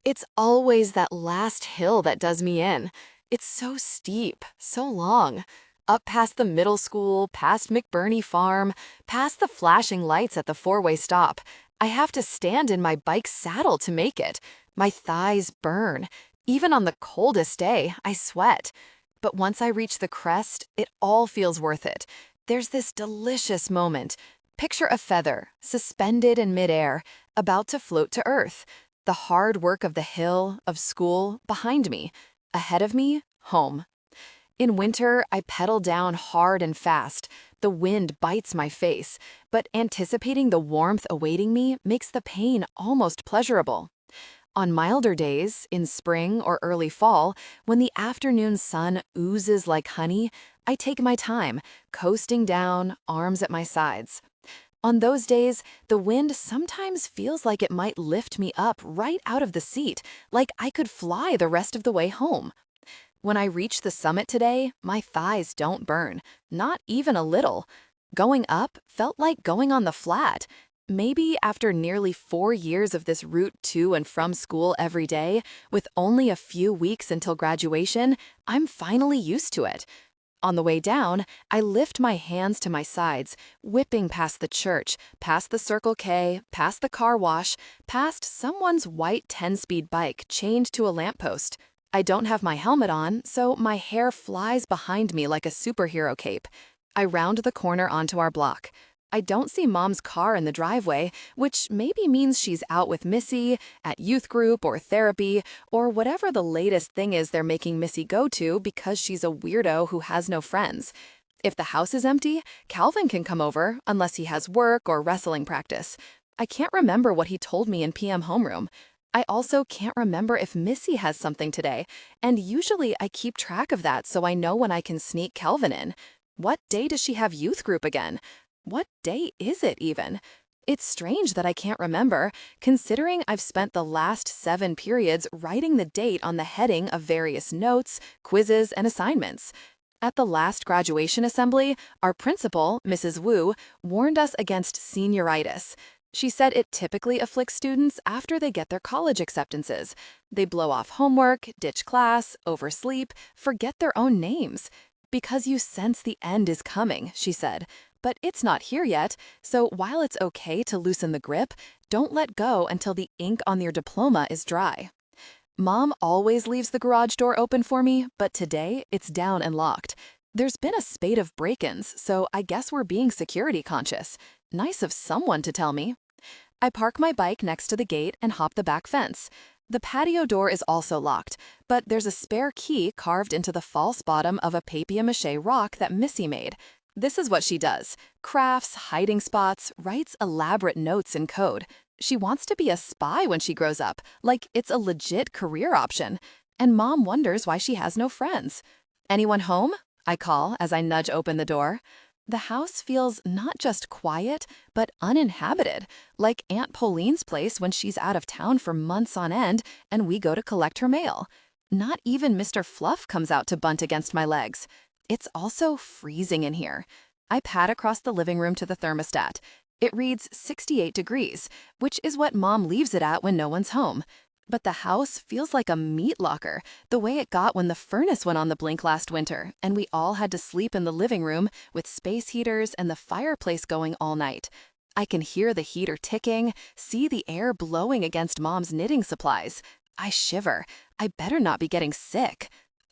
It's always that last hill that does me in. It's so steep, so long. Up past the middle school, past McBurney Farm, past the flashing lights at the four-way stop. I have to stand in my bike's saddle to make it. My thighs burn. Even on the coldest day, I sweat. But once I reach the crest, it all feels worth it. There's this delicious moment. Picture a feather, suspended in midair, about to float to earth. The hard work of the hill, of school, behind me. Ahead of me, home. In winter, I pedal down hard and fast. The wind bites my face, but anticipating the warmth awaiting me makes the pain almost pleasurable. On milder days, in spring or early fall, when the afternoon sun oozes like honey, I take my time, coasting down, arms at my sides. On those days, the wind sometimes feels like it might lift me up right out of the seat, like I could fly the rest of the way home. When I reach the summit today, my thighs don't burn, not even a little. Going up felt like going on the flat. Maybe after nearly 4 years of this route to and from school every day, with only a few weeks until graduation, I'm finally used to it. On the way down, I lift my hands to my sides, whipping past the church, past the Circle K, past the car wash, past someone's white 10-speed bike chained to a lamppost. I don't have my helmet on, so my hair flies behind me like a superhero cape. I round the corner onto our block. I don't see Mom's car in the driveway, which maybe means she's out with Missy, at youth group or therapy, or whatever the latest thing is they're making Missy go to because she's a weirdo who has no friends. If the house is empty, Calvin can come over, unless he has work or wrestling practice. I can't remember what he told me in PM homeroom. I also can't remember if Missy has something today, and usually I keep track of that so I know when I can sneak Calvin in. What day does she have youth group again? What day is it even? It's strange that I can't remember, considering I've spent the last 7 periods writing the date on the heading of various notes, quizzes, and assignments. At the last graduation assembly, our principal, Mrs. Wu, warned us against senioritis. She said it typically afflicts students after they get their college acceptances. They blow off homework, ditch class, oversleep, forget their own names. Because you sense the end is coming, she said. But it's not here yet, so while it's okay to loosen the grip, don't let go until the ink on your diploma is dry. Mom always leaves the garage door open for me, but today it's down and locked. There's been a spate of break-ins, so I guess we're being security conscious. Nice of someone to tell me. I park my bike next to the gate and hop the back fence. The patio door is also locked, but there's a spare key carved into the false bottom of a papier-mâché rock that Missy made. This is what she does: crafts, hiding spots, writes elaborate notes in code. She wants to be a spy when she grows up, like it's a legit career option. And Mom wonders why she has no friends. "Anyone home?" I call as I nudge open the door. The house feels not just quiet, but uninhabited, like Aunt Pauline's place when she's out of town for months on end and we go to collect her mail. Not even Mr. Fluff comes out to bunt against my legs. It's also freezing in here. I pad across the living room to the thermostat. It reads 68 degrees, which is what Mom leaves it at when no one's home. But the house feels like a meat locker, the way it got when the furnace went on the blink last winter, and we all had to sleep in the living room with space heaters and the fireplace going all night. I can hear the heater ticking, see the air blowing against Mom's knitting supplies. I shiver. I better not be getting sick.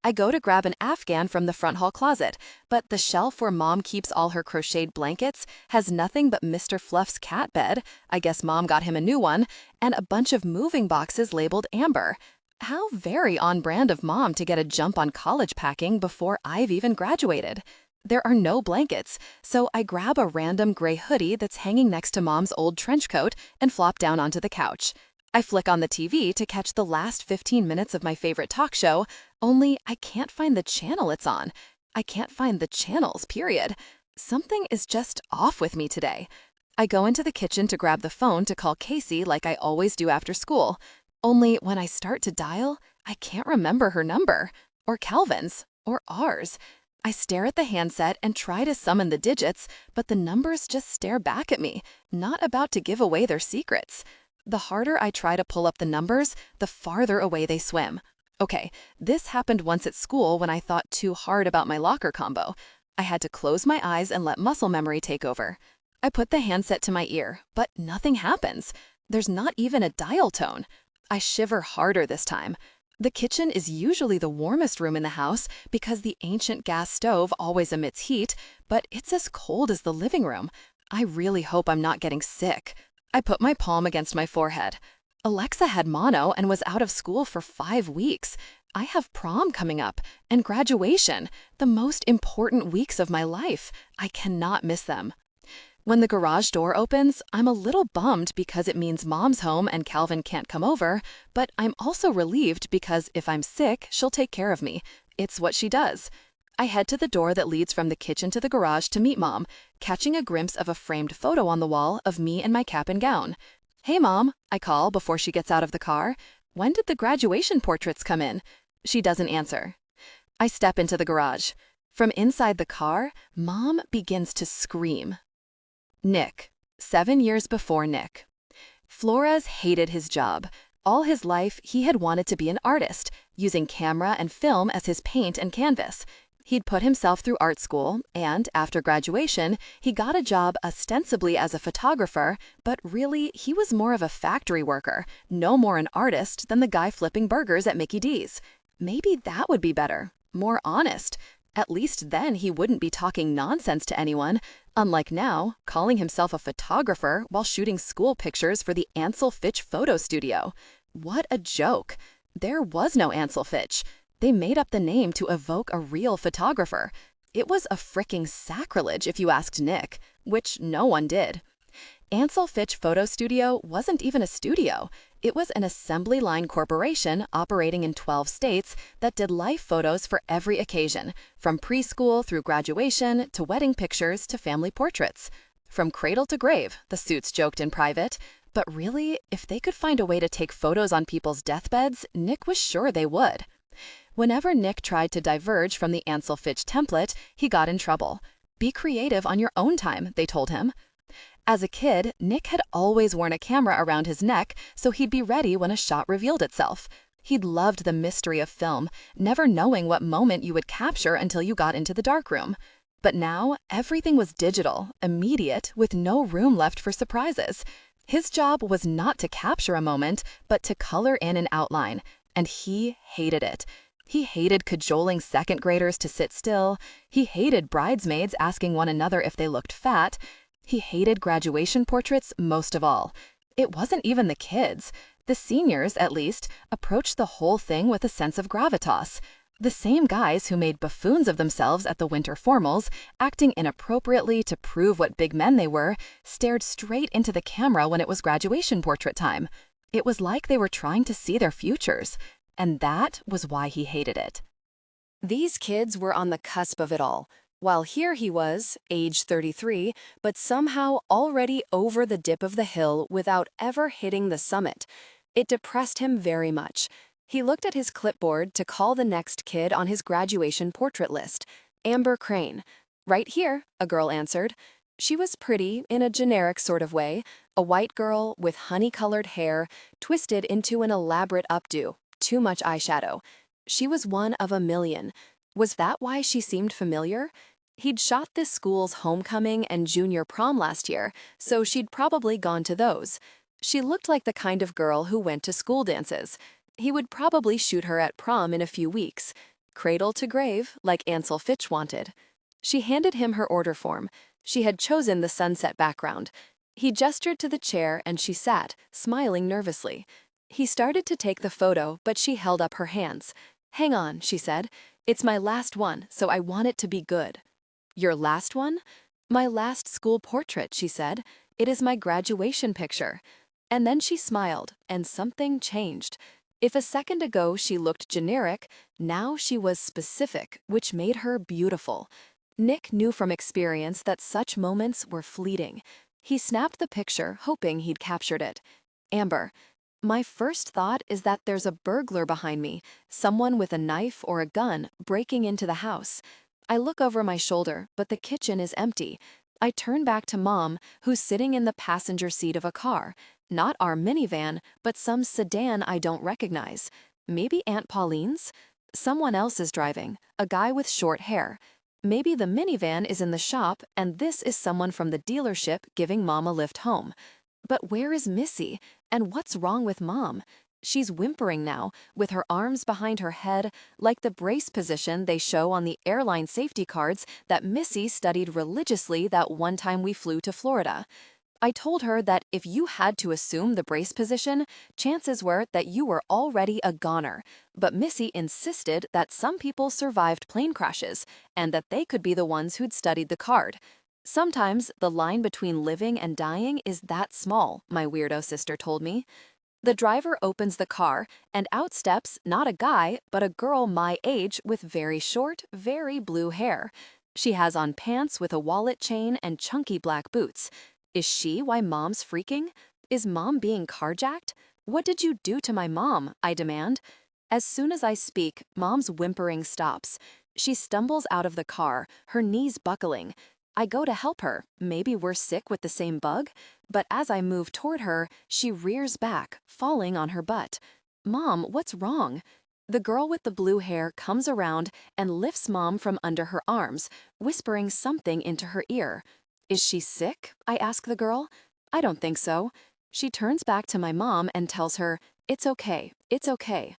I go to grab an Afghan from the front hall closet, but the shelf where Mom keeps all her crocheted blankets has nothing but Mr. Fluff's cat bed, I guess Mom got him a new one, and a bunch of moving boxes labeled Amber. How very on brand of Mom to get a jump on college packing before I've even graduated. There are no blankets, so I grab a random gray hoodie that's hanging next to Mom's old trench coat and flop down onto the couch. I flick on the TV to catch the last 15 minutes of my favorite talk show, only I can't find the channel it's on. I can't find the channels, period. Something is just off with me today. I go into the kitchen to grab the phone to call Casey like I always do after school. Only when I start to dial, I can't remember her number, or Calvin's, or ours. I stare at the handset and try to summon the digits, but the numbers just stare back at me, not about to give away their secrets. The harder I try to pull up the numbers, the farther away they swim. Okay, this happened once at school when I thought too hard about my locker combo. I had to close my eyes and let muscle memory take over. I put the handset to my ear, but nothing happens. There's not even a dial tone. I shiver harder this time. The kitchen is usually the warmest room in the house because the ancient gas stove always emits heat, but it's as cold as the living room. I really hope I'm not getting sick. I put my palm against my forehead. Alexa had mono and was out of school for 5 weeks. I have prom coming up and graduation, the most important weeks of my life. I cannot miss them. When the garage door opens, I'm a little bummed because it means Mom's home and Calvin can't come over, but I'm also relieved because if I'm sick, she'll take care of me. It's what she does. I head to the door that leads from the kitchen to the garage to meet Mom, catching a glimpse of a framed photo on the wall of me in my cap and gown. "Hey, Mom," I call before she gets out of the car. "When did the graduation portraits come in?" She doesn't answer. I step into the garage. From inside the car, Mom begins to scream. Nick. 7 years before Nick. Flores hated his job. All his life, he had wanted to be an artist, using camera and film as his paint and canvas. He'd put himself through art school, and after graduation, he got a job ostensibly as a photographer, but really, he was more of a factory worker, no more an artist than the guy flipping burgers at Mickey D's. Maybe that would be better, more honest. At least then he wouldn't be talking nonsense to anyone, unlike now, calling himself a photographer while shooting school pictures for the Ansel Fitch photo studio. What a joke. There was no Ansel Fitch. They made up the name to evoke a real photographer. It was a fricking sacrilege if you asked Nick, which no one did. Ansel Fitch Photo Studio wasn't even a studio. It was an assembly line corporation operating in 12 states that did life photos for every occasion, from preschool through graduation to wedding pictures to family portraits. From cradle to grave, the suits joked in private. But really, if they could find a way to take photos on people's deathbeds, Nick was sure they would. Whenever Nick tried to diverge from the Ansel Fitch template, he got in trouble. "Be creative on your own time," they told him. As a kid, Nick had always worn a camera around his neck so he'd be ready when a shot revealed itself. He'd loved the mystery of film, never knowing what moment you would capture until you got into the darkroom. But now, everything was digital, immediate, with no room left for surprises. His job was not to capture a moment, but to color in an outline, and he hated it. He hated cajoling second graders to sit still. He hated bridesmaids asking one another if they looked fat. He hated graduation portraits most of all. It wasn't even the kids. The seniors, at least, approached the whole thing with a sense of gravitas. The same guys who made buffoons of themselves at the winter formals, acting inappropriately to prove what big men they were, stared straight into the camera when it was graduation portrait time. It was like they were trying to see their futures. And that was why he hated it. These kids were on the cusp of it all. While here he was, age 33, but somehow already over the dip of the hill without ever hitting the summit. It depressed him very much. He looked at his clipboard to call the next kid on his graduation portrait list, Amber Crane. "Right here," a girl answered. She was pretty in a generic sort of way, a white girl with honey-colored hair twisted into an elaborate updo, too much eyeshadow. She was one of a million. Was that why she seemed familiar? He'd shot this school's homecoming and junior prom last year, so she'd probably gone to those. She looked like the kind of girl who went to school dances. He would probably shoot her at prom in a few weeks. Cradle to grave, like Ansel Fitch wanted. She handed him her order form. She had chosen the sunset background. He gestured to the chair and she sat, smiling nervously. He started to take the photo, but she held up her hands. "Hang on," she said. "It's my last one, so I want it to be good." "Your last one?" "My last school portrait," she said. "It is my graduation picture." And then she smiled, and something changed. If a second ago she looked generic, now she was specific, which made her beautiful. Nick knew from experience that such moments were fleeting. He snapped the picture, hoping he'd captured it. "Amber, my first thought is that there's a burglar behind me, someone with a knife or a gun breaking into the house. I look over my shoulder, but the kitchen is empty. I turn back to Mom, who's sitting in the passenger seat of a car. Not our minivan, but some sedan I don't recognize. Maybe Aunt Pauline's? Someone else is driving, a guy with short hair. Maybe the minivan is in the shop and this is someone from the dealership giving Mom a lift home. But where is Missy? And what's wrong with Mom? She's whimpering now, with her arms behind her head, like the brace position they show on the airline safety cards that Missy studied religiously that one time we flew to Florida. I told her that if you had to assume the brace position, chances were that you were already a goner. But Missy insisted that some people survived plane crashes and that they could be the ones who'd studied the card. Sometimes the line between living and dying is that small, my weirdo sister told me. The driver opens the car, and out steps not a guy, but a girl my age with very short, very blue hair. She has on pants with a wallet chain and chunky black boots. Is she why Mom's freaking? Is Mom being carjacked? What did you do to my mom? I demand. As soon as I speak, Mom's whimpering stops. She stumbles out of the car, her knees buckling. I go to help her. Maybe we're sick with the same bug? But as I move toward her, she rears back, falling on her butt. Mom, what's wrong? The girl with the blue hair comes around and lifts Mom from under her arms, whispering something into her ear. Is she sick? I ask the girl. I don't think so. She turns back to my mom and tells her, it's okay, it's okay.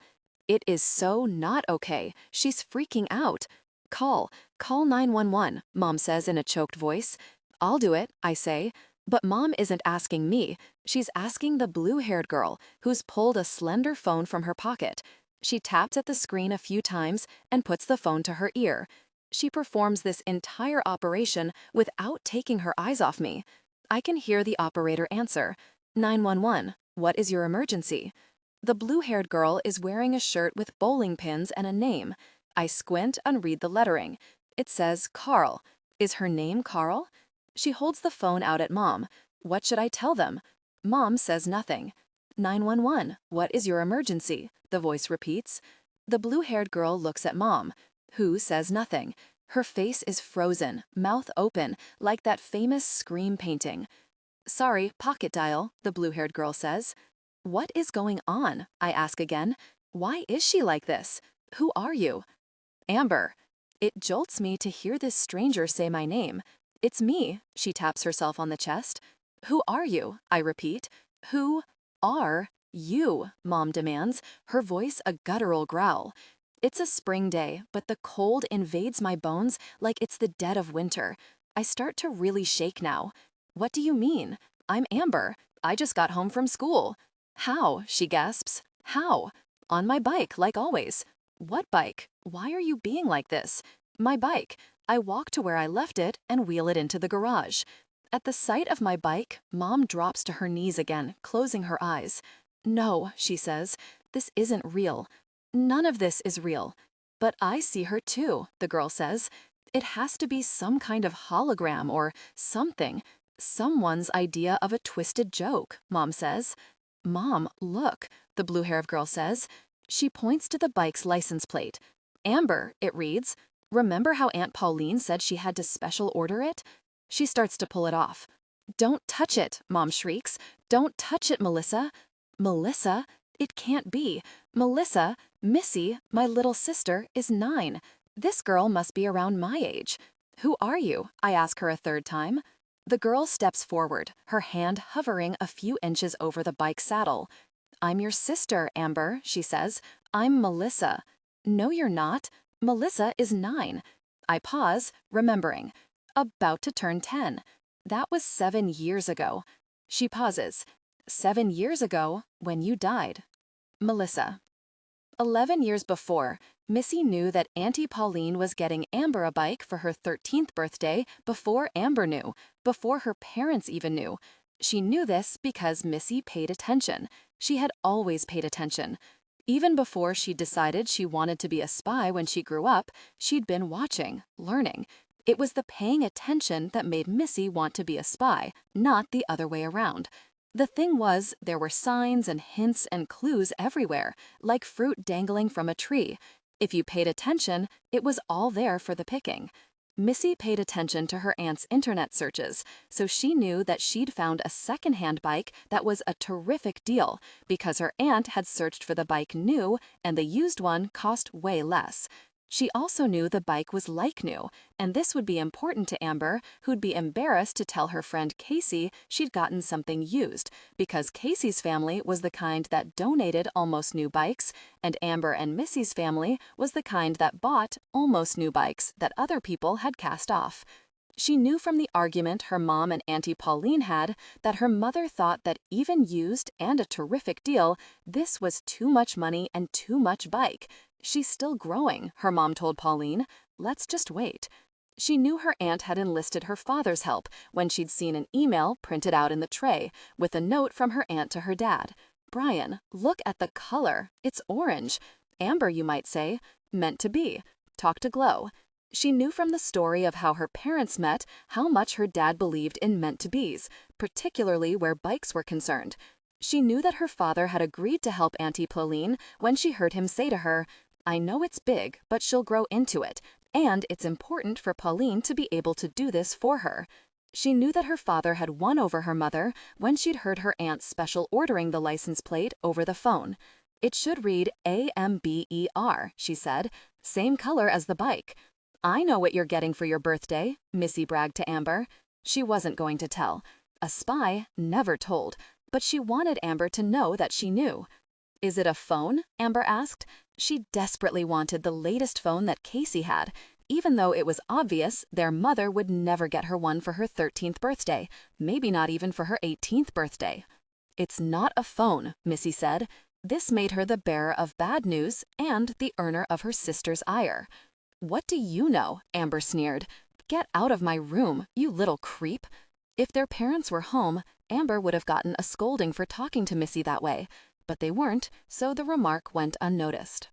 It is so not okay. She's freaking out. Call 911, Mom says in a choked voice. I'll do it, I say. But Mom isn't asking me. She's asking the blue-haired girl, who's pulled a slender phone from her pocket. She taps at the screen a few times and puts the phone to her ear. She performs this entire operation without taking her eyes off me. I can hear the operator answer, 911, what is your emergency? The blue-haired girl is wearing a shirt with bowling pins and a name. I squint and read the lettering. It says Carl. Is her name Carl? She holds the phone out at Mom. What should I tell them? Mom says nothing. 911, what is your emergency? The voice repeats. The blue-haired girl looks at Mom, who says nothing. Her face is frozen, mouth open, like that famous Scream painting. Sorry, pocket dial, the blue-haired girl says. What is going on? I ask again. Why is she like this? Who are you? Amber. It jolts me to hear this stranger say my name. It's me, she taps herself on the chest. Who are you? I repeat. Who are you? Mom demands, her voice a guttural growl. It's a spring day, but the cold invades my bones like it's the dead of winter. I start to really shake now. What do you mean? I'm Amber. I just got home from school. How? She gasps. How? On my bike, like always. What bike? Why are you being like this? My bike. I walk to where I left it and wheel it into the garage. At the sight of my bike, Mom drops to her knees again, closing her eyes. No, she says, this isn't real. None of this is real. But I see her too, the girl says. It has to be some kind of hologram or something. Someone's idea of a twisted joke, Mom says. Mom, look, the blue-haired girl says. She points to the bike's license plate. Amber, it reads. Remember how Aunt Pauline said she had to special order it? She starts to pull it off. Don't touch it, Mom shrieks. Don't touch it, Melissa. Melissa? It can't be. Melissa, Missy, my little sister, is 9. This girl must be around my age. Who are you? I ask her a third time. The girl steps forward, her hand hovering a few inches over the bike saddle. I'm your sister, Amber, she says. I'm Melissa. No, you're not. Melissa is 9. I pause, remembering. About to turn 10. That was 7 years ago. She pauses. 7 years ago, when you died. Melissa. 11 years before, Missy knew that Auntie Pauline was getting Amber a bike for her 13th birthday before Amber knew, before her parents even knew. She knew this because Missy paid attention. She had always paid attention. Even before she decided she wanted to be a spy when she grew up, she'd been watching, learning. It was the paying attention that made Missy want to be a spy, not the other way around. The thing was, there were signs and hints and clues everywhere, like fruit dangling from a tree. If you paid attention, it was all there for the picking. Missy paid attention to her aunt's internet searches, so she knew that she'd found a secondhand bike that was a terrific deal because her aunt had searched for the bike new and the used one cost way less. She also knew the bike was like new, and this would be important to Amber, who'd be embarrassed to tell her friend Casey she'd gotten something used, because Casey's family was the kind that donated almost new bikes, and Amber and Missy's family was the kind that bought almost new bikes that other people had cast off. She knew from the argument her mom and Auntie Pauline had that her mother thought that even used and a terrific deal, this was too much money and too much bike. She's still growing, her mom told Pauline. Let's just wait. She knew her aunt had enlisted her father's help when she'd seen an email printed out in the tray with a note from her aunt to her dad. Brian, look at the color. It's orange. Amber, you might say. Meant to be. Talk to Glow. She knew from the story of how her parents met how much her dad believed in meant-to-bes, particularly where bikes were concerned. She knew that her father had agreed to help Auntie Pauline when she heard him say to her, "I know it's big, but she'll grow into it, and it's important for Pauline to be able to do this for her." She knew that her father had won over her mother when she'd heard her aunt special ordering the license plate over the phone. "It should read AMBER, she said, "same color as the bike." "I know what you're getting for your birthday," Missy bragged to Amber. She wasn't going to tell. A spy never told, but she wanted Amber to know that she knew. "Is it a phone?" Amber asked. She desperately wanted the latest phone that Casey had, even though it was obvious their mother would never get her one for her 13th birthday, maybe not even for her 18th birthday. "It's not a phone," Missy said. This made her the bearer of bad news and the earner of her sister's ire. "What do you know?" Amber sneered. "Get out of my room, you little creep." If their parents were home, Amber would have gotten a scolding for talking to Missy that way. But they weren't, so the remark went unnoticed.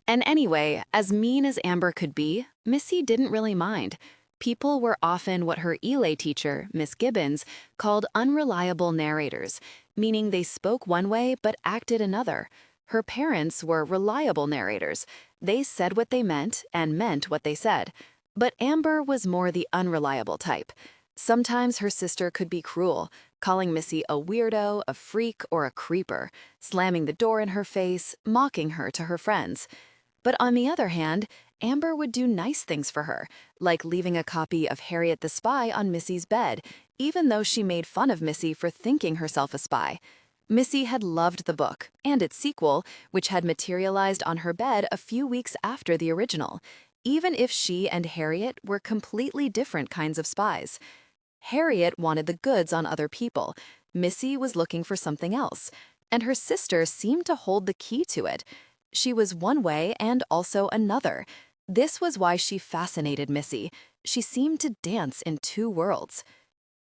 And anyway, as mean as Amber could be, Missy didn't really mind. People were often what her ELA teacher, Miss Gibbons, called unreliable narrators, meaning they spoke one way but acted another. Her parents were reliable narrators. They said what they meant and meant what they said. But Amber was more the unreliable type. Sometimes her sister could be cruel, calling Missy a weirdo, a freak, or a creeper, slamming the door in her face, mocking her to her friends. But on the other hand, Amber would do nice things for her, like leaving a copy of Harriet the Spy on Missy's bed, even though she made fun of Missy for thinking herself a spy. Missy had loved the book, and its sequel, which had materialized on her bed a few weeks after the original, even if she and Harriet were completely different kinds of spies. Harriet wanted the goods on other people. Missy was looking for something else, and her sister seemed to hold the key to it. She was one way and also another. This was why she fascinated Missy. She seemed to dance in two worlds.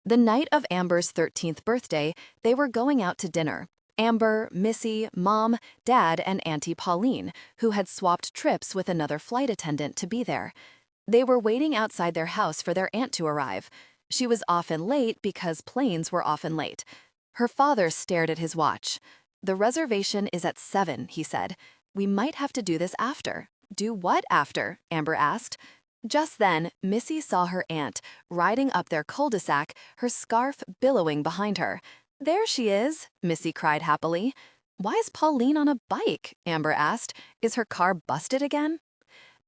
The night of Amber's 13th birthday, they were going out to dinner. Amber, Missy, Mom, Dad, and Auntie Pauline, who had swapped trips with another flight attendant to be there. They were waiting outside their house for their aunt to arrive. She was often late because planes were often late. Her father stared at his watch. "The reservation is at 7, he said. "We might have to do this after." "Do what after?" Amber asked. Just then, Missy saw her aunt, riding up their cul-de-sac, her scarf billowing behind her. "There she is," Missy cried happily. "Why is Pauline on a bike?" Amber asked. "Is her car busted again?"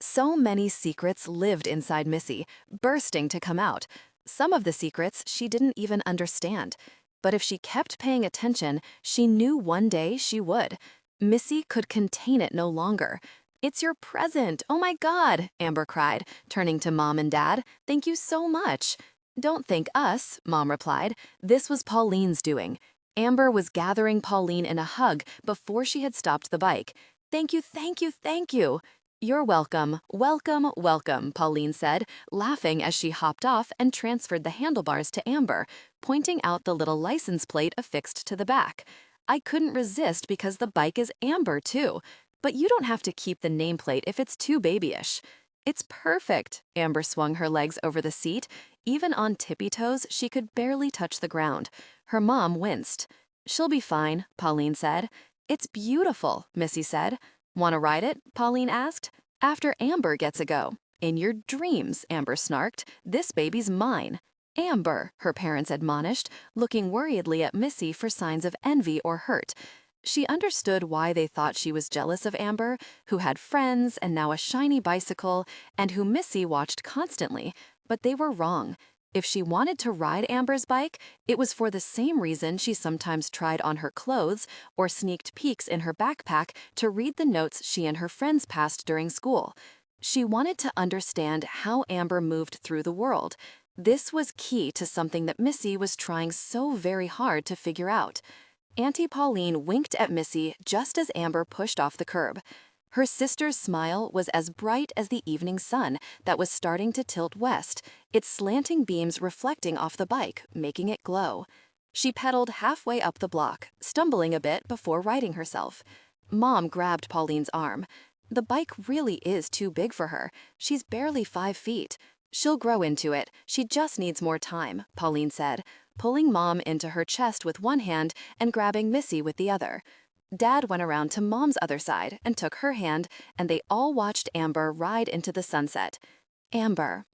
So many secrets lived inside Missy, bursting to come out. Some of the secrets she didn't even understand. But if she kept paying attention, she knew one day she would. Missy could contain it no longer. "It's your present! Oh my God!" Amber cried, turning to Mom and Dad. "Thank you so much." "Don't thank us," Mom replied. "This was Pauline's doing." Amber was gathering Pauline in a hug before she had stopped the bike. "Thank you, thank you, thank you." "You're welcome, welcome, welcome," Pauline said, laughing as she hopped off and transferred the handlebars to Amber, pointing out the little license plate affixed to the back. "I couldn't resist because the bike is Amber, too. But you don't have to keep the nameplate if it's too babyish." "It's perfect." Amber swung her legs over the seat. Even on tippy toes, she could barely touch the ground. Her mom winced. "She'll be fine," Pauline said. "It's beautiful," Missy said. "Want to ride it?" Pauline asked. "After Amber gets a go." In your dreams, Amber snarked. This baby's mine. Amber, her parents admonished, looking worriedly at Missy for signs of envy or hurt. She understood why they thought she was jealous of Amber, who had friends and now a shiny bicycle, and who Missy watched constantly, but they were wrong. If she wanted to ride Amber's bike, it was for the same reason she sometimes tried on her clothes or sneaked peeks in her backpack to read the notes she and her friends passed during school. She wanted to understand how Amber moved through the world. This was key to something that Missy was trying so very hard to figure out. Auntie Pauline winked at Missy just as Amber pushed off the curb. Her sister's smile was as bright as the evening sun that was starting to tilt west, its slanting beams reflecting off the bike, making it glow. She pedaled halfway up the block, stumbling a bit before righting herself. Mom grabbed Pauline's arm. The bike really is too big for her. She's barely 5 feet. She'll grow into it. She just needs more time, Pauline said, pulling Mom into her chest with one hand and grabbing Missy with the other. Dad went around to Mom's other side and took her hand, and they all watched Amber ride into the sunset. Amber.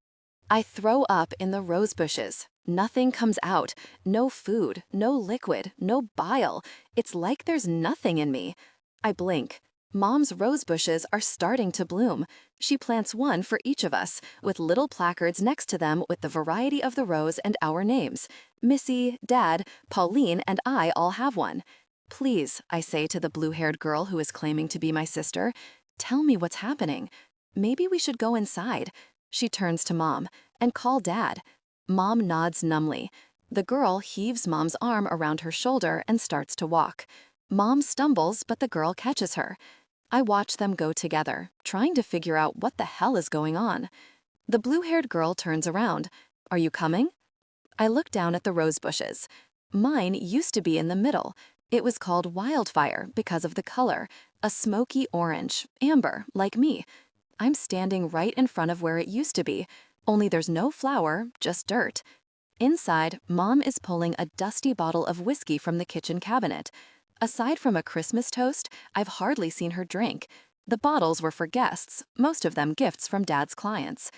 I throw up in the rose bushes. Nothing comes out. No food, no liquid, no bile. It's like there's nothing in me. I blink. Mom's rose bushes are starting to bloom. She plants one for each of us, with little placards next to them with the variety of the rose and our names. Missy, Dad, Pauline, and I all have one. Please, I say to the blue-haired girl who is claiming to be my sister, tell me what's happening. Maybe we should go inside. She turns to Mom, and call Dad. Mom nods numbly. The girl heaves Mom's arm around her shoulder and starts to walk. Mom stumbles, but the girl catches her. I watch them go together, trying to figure out what the hell is going on. The blue-haired girl turns around. Are you coming? I look down at the rose bushes. Mine used to be in the middle. It was called wildfire because of the color, a smoky orange, amber, like me. I'm standing right in front of where it used to be, only there's no flower, just dirt. Inside, Mom is pulling a dusty bottle of whiskey from the kitchen cabinet. Aside from a Christmas toast, I've hardly seen her drink. The bottles were for guests, most of them gifts from Dad's clients.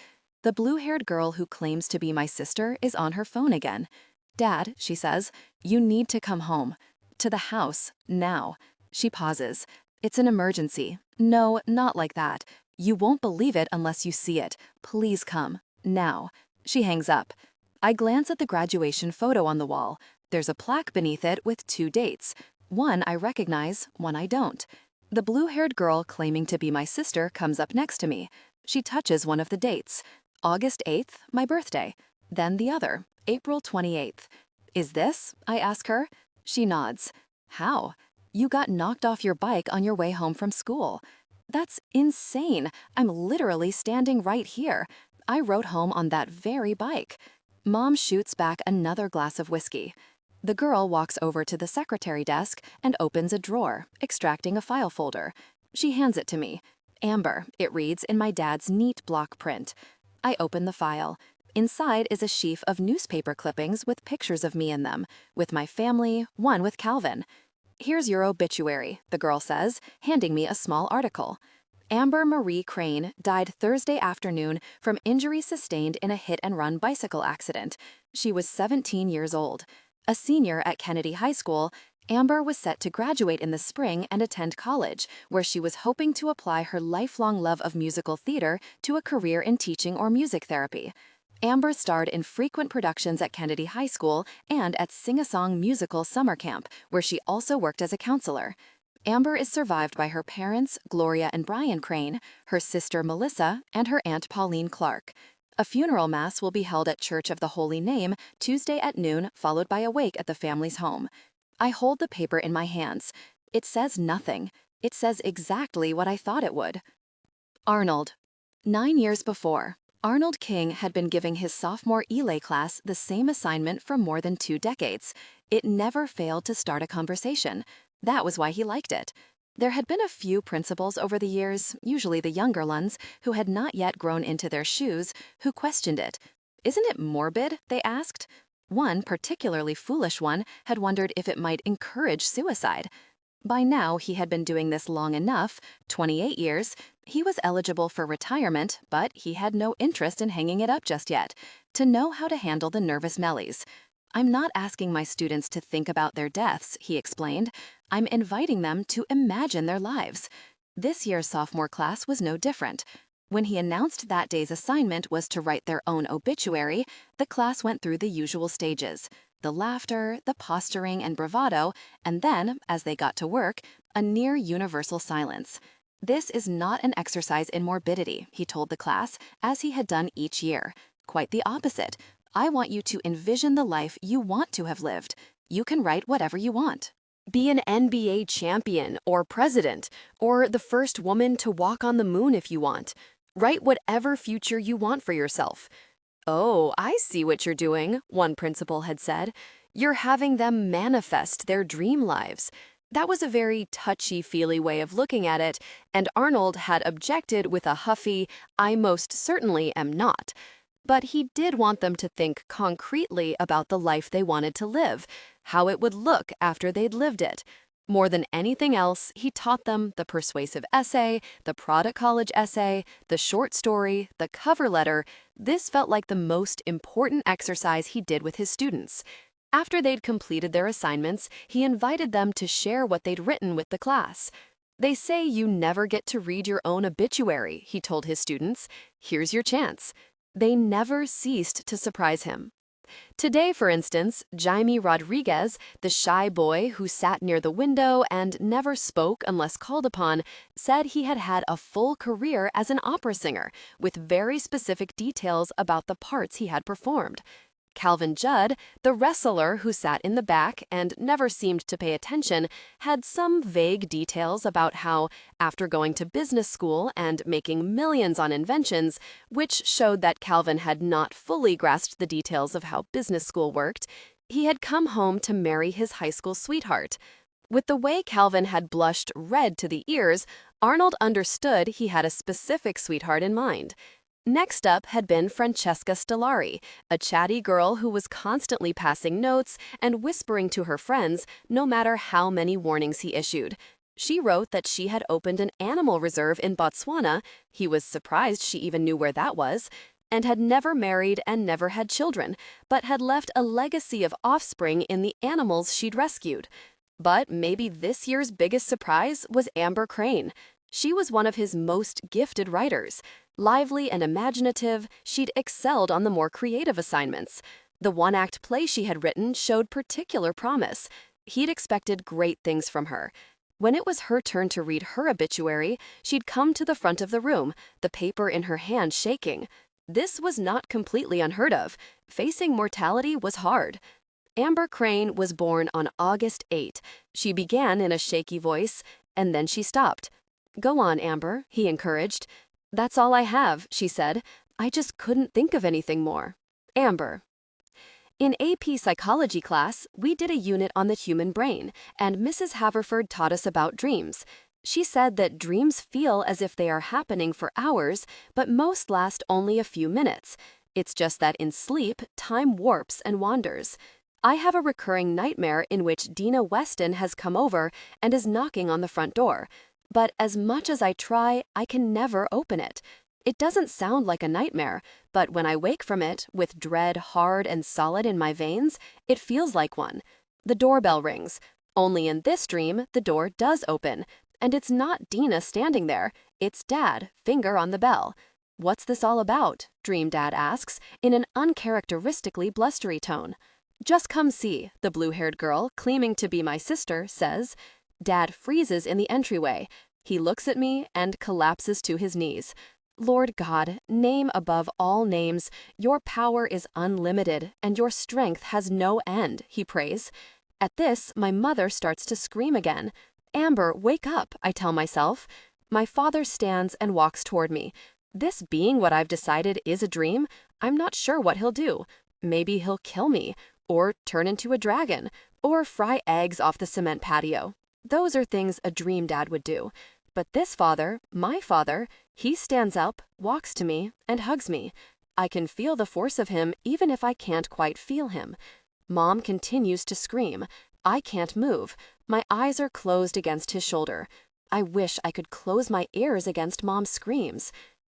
The blue-haired girl who claims to be my sister is on her phone again. Dad, she says, you need to come home. To the house, now. She pauses. It's an emergency. No, not like that. You won't believe it unless you see it. Please come. Now. She hangs up. I glance at the graduation photo on the wall. There's a plaque beneath it with 2 dates. One I recognize, one I don't. The blue-haired girl claiming to be my sister comes up next to me. She touches one of the dates. August 8th, my birthday. Then the other, April 28th. Is this? I ask her. She nods. How? You got knocked off your bike on your way home from school. That's insane. I'm literally standing right here. I rode home on that very bike. Mom shoots back another glass of whiskey. The girl walks over to the secretary desk and opens a drawer, extracting a file folder. She hands it to me. Amber, it reads in my dad's neat block print. I open the file. Inside is a sheaf of newspaper clippings with pictures of me in them, with my family, one with Calvin. Here's your obituary, the girl says, handing me a small article. Amber Marie Crane died Thursday afternoon from injuries sustained in a hit-and-run bicycle accident. She was 17 years old. A senior at Kennedy High School, Amber was set to graduate in the spring and attend college, where she was hoping to apply her lifelong love of musical theater to a career in teaching or music therapy. Amber starred in frequent productions at Kennedy High School and at Sing-a-Song Musical Summer Camp, where she also worked as a counselor. Amber is survived by her parents, Gloria and Brian Crane, her sister Melissa, and her aunt Pauline Clark. A funeral mass will be held at Church of the Holy Name Tuesday at noon, followed by a wake at the family's home. I hold the paper in my hands. It says nothing. It says exactly what I thought it would. Arnold. 9 years before, Arnold King had been giving his sophomore ELA class the same assignment for more than 2 decades. It never failed to start a conversation. That was why he liked it. There had been a few principals over the years, usually the younger ones, who had not yet grown into their shoes, who questioned it. Isn't it morbid? They asked. One particularly foolish one had wondered if it might encourage suicide. By now, he had been doing this long enough, 28 years. He was eligible for retirement, but he had no interest in hanging it up just yet, to know how to handle the nervous Mellies. I'm not asking my students to think about their deaths, he explained. I'm inviting them to imagine their lives. This year's sophomore class was no different. When he announced that day's assignment was to write their own obituary, the class went through the usual stages: the laughter, the posturing and bravado, and then, as they got to work, a near universal silence. This is not an exercise in morbidity, he told the class, as he had done each year. Quite the opposite. I want you to envision the life you want to have lived. You can write whatever you want. Be an NBA champion or president, or the first woman to walk on the moon if you want. Write whatever future you want for yourself. "Oh, I see what you're doing," one principal had said. "You're having them manifest their dream lives." That was a very touchy-feely way of looking at it, and Arnold had objected with a huffy, "I most certainly am not." But he did want them to think concretely about the life they wanted to live, how it would look after they'd lived it. More than anything else, he taught them the persuasive essay, the product college essay, the short story, the cover letter. This felt like the most important exercise he did with his students. After they'd completed their assignments, he invited them to share what they'd written with the class. "They say you never get to read your own obituary," he told his students. "Here's your chance." They never ceased to surprise him. Today, for instance, Jaime Rodriguez, the shy boy who sat near the window and never spoke unless called upon, said he had had a full career as an opera singer, with very specific details about the parts he had performed. Calvin Judd, the wrestler who sat in the back and never seemed to pay attention, had some vague details about how, after going to business school and making millions on inventions, which showed that Calvin had not fully grasped the details of how business school worked, he had come home to marry his high school sweetheart. With the way Calvin had blushed red to the ears, Arnold understood he had a specific sweetheart in mind. Next up had been Francesca Stellari, a chatty girl who was constantly passing notes and whispering to her friends, no matter how many warnings he issued. She wrote that she had opened an animal reserve in Botswana — he was surprised she even knew where that was — and had never married and never had children, but had left a legacy of offspring in the animals she'd rescued. But maybe this year's biggest surprise was Amber Crane. She was one of his most gifted writers. Lively and imaginative, she'd excelled on the more creative assignments. The one-act play she had written showed particular promise. He'd expected great things from her. When it was her turn to read her obituary, she'd come to the front of the room, the paper in her hand shaking. This was not completely unheard of. Facing mortality was hard. Amber Crane was born on August 8. She began in a shaky voice, and then she stopped. "Go on, Amber," he encouraged. "That's all I have," she said. "I just couldn't think of anything more." Amber. In AP psychology class, we did a unit on the human brain, and Mrs. Haverford taught us about dreams. She said that dreams feel as if they are happening for hours, but most last only a few minutes. It's just that in sleep, time warps and wanders. I have a recurring nightmare in which Dina Weston has come over and is knocking on the front door. But as much as I try, I can never open it. It doesn't sound like a nightmare, but when I wake from it, with dread hard and solid in my veins, it feels like one. The doorbell rings. Only in this dream, the door does open. And it's not Dina standing there. It's Dad, finger on the bell. "What's this all about?" Dream Dad asks, in an uncharacteristically blustery tone. "Just come see," the blue-haired girl, claiming to be my sister, says. Dad freezes in the entryway. He looks at me and collapses to his knees. "Lord God, name above all names, your power is unlimited and your strength has no end," he prays. At this, my mother starts to scream again. "Amber, wake up," I tell myself. My father stands and walks toward me. This being what I've decided is a dream, I'm not sure what he'll do. Maybe he'll kill me, or turn into a dragon, or fry eggs off the cement patio. Those are things a dream dad would do. But this father, my father, he stands up, walks to me, and hugs me. I can feel the force of him even if I can't quite feel him. Mom continues to scream. I can't move. My eyes are closed against his shoulder. I wish I could close my ears against Mom's screams.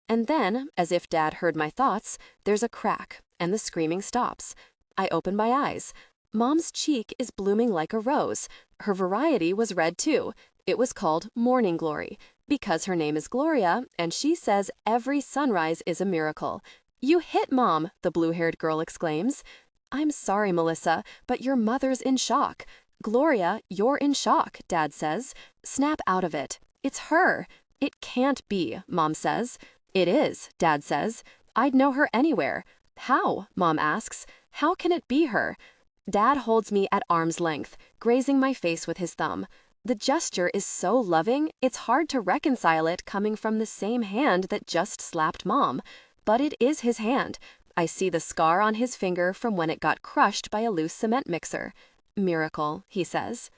And then, as if Dad heard my thoughts, there's a crack, and the screaming stops. I open my eyes. Mom's cheek is blooming like a rose. Her variety was red too. It was called Morning Glory, because her name is Gloria, and she says every sunrise is a miracle. "You hit Mom," the blue-haired girl exclaims. "I'm sorry, Melissa, but your mother's in shock." "Gloria, you're in shock," Dad says. "Snap out of it. It's her." "It can't be," Mom says. "It is," Dad says. "I'd know her anywhere." "How?" Mom asks. "How can it be her?" Dad holds me at arm's length, grazing my face with his thumb. The gesture is so loving, it's hard to reconcile it coming from the same hand that just slapped Mom. But it is his hand. I see the scar on his finger from when it got crushed by a loose cement mixer. "Miracle," he says.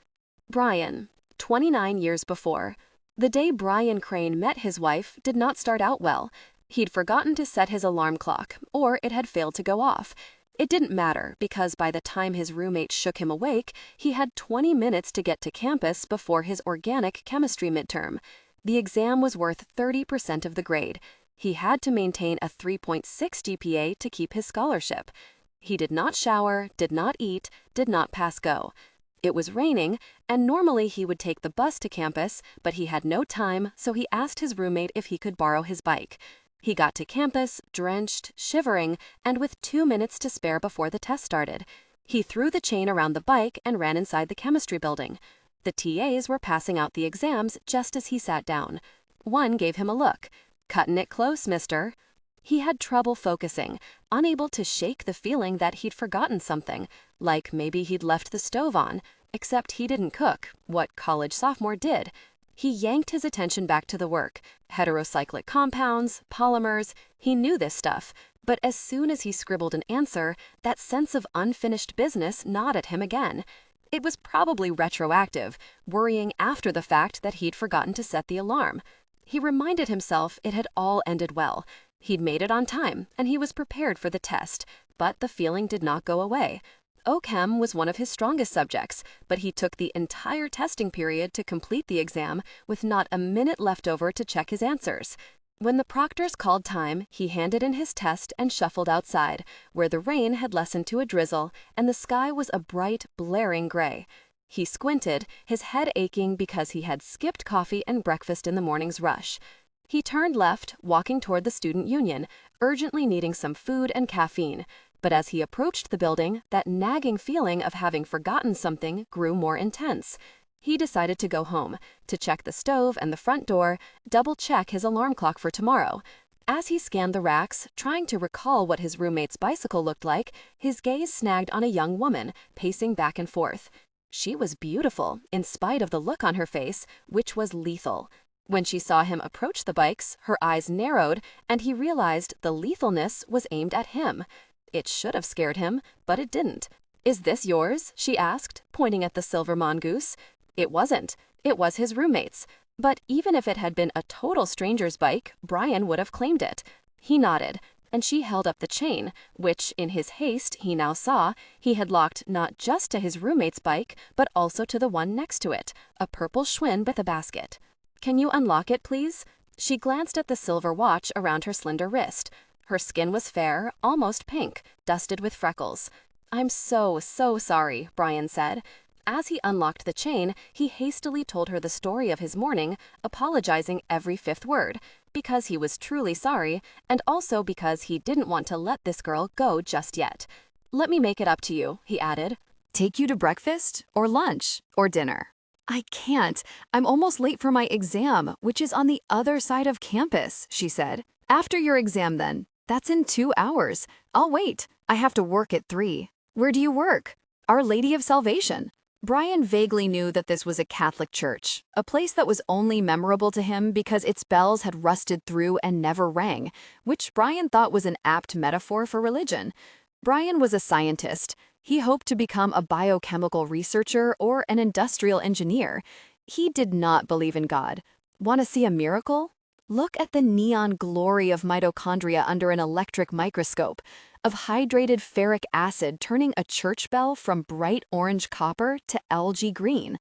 Brian, 29 years before. The day Brian Crane met his wife did not start out well. He'd forgotten to set his alarm clock, or it had failed to go off. It didn't matter because by the time his roommate shook him awake, he had 20 minutes to get to campus before his organic chemistry midterm. The exam was worth 30% of the grade. He had to maintain a 3.6 GPA to keep his scholarship. He did not shower, did not eat, did not pass go. It was raining, and normally he would take the bus to campus, but he had no time, so he asked his roommate if he could borrow his bike. He got to campus, drenched, shivering, and with 2 minutes to spare before the test started. He threw the chain around the bike and ran inside the chemistry building. The TAs were passing out the exams just as he sat down. One gave him a look. "Cutting it close, mister." He had trouble focusing, unable to shake the feeling that he'd forgotten something, like maybe he'd left the stove on, except he didn't cook, what college sophomore did. He yanked his attention back to the work. Heterocyclic compounds, polymers, he knew this stuff, but as soon as he scribbled an answer, that sense of unfinished business gnawed at him again. It was probably retroactive, worrying after the fact that he'd forgotten to set the alarm. He reminded himself it had all ended well. He'd made it on time, and he was prepared for the test, but the feeling did not go away. OChem was one of his strongest subjects, but he took the entire testing period to complete the exam with not a minute left over to check his answers. When the proctors called time, he handed in his test and shuffled outside, where the rain had lessened to a drizzle and the sky was a bright, blaring gray. He squinted, his head aching because he had skipped coffee and breakfast in the morning's rush. He turned left, walking toward the student union, urgently needing some food and caffeine. But as he approached the building, that nagging feeling of having forgotten something grew more intense. He decided to go home, to check the stove and the front door, double-check his alarm clock for tomorrow. As he scanned the racks, trying to recall what his roommate's bicycle looked like, his gaze snagged on a young woman, pacing back and forth. She was beautiful, in spite of the look on her face, which was lethal. When she saw him approach the bikes, her eyes narrowed, and he realized the lethalness was aimed at him. It should have scared him, but it didn't. "Is this yours?" she asked, pointing at the silver mongoose. It wasn't. It was his roommate's. But even if it had been a total stranger's bike, Brian would have claimed it. He nodded, and she held up the chain, which, in his haste, he now saw, he had locked not just to his roommate's bike, but also to the one next to it, a purple Schwinn with a basket. "Can you unlock it, please?" She glanced at the silver watch around her slender wrist. Her skin was fair, almost pink, dusted with freckles. "I'm so sorry," Brian said. As he unlocked the chain, he hastily told her the story of his morning, apologizing every fifth word, because he was truly sorry, and also because he didn't want to let this girl go just yet. "Let me make it up to you," he added. Take you to breakfast, or lunch, or dinner? I can't. I'm almost late for my exam, which is on the other side of campus, she said. After your exam, then. That's in 2 hours. I'll wait. I have to work at 3. Where do you work? Our Lady of Salvation. Brian vaguely knew that this was a Catholic church, a place that was only memorable to him because its bells had rusted through and never rang, which Brian thought was an apt metaphor for religion. Brian was a scientist. He hoped to become a biochemical researcher or an industrial engineer. He did not believe in God. Want to see a miracle? Look at the neon glory of mitochondria under an electric microscope, of hydrated ferric acid turning a church bell from bright orange copper to algae green.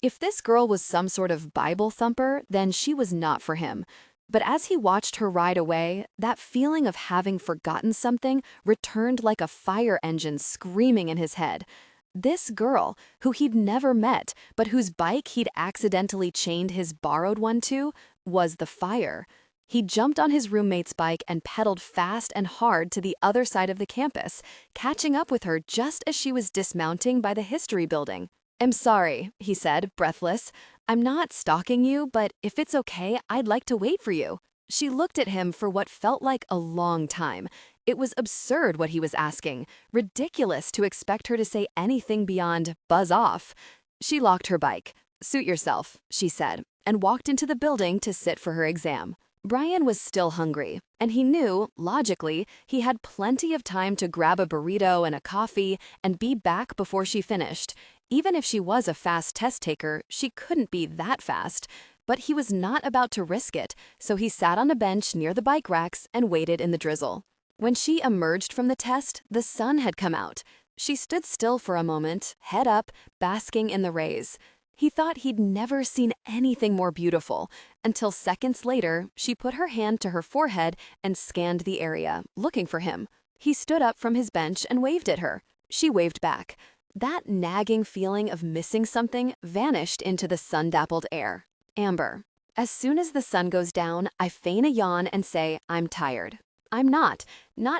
If this girl was some sort of Bible thumper, then she was not for him. But as he watched her ride away, that feeling of having forgotten something returned like a fire engine screaming in his head. This girl, who he'd never met, but whose bike he'd accidentally chained his borrowed one to, was the fire. He jumped on his roommate's bike and pedaled fast and hard to the other side of the campus, catching up with her just as she was dismounting by the history building. "I'm sorry," he said, breathless. "I'm not stalking you, but if it's okay, I'd like to wait for you." She looked at him for what felt like a long time. It was absurd what he was asking, ridiculous to expect her to say anything beyond buzz off. She locked her bike. "Suit yourself," she said, and walked into the building to sit for her exam. Brian was still hungry, and he knew, logically, he had plenty of time to grab a burrito and a coffee and be back before she finished. Even if she was a fast test taker, she couldn't be that fast. But he was not about to risk it, so he sat on a bench near the bike racks and waited in the drizzle. When she emerged from the test, the sun had come out. She stood still for a moment, head up, basking in the rays. He thought he'd never seen anything more beautiful, until seconds later, she put her hand to her forehead and scanned the area, looking for him. He stood up from his bench and waved at her. She waved back. That nagging feeling of missing something vanished into the sun-dappled air. Amber. As soon as the sun goes down, I feign a yawn and say, "I'm tired." I'm not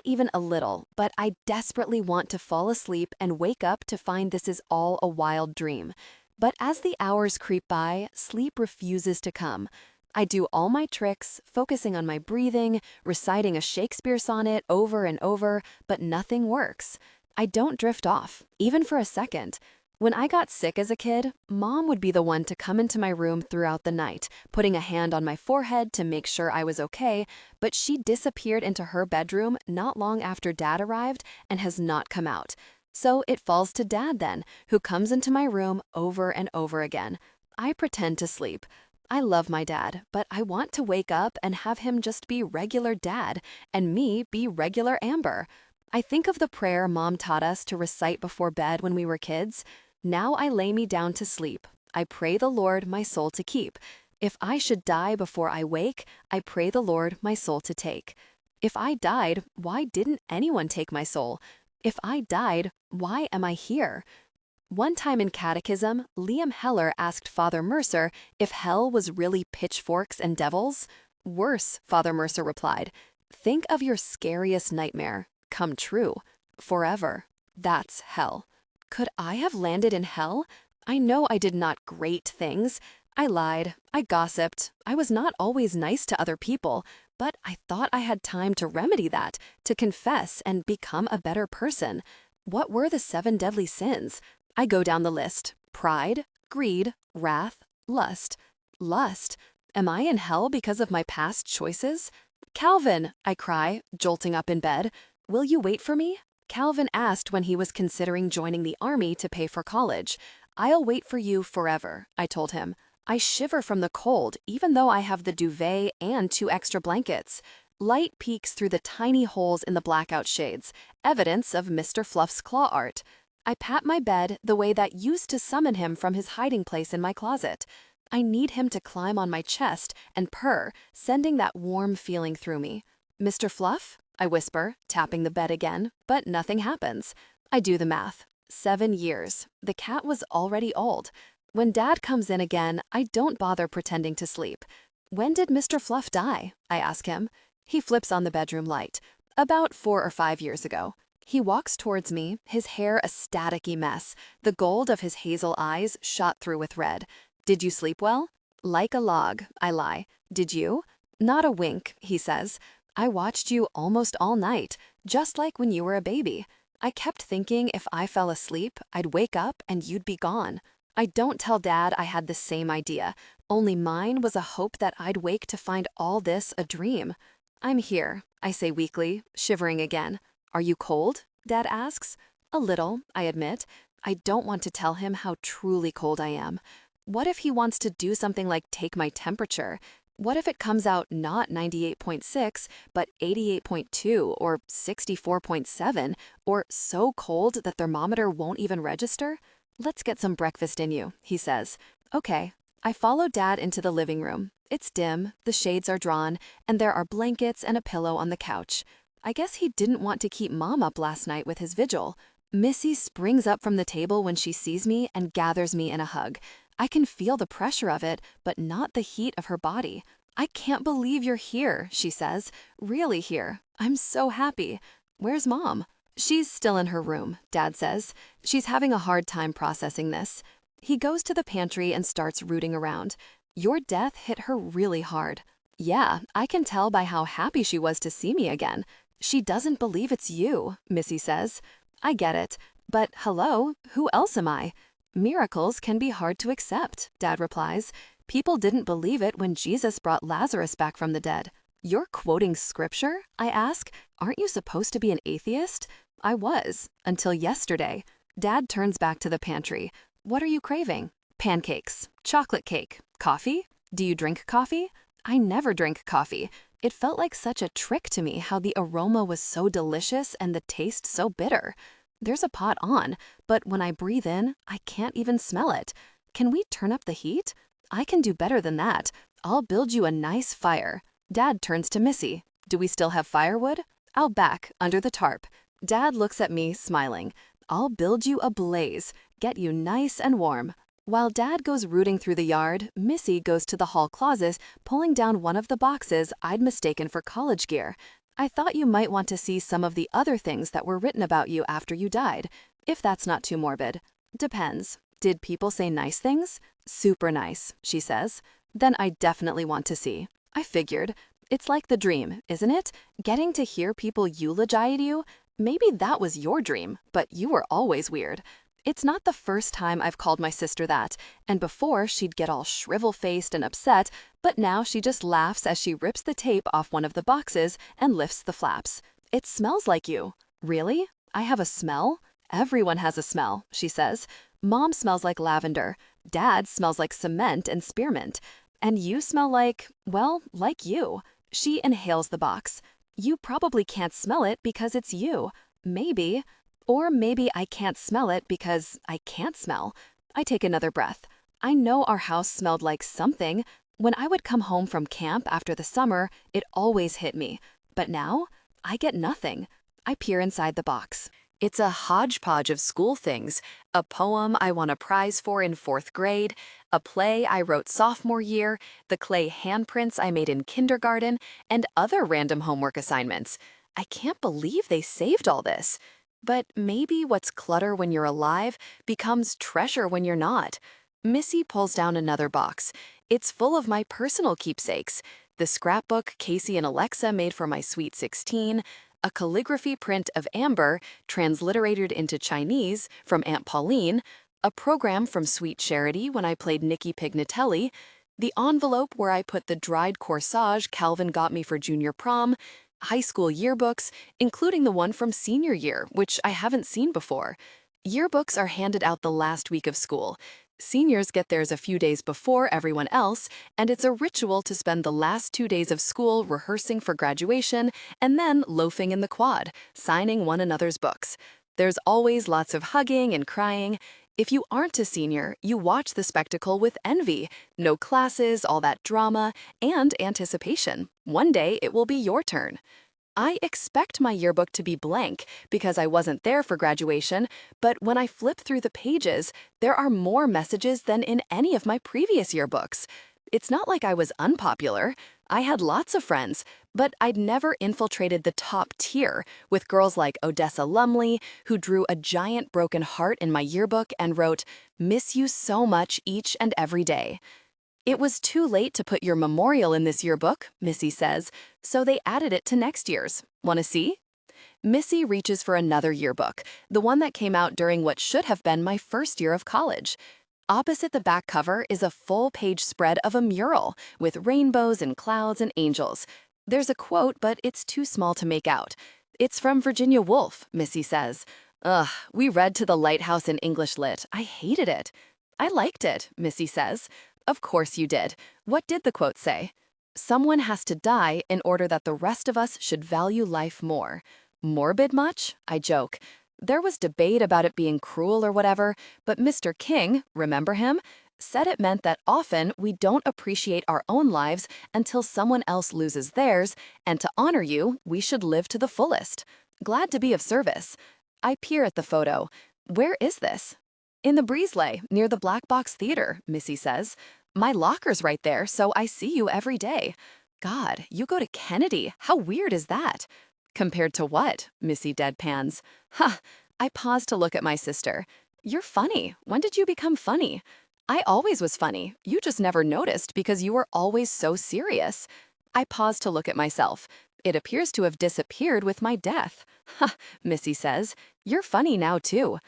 even a little, but I desperately want to fall asleep and wake up to find this is all a wild dream. But as the hours creep by, sleep refuses to come. I do all my tricks, focusing on my breathing, reciting a Shakespeare sonnet over and over, but nothing works. I don't drift off, even for a second. When I got sick as a kid, Mom would be the one to come into my room throughout the night, putting a hand on my forehead to make sure I was okay, but she disappeared into her bedroom not long after Dad arrived and has not come out. So it falls to Dad then, who comes into my room over and over again. I pretend to sleep. I love my dad, but I want to wake up and have him just be regular Dad, and me be regular Amber. I think of the prayer Mom taught us to recite before bed when we were kids. "Now I lay me down to sleep. I pray the Lord my soul to keep. If I should die before I wake, I pray the Lord my soul to take." If I died, why didn't anyone take my soul? If I died, why am I here? One time in catechism, Liam Heller asked Father Mercer if hell was really pitchforks and devils. "Worse," Father Mercer replied. "Think of your scariest nightmare. Come true. Forever. That's hell." Could I have landed in hell? I know I did not great things. I lied, I gossiped, I was not always nice to other people, but I thought I had time to remedy that, to confess and become a better person. What were the 7 deadly sins? I go down the list. Pride, greed, wrath, lust. Lust. Am I in hell because of my past choices? "Calvin," I cry, jolting up in bed, "will you wait for me?" Calvin asked when he was considering joining the army to pay for college. "I'll wait for you forever," I told him. I shiver from the cold, even though I have the duvet and 2 extra blankets. Light peeks through the tiny holes in the blackout shades, evidence of Mr. Fluff's claw art. I pat my bed the way that used to summon him from his hiding place in my closet. I need him to climb on my chest and purr, sending that warm feeling through me. "Mr. Fluff?" I whisper, tapping the bed again, but nothing happens. I do the math. 7 years. The cat was already old. When Dad comes in again, I don't bother pretending to sleep. "When did Mr. Fluff die?" I ask him. He flips on the bedroom light. "About 4 or 5 years ago." He walks towards me, his hair a staticky mess, the gold of his hazel eyes shot through with red. "Did you sleep well?" "Like a log," I lie. "Did you?" "Not a wink," he says. "I watched you almost all night, just like when you were a baby. I kept thinking if I fell asleep, I'd wake up and you'd be gone." I don't tell Dad I had the same idea, only mine was a hope that I'd wake to find all this a dream. "I'm here," I say weakly, shivering again. "Are you cold?" Dad asks. "A little," I admit. I don't want to tell him how truly cold I am. What if he wants to do something like take my temperature? What if it comes out not 98.6, but 88.2 or 64.7, or so cold the thermometer won't even register? Let's get some breakfast in you, he says. Okay. I follow Dad into the living room. It's dim, the shades are drawn, and there are blankets and a pillow on the couch. I guess he didn't want to keep Mom up last night with his vigil. Missy springs up from the table when she sees me and gathers me in a hug. I can feel the pressure of it, but not the heat of her body. I can't believe you're here, she says. Really here. I'm so happy. Where's Mom? She's still in her room, Dad says. She's having a hard time processing this. He goes to the pantry and starts rooting around. Your death hit her really hard. Yeah, I can tell by how happy she was to see me again. She doesn't believe it's you, Missy says. I get it. But hello, who else am I? Miracles can be hard to accept, Dad replies. People didn't believe it when Jesus brought Lazarus back from the dead. You're quoting scripture? I ask. Aren't you supposed to be an atheist? I was, until yesterday. Dad turns back to the pantry. What are you craving? Pancakes, chocolate cake, coffee? Do you drink coffee? I never drink coffee. It felt like such a trick to me how the aroma was so delicious and the taste so bitter. There's a pot on, but when I breathe in, I can't even smell it. Can we turn up the heat? I can do better than that. I'll build you a nice fire. Dad turns to Missy. Do we still have firewood? Out back, under the tarp. Dad looks at me, smiling. I'll build you a blaze, get you nice and warm. While Dad goes rooting through the yard, Missy goes to the hall closet, pulling down one of the boxes I'd mistaken for college gear. I thought you might want to see some of the other things that were written about you after you died, if that's not too morbid. Depends. Did people say nice things? Super nice, she says. Then I definitely want to see. I figured. It's like the dream, isn't it? Getting to hear people eulogize you. Maybe that was your dream, but you were always weird. It's not the first time I've called my sister that, and before she'd get all shrivel-faced and upset, but now she just laughs as she rips the tape off one of the boxes and lifts the flaps. It smells like you. Really? I have a smell? Everyone has a smell, she says. Mom smells like lavender. Dad smells like cement and spearmint. And you smell like, well, like you. She inhales the box. You probably can't smell it because it's you. Maybe. Or maybe I can't smell it because I can't smell. I take another breath. I know our house smelled like something. When I would come home from camp after the summer, it always hit me. But now, I get nothing. I peer inside the box. It's a hodgepodge of school things. A poem I won a prize for in 4th grade, a play I wrote sophomore year, the clay handprints I made in kindergarten, and other random homework assignments. I can't believe they saved all this. But maybe what's clutter when you're alive becomes treasure when you're not. Missy pulls down another box. It's full of my personal keepsakes. The scrapbook Casey and Alexa made for my Sweet 16, a calligraphy print of Amber, transliterated into Chinese, from Aunt Pauline, a program from Sweet Charity when I played Nicky Pignatelli, the envelope where I put the dried corsage Calvin got me for junior prom, high school yearbooks, including the one from senior year, which I haven't seen before. Yearbooks are handed out the last week of school. Seniors get theirs a few days before everyone else, and it's a ritual to spend the last 2 days of school rehearsing for graduation and then loafing in the quad, signing one another's books. There's always lots of hugging and crying. If you aren't a senior, you watch the spectacle with envy. No classes, all that drama, and anticipation. One day it will be your turn. I expect my yearbook to be blank because I wasn't there for graduation, but when I flip through the pages, there are more messages than in any of my previous yearbooks. It's not like I was unpopular. I had lots of friends, but I'd never infiltrated the top tier with girls like Odessa Lumley, who drew a giant broken heart in my yearbook and wrote, "Miss you so much each and every day." It was too late to put your memorial in this yearbook, Missy says, so they added it to next year's. Want to see? Missy reaches for another yearbook, the one that came out during what should have been my first year of college. Opposite the back cover is a full-page spread of a mural with rainbows and clouds and angels. There's a quote, but it's too small to make out. It's from Virginia Woolf, Missy says. Ugh, we read to the lighthouse in English Lit. I hated it. I liked it, Missy says. Of course you did. What did the quote say? Someone has to die in order that the rest of us should value life more. Morbid much? I joke. There was debate about it being cruel or whatever, but Mr. King, remember him, said it meant that often we don't appreciate our own lives until someone else loses theirs, and to honor you, we should live to the fullest. Glad to be of service. I peer at the photo. Where is this? In the Breezeway, near the Black Box Theater, Missy says. My locker's right there, so I see you every day. God, you go to Kennedy. How weird is that? Compared to what? Missy deadpans. Huh. I pause to look at my sister. You're funny. When did you become funny? I always was funny. You just never noticed because you were always so serious. I pause to look at myself. It appears to have disappeared with my death. Ha, Missy says. You're funny now, too.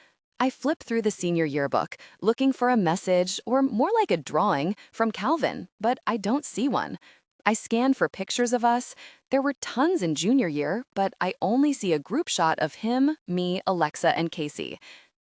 I flip through the senior yearbook, looking for a message, or more like a drawing, from Calvin, but I don't see one. I scan for pictures of us. There were tons in junior year, but I only see a group shot of him, me, Alexa, and Casey.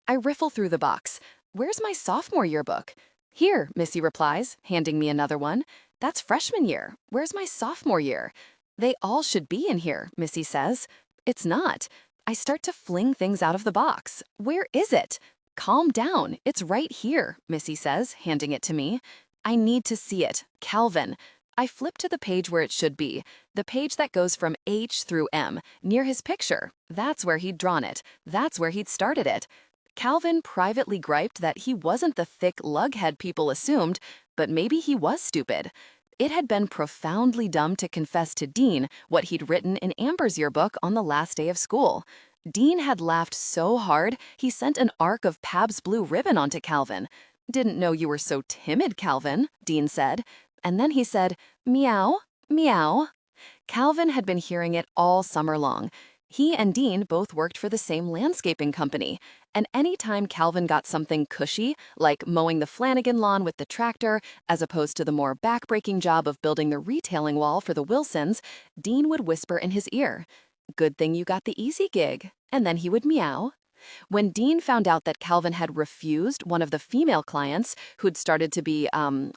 I riffle through the box. Where's my sophomore yearbook? Here, Missy replies, handing me another one. That's freshman year. Where's my sophomore year? They all should be in here, Missy says. It's not. I start to fling things out of the box. Where is it? Calm down. It's right here, Missy says, handing it to me. I need to see it. Calvin. I flip to the page where it should be, the page that goes from H through M, near his picture. That's where he'd drawn it. That's where he'd started it. Calvin privately griped that he wasn't the thick lughead people assumed, but maybe he was stupid. It had been profoundly dumb to confess to Dean what he'd written in Amber's yearbook on the last day of school. Dean had laughed so hard, he sent an arc of Pabst Blue ribbon onto Calvin. Didn't know you were so timid, Calvin, Dean said. And then he said, meow, meow. Calvin had been hearing it all summer long. He and Dean both worked for the same landscaping company, and anytime Calvin got something cushy, like mowing the Flanagan lawn with the tractor, as opposed to the more backbreaking job of building the retailing wall for the Wilsons, Dean would whisper in his ear, "Good thing you got the easy gig," and then he would meow. When Dean found out that Calvin had refused one of the female clients who'd started to be,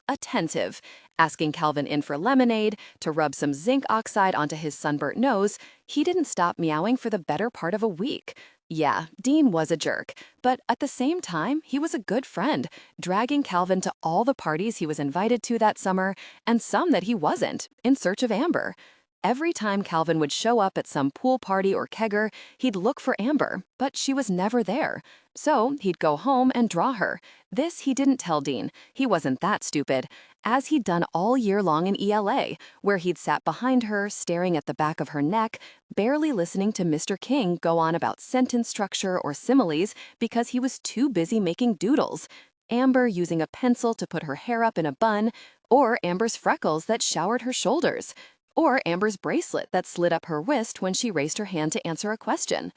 attentive, asking Calvin in for lemonade, to rub some zinc oxide onto his sunburnt nose, he didn't stop meowing for the better part of a week. Yeah, Dean was a jerk, but at the same time, he was a good friend, dragging Calvin to all the parties he was invited to that summer, and some that he wasn't, in search of Amber. Every time Calvin would show up at some pool party or kegger, he'd look for Amber, but she was never there. So he'd go home and draw her. This he didn't tell Dean. He wasn't that stupid, as he'd done all year long in ELA, where he'd sat behind her, staring at the back of her neck, barely listening to Mr. King go on about sentence structure or similes because he was too busy making doodles. Amber using a pencil to put her hair up in a bun, or Amber's freckles that showered her shoulders. Or Amber's bracelet that slid up her wrist when she raised her hand to answer a question.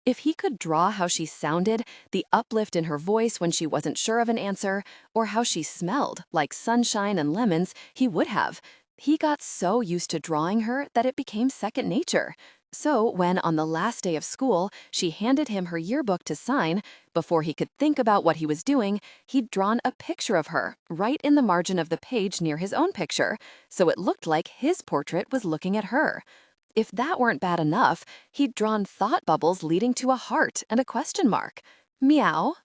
If he could draw how she sounded, the uplift in her voice when she wasn't sure of an answer, or how she smelled, like sunshine and lemons, he would have. He got so used to drawing her that it became second nature. So when, on the last day of school, she handed him her yearbook to sign, before he could think about what he was doing, he'd drawn a picture of her right in the margin of the page near his own picture, so it looked like his portrait was looking at her. If that weren't bad enough, he'd drawn thought bubbles leading to a heart and a question mark. Meow.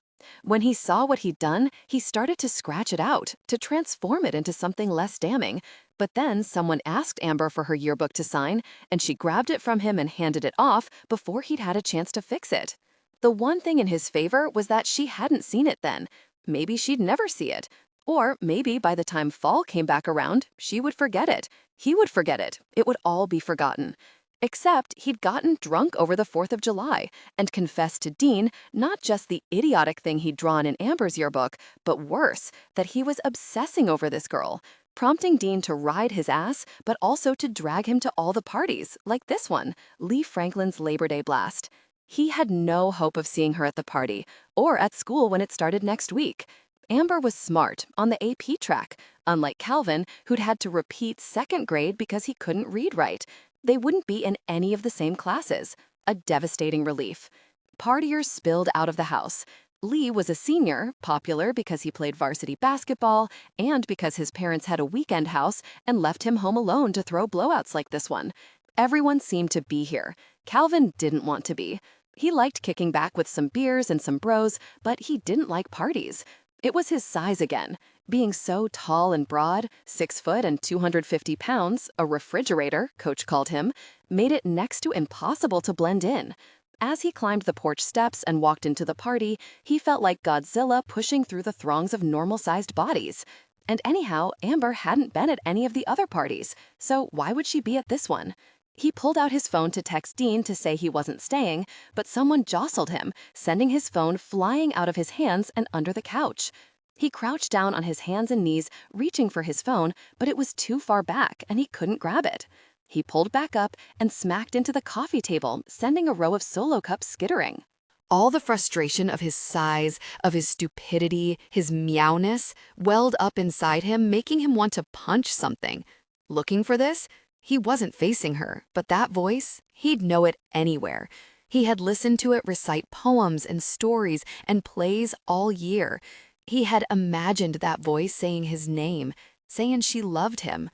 When he saw what he'd done, he started to scratch it out, to transform it into something less damning. But then someone asked Amber for her yearbook to sign, and she grabbed it from him and handed it off before he'd had a chance to fix it. The one thing in his favor was that she hadn't seen it then. Maybe she'd never see it. Or maybe by the time fall came back around, she would forget it. He would forget it. It would all be forgotten. Except he'd gotten drunk over the 4th of July and confessed to Dean not just the idiotic thing he'd drawn in Amber's yearbook, but worse, that he was obsessing over this girl, prompting Dean to ride his ass, but also to drag him to all the parties, like this one, Lee Franklin's Labor Day blast. He had no hope of seeing her at the party, or at school when it started next week. Amber was smart, on the AP track, unlike Calvin, who'd had to repeat second grade because he couldn't read right. They wouldn't be in any of the same classes. A devastating relief. Partiers spilled out of the house. Lee was a senior, popular because he played varsity basketball and because his parents had a weekend house and left him home alone to throw blowouts like this one. Everyone seemed to be here. Calvin didn't want to be. He liked kicking back with some beers and some bros, but he didn't like parties. It was his size again. Being so tall and broad, 6 foot and 250 pounds, a refrigerator, Coach called him, made it next to impossible to blend in. As he climbed the porch steps and walked into the party, he felt like Godzilla pushing through the throngs of normal-sized bodies. And anyhow, Amber hadn't been at any of the other parties, so why would she be at this one? He pulled out his phone to text Dean to say he wasn't staying, but someone jostled him, sending his phone flying out of his hands and under the couch. He crouched down on his hands and knees, reaching for his phone, but it was too far back and he couldn't grab it. He pulled back up and smacked into the coffee table, sending a row of Solo cups skittering. All the frustration of his size, of his stupidity, his meowness, welled up inside him, making him want to punch something. Looking for this? He wasn't facing her, but that voice, he'd know it anywhere. He had listened to it recite poems and stories and plays all year. He had imagined that voice saying his name, saying she loved him.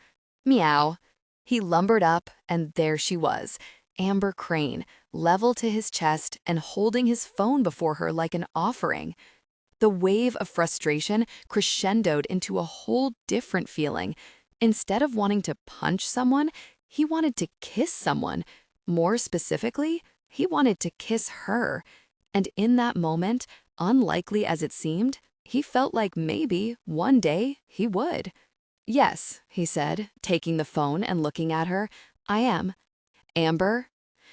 Meow. He lumbered up, and there she was, Amber Crane, level to his chest and holding his phone before her like an offering. The wave of frustration crescendoed into a whole different feeling. Instead of wanting to punch someone, he wanted to kiss someone. More specifically, he wanted to kiss her. And in that moment, unlikely as it seemed, he felt like maybe, one day, he would. "Yes," he said, taking the phone and looking at her. "I am." "Amber?"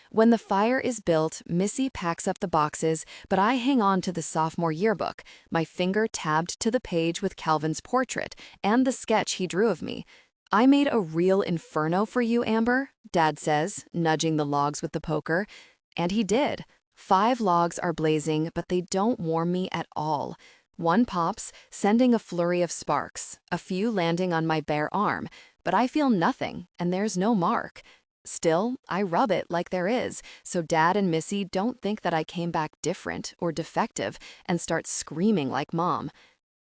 When the fire is built, Missy packs up the boxes, but I hang on to the sophomore yearbook, my finger tabbed to the page with Calvin's portrait and the sketch he drew of me. "I made a real inferno for you, Amber," Dad says, nudging the logs with the poker. And he did. 5 logs are blazing, but they don't warm me at all. One pops, sending a flurry of sparks, a few landing on my bare arm, but I feel nothing, and there's no mark. Still, I rub it like there is, so Dad and Missy don't think that I came back different or defective and start screaming like Mom.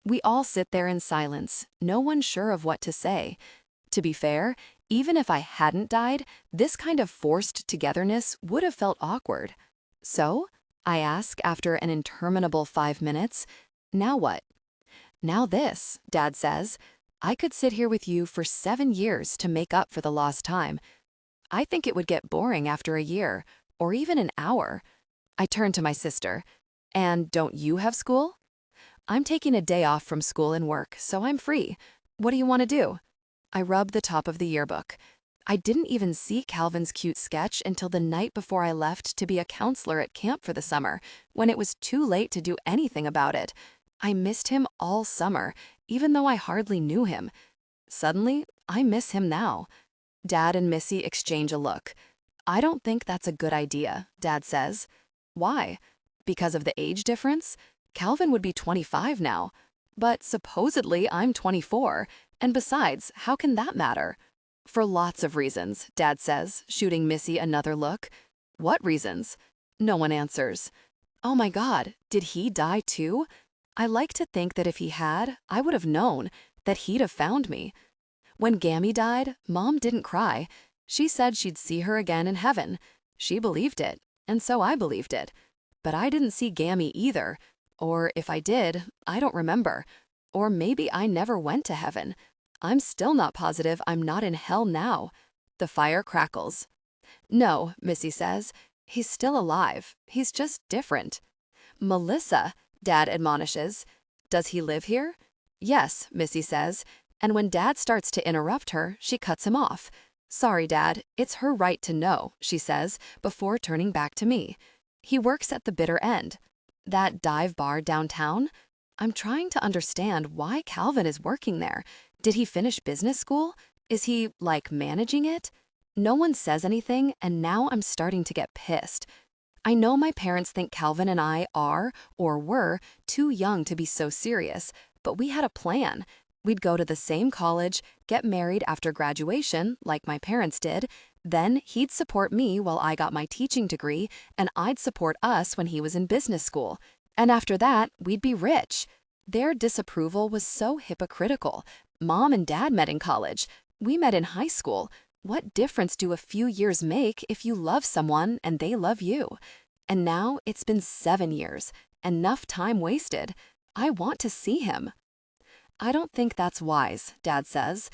We all sit there in silence, no one sure of what to say. To be fair, even if I hadn't died, this kind of forced togetherness would have felt awkward. "So?" I ask after an interminable 5 minutes. "Now what?" "Now this," Dad says. "I could sit here with you for 7 years to make up for the lost time. I think it would get boring after a year, or even an hour." I turn to my sister. "And don't you have school?" "I'm taking a day off from school and work, so I'm free. What do you want to do?" I rub the top of the yearbook. I didn't even see Calvin's cute sketch until the night before I left to be a counselor at camp for the summer, when it was too late to do anything about it. I missed him all summer, even though I hardly knew him. Suddenly, I miss him now. Dad and Missy exchange a look. "I don't think that's a good idea," Dad says. "Why?" "Because of the age difference? Calvin would be 25 now. But supposedly I'm 24, and besides, how can that matter?" "For lots of reasons," Dad says, shooting Missy another look. "What reasons?" No one answers. Oh my God, did he die too? I like to think that if he had, I would have known, that he'd have found me. When Gammy died, Mom didn't cry. She said she'd see her again in heaven. She believed it, and so I believed it. But I didn't see Gammy either. Or if I did, I don't remember. Or maybe I never went to heaven. I'm still not positive I'm not in hell now. The fire crackles. "No," Missy says. "He's still alive. He's just different." "Melissa," Dad admonishes. "Does he live here?" "Yes," Missy says. And when Dad starts to interrupt her, she cuts him off. "Sorry, Dad, it's her right to know," she says, before turning back to me. "He works at the bitter end." "That dive bar downtown?" I'm trying to understand why Calvin is working there. Did he finish business school? Is he, like, managing it? No one says anything, and now I'm starting to get pissed. I know my parents think Calvin and I are, or were, too young to be so serious, but we had a plan. We'd go to the same college, get married after graduation, like my parents did, then he'd support me while I got my teaching degree, and I'd support us when he was in business school. And after that, we'd be rich. Their disapproval was so hypocritical. Mom and Dad met in college. We met in high school. What difference do a few years make if you love someone and they love you? And now it's been 7 years. Enough time wasted. I want to see him. I don't think that's wise, Dad says.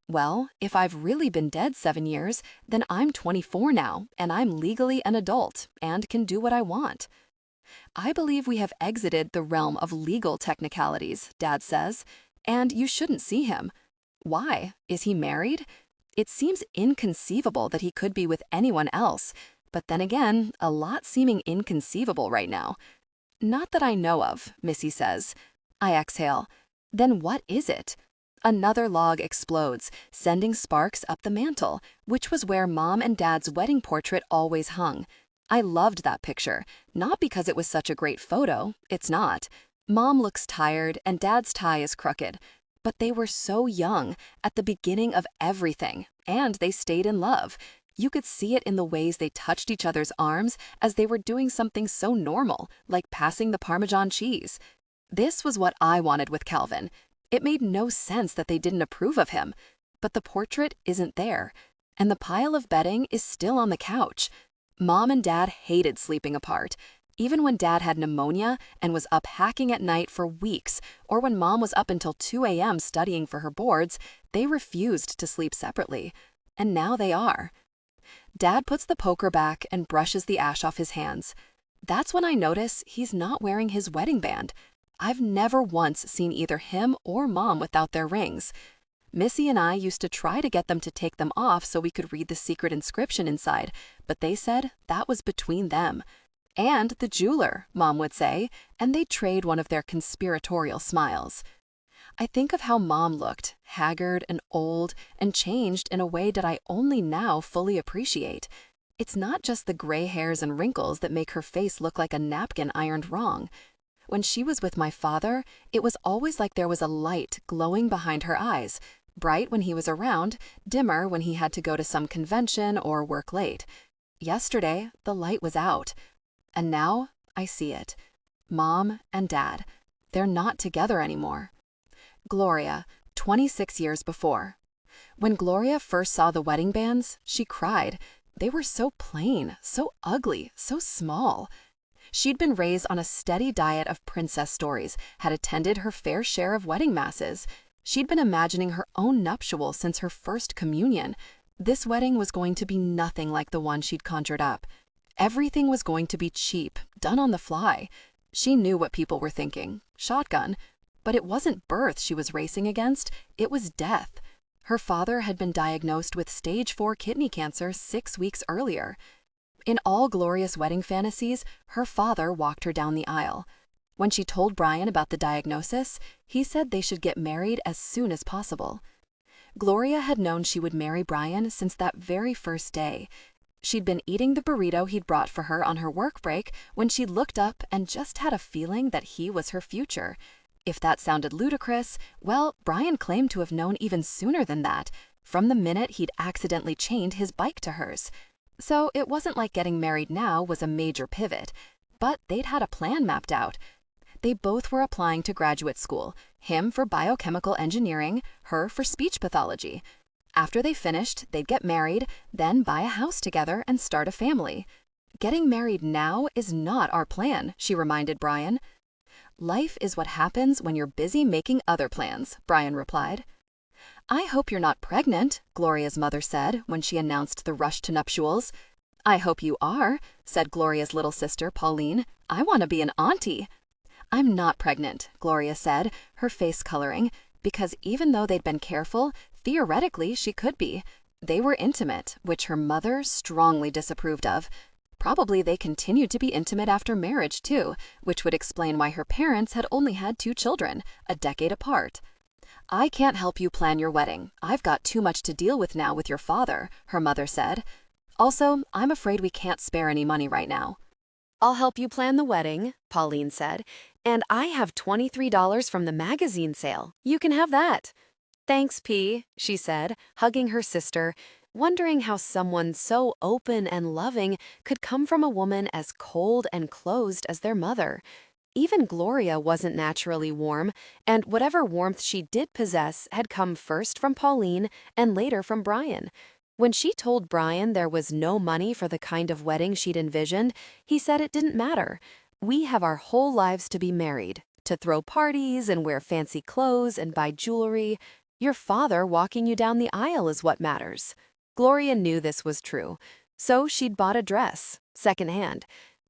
Well, if I've really been dead 7 years, then I'm 24 now, and I'm legally an adult and can do what I want. I believe we have exited the realm of legal technicalities, Dad says, and you shouldn't see him. Why? Is he married? It seems inconceivable that he could be with anyone else, but then again, a lot seeming inconceivable right now. Not that I know of, Missy says. I exhale. Then what is it? Another log explodes, sending sparks up the mantel, which was where Mom and Dad's wedding portrait always hung. I loved that picture, not because it was such a great photo, it's not. Mom looks tired and Dad's tie is crooked. But they were so young, at the beginning of everything, and they stayed in love. You could see it in the ways they touched each other's arms as they were doing something so normal, like passing the Parmesan cheese. This was what I wanted with Calvin. It made no sense that they didn't approve of him. But the portrait isn't there, and the pile of bedding is still on the couch. Mom and Dad hated sleeping apart. Even when Dad had pneumonia and was up hacking at night for weeks, or when Mom was up until 2 a.m. studying for her boards, they refused to sleep separately. And now they are. Dad puts the poker back and brushes the ash off his hands. That's when I notice he's not wearing his wedding band. I've never once seen either him or Mom without their rings. Missy and I used to try to get them to take them off so we could read the secret inscription inside, but they said that was between them. And the jeweler, Mom would say, and they'd trade one of their conspiratorial smiles. I think of how Mom looked, haggard and old, and changed in a way that I only now fully appreciate. It's not just the gray hairs and wrinkles that make her face look like a napkin ironed wrong. When she was with my father, it was always like there was a light glowing behind her eyes, bright when he was around, dimmer when he had to go to some convention or work late. Yesterday, the light was out. And now, I see it. Mom and Dad. They're not together anymore. Gloria, 26 years before. When Gloria first saw the wedding bands, she cried. They were so plain, so ugly, so small. She'd been raised on a steady diet of princess stories, had attended her fair share of wedding masses. She'd been imagining her own nuptial since her first communion. This wedding was going to be nothing like the one she'd conjured up. Everything was going to be cheap, done on the fly. She knew what people were thinking. Shotgun. But it wasn't birth she was racing against, it was death. Her father had been diagnosed with stage 4 kidney cancer 6 weeks earlier. In all Gloria's wedding fantasies, her father walked her down the aisle. When she told Brian about the diagnosis, he said they should get married as soon as possible. Gloria had known she would marry Brian since that very first day. She'd been eating the burrito he'd brought for her on her work break when she looked up and just had a feeling that he was her future. If that sounded ludicrous, well, Brian claimed to have known even sooner than that, from the minute he'd accidentally chained his bike to hers. So it wasn't like getting married now was a major pivot, but they'd had a plan mapped out. They both were applying to graduate school, him for biochemical engineering, her for speech pathology. After they finished, they'd get married, then buy a house together and start a family. Getting married now is not our plan, she reminded Brian. Life is what happens when you're busy making other plans, Brian replied. I hope you're not pregnant, Gloria's mother said when she announced the rush to nuptials. I hope you are, said Gloria's little sister, Pauline. I want to be an auntie. I'm not pregnant, Gloria said, her face coloring, because even though they'd been careful, theoretically she could be. They were intimate, which her mother strongly disapproved of. Probably they continued to be intimate after marriage, too, which would explain why her parents had only had 2 children, a decade apart. I can't help you plan your wedding. I've got too much to deal with now with your father, her mother said. Also, I'm afraid we can't spare any money right now. I'll help you plan the wedding, Pauline said, and I have $23 from the magazine sale. You can have that. Thanks, P, she said, hugging her sister, wondering how someone so open and loving could come from a woman as cold and closed as their mother. Even Gloria wasn't naturally warm, and whatever warmth she did possess had come first from Pauline and later from Brian. When she told Brian there was no money for the kind of wedding she'd envisioned, he said it didn't matter. We have our whole lives to be married, to throw parties and wear fancy clothes and buy jewelry. Your father walking you down the aisle is what matters. Gloria knew this was true, so she'd bought a dress, secondhand.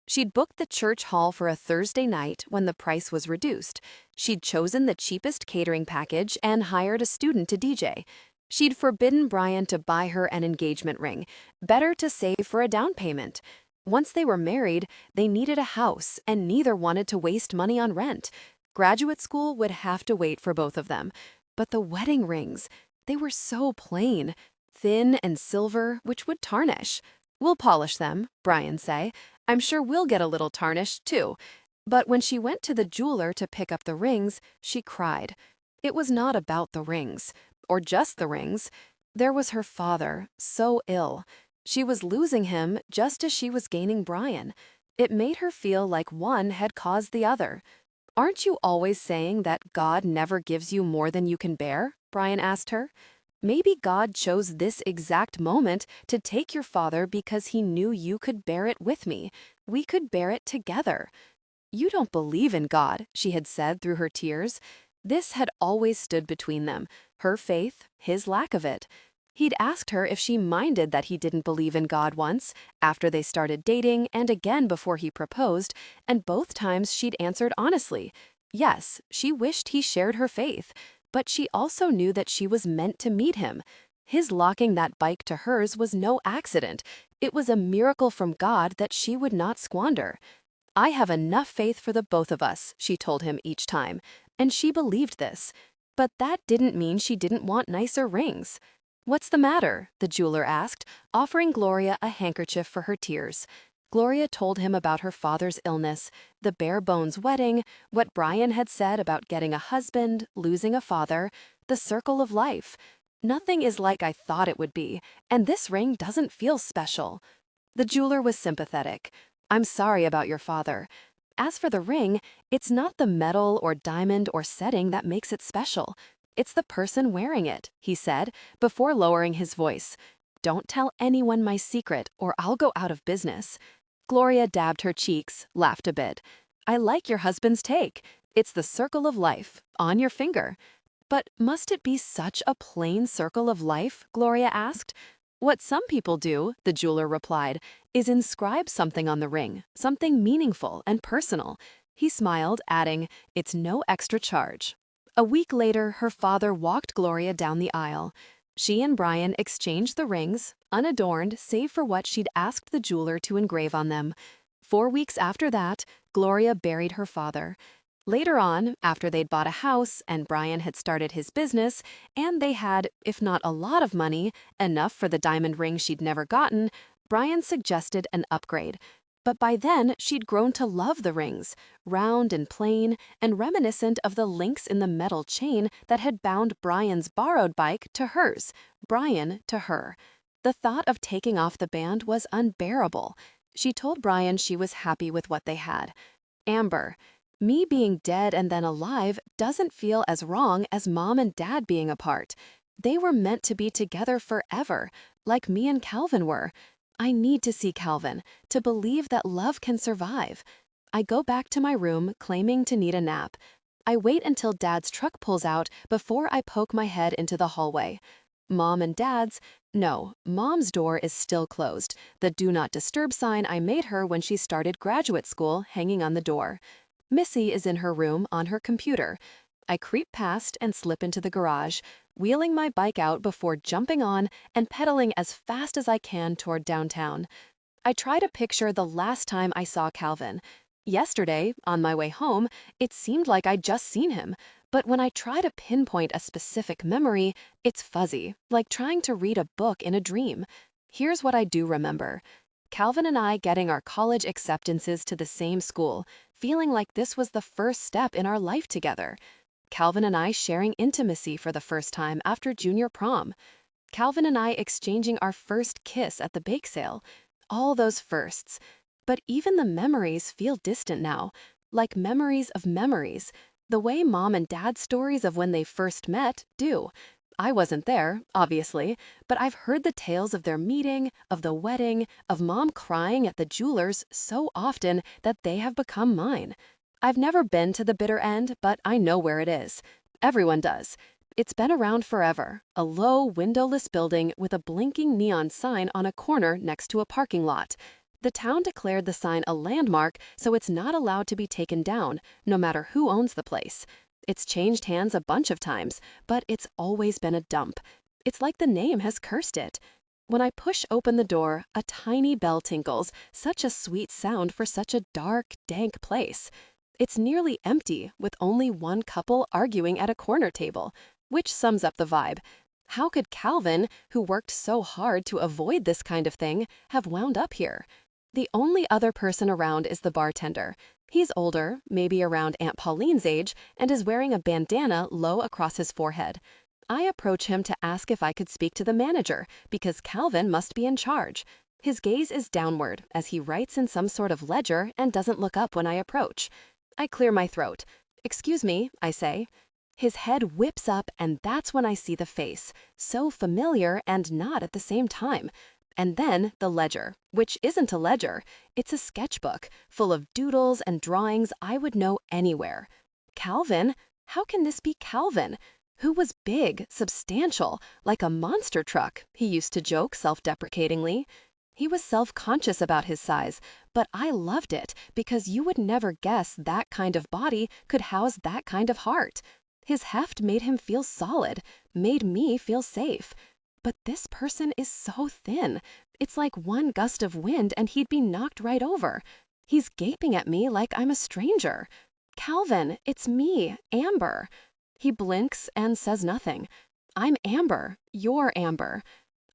She'd booked the church hall for a Thursday night when the price was reduced. She'd chosen the cheapest catering package and hired a student to DJ. She'd forbidden Brian to buy her an engagement ring. Better to save for a down payment. Once they were married, they needed a house, and neither wanted to waste money on rent. Graduate school would have to wait for both of them. But the wedding rings, they were so plain, thin and silver, which would tarnish. We'll polish them, Brian say. I'm sure we'll get a little tarnished, too. But when she went to the jeweler to pick up the rings, she cried. It was not about the rings, or just the rings. There was her father, so ill. She was losing him just as she was gaining Brian. It made her feel like one had caused the other. Aren't you always saying that God never gives you more than you can bear? Brian asked her. Maybe God chose this exact moment to take your father because he knew you could bear it with me. We could bear it together. You don't believe in God, she had said through her tears. This had always stood between them, her faith, his lack of it. He'd asked her if she minded that he didn't believe in God once, after they started dating, and again before he proposed, and both times she'd answered honestly. Yes, she wished he shared her faith, but she also knew that she was meant to meet him. His locking that bike to hers was no accident. It was a miracle from God that she would not squander. I have enough faith for the both of us, she told him each time, and she believed this. But that didn't mean she didn't want nicer rings. What's the matter? The jeweler asked, offering Gloria a handkerchief for her tears. Gloria told him about her father's illness, the bare-bones wedding, what Brian had said about getting a husband, losing a father, the circle of life. Nothing is like I thought it would be, and this ring doesn't feel special. The jeweler was sympathetic. I'm sorry about your father. As for the ring, it's not the metal or diamond or setting that makes it special. It's the person wearing it, he said, before lowering his voice. Don't tell anyone my secret, or I'll go out of business. Gloria dabbed her cheeks, laughed a bit. I like your husband's take. It's the circle of life, on your finger. But must it be such a plain circle of life? Gloria asked. What some people do, the jeweler replied, is inscribe something on the ring, something meaningful and personal. He smiled, adding, it's no extra charge. A week later, her father walked Gloria down the aisle. She and Brian exchanged the rings, unadorned save for what she'd asked the jeweler to engrave on them. 4 weeks after that, Gloria buried her father. Later on, after they'd bought a house and Brian had started his business, and they had, if not a lot of money, enough for the diamond ring she'd never gotten, Brian suggested an upgrade. But by then, she'd grown to love the rings, round and plain, and reminiscent of the links in the metal chain that had bound Brian's borrowed bike to hers, Brian to her. The thought of taking off the band was unbearable. She told Brian she was happy with what they had. Amber, me being dead and then alive doesn't feel as wrong as Mom and Dad being apart. They were meant to be together forever, like me and Calvin were. I need to see Calvin, to believe that love can survive. I go back to my room, claiming to need a nap. I wait until Dad's truck pulls out before I poke my head into the hallway. Mom and Dad's, no, Mom's door is still closed, the do not disturb sign I made her when she started graduate school hanging on the door. Missy is in her room on her computer. I creep past and slip into the garage, wheeling my bike out before jumping on and pedaling as fast as I can toward downtown. I try to picture the last time I saw Calvin. Yesterday, on my way home, it seemed like I'd just seen him, but when I try to pinpoint a specific memory, it's fuzzy, like trying to read a book in a dream. Here's what I do remember. Calvin and I getting our college acceptances to the same school, feeling like this was the first step in our life together. Calvin and I sharing intimacy for the first time after junior prom. Calvin and I exchanging our first kiss at the bake sale. All those firsts. But even the memories feel distant now. like memories of memories, the way mom and dad's stories of when they first met do. I wasn't there, obviously, but I've heard the tales of their meeting, of the wedding, of mom crying at the jeweler's so often that they have become mine. I've never been to the bitter end, but I know where it is. Everyone does. It's been around forever, a low, windowless building with a blinking neon sign on a corner next to a parking lot. The town declared the sign a landmark, so it's not allowed to be taken down, no matter who owns the place. It's changed hands a bunch of times, but it's always been a dump. It's like the name has cursed it. When I push open the door, a tiny bell tinkles, such a sweet sound for such a dark, dank place. It's nearly empty, with only one couple arguing at a corner table, which sums up the vibe. How could Calvin, who worked so hard to avoid this kind of thing, have wound up here? The only other person around is the bartender. He's older, maybe around Aunt Pauline's age, and is wearing a bandana low across his forehead. I approach him to ask if I could speak to the manager, because Calvin must be in charge. His gaze is downward as he writes in some sort of ledger and doesn't look up when I approach. I clear my throat. "Excuse me," I say. His head whips up, and that's when I see the face, so familiar and not at the same time. And then the ledger, which isn't a ledger. It's a sketchbook full of doodles and drawings I would know anywhere. Calvin? How can this be Calvin? Who was big, substantial, like a monster truck, he used to joke self-deprecatingly. He was self-conscious about his size, but I loved it because you would never guess that kind of body could house that kind of heart. His heft made him feel solid, made me feel safe. But this person is so thin. It's like one gust of wind and he'd be knocked right over. He's gaping at me like I'm a stranger. "Calvin, it's me, Amber." He blinks and says nothing. "I'm Amber. You're Amber."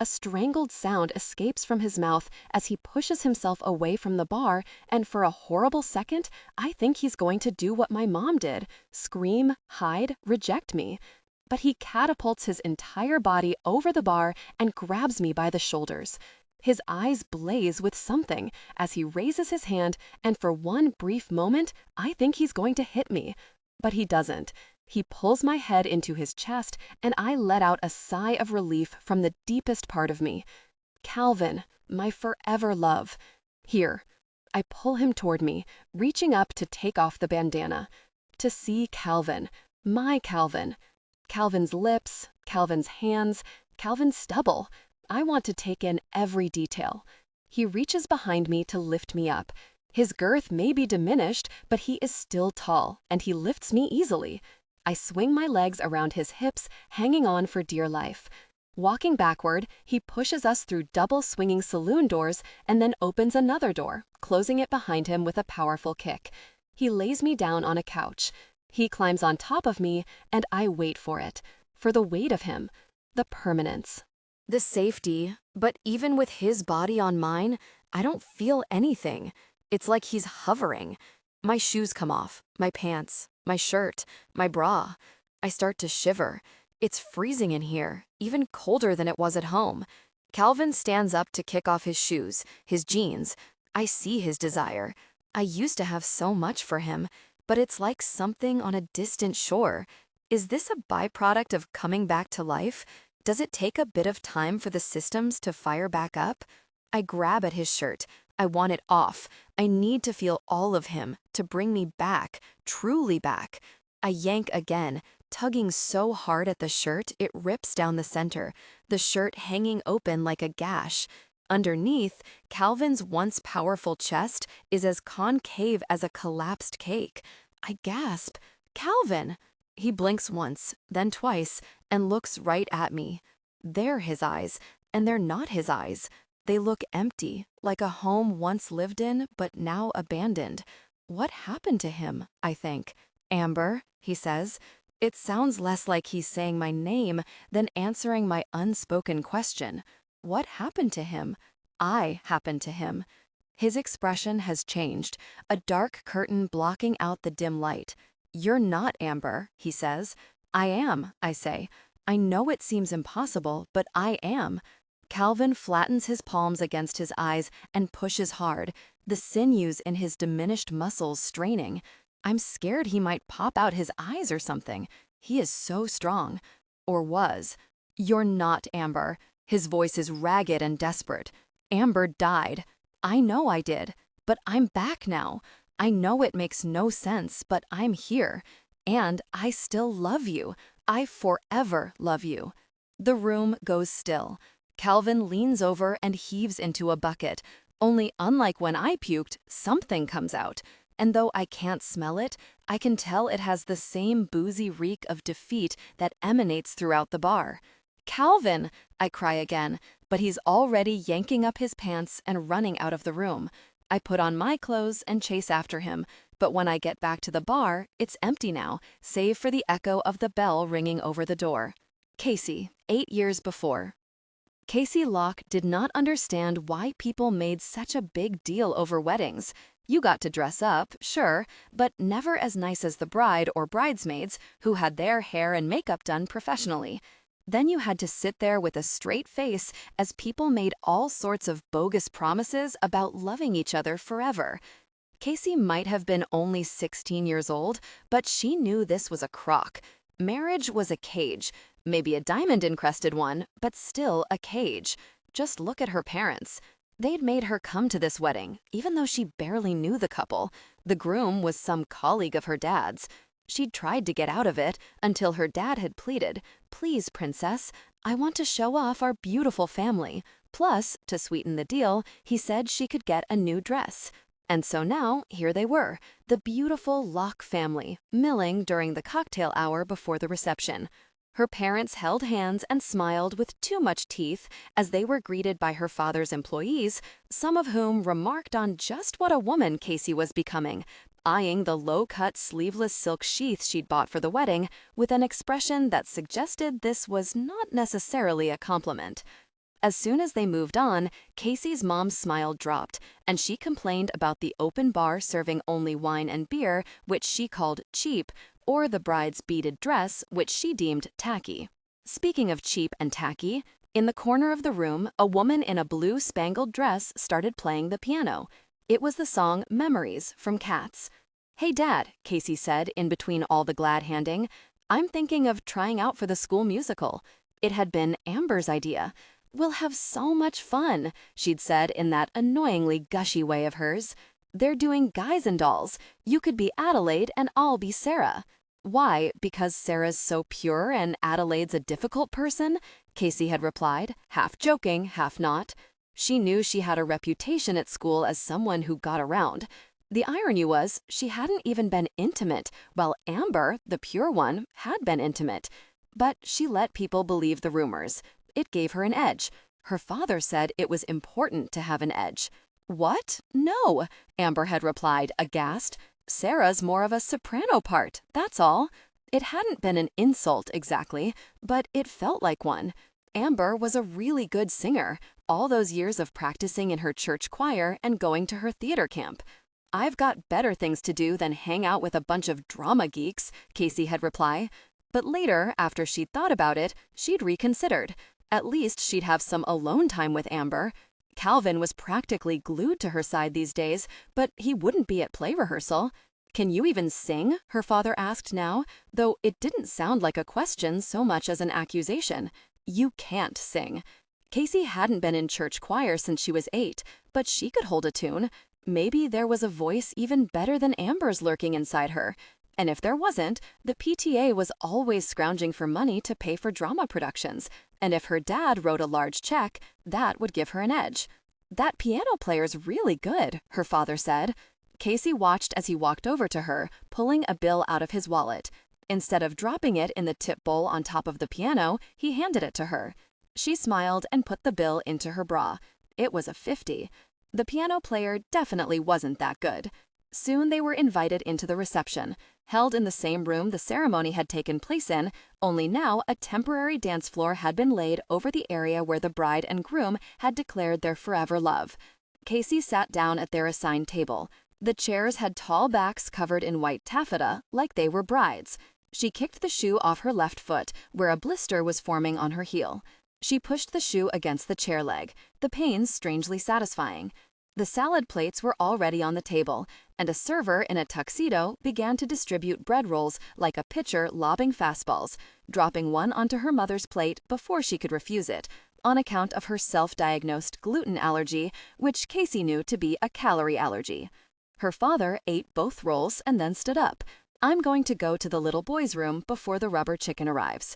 A strangled sound escapes from his mouth as he pushes himself away from the bar, and for a horrible second, I think he's going to do what my mom did: scream, hide, reject me. But he catapults his entire body over the bar and grabs me by the shoulders. His eyes blaze with something as he raises his hand, and for one brief moment, I think he's going to hit me. But he doesn't. He pulls my head into his chest, and I let out a sigh of relief from the deepest part of me. "Calvin, my forever love. Here." I pull him toward me, reaching up to take off the bandana. To see Calvin, my Calvin. Calvin's lips, Calvin's hands, Calvin's stubble. I want to take in every detail. He reaches behind me to lift me up. His girth may be diminished, but he is still tall, and he lifts me easily. I swing my legs around his hips, hanging on for dear life. Walking backward, he pushes us through double swinging saloon doors and then opens another door, closing it behind him with a powerful kick. He lays me down on a couch. He climbs on top of me, and I wait for it, for the weight of him, the permanence. The safety, but even with his body on mine, I don't feel anything. It's like he's hovering. My shoes come off, my pants, my shirt, my bra. I start to shiver. It's freezing in here, even colder than it was at home. Calvin stands up to kick off his shoes, his jeans. I see his desire. I used to have so much for him, but it's like something on a distant shore. Is this a byproduct of coming back to life? Does it take a bit of time for the systems to fire back up? I grab at his shirt. I want it off. I need to feel all of him to bring me back, truly back. I yank again, tugging so hard at the shirt it rips down the center, the shirt hanging open like a gash. Underneath, Calvin's once powerful chest is as concave as a collapsed cake. I gasp, "Calvin!" He blinks once, then twice, and looks right at me. They're his eyes, and they're not his eyes. They look empty, like a home once lived in, but now abandoned. What happened to him, I think? "Amber," he says. It sounds less like he's saying my name than answering my unspoken question. What happened to him? I happened to him. His expression has changed, a dark curtain blocking out the dim light. "You're not Amber," he says. "I am," I say. I know it seems impossible, but I am. Calvin flattens his palms against his eyes and pushes hard, the sinews in his diminished muscles straining. I'm scared he might pop out his eyes or something. He is so strong. Or was. You're not Amber. His voice is ragged and desperate. Amber died. I know I did. But I'm back now. I know it makes no sense, but I'm here. And I still love you. I forever love you. The room goes still. Calvin leans over and heaves into a bucket. Only unlike when I puked, something comes out. And though I can't smell it, I can tell it has the same boozy reek of defeat that emanates throughout the bar. Calvin, I cry again, but he's already yanking up his pants and running out of the room. I put on my clothes and chase after him, but when I get back to the bar, it's empty now, save for the echo of the bell ringing over the door. Casey, 8 years before. Casey Locke did not understand why people made such a big deal over weddings. You got to dress up, sure, but never as nice as the bride or bridesmaids who had their hair and makeup done professionally. Then you had to sit there with a straight face as people made all sorts of bogus promises about loving each other forever. Casey might have been only 16 years old, but she knew this was a crock. Marriage was a cage, maybe a diamond-encrusted one, but still a cage. Just look at her parents. They'd made her come to this wedding, even though she barely knew the couple. The groom was some colleague of her dad's. She'd tried to get out of it until her dad had pleaded, "Please, princess, I want to show off our beautiful family." Plus, to sweeten the deal, he said she could get a new dress. And so now, here they were, the beautiful Locke family, milling during the cocktail hour before the reception. Her parents held hands and smiled with too much teeth as they were greeted by her father's employees, some of whom remarked on just what a woman Casey was becoming, eyeing the low-cut sleeveless silk sheath she'd bought for the wedding with an expression that suggested this was not necessarily a compliment. As soon as they moved on, Casey's mom's smile dropped, and she complained about the open bar serving only wine and beer, which she called cheap, or the bride's beaded dress, which she deemed tacky. Speaking of cheap and tacky, in the corner of the room, a woman in a blue spangled dress started playing the piano. It was the song Memories from Cats. "Hey, Dad," Casey said in between all the glad handing, "I'm thinking of trying out for the school musical." It had been Amber's idea. "We'll have so much fun," she'd said in that annoyingly gushy way of hers. "They're doing Guys and Dolls. You could be Adelaide and I'll be Sarah." "Why, because Sarah's so pure and Adelaide's a difficult person?" Casey had replied, half joking, half not. She knew she had a reputation at school as someone who got around. The irony was, she hadn't even been intimate, while Amber, the pure one, had been intimate. But she let people believe the rumors. It gave her an edge. Her father said it was important to have an edge. "What? No," Amber had replied, aghast. "Sarah's more of a soprano part, that's all." It hadn't been an insult exactly, but it felt like one. Amber was a really good singer, all those years of practicing in her church choir and going to her theater camp. "I've got better things to do than hang out with a bunch of drama geeks," Casey had replied. But later, after she'd thought about it, she'd reconsidered. At least she'd have some alone time with Amber. Calvin was practically glued to her side these days, but he wouldn't be at play rehearsal. "Can you even sing?" her father asked now, though it didn't sound like a question so much as an accusation. "You can't sing." Casey hadn't been in church choir since she was 8, but she could hold a tune. Maybe there was a voice even better than Amber's lurking inside her. And if there wasn't, the PTA was always scrounging for money to pay for drama productions. And if her dad wrote a large check, that would give her an edge. "That piano player's really good," her father said. Casey watched as he walked over to her, pulling a bill out of his wallet. Instead of dropping it in the tip bowl on top of the piano, he handed it to her. She smiled and put the bill into her bra. It was a 50. The piano player definitely wasn't that good. Soon they were invited into the reception, held in the same room the ceremony had taken place in, only now a temporary dance floor had been laid over the area where the bride and groom had declared their forever love. Casey sat down at their assigned table. The chairs had tall backs covered in white taffeta, like they were brides. She kicked the shoe off her left foot, where a blister was forming on her heel. She pushed the shoe against the chair leg, the pains strangely satisfying. The salad plates were already on the table, and a server in a tuxedo began to distribute bread rolls like a pitcher lobbing fastballs, dropping one onto her mother's plate before she could refuse it, on account of her self-diagnosed gluten allergy, which Casey knew to be a calorie allergy. Her father ate both rolls and then stood up. "I'm going to go to the little boy's room before the rubber chicken arrives."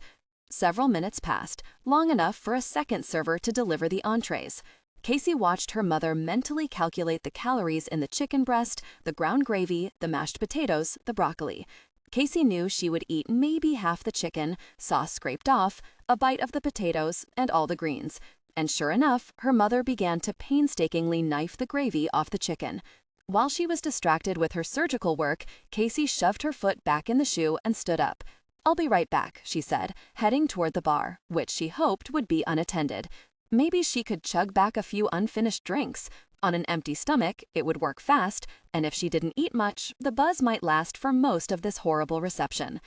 Several minutes passed, long enough for a second server to deliver the entrees. Casey watched her mother mentally calculate the calories in the chicken breast, the ground gravy, the mashed potatoes, the broccoli. Casey knew she would eat maybe half the chicken, sauce scraped off, a bite of the potatoes, and all the greens. And sure enough, her mother began to painstakingly knife the gravy off the chicken. While she was distracted with her surgical work, Casey shoved her foot back in the shoe and stood up. "I'll be right back," she said, heading toward the bar, which she hoped would be unattended. Maybe she could chug back a few unfinished drinks. On an empty stomach, it would work fast, and if she didn't eat much, the buzz might last for most of this horrible reception.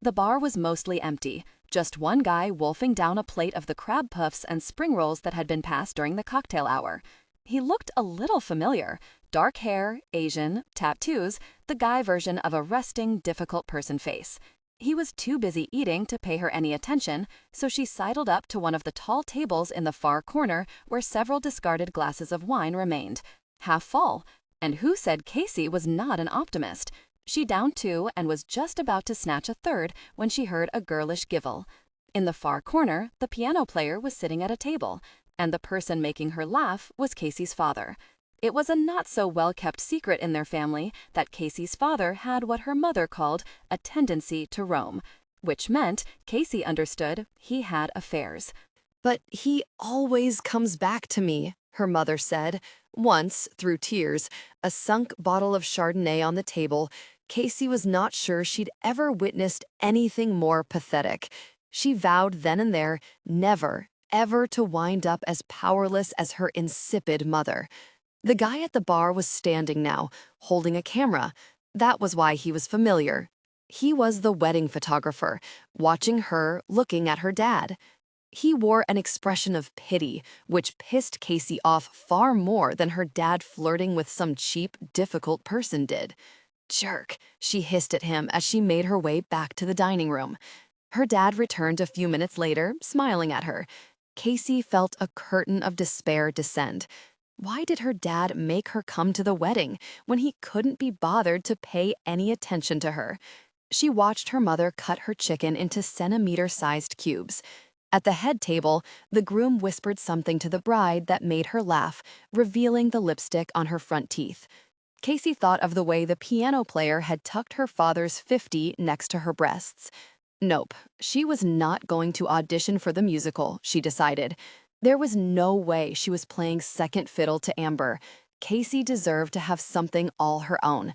The bar was mostly empty, just one guy wolfing down a plate of the crab puffs and spring rolls that had been passed during the cocktail hour. He looked a little familiar. Dark hair, Asian, tattoos, the guy version of a resting, difficult person face. He was too busy eating to pay her any attention, so she sidled up to one of the tall tables in the far corner where several discarded glasses of wine remained. Half full. And who said Casey was not an optimist? She downed two and was just about to snatch a third when she heard a girlish giggle. In the far corner, the piano player was sitting at a table, and the person making her laugh was Casey's father. It was a not-so-well-kept secret in their family that Casey's father had what her mother called a tendency to roam, which meant Casey understood he had affairs. "But he always comes back to me," her mother said. Once, through tears, a sunk bottle of Chardonnay on the table, Casey was not sure she'd ever witnessed anything more pathetic. She vowed then and there never, ever to wind up as powerless as her insipid mother. The guy at the bar was standing now, holding a camera. That was why he was familiar. He was the wedding photographer, watching her, looking at her dad. He wore an expression of pity, which pissed Casey off far more than her dad flirting with some cheap, difficult person did. "Jerk," she hissed at him as she made her way back to the dining room. Her dad returned a few minutes later, smiling at her. Casey felt a curtain of despair descend. Why did her dad make her come to the wedding when he couldn't be bothered to pay any attention to her? She watched her mother cut her chicken into centimeter-sized cubes. At the head table, the groom whispered something to the bride that made her laugh, revealing the lipstick on her front teeth. Casey thought of the way the piano player had tucked her father's 50 next to her breasts. Nope, she was not going to audition for the musical, she decided. There was no way she was playing second fiddle to Amber. Casey deserved to have something all her own.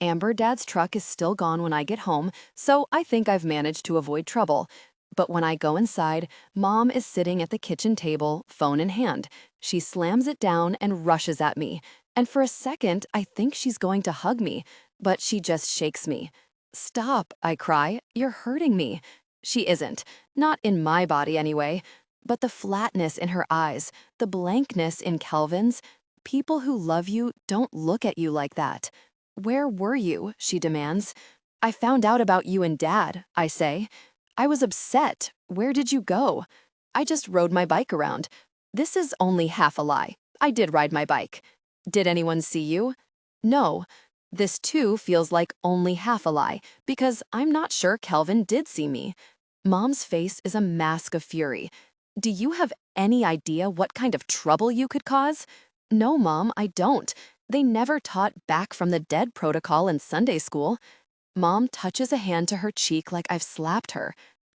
Amber, Dad's truck is still gone when I get home, so I think I've managed to avoid trouble. But when I go inside, Mom is sitting at the kitchen table, phone in hand. She slams it down and rushes at me. And for a second, I think she's going to hug me, but she just shakes me. "Stop," I cry. "You're hurting me." She isn't. Not in my body, anyway. But the flatness in her eyes, the blankness in Calvin's, people who love you don't look at you like that. "Where were you?" she demands. "I found out about you and Dad," I say. "I was upset. Where did you go?" "I just rode my bike around." This is only half a lie. I did ride my bike. "Did anyone see you?" "No." This too feels like only half a lie, because I'm not sure Calvin did see me. Mom's face is a mask of fury. "Do you have any idea what kind of trouble you could cause?" "No, Mom, I don't. They never taught back from the dead protocol in Sunday school." Mom touches a hand to her cheek like I've slapped her.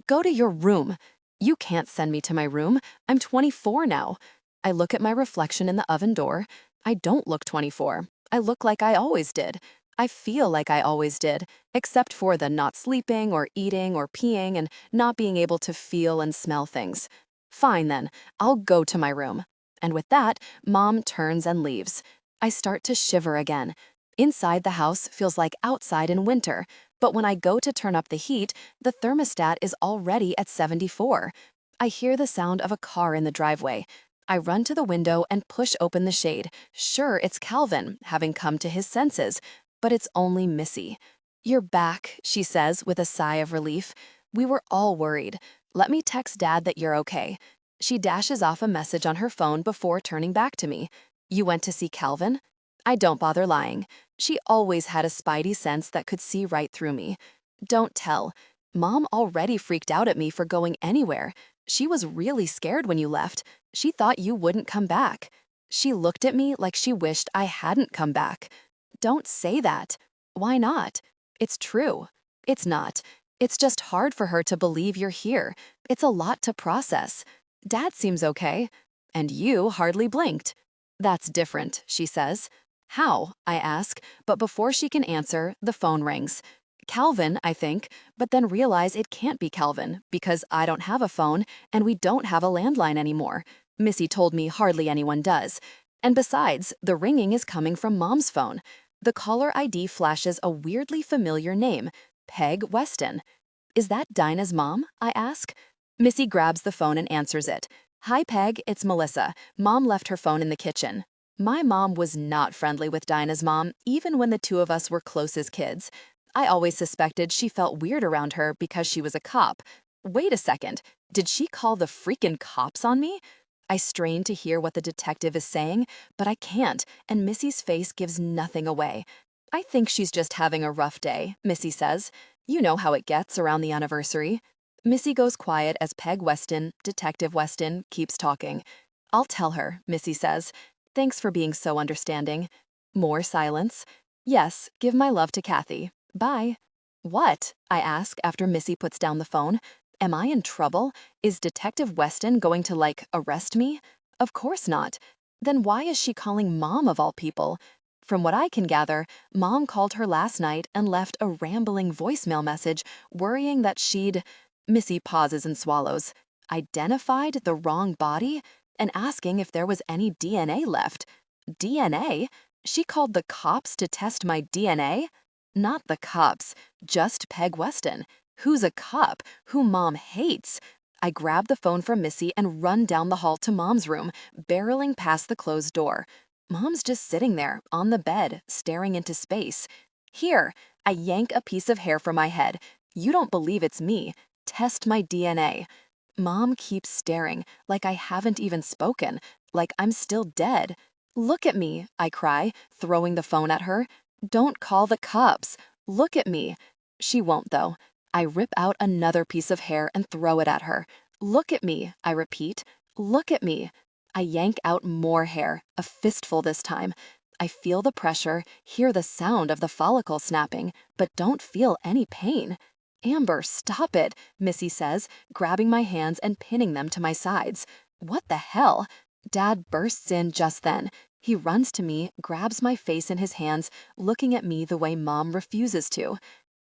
"Go to your room." "You can't send me to my room. I'm 24 now." I look at my reflection in the oven door. I don't look 24. I look like I always did. I feel like I always did, except for the not sleeping or eating or peeing and not being able to feel and smell things. Fine then, I'll go to my room. And with that, Mom turns and leaves. I start to shiver again. Inside the house feels like outside in winter, but when I go to turn up the heat, the thermostat is already at 74. I hear the sound of a car in the driveway. I run to the window and push open the shade. Sure, it's Calvin, having come to his senses, but it's only Missy. "You're back," she says with a sigh of relief. "We were all worried. Let me text Dad that you're okay." She dashes off a message on her phone before turning back to me. "You went to see Calvin?" I don't bother lying. She always had a spidey sense that could see right through me. "Don't tell. Mom already freaked out at me for going anywhere. She was really scared when you left. She thought you wouldn't come back." She looked at me like she wished I hadn't come back. "Don't say that." "Why not?" "It's true." "It's not. It's just hard for her to believe you're here. It's a lot to process. Dad seems okay." "And you hardly blinked." "That's different," she says. "How?" I ask, but before she can answer, the phone rings. Calvin, I think, but then realize it can't be Calvin because I don't have a phone and we don't have a landline anymore. Missy told me hardly anyone does. And besides, the ringing is coming from Mom's phone. The caller ID flashes a weirdly familiar name, Peg Weston. "Is that Dinah's mom?" I ask. Missy grabs the phone and answers it. "Hi, Peg, it's Melissa. Mom left her phone in the kitchen." My mom was not friendly with Dinah's mom, even when the two of us were close as kids. I always suspected she felt weird around her because she was a cop. Wait a second, did she call the freaking cops on me? I strain to hear what the detective is saying, but I can't, and Missy's face gives nothing away. "I think she's just having a rough day," Missy says. "You know how it gets around the anniversary." Missy goes quiet as Peg Weston, Detective Weston, keeps talking. "I'll tell her," Missy says. "Thanks for being so understanding." More silence. "Yes, give my love to Kathy. Bye." "What?" I ask after Missy puts down the phone. Am I in trouble? Is Detective Weston going to, arrest me? Of course not. Then why is she calling Mom of all people? From what I can gather, Mom called her last night and left a rambling voicemail message worrying that she'd— Missy pauses and swallows. Identified the wrong body? And asking if there was any DNA left. DNA? She called the cops to test my DNA? Not the cops, just Peg Weston. Who's a cop? Who Mom hates? I grab the phone from Missy and run down the hall to Mom's room, barreling past the closed door. Mom's just sitting there, on the bed, staring into space. "Here," I yank a piece of hair from my head. "You don't believe it's me. Test my DNA." Mom keeps staring, like I haven't even spoken, like I'm still dead. "Look at me," I cry, throwing the phone at her. "Don't call the cops. Look at me." She won't, though. I rip out another piece of hair and throw it at her. "Look at me," I repeat. "Look at me." I yank out more hair, a fistful this time. I feel the pressure, hear the sound of the follicle snapping, but don't feel any pain. "Amber, stop it," Missy says, grabbing my hands and pinning them to my sides. What the hell? Dad bursts in just then. He runs to me, grabs my face in his hands, looking at me the way Mom refuses to.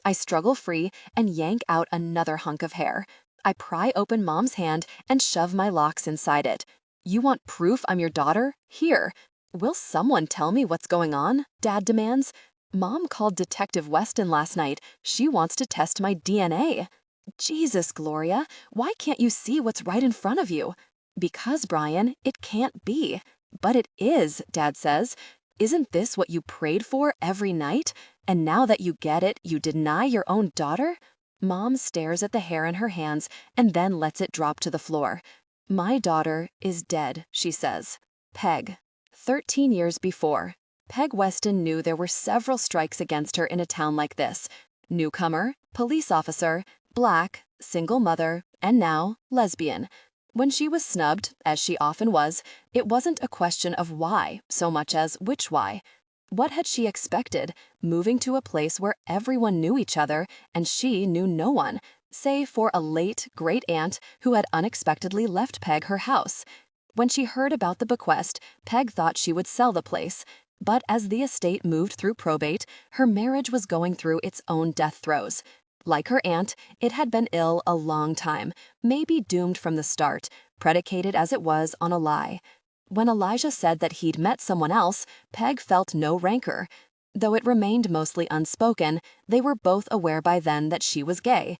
I struggle free and yank out another hunk of hair. I pry open Mom's hand and shove my locks inside it. "You want proof I'm your daughter? Here." "Will someone tell me what's going on?" Dad demands. "Mom called Detective Weston last night. She wants to test my DNA." Jesus, Gloria, why can't you see what's right in front of you? "Because, Brian, it can't be." "But it is," Dad says. "Isn't this what you prayed for every night? And now that you get it, you deny your own daughter?" Mom stares at the hair in her hands and then lets it drop to the floor. "My daughter is dead," she says. Peg. 13 years before, Peg Weston knew there were several strikes against her in a town like this. Newcomer, police officer, Black, single mother, and now lesbian. When she was snubbed, as she often was, it wasn't a question of why so much as which why. What had she expected, moving to a place where everyone knew each other and she knew no one, save for a late great-aunt who had unexpectedly left Peg her house? When she heard about the bequest, Peg thought she would sell the place. But as the estate moved through probate, her marriage was going through its own death throes. Like her aunt, it had been ill a long time, maybe doomed from the start, predicated as it was on a lie. When Elijah said that he'd met someone else, Peg felt no rancor. Though it remained mostly unspoken, they were both aware by then that she was gay.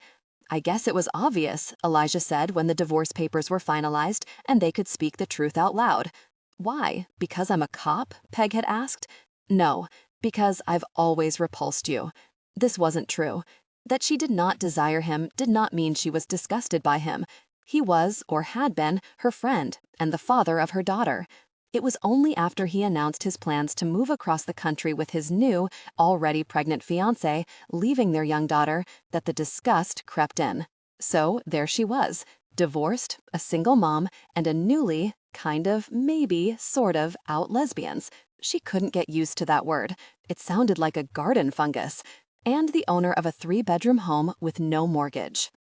I guess it was obvious, Elijah said when the divorce papers were finalized and they could speak the truth out loud. Why? Because I'm a cop? Peg had asked. No, because I've always repulsed you. This wasn't true. That she did not desire him did not mean she was disgusted by him. He was, or had been, her friend and the father of her daughter. It was only after he announced his plans to move across the country with his new, already pregnant fiancée, leaving their young daughter, that the disgust crept in. So there she was, divorced, a single mom, and a newly, kind of, maybe, sort of, out lesbians. She couldn't get used to that word. It sounded like a garden fungus. And the owner of a 3-bedroom home with no mortgage.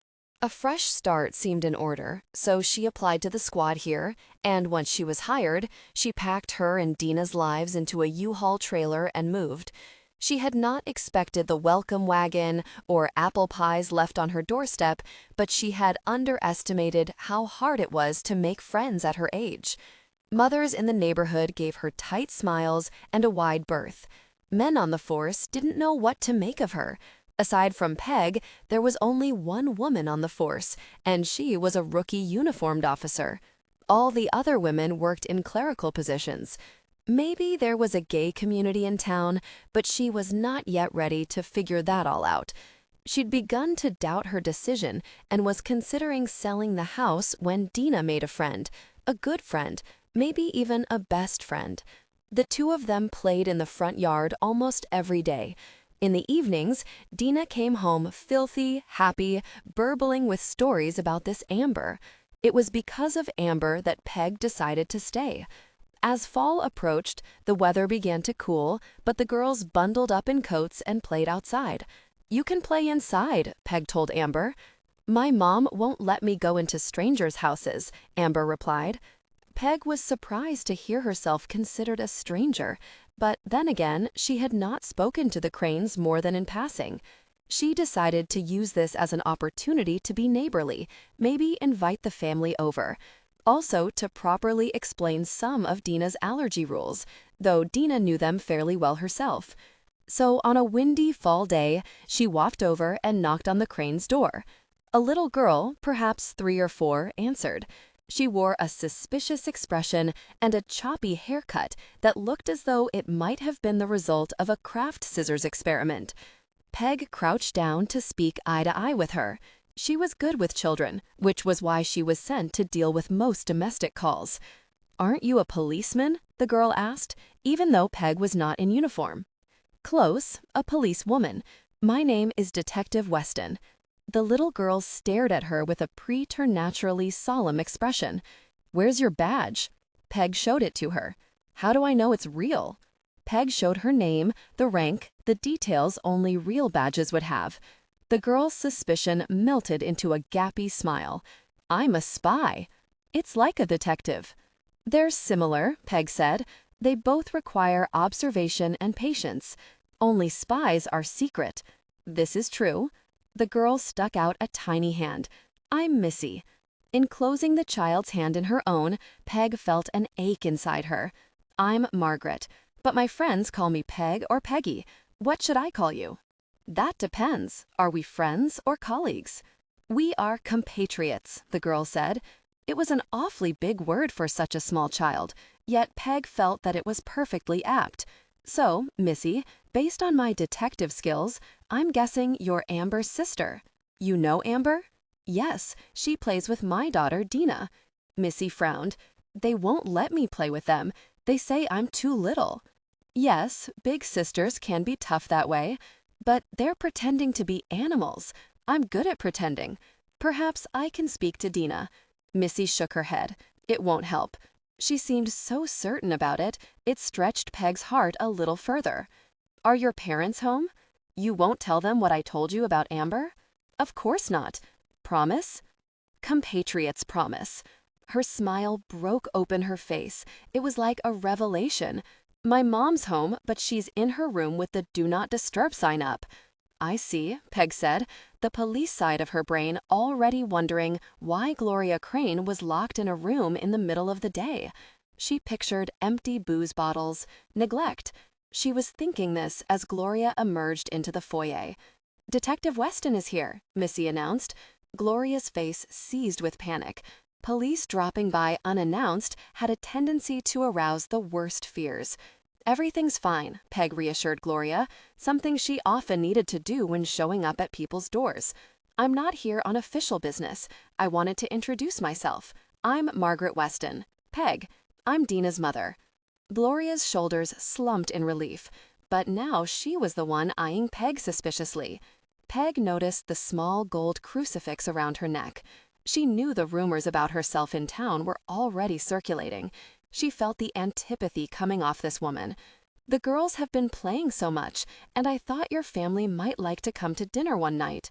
A fresh start seemed in order, so she applied to the squad here, and once she was hired, she packed her and Dina's lives into a U-Haul trailer and moved. She had not expected the welcome wagon or apple pies left on her doorstep, but she had underestimated how hard it was to make friends at her age. Mothers in the neighborhood gave her tight smiles and a wide berth. Men on the force didn't know what to make of her. Aside from Peg, there was only one woman on the force, and she was a rookie uniformed officer. All the other women worked in clerical positions. Maybe there was a gay community in town, but she was not yet ready to figure that all out. She'd begun to doubt her decision and was considering selling the house when Dina made a friend, a good friend, maybe even a best friend. The two of them played in the front yard almost every day. In the evenings, Dina came home filthy, happy, burbling with stories about this Amber. It was because of Amber that Peg decided to stay. As fall approached, the weather began to cool, but the girls bundled up in coats and played outside. "You can play inside," Peg told Amber. "My mom won't let me go into strangers' houses," Amber replied. Peg was surprised to hear herself considered a stranger, but then again, she had not spoken to the Cranes more than in passing. She decided to use this as an opportunity to be neighborly, maybe invite the family over. Also to properly explain some of Dina's allergy rules, though Dina knew them fairly well herself. So on a windy fall day, she walked over and knocked on the Cranes' door. A little girl, perhaps 3 or 4, answered. She wore a suspicious expression and a choppy haircut that looked as though it might have been the result of a craft scissors experiment. Peg crouched down to speak eye to eye with her. She was good with children, which was why she was sent to deal with most domestic calls. "Aren't you a policeman?" the girl asked, even though Peg was not in uniform. "Close, a policewoman. My name is Detective Weston." The little girl stared at her with a preternaturally solemn expression. "Where's your badge?" Peg showed it to her. "How do I know it's real?" Peg showed her name, the rank, the details only real badges would have. The girl's suspicion melted into a gappy smile. "I'm a spy." "It's like a detective." "They're similar," Peg said. "They both require observation and patience. Only spies are secret." "This is true." The girl stuck out a tiny hand. "I'm Missy." Enclosing the child's hand in her own, Peg felt an ache inside her. "I'm Margaret, but my friends call me Peg or Peggy. What should I call you?" "That depends. Are we friends or colleagues?" "We are compatriots," the girl said. It was an awfully big word for such a small child, yet Peg felt that it was perfectly apt. "So, Missy, based on my detective skills, I'm guessing you're Amber's sister." "You know Amber?" "Yes, she plays with my daughter, Dina." Missy frowned. "They won't let me play with them. They say I'm too little." "Yes, big sisters can be tough that way. But they're pretending to be animals. I'm good at pretending. Perhaps I can speak to Dina." Missy shook her head. "It won't help." She seemed so certain about it, it stretched Peg's heart a little further. "Are your parents home? You won't tell them what I told you about Amber?" "Of course not." "Promise?" "Compatriots promise." Her smile broke open her face. It was like a revelation. "My mom's home, but she's in her room with the Do Not Disturb sign up." "I see," Peg said, the police side of her brain already wondering why Gloria Crane was locked in a room in the middle of the day. She pictured empty booze bottles, neglect. She was thinking this as Gloria emerged into the foyer. "Detective Weston is here," Missy announced. Gloria's face seized with panic. Police dropping by unannounced had a tendency to arouse the worst fears. Everything's fine, Peg reassured Gloria, something she often needed to do when showing up at people's doors. I'm not here on official business. I wanted to introduce myself. I'm Margaret Weston. Peg, I'm Dina's mother. Gloria's shoulders slumped in relief, but now she was the one eyeing Peg suspiciously. Peg noticed the small gold crucifix around her neck. She knew the rumors about herself in town were already circulating. She felt the antipathy coming off this woman. The girls have been playing so much, and I thought your family might like to come to dinner one night.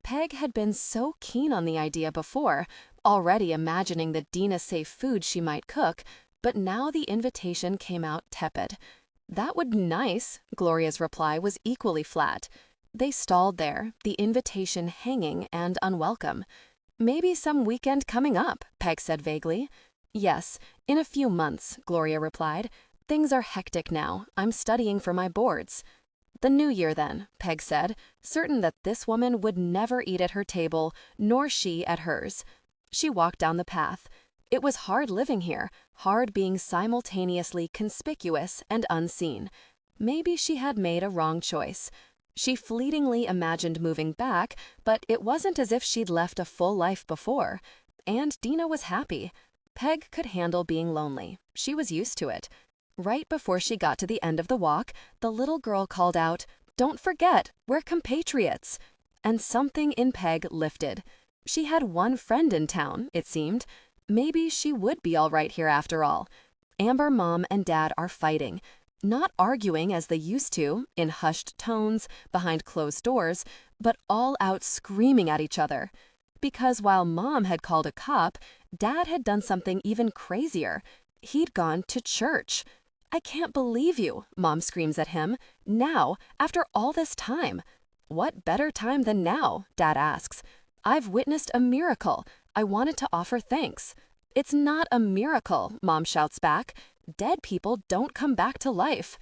Peg had been so keen on the idea before, already imagining the Dina-safe food she might cook, but now the invitation came out tepid. That would be nice, Gloria's reply was equally flat. They stalled there, the invitation hanging and unwelcome. Maybe some weekend coming up, Peg said vaguely. Yes, in a few months, Gloria replied. Things are hectic now. I'm studying for my boards. The new year then, Peg said, certain that this woman would never eat at her table, nor she at hers. She walked down the path. It was hard living here, hard being simultaneously conspicuous and unseen. Maybe she had made a wrong choice. She fleetingly imagined moving back, but it wasn't as if she'd left a full life before. And Dina was happy. Peg could handle being lonely. She was used to it. Right before she got to the end of the walk, the little girl called out, "Don't forget, we're compatriots." And something in Peg lifted. She had one friend in town, it seemed. Maybe she would be all right here after all. Amber Mom and Dad are fighting. Not arguing as they used to, in hushed tones, behind closed doors, but all out screaming at each other. Because while Mom had called a cop, Dad had done something even crazier. He'd gone to church. "I can't believe you," Mom screams at him. "Now, after all this time." "What better time than now?" Dad asks. "I've witnessed a miracle. I wanted to offer thanks." "It's not a miracle," Mom shouts back. "Dead people don't come back to life."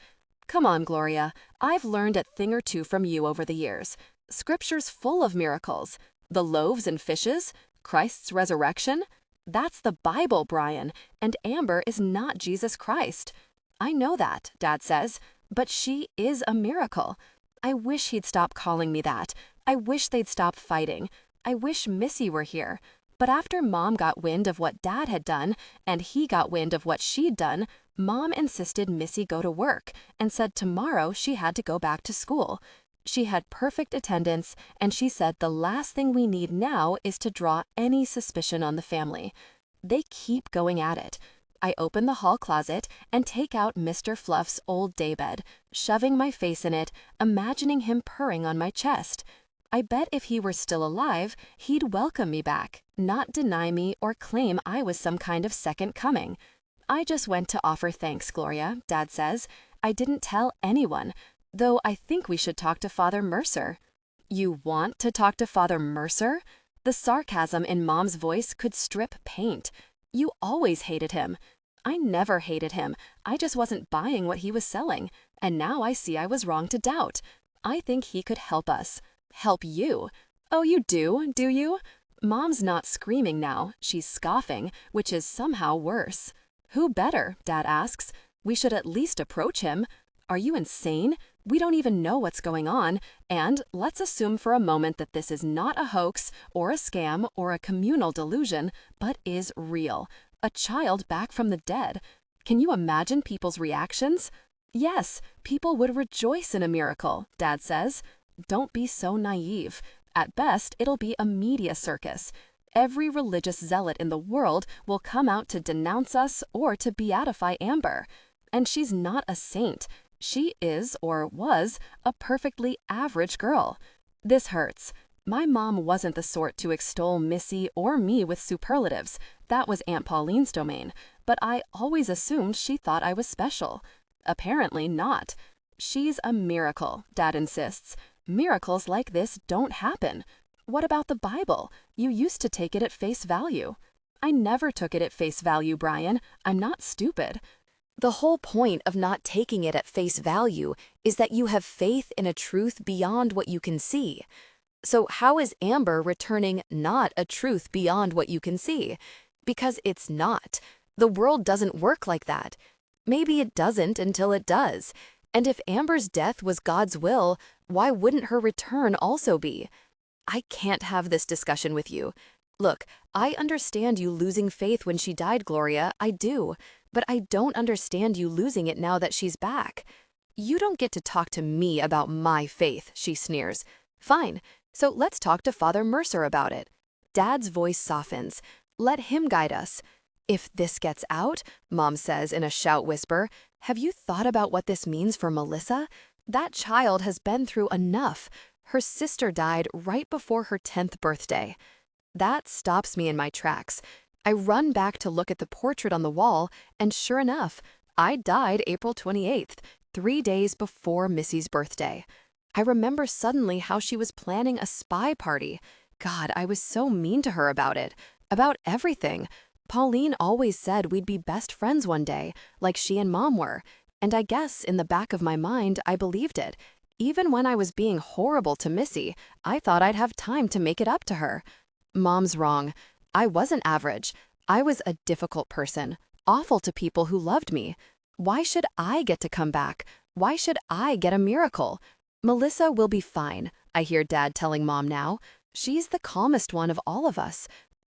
"Come on, Gloria. I've learned a thing or two from you over the years. Scripture's full of miracles. The loaves and fishes? Christ's resurrection? That's the Bible, Brian, and Amber is not Jesus Christ." "I know that," Dad says, "but she is a miracle. I wish he'd stop calling me that. I wish they'd stop fighting. I wish Missy were here. But after Mom got wind of what Dad had done, and he got wind of what she'd done, Mom insisted Missy go to work and said tomorrow she had to go back to school. She had perfect attendance, and she said the last thing we need now is to draw any suspicion on the family. They keep going at it. I open the hall closet and take out Mr. Fluff's old daybed, shoving my face in it, imagining him purring on my chest. I bet if he were still alive, he'd welcome me back, not deny me or claim I was some kind of second coming. "I just went to offer thanks, Gloria," Dad says. "I didn't tell anyone, though I think we should talk to Father Mercer." "You want to talk to Father Mercer?" The sarcasm in Mom's voice could strip paint. "You always hated him." "I never hated him. I just wasn't buying what he was selling, and now I see I was wrong to doubt. I think he could help us." "Help you?" "Oh, you do you?" Mom's not screaming now, she's scoffing, which is somehow worse. "Who better?" Dad asks. "We should at least approach him." "Are you insane? We don't even know what's going on, and let's assume for a moment that this is not a hoax or a scam or a communal delusion, but is real. A child back from the dead. Can you imagine people's reactions?" "Yes, people would rejoice in a miracle," Dad says. "Don't be so naive. At best, it'll be a media circus. Every religious zealot in the world will come out to denounce us or to beatify Amber. And she's not a saint. She is, or was, a perfectly average girl. This hurts. My mom wasn't the sort to extol Missy or me with superlatives. That was Aunt Pauline's domain. But I always assumed she thought I was special. Apparently not. She's a miracle," Dad insists. "Miracles like this don't happen. What about the Bible? You used to take it at face value." "I never took it at face value, Brian. I'm not stupid." The whole point of not taking it at face value is that you have faith in a truth beyond what you can see. So how is Amber returning not a truth beyond what you can see? Because it's not. The world doesn't work like that. Maybe it doesn't until it does. And if Amber's death was God's will, why wouldn't her return also be? I can't have this discussion with you. Look, I understand you losing faith when she died, Gloria, I do. But I don't understand you losing it now that she's back. You don't get to talk to me about my faith, she sneers. Fine, so let's talk to Father Mercer about it. Dad's voice softens. Let him guide us. If this gets out, Mom says in a shout whisper, have you thought about what this means for Melissa? That child has been through enough. Her sister died right before her 10th birthday. That stops me in my tracks. I run back to look at the portrait on the wall, and sure enough, I died April 28th, 3 days before Missy's birthday. I remember suddenly how she was planning a spy party. God, I was so mean to her about it. About everything. Pauline always said we'd be best friends one day, like she and Mom were. And I guess in the back of my mind, I believed it. Even when I was being horrible to Missy, I thought I'd have time to make it up to her. Mom's wrong. I wasn't average. I was a difficult person, awful to people who loved me. Why should I get to come back? Why should I get a miracle? Melissa will be fine, I hear Dad telling Mom now. She's the calmest one of all of us.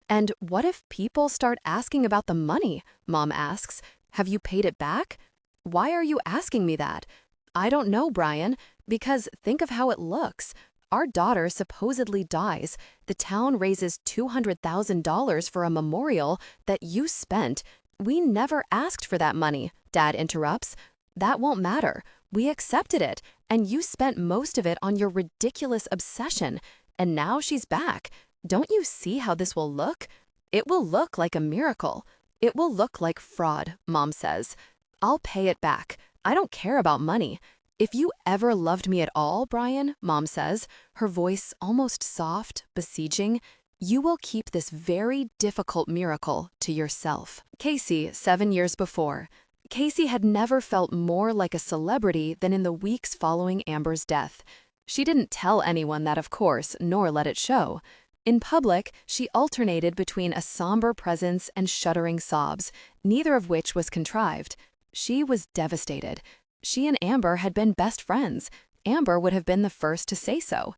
And what if people start asking about the money? Mom asks. Have you paid it back? Why are you asking me that? I don't know, Brian, because think of how it looks. Our daughter supposedly dies. The town raises $200,000 for a memorial that you spent. We never asked for that money, Dad interrupts. That won't matter. We accepted it, and you spent most of it on your ridiculous obsession. And now she's back. Don't you see how this will look? It will look like a miracle. It will look like fraud, Mom says. I'll pay it back. I don't care about money. If you ever loved me at all, Brian, Mom says, her voice almost soft, beseeching, you will keep this very difficult miracle to yourself. Casey, 7 years before. Casey had never felt more like a celebrity than in the weeks following Amber's death. She didn't tell anyone that, of course, nor let it show. In public, she alternated between a somber presence and shuddering sobs, neither of which was contrived. She was devastated. She and Amber had been best friends. Amber would have been the first to say so.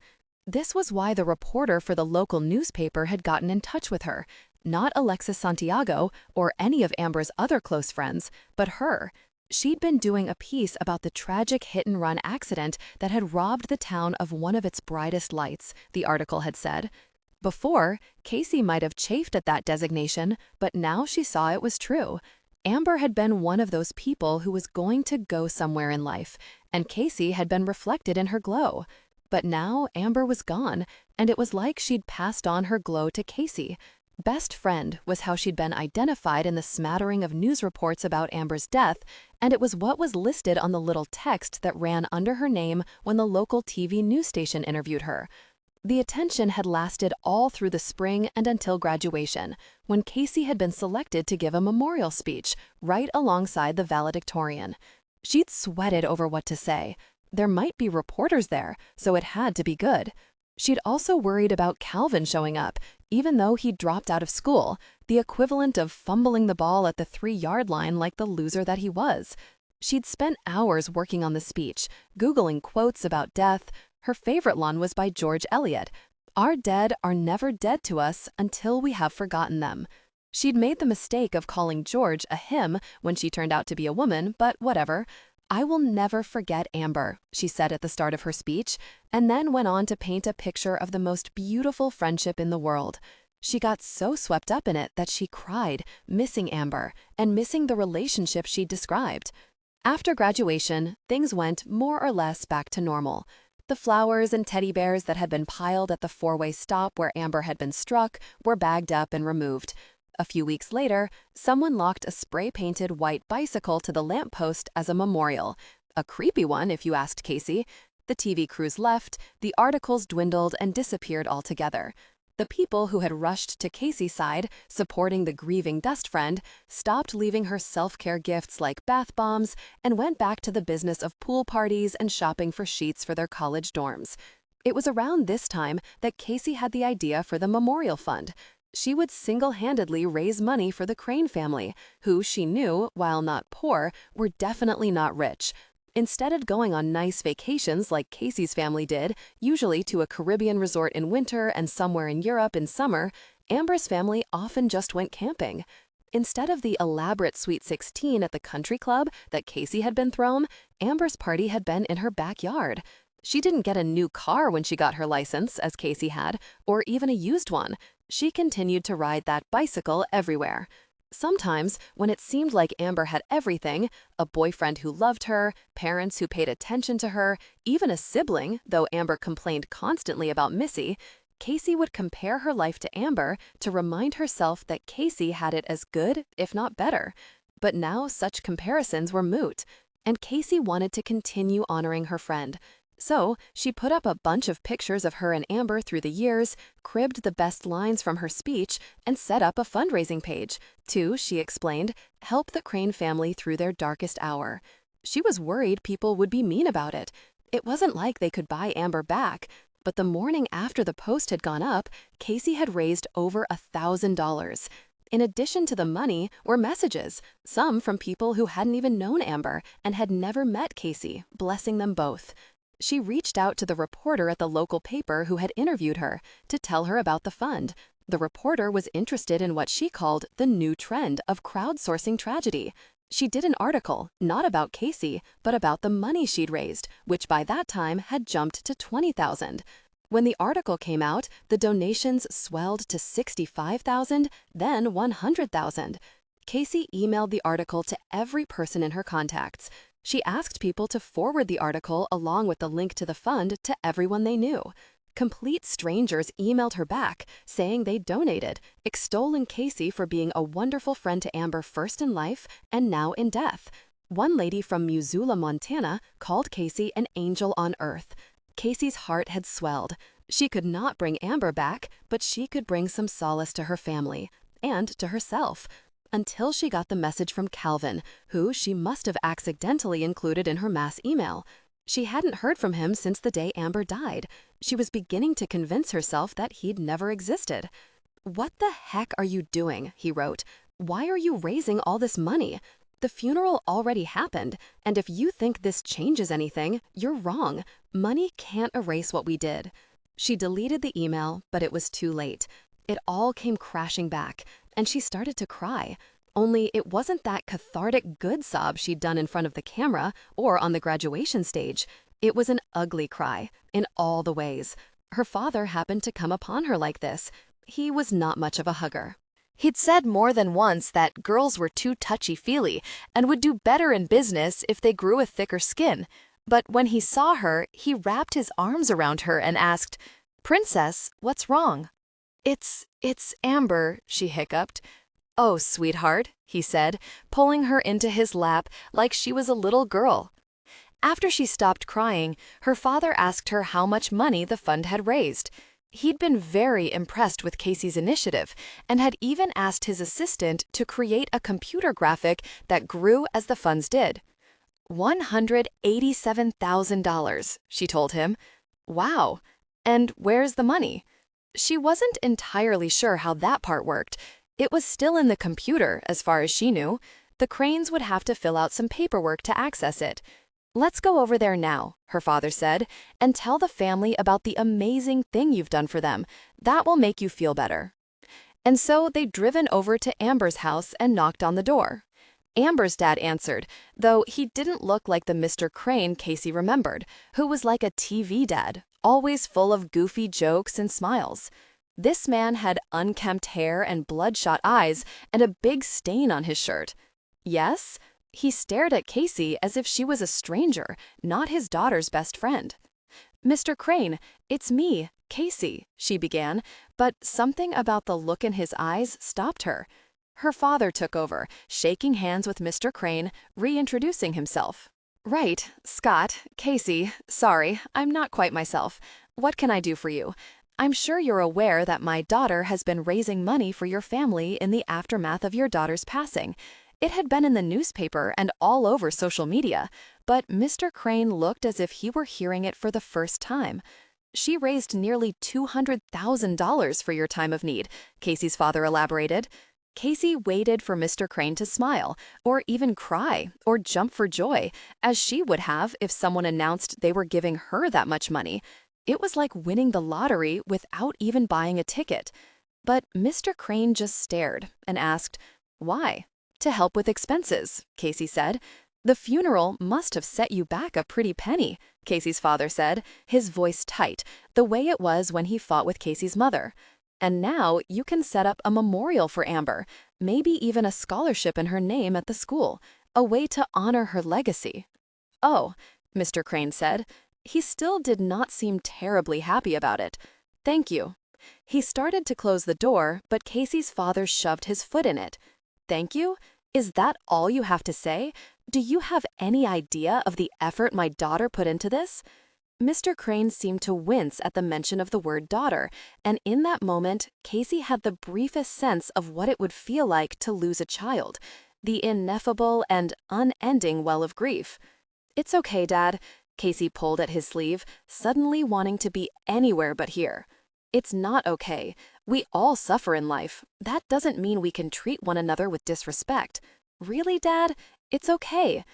This was why the reporter for the local newspaper had gotten in touch with her. Not Alexis Santiago or any of Amber's other close friends, but her. She'd been doing a piece about the tragic hit-and-run accident that had robbed the town of one of its brightest lights, the article had said. Before, Casey might have chafed at that designation, but now she saw it was true. Amber had been one of those people who was going to go somewhere in life, and Casey had been reflected in her glow. But now Amber was gone, and it was like she'd passed on her glow to Casey. Best friend was how she'd been identified in the smattering of news reports about Amber's death, and it was what was listed on the little text that ran under her name when the local TV news station interviewed her. The attention had lasted all through the spring and until graduation, when Casey had been selected to give a memorial speech right alongside the valedictorian. She'd sweated over what to say. There might be reporters there, so it had to be good. She'd also worried about Calvin showing up, even though he'd dropped out of school, the equivalent of fumbling the ball at the 3-yard line like the loser that he was. She'd spent hours working on the speech, Googling quotes about death. Her favorite one was by George Eliot. Our dead are never dead to us until we have forgotten them. She'd made the mistake of calling George a him when she turned out to be a woman, but whatever. I will never forget Amber, she said at the start of her speech, and then went on to paint a picture of the most beautiful friendship in the world. She got so swept up in it that she cried, missing Amber and missing the relationship she described. After graduation, things went more or less back to normal. The flowers and teddy bears that had been piled at the 4-way stop where Amber had been struck were bagged up and removed. A few weeks later, someone locked a spray-painted white bicycle to the lamppost as a memorial. A creepy one, if you asked Casey. The TV crews left, the articles dwindled and disappeared altogether. The people who had rushed to Casey's side, supporting the grieving best friend, stopped leaving her self-care gifts like bath bombs and went back to the business of pool parties and shopping for sheets for their college dorms. It was around this time that Casey had the idea for the memorial fund. She would single-handedly raise money for the Crane family, who she knew, while not poor, were definitely not rich. Instead of going on nice vacations like Casey's family did, usually to a Caribbean resort in winter and somewhere in Europe in summer, Amber's family often just went camping. Instead of the elaborate Sweet 16 at the country club that Casey had been thrown, Amber's party had been in her backyard. She didn't get a new car when she got her license, as Casey had, or even a used one. She continued to ride that bicycle everywhere. Sometimes, when it seemed like Amber had everything, a boyfriend who loved her, parents who paid attention to her, even a sibling, though Amber complained constantly about Missy, Casey would compare her life to Amber to remind herself that Casey had it as good, if not better. But now such comparisons were moot, and Casey wanted to continue honoring her friend. So she put up a bunch of pictures of her and Amber through the years, cribbed the best lines from her speech, and set up a fundraising page to, she explained, help the Crane family through their darkest hour. She was worried people would be mean about it. It wasn't like they could buy Amber back, but the morning after the post had gone up, Casey had raised over $1,000. In addition to the money were messages, some from people who hadn't even known Amber and had never met Casey, blessing them both. She reached out to the reporter at the local paper who had interviewed her to tell her about the fund. The reporter was interested in what she called the new trend of crowdsourcing tragedy. She did an article, not about Casey, but about the money she'd raised, which by that time had jumped to $20,000. When the article came out, the donations swelled to $65,000, then $100,000. Casey emailed the article to every person in her contacts. She asked people to forward the article along with the link to the fund to everyone they knew. Complete strangers emailed her back, saying they donated, extolling Casey for being a wonderful friend to Amber first in life and now in death. One lady from Missoula, Montana, called Casey an angel on earth. Casey's heart had swelled. She could not bring Amber back, but she could bring some solace to her family and to herself. Until she got the message from Calvin, who she must have accidentally included in her mass email. She hadn't heard from him since the day Amber died. She was beginning to convince herself that he'd never existed. "What the heck are you doing?" he wrote. "Why are you raising all this money? The funeral already happened, and if you think this changes anything, you're wrong. Money can't erase what we did." She deleted the email, but it was too late. It all came crashing back, and she started to cry. Only it wasn't that cathartic good sob she'd done in front of the camera or on the graduation stage. It was an ugly cry, in all the ways. Her father happened to come upon her like this. He was not much of a hugger. He'd said more than once that girls were too touchy-feely and would do better in business if they grew a thicker skin. But when he saw her, he wrapped his arms around her and asked, "Princess, what's wrong?" It's Amber," she hiccuped. "Oh, sweetheart," he said, pulling her into his lap like she was a little girl. After she stopped crying, her father asked her how much money the fund had raised. He'd been very impressed with Casey's initiative and had even asked his assistant to create a computer graphic that grew as the funds did. $187,000, she told him. Wow. And where's the money? She wasn't entirely sure how that part worked. It was still in the computer, as far as she knew. The Cranes would have to fill out some paperwork to access it. "Let's go over there now," her father said, "and tell the family about the amazing thing you've done for them. That will make you feel better." And so they'd driven over to Amber's house and knocked on the door. Amber's dad answered, though he didn't look like the Mr. Crane Casey remembered, who was like a TV dad, always full of goofy jokes and smiles. This man had unkempt hair and bloodshot eyes and a big stain on his shirt. Yes? He stared at Casey as if she was a stranger, not his daughter's best friend. "Mr. Crane, it's me, Casey," she began, but something about the look in his eyes stopped her. Her father took over, shaking hands with Mr. Crane, reintroducing himself. "Right, Scott, Casey, sorry, I'm not quite myself. What can I do for you? I'm sure you're aware that my daughter has been raising money for your family in the aftermath of your daughter's passing. It had been in the newspaper and all over social media, but Mr. Crane looked as if he were hearing it for the first time. She raised nearly $200,000 for your time of need, Casey's father elaborated. Casey waited for Mr. Crane to smile, or even cry, or jump for joy, as she would have if someone announced they were giving her that much money. It was like winning the lottery without even buying a ticket. But Mr. Crane just stared and asked, "Why?" "To help with expenses," Casey said. "The funeral must have set you back a pretty penny," Casey's father said, his voice tight, the way it was when he fought with Casey's mother. "And now you can set up a memorial for Amber, maybe even a scholarship in her name at the school, a way to honor her legacy." "Oh," Mr. Crane said. He still did not seem terribly happy about it. "Thank you." He started to close the door, but Casey's father shoved his foot in it. "Thank you? Is that all you have to say? Do you have any idea of the effort my daughter put into this?" Mr. Crane seemed to wince at the mention of the word daughter, and in that moment, Casey had the briefest sense of what it would feel like to lose a child, the ineffable and unending well of grief. "It's okay, Dad." Casey pulled at his sleeve, suddenly wanting to be anywhere but here. "It's not okay. We all suffer in life. That doesn't mean we can treat one another with disrespect. Really, Dad? It's okay."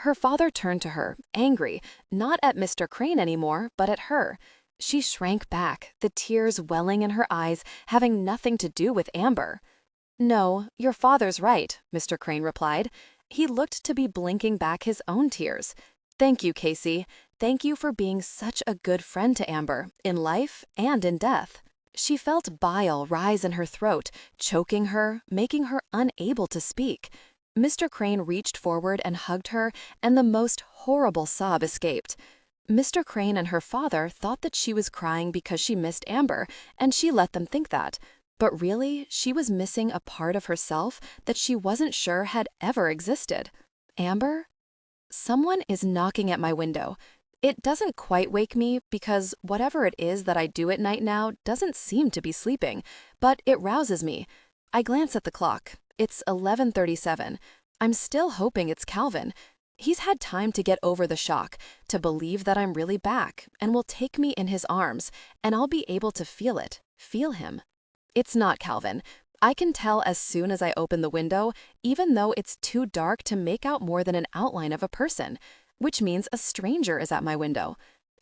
Her father turned to her, angry, not at Mr. Crane anymore, but at her. She shrank back, the tears welling in her eyes, having nothing to do with Amber. "No, your father's right," Mr. Crane replied. He looked to be blinking back his own tears. "Thank you, Casey. Thank you for being such a good friend to Amber, in life and in death." She felt bile rise in her throat, choking her, making her unable to speak. Mr. Crane reached forward and hugged her, and the most horrible sob escaped. Mr. Crane and her father thought that she was crying because she missed Amber, and she let them think that. But really, she was missing a part of herself that she wasn't sure had ever existed. Amber? Someone is knocking at my window. It doesn't quite wake me because whatever it is that I do at night now doesn't seem to be sleeping, but it rouses me. I glance at the clock. It's 11:37. I'm still hoping it's Calvin. He's had time to get over the shock, to believe that I'm really back, and will take me in his arms, and I'll be able to feel him. It's not Calvin. I can tell as soon as I open the window, even though it's too dark to make out more than an outline of a person, which means a stranger is at my window.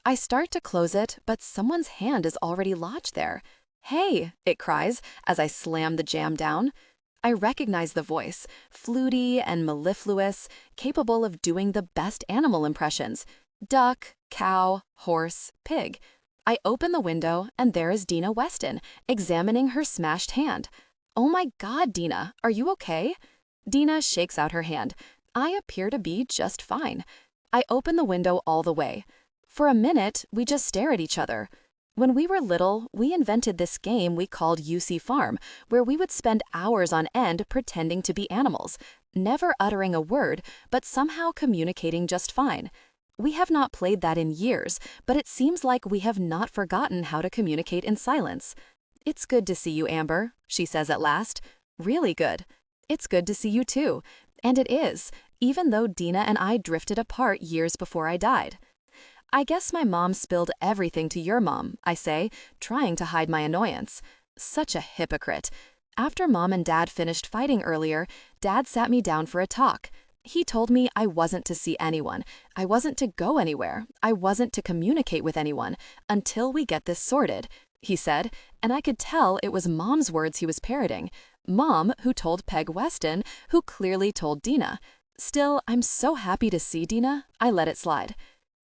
I start to close it, but someone's hand is already lodged there. "Hey," it cries as I slam the jamb down. I recognize the voice, fluty and mellifluous, capable of doing the best animal impressions: duck, cow, horse, pig. I open the window, and there is Dina Weston, examining her smashed hand. "Oh my God, Dina, are you okay?" Dina shakes out her hand. I appear to be just fine. I open the window all the way. For a minute, we just stare at each other. When we were little, we invented this game we called UC Farm, where we would spend hours on end pretending to be animals, never uttering a word, but somehow communicating just fine. We have not played that in years, but it seems like we have not forgotten how to communicate in silence. "It's good to see you, Amber," she says at last. "Really good." "It's good to see you too." And it is, even though Dina and I drifted apart years before I died. "I guess my mom spilled everything to your mom," I say, trying to hide my annoyance. Such a hypocrite. After Mom and Dad finished fighting earlier, Dad sat me down for a talk. He told me I wasn't to see anyone, I wasn't to go anywhere, I wasn't to communicate with anyone, until we get this sorted, he said, and I could tell it was Mom's words he was parroting. Mom, who told Peg Weston, who clearly told Dina. Still, I'm so happy to see Dina, I let it slide.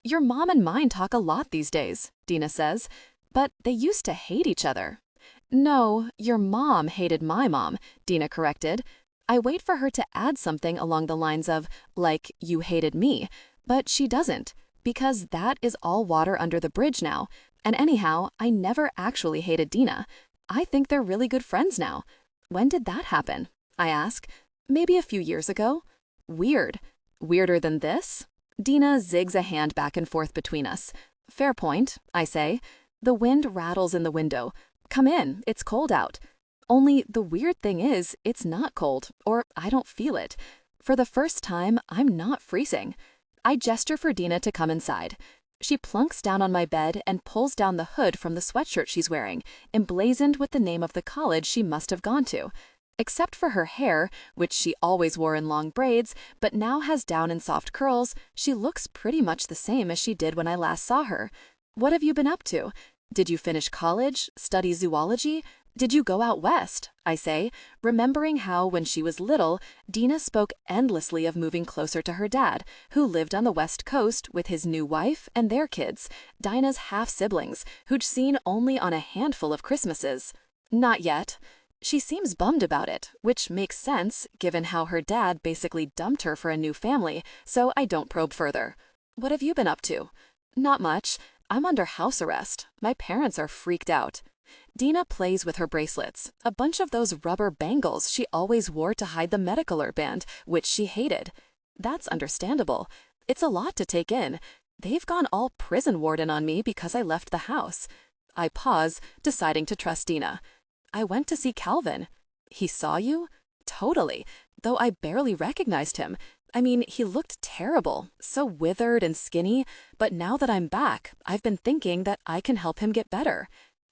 "Your mom and mine talk a lot these days," Dina says, "but they used to hate each other." "No, your mom hated my mom," Dina corrected. I wait for her to add something along the lines of, like, "you hated me," but she doesn't, because that is all water under the bridge now. And anyhow, I never actually hated Dina. I think they're really good friends now. "When did that happen?" I ask. "Maybe a few years ago." "Weird. Weirder than this?" Dina zigs a hand back and forth between us. "Fair point," I say. The wind rattles in the window. "Come in, it's cold out." Only the weird thing is, it's not cold, or I don't feel it. For the first time, I'm not freezing. I gesture for Dina to come inside. She plunks down on my bed and pulls down the hood from the sweatshirt she's wearing, emblazoned with the name of the college she must have gone to. Except for her hair, which she always wore in long braids, but now has down in soft curls, she looks pretty much the same as she did when I last saw her. What have you been up to? Did you finish college, study zoology? Did you go out west? I say, remembering how, when she was little, Dina spoke endlessly of moving closer to her dad, who lived on the West Coast with his new wife and their kids, Dinah's half-siblings, who'd seen only on a handful of Christmases. Not yet. She seems bummed about it, which makes sense, given how her dad basically dumped her for a new family, so I don't probe further. What have you been up to? Not much. I'm under house arrest. My parents are freaked out. Dina plays with her bracelets, a bunch of those rubber bangles she always wore to hide the medical band, which she hated. That's understandable. It's a lot to take in. They've gone all prison warden on me because I left the house. I pause, deciding to trust Dina. I went to see Calvin. He saw you? Totally, though I barely recognized him. I mean, he looked terrible, so withered and skinny, but now that I'm back, I've been thinking that I can help him get better.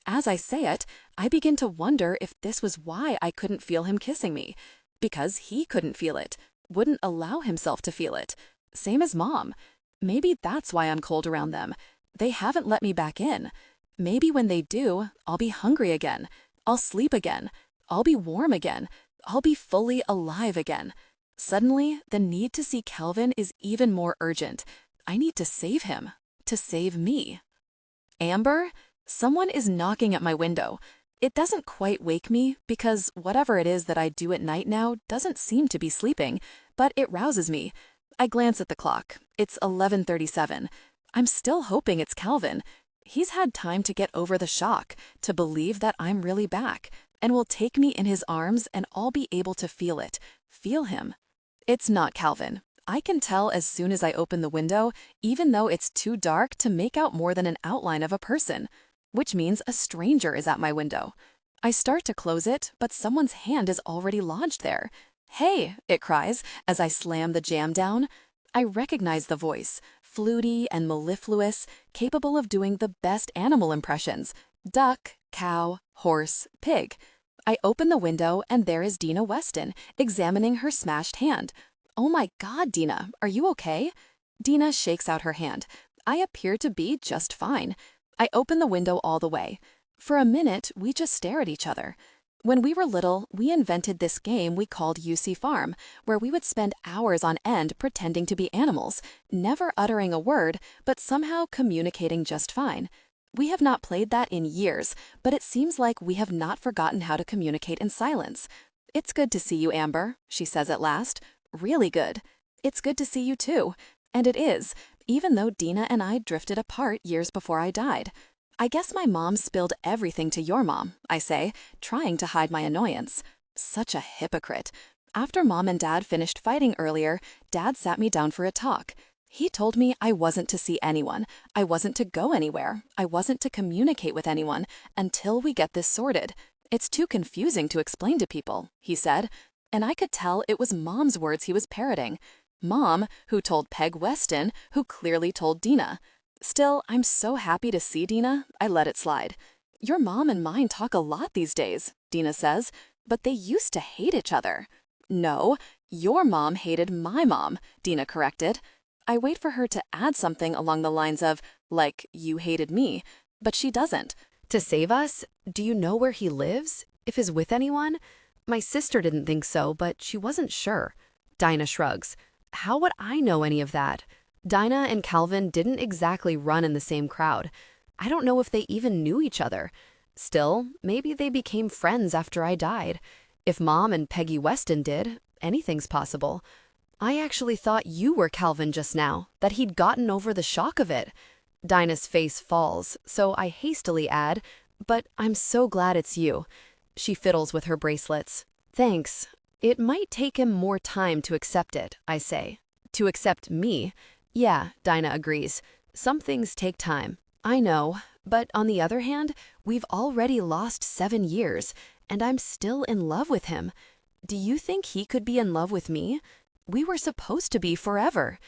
As I say it, I begin to wonder if this was why I couldn't feel him kissing me. Because he couldn't feel it, wouldn't allow himself to feel it. Same as Mom. Maybe that's why I'm cold around them. They haven't let me back in. Maybe when they do, I'll be hungry again. I'll sleep again. I'll be warm again. I'll be fully alive again. Suddenly, the need to see Calvin is even more urgent. I need to save him. To save me. Amber? Someone is knocking at my window. It doesn't quite wake me because whatever it is that I do at night now doesn't seem to be sleeping, but it rouses me. I glance at the clock. It's 11:37. I'm still hoping it's Calvin. He's had time to get over the shock, to believe that I'm really back, and will take me in his arms and I'll be able to feel it, feel him. It's not Calvin. I can tell as soon as I open the window, even though it's too dark to make out more than an outline of a person, which means a stranger is at my window. I start to close it, but someone's hand is already lodged there. "Hey," it cries as I slam the jamb down. I recognize the voice, fluty and mellifluous, capable of doing the best animal impressions: duck, cow, horse, pig. I open the window and there is Dina Weston, examining her smashed hand. "Oh my God, Dina, are you okay?" Dina shakes out her hand. I appear to be just fine. I open the window all the way. For a minute, we just stare at each other. When we were little, we invented this game we called UC Farm, where we would spend hours on end pretending to be animals, never uttering a word, but somehow communicating just fine. We have not played that in years, but it seems like we have not forgotten how to communicate in silence. "It's good to see you, Amber," she says at last. "Really good. It's good to see you too." And it is, even though Dina and I drifted apart years before I died. "I guess my mom spilled everything to your mom," I say, trying to hide my annoyance. Such a hypocrite. After Mom and Dad finished fighting earlier, Dad sat me down for a talk. He told me I wasn't to see anyone, I wasn't to go anywhere, I wasn't to communicate with anyone until we get this sorted. "It's too confusing to explain to people," he said, and I could tell it was Mom's words he was parroting. Mom, who told Peg Weston, who clearly told Dina. Still, I'm so happy to see Dina, I let it slide. "Your mom and mine talk a lot these days," Dina says, "but they used to hate each other." "No, your mom hated my mom," Dina corrected. I wait for her to add something along the lines of, like, "you hated me," but she doesn't. To save us? Do you know where he lives? If he's with anyone? My sister didn't think so, but she wasn't sure. Dinah shrugs. How would I know any of that? Dinah and Calvin didn't exactly run in the same crowd. I don't know if they even knew each other. Still, maybe they became friends after I died. If Mom and Peggy Weston did, anything's possible. I actually thought you were Calvin just now, that he'd gotten over the shock of it. Dinah's face falls, so I hastily add, "But I'm so glad it's you." She fiddles with her bracelets. "Thanks. It might take him more time to accept it," I say. "To accept me?" "Yeah," Dinah agrees. "Some things take time. I know. But on the other hand, we've already lost 7 years, and I'm still in love with him. Do you think he could be in love with me? We were supposed to be forever."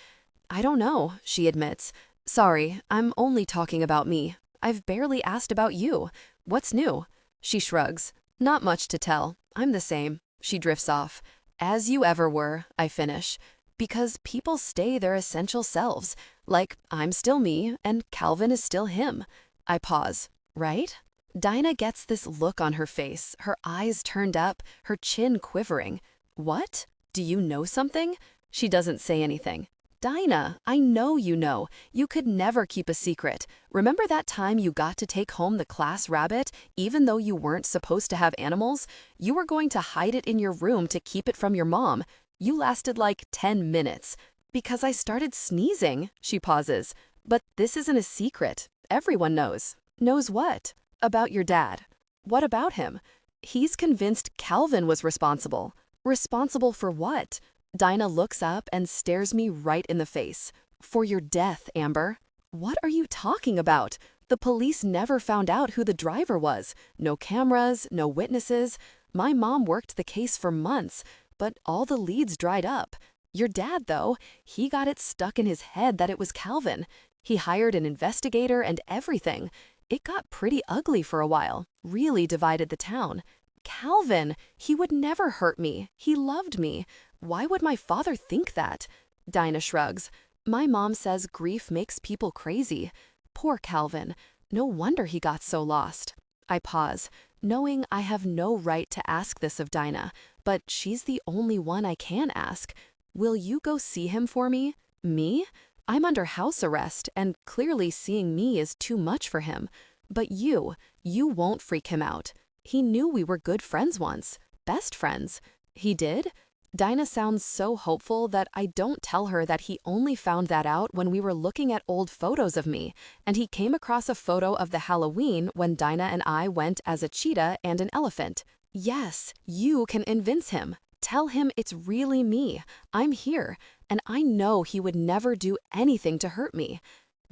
"I don't know," she admits. Sorry, I'm only talking about me. I've barely asked about you. What's new? She shrugs. Not much to tell. I'm the same. She drifts off. As you ever were, I finish. Because people stay their essential selves. Like, I'm still me, and Calvin is still him. I pause. Right? Dinah gets this look on her face, her eyes turned up, her chin quivering. What? Do you know something? She doesn't say anything. Dinah, I know you know. You could never keep a secret. Remember that time you got to take home the class rabbit, even though you weren't supposed to have animals? You were going to hide it in your room to keep it from your mom. You lasted like 10 minutes. Because I started sneezing, she pauses. But this isn't a secret. Everyone knows. Knows what? About your dad. What about him? He's convinced Calvin was responsible. Responsible for what? Dinah looks up and stares me right in the face. For your death, Amber. What are you talking about? The police never found out who the driver was. No cameras, no witnesses. My mom worked the case for months, but all the leads dried up. Your dad, though, he got it stuck in his head that it was Calvin. He hired an investigator and everything. It got pretty ugly for a while, really divided the town. Calvin, he would never hurt me. He loved me. Why would my father think that? Dinah shrugs. My mom says grief makes people crazy. Poor Calvin. No wonder he got so lost. I pause, knowing I have no right to ask this of Dinah, but she's the only one I can ask. Will you go see him for me? Me? I'm under house arrest, and clearly seeing me is too much for him. But you won't freak him out. He knew we were good friends once. Best friends. He did? Dinah sounds so hopeful that I don't tell her that he only found that out when we were looking at old photos of me, and he came across a photo of the Halloween when Dinah and I went as a cheetah and an elephant. Yes, you can convince him. Tell him it's really me. I'm here, and I know he would never do anything to hurt me.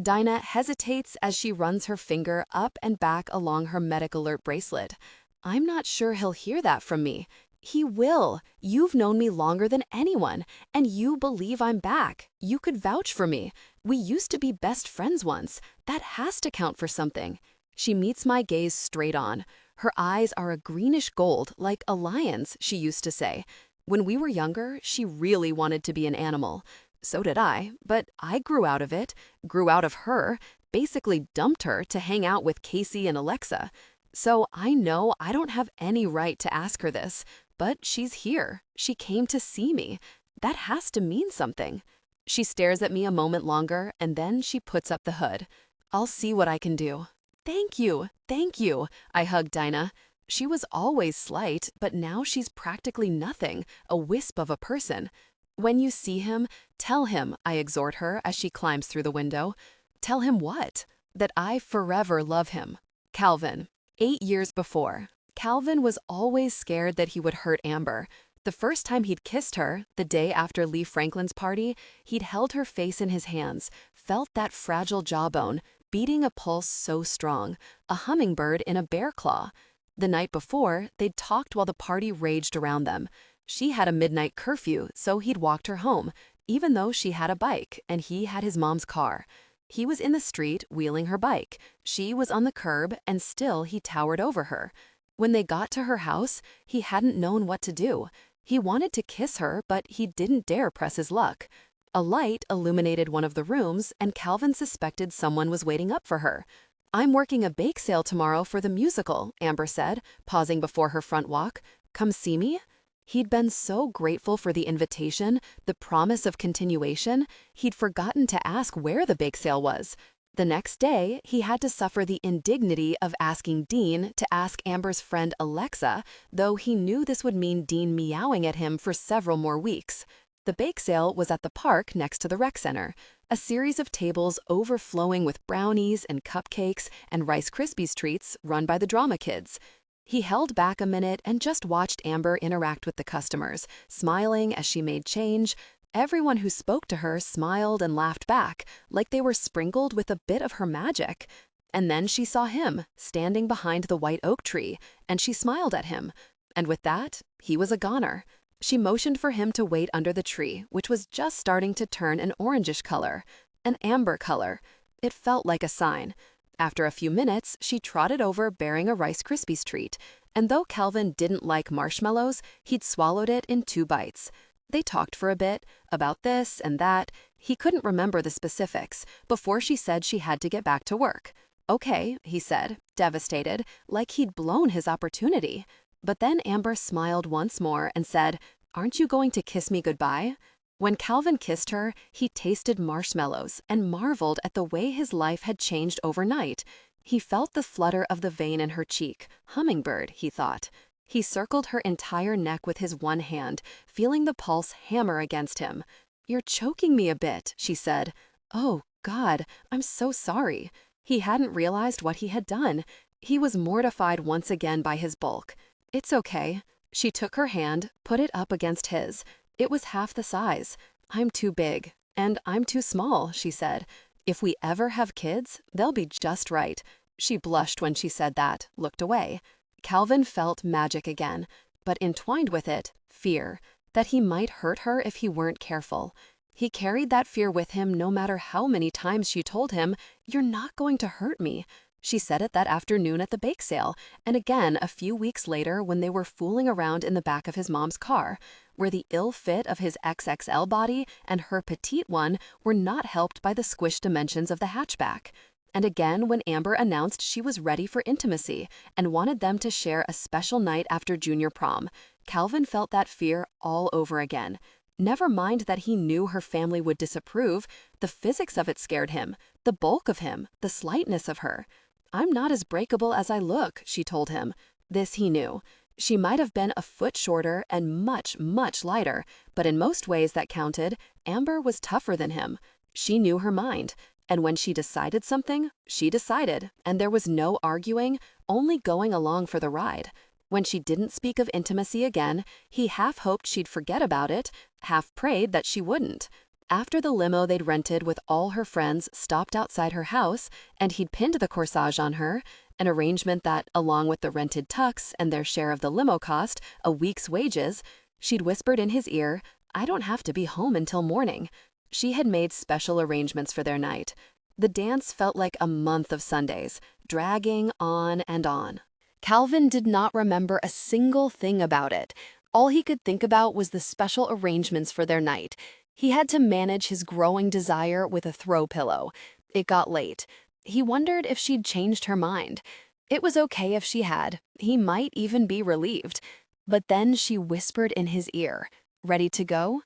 Dinah hesitates as she runs her finger up and back along her medic alert bracelet. I'm not sure he'll hear that from me. He will. You've known me longer than anyone, and you believe I'm back. You could vouch for me. We used to be best friends once. That has to count for something. She meets my gaze straight on. Her eyes are a greenish gold, like a lion's, she used to say. When we were younger, she really wanted to be an animal. So did I, but I grew out of it, grew out of her, basically dumped her to hang out with Casey and Alexa. So I know I don't have any right to ask her this, but she's here. She came to see me. That has to mean something. She stares at me a moment longer, and then she puts up the hood. I'll see what I can do. Thank you, thank you, I hug Dinah. She was always slight, but now she's practically nothing, a wisp of a person. When you see him, tell him, I exhort her as she climbs through the window. Tell him what? That I forever love him. Calvin. 8 years before. Calvin was always scared that he would hurt Amber. The first time he'd kissed her, the day after Lee Franklin's party, he'd held her face in his hands, felt that fragile jawbone, beating a pulse so strong, a hummingbird in a bear claw. The night before, they'd talked while the party raged around them. She had a midnight curfew, so he'd walked her home, even though she had a bike and he had his mom's car. He was in the street wheeling her bike. She was on the curb, and still he towered over her. When they got to her house, he hadn't known what to do. He wanted to kiss her, but he didn't dare press his luck. A light illuminated one of the rooms, and Calvin suspected someone was waiting up for her. I'm working a bake sale tomorrow for the musical, Amber said, pausing before her front walk. Come see me? He'd been so grateful for the invitation, the promise of continuation, he'd forgotten to ask where the bake sale was. The next day, he had to suffer the indignity of asking Dean to ask Amber's friend Alexa, though he knew this would mean Dean meowing at him for several more weeks. The bake sale was at the park next to the rec center, a series of tables overflowing with brownies and cupcakes and Rice Krispies treats run by the drama kids. He held back a minute and just watched Amber interact with the customers, smiling as she made change. Everyone who spoke to her smiled and laughed back, like they were sprinkled with a bit of her magic. And then she saw him, standing behind the white oak tree, and she smiled at him. And with that, he was a goner. She motioned for him to wait under the tree, which was just starting to turn an orangish color, an amber color. It felt like a sign. After a few minutes, she trotted over bearing a Rice Krispies treat, and though Calvin didn't like marshmallows, he'd swallowed it in 2 bites. They talked for a bit, about this and that. He couldn't remember the specifics, before she said she had to get back to work. Okay, he said, devastated, like he'd blown his opportunity. But then Amber smiled once more and said, "Aren't you going to kiss me goodbye?" When Calvin kissed her, he tasted marshmallows and marveled at the way his life had changed overnight. He felt the flutter of the vein in her cheek. Hummingbird, he thought. He circled her entire neck with his one hand, feeling the pulse hammer against him. "You're choking me a bit," she said. "Oh, God, I'm so sorry." He hadn't realized what he had done. He was mortified once again by his bulk. "It's okay." She took her hand, put it up against his. It was half the size. "I'm too big. And I'm too small," she said. "If we ever have kids, they'll be just right." She blushed when she said that, looked away. Calvin felt magic again, but entwined with it, fear, that he might hurt her if he weren't careful. He carried that fear with him no matter how many times she told him, "You're not going to hurt me." She said it that afternoon at the bake sale, and again a few weeks later when they were fooling around in the back of his mom's car, where the ill fit of his XXL body and her petite one were not helped by the squished dimensions of the hatchback. And again when Amber announced she was ready for intimacy and wanted them to share a special night after junior prom, Calvin felt that fear all over again. Never mind that he knew her family would disapprove, the physics of it scared him, the bulk of him, the slightness of her. "I'm not as breakable as I look," she told him. This he knew. She might have been a foot shorter and much, much lighter, but in most ways that counted, Amber was tougher than him. She knew her mind. And when she decided something, she decided, and there was no arguing, only going along for the ride. When she didn't speak of intimacy again, he half hoped she'd forget about it, half prayed that she wouldn't. After the limo they'd rented with all her friends stopped outside her house, and he'd pinned the corsage on her, an arrangement that, along with the rented tux and their share of the limo cost, a week's wages, she'd whispered in his ear, "I don't have to be home until morning." She had made special arrangements for their night. The dance felt like a month of Sundays, dragging on and on. Calvin did not remember a single thing about it. All he could think about was the special arrangements for their night. He had to manage his growing desire with a throw pillow. It got late. He wondered if she'd changed her mind. It was okay if she had. He might even be relieved. But then she whispered in his ear, "Ready to go?"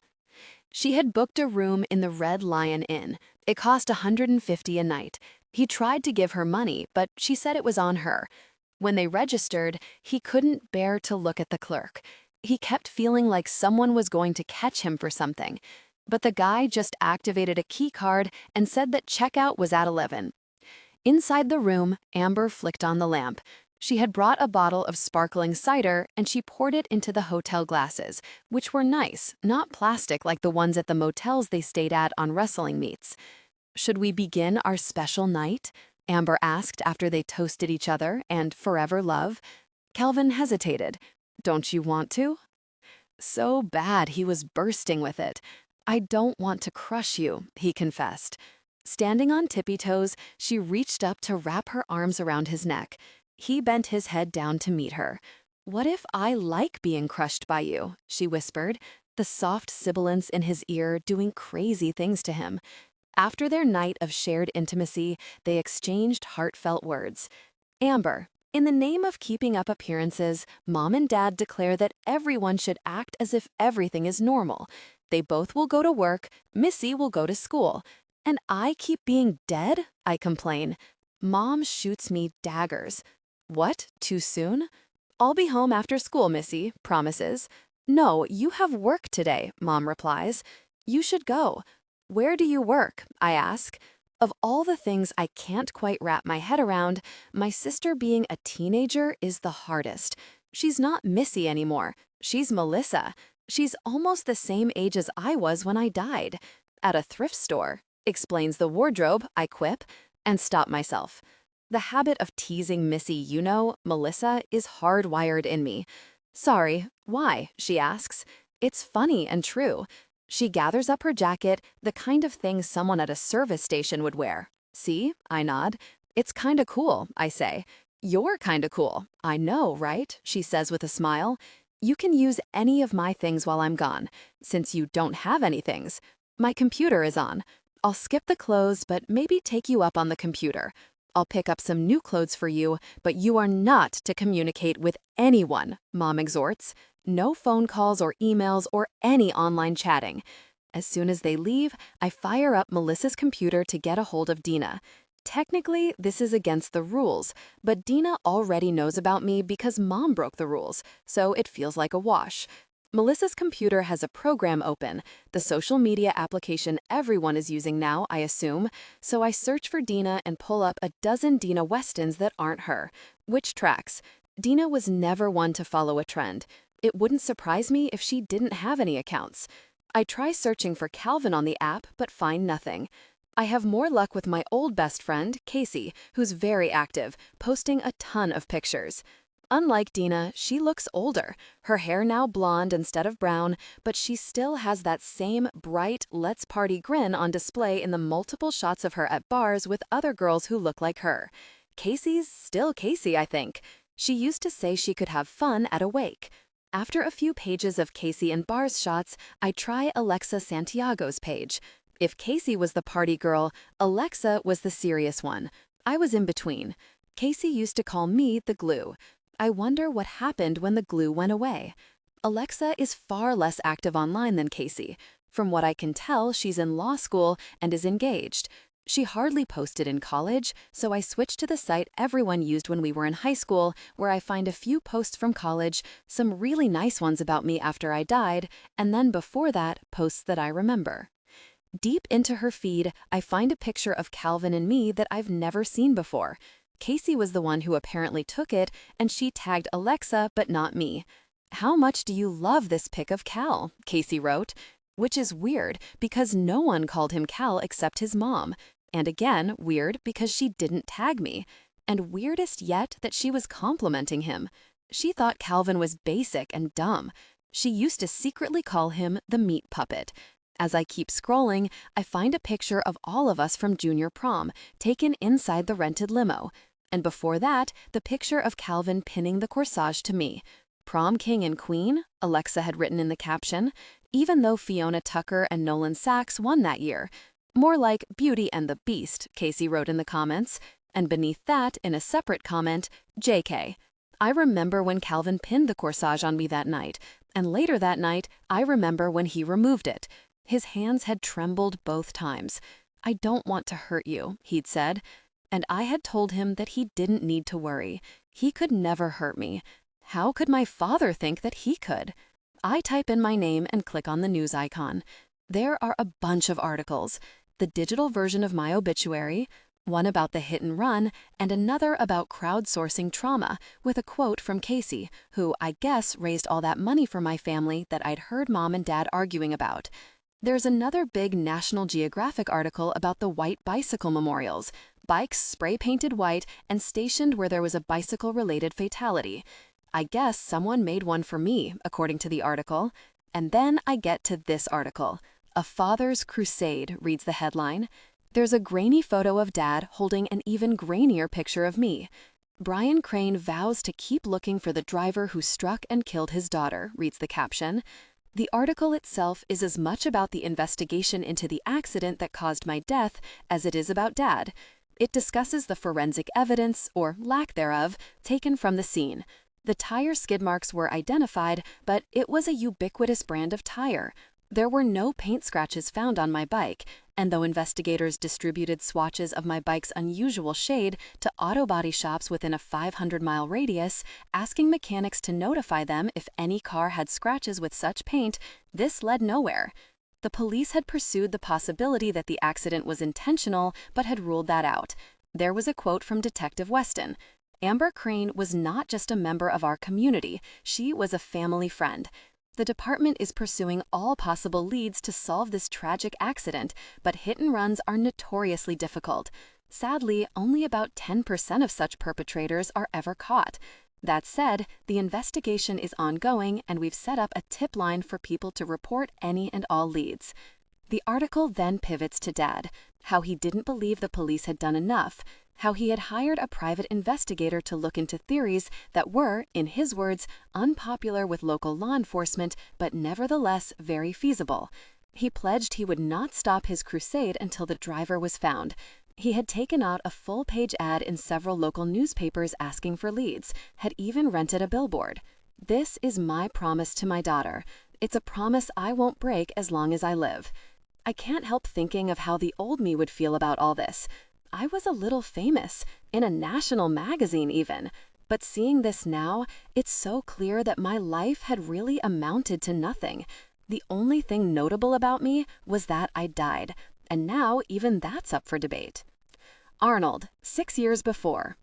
She had booked a room in the Red Lion Inn. It cost $150 a night. He tried to give her money, but she said it was on her. When they registered, he couldn't bear to look at the clerk. He kept feeling like someone was going to catch him for something. But the guy just activated a key card and said that checkout was at 11. Inside the room, Amber flicked on the lamp. She had brought a bottle of sparkling cider and she poured it into the hotel glasses, which were nice, not plastic like the ones at the motels they stayed at on wrestling meets. "Should we begin our special night?" Amber asked after they toasted each other and forever love. Calvin hesitated. "Don't you want to?" So bad he was bursting with it. "I don't want to crush you," he confessed. Standing on tippy toes, she reached up to wrap her arms around his neck. He bent his head down to meet her. "What if I like being crushed by you?" she whispered, the soft sibilance in his ear doing crazy things to him. After their night of shared intimacy, they exchanged heartfelt words. "Amber, in the name of keeping up appearances, Mom and Dad declare that everyone should act as if everything is normal. They both will go to work, Missy will go to school. And I keep being dead?" I complain. Mom shoots me daggers. "What, too soon?" "I'll be home after school, Missy," promises. "No, you have work today," Mom replies. "You should go." "Where do you work?" I ask. Of all the things I can't quite wrap my head around, my sister being a teenager is the hardest. She's not Missy anymore. She's Melissa. She's almost the same age as I was when I died. "At a thrift store," explains the wardrobe, I quip, and stop myself. The habit of teasing Missy, Melissa, is hardwired in me. "Sorry, why?" she asks. It's funny and true. She gathers up her jacket, the kind of thing someone at a service station would wear. See, I nod. It's kinda cool, I say. You're kinda cool. I know, right? She says with a smile. You can use any of my things while I'm gone, since you don't have any things. My computer is on. I'll skip the clothes, but maybe take you up on the computer. I'll pick up some new clothes for you, but you are not to communicate with anyone, Mom exhorts. No phone calls or emails or any online chatting. As soon as they leave, I fire up Melissa's computer to get a hold of Dina. Technically, this is against the rules, but Dina already knows about me because Mom broke the rules, so it feels like a wash. Melissa's computer has a program open, the social media application everyone is using now, I assume, so I search for Dina and pull up a dozen Dina Westons that aren't her. Which tracks? Dina was never one to follow a trend. It wouldn't surprise me if she didn't have any accounts. I try searching for Calvin on the app, but find nothing. I have more luck with my old best friend, Casey, who's very active, posting a ton of pictures. Unlike Dina, she looks older, her hair now blonde instead of brown, but she still has that same bright, let's party grin on display in the multiple shots of her at bars with other girls who look like her. Casey's still Casey, I think. She used to say she could have fun at a wake. After a few pages of Casey and bars shots, I try Alexa Santiago's page. If Casey was the party girl, Alexa was the serious one. I was in between. Casey used to call me the glue. I wonder what happened when the glue went away. Alexa is far less active online than Casey. From what I can tell, she's in law school and is engaged. She hardly posted in college, so I switched to the site everyone used when we were in high school, where I find a few posts from college, some really nice ones about me after I died, and then before that, posts that I remember. Deep into her feed, I find a picture of Calvin and me that I've never seen before. Casey was the one who apparently took it, and she tagged Alexa, but not me. "How much do you love this pic of Cal?" Casey wrote. Which is weird, because no one called him Cal except his mom. And again, weird because she didn't tag me. And weirdest yet that she was complimenting him. She thought Calvin was basic and dumb. She used to secretly call him the meat puppet. As I keep scrolling, I find a picture of all of us from junior prom, taken inside the rented limo. And before that, the picture of Calvin pinning the corsage to me. "Prom king and queen," Alexa had written in the caption, even though Fiona Tucker and Nolan Sachs won that year. More like Beauty and the Beast, Casey wrote in the comments. And beneath that, in a separate comment, JK. I remember when Calvin pinned the corsage on me that night, and later that night, I remember when he removed it. His hands had trembled both times. "I don't want to hurt you," he'd said. And I had told him that he didn't need to worry. He could never hurt me. How could my father think that he could? I type in my name and click on the news icon. There are a bunch of articles. The digital version of my obituary, one about the hit and run, and another about crowdsourcing trauma, with a quote from Casey, who I guess raised all that money for my family that I'd heard Mom and Dad arguing about. There's another big National Geographic article about the white bicycle memorials, bikes spray-painted white and stationed where there was a bicycle-related fatality. I guess someone made one for me, according to the article. And then I get to this article. "A Father's Crusade," reads the headline. There's a grainy photo of Dad holding an even grainier picture of me. "Brian Crane vows to keep looking for the driver who struck and killed his daughter," reads the caption. The article itself is as much about the investigation into the accident that caused my death as it is about Dad. It discusses the forensic evidence, or lack thereof, taken from the scene. The tire skid marks were identified, but it was a ubiquitous brand of tire. There were no paint scratches found on my bike, and though investigators distributed swatches of my bike's unusual shade to auto body shops within a 500-mile radius, asking mechanics to notify them if any car had scratches with such paint, this led nowhere. The police had pursued the possibility that the accident was intentional, but had ruled that out. There was a quote from Detective Weston. "Amber Crane was not just a member of our community, she was a family friend. The department is pursuing all possible leads to solve this tragic accident, but hit and runs are notoriously difficult. Sadly, only about 10% of such perpetrators are ever caught. That said, the investigation is ongoing, and we've set up a tip line for people to report any and all leads." The article then pivots to Dad. how he didn't believe the police had done enough, how he had hired a private investigator to look into theories that were, in his words, unpopular with local law enforcement, but nevertheless very feasible. He pledged he would not stop his crusade until the driver was found. He had taken out a full-page ad in several local newspapers asking for leads, had even rented a billboard. "This is my promise to my daughter. It's a promise I won't break as long as I live." I can't help thinking of how the old me would feel about all this. I was a little famous, in a national magazine even. But seeing this now, it's so clear that my life had really amounted to nothing. The only thing notable about me was that I died, and now even that's up for debate. Arnold, 6 years before.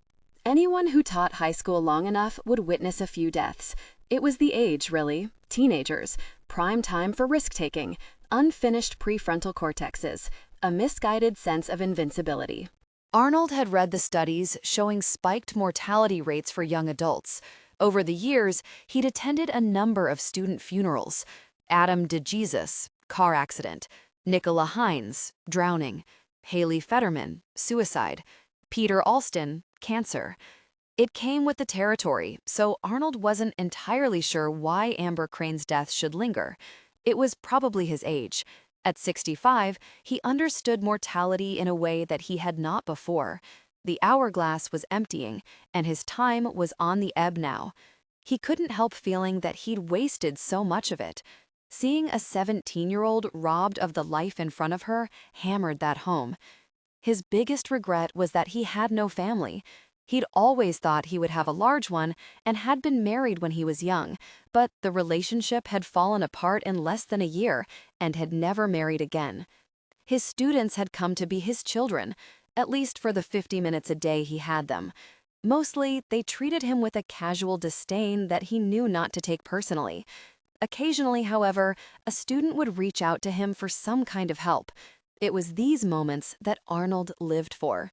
Anyone who taught high school long enough would witness a few deaths. It was the age, really. Teenagers. Prime time for risk-taking. Unfinished prefrontal cortexes. A misguided sense of invincibility. Arnold had read the studies showing spiked mortality rates for young adults. Over the years, he'd attended a number of student funerals. Adam DeJesus, car accident. Nicola Hines, drowning. Haley Fetterman, suicide. Peter Alston, cancer. It came with the territory, so Arnold wasn't entirely sure why Amber Crane's death should linger. It was probably his age. At 65, he understood mortality in a way that he had not before. The hourglass was emptying, and his time was on the ebb now. He couldn't help feeling that he'd wasted so much of it. Seeing a 17-year-old robbed of the life in front of her hammered that home. His biggest regret was that he had no family. He'd always thought he would have a large one and had been married when he was young, but the relationship had fallen apart in less than a year and had never married again. His students had come to be his children, at least for the 50 minutes a day he had them. Mostly, they treated him with a casual disdain that he knew not to take personally. Occasionally, however, a student would reach out to him for some kind of help. It was these moments that Arnold lived for.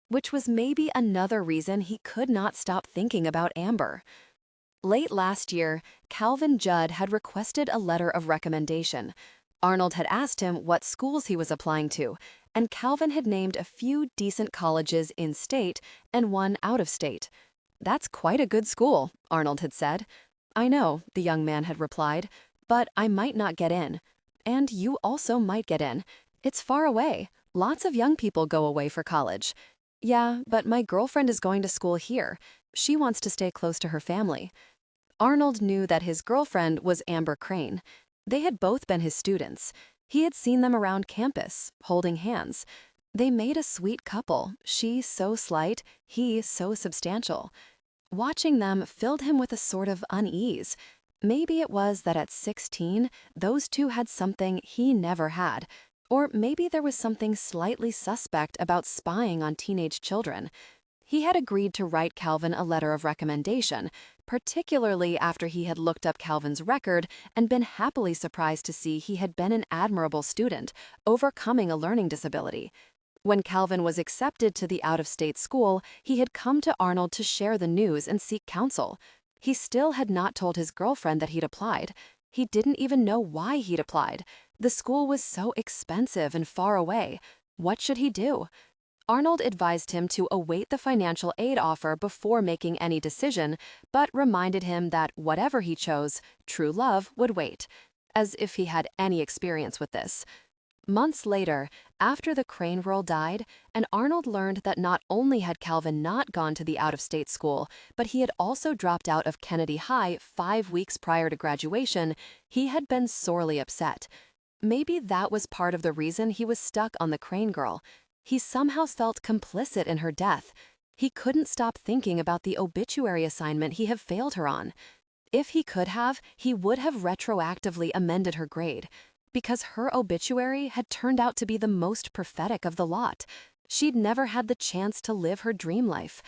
Which was maybe another reason he could not stop thinking about Amber. Late last year, Calvin Judd had requested a letter of recommendation. Arnold had asked him what schools he was applying to, and Calvin had named a few decent colleges in-state and one out-of-state. "That's quite a good school," Arnold had said. "I know," the young man had replied, "but I might not get in. And you also might get in. It's far away. Lots of young people go away for college." "Yeah, but my girlfriend is going to school here. She wants to stay close to her family." Arnold knew that his girlfriend was Amber Crane. They had both been his students. He had seen them around campus, holding hands. They made a sweet couple, she so slight, he so substantial. Watching them filled him with a sort of unease. Maybe it was that at 16, those two had something he never had. Or maybe there was something slightly suspect about spying on teenage children. He had agreed to write Calvin a letter of recommendation, particularly after he had looked up Calvin's record and been happily surprised to see he had been an admirable student, overcoming a learning disability. When Calvin was accepted to the out-of-state school, he had come to Arnold to share the news and seek counsel. He still had not told his girlfriend that he'd applied. He didn't even know why he'd applied. The school was so expensive and far away. What should he do? Arnold advised him to await the financial aid offer before making any decision, but reminded him that whatever he chose, true love would wait. As if he had any experience with this. Months later, after the Crane girl died, and Arnold learned that not only had Calvin not gone to the out-of-state school, but he had also dropped out of Kennedy High 5 weeks prior to graduation, he had been sorely upset. Maybe that was part of the reason he was stuck on the Crane girl. He somehow felt complicit in her death. He couldn't stop thinking about the obituary assignment he had failed her on. If he could have, he would have retroactively amended her grade. Because her obituary had turned out to be the most prophetic of the lot. She'd never had the chance to live her dream life.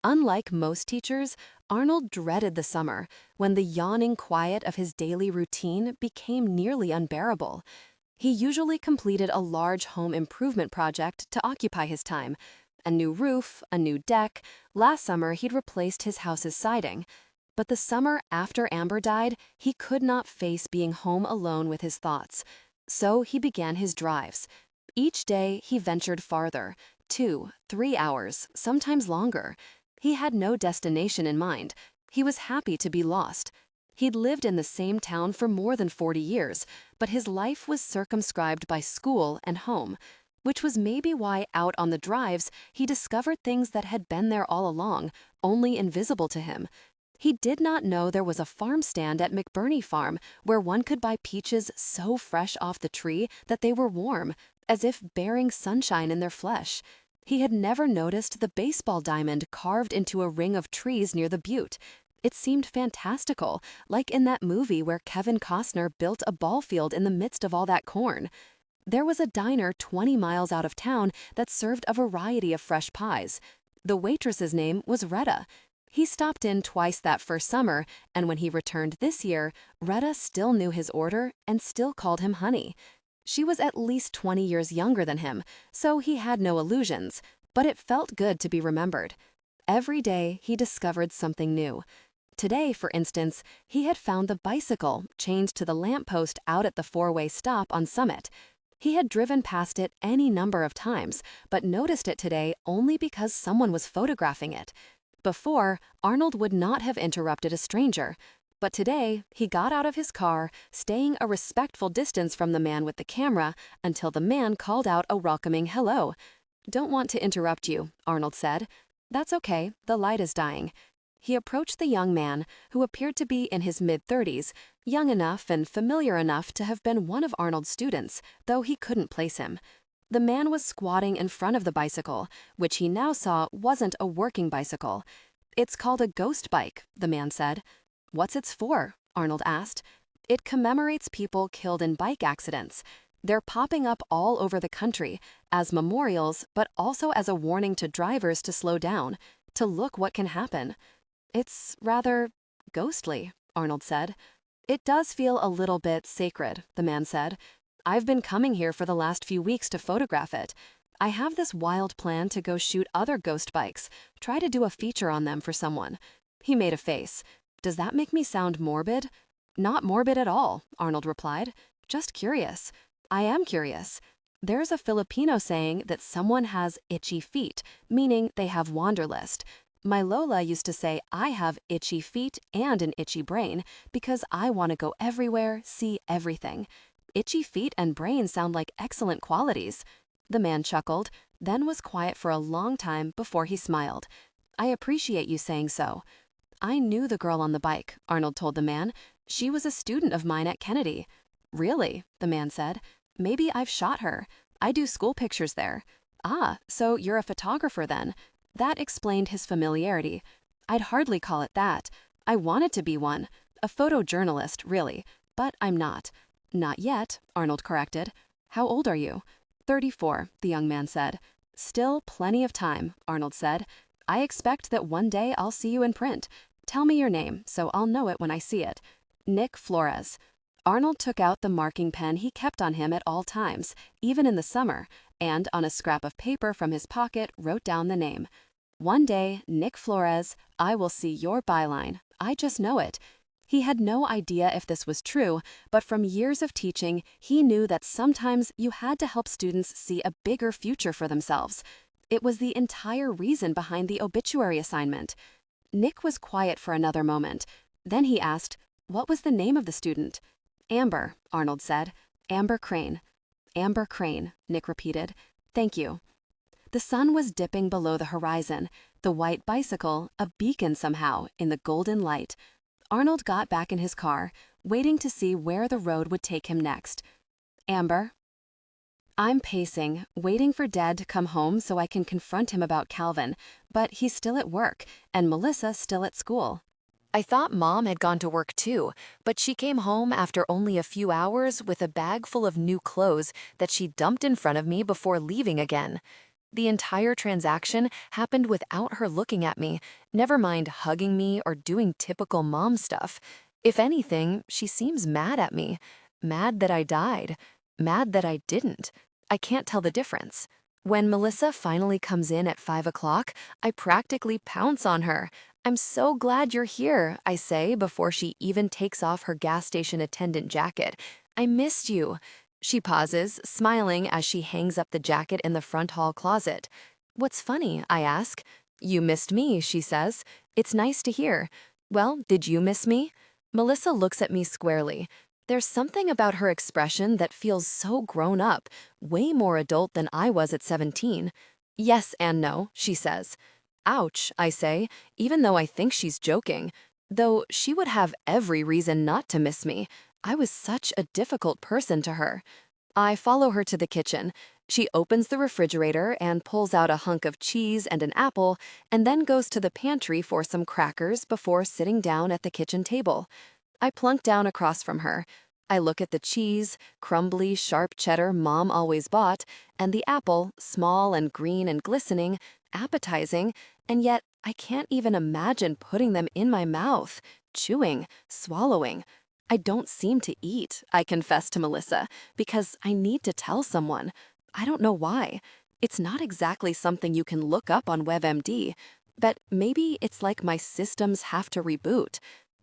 Unlike most teachers, Arnold dreaded the summer, when the yawning quiet of his daily routine became nearly unbearable. He usually completed a large home improvement project to occupy his time. A new roof, a new deck. Last summer, he'd replaced his house's siding. But the summer after Amber died, he could not face being home alone with his thoughts. So he began his drives. Each day, he ventured farther, 2, 3 hours, sometimes longer. He had no destination in mind. He was happy to be lost. He'd lived in the same town for more than 40 years, but his life was circumscribed by school and home, which was maybe why out on the drives he discovered things that had been there all along, only invisible to him. He did not know there was a farm stand at McBurney Farm where one could buy peaches so fresh off the tree that they were warm, as if bearing sunshine in their flesh. He had never noticed the baseball diamond carved into a ring of trees near the butte. It seemed fantastical, like in that movie where Kevin Costner built a ball field in the midst of all that corn. There was a diner 20 miles out of town that served a variety of fresh pies. The waitress's name was Retta. He stopped in twice that first summer, and when he returned this year, Retta still knew his order and still called him honey. She was at least 20 years younger than him, so he had no illusions, but it felt good to be remembered. Every day, he discovered something new. Today, for instance, he had found the bicycle chained to the lamppost out at the four-way stop on Summit. He had driven past it any number of times, but noticed it today only because someone was photographing it. Before, Arnold would not have interrupted a stranger, but today he got out of his car, staying a respectful distance from the man with the camera until the man called out a welcoming hello. "Don't want to interrupt you," Arnold said. "That's okay, the light is dying." He approached the young man, who appeared to be in his mid-30s, young enough and familiar enough to have been one of Arnold's students, though he couldn't place him. The man was squatting in front of the bicycle, which he now saw wasn't a working bicycle. "It's called a ghost bike," the man said. "What's it for?" Arnold asked. "It commemorates people killed in bike accidents. They're popping up all over the country, as memorials, but also as a warning to drivers to slow down, to look what can happen." "It's rather ghostly," Arnold said. "It does feel a little bit sacred," the man said. "I've been coming here for the last few weeks to photograph it. I have this wild plan to go shoot other ghost bikes, try to do a feature on them for someone." He made a face. "Does that make me sound morbid?" "Not morbid at all," Arnold replied. "Just curious." "I am curious. There's a Filipino saying that someone has itchy feet, meaning they have wanderlust. My Lola used to say I have itchy feet and an itchy brain because I want to go everywhere, see everything. Itchy feet and brain sound like excellent qualities." The man chuckled, then was quiet for a long time before he smiled. "I appreciate you saying so." "I knew the girl on the bike," Arnold told the man. "She was a student of mine at Kennedy." "Really?" the man said. "Maybe I've shot her. I do school pictures there." "Ah, so you're a photographer then." That explained his familiarity. "I'd hardly call it that. I wanted to be one. A photojournalist, really. But I'm not." "Not yet," Arnold corrected. "How old are you?" 34, the young man said. "Still plenty of time," Arnold said. "I expect that one day I'll see you in print. Tell me your name, so I'll know it when I see it." "Nick Flores." Arnold took out the marking pen he kept on him at all times, even in the summer, and on a scrap of paper from his pocket wrote down the name. "One day, Nick Flores, I will see your byline. I just know it." He had no idea if this was true, but from years of teaching, he knew that sometimes you had to help students see a bigger future for themselves. It was the entire reason behind the obituary assignment. Nick was quiet for another moment. Then he asked, "What was the name of the student?" "Amber," Arnold said. "Amber Crane." "Amber Crane," Nick repeated. "Thank you." The sun was dipping below the horizon, the white bicycle a beacon somehow in the golden light. Arnold got back in his car, waiting to see where the road would take him next. "Amber?" "I'm pacing, waiting for Dad to come home so I can confront him about Calvin, but he's still at work, and Melissa's still at school." I thought Mom had gone to work too, but she came home after only a few hours with a bag full of new clothes that she dumped in front of me before leaving again. The entire transaction happened without her looking at me, never mind hugging me or doing typical mom stuff. If anything, she seems mad at me. Mad that I died. Mad that I didn't. I can't tell the difference. When Melissa finally comes in at 5 o'clock, I practically pounce on her. "I'm so glad you're here," I say before she even takes off her gas station attendant jacket. "I missed you." She pauses, smiling as she hangs up the jacket in the front hall closet. What's funny? I ask. You missed me, she says. It's nice to hear. Well, did you miss me? Melissa looks at me squarely. There's something about her expression that feels so grown up, way more adult than I was at 17. Yes and no, she says. Ouch, I say, even though I think she's joking. Though she would have every reason not to miss me. I was such a difficult person to her. I follow her to the kitchen. She opens the refrigerator and pulls out a hunk of cheese and an apple, and then goes to the pantry for some crackers before sitting down at the kitchen table. I plunk down across from her. I look at the cheese, crumbly, sharp cheddar Mom always bought, and the apple, small and green and glistening, appetizing, and yet I can't even imagine putting them in my mouth, chewing, swallowing. I don't seem to eat, I confess to Melissa, because I need to tell someone. I don't know why. It's not exactly something you can look up on WebMD, but maybe it's like my systems have to reboot.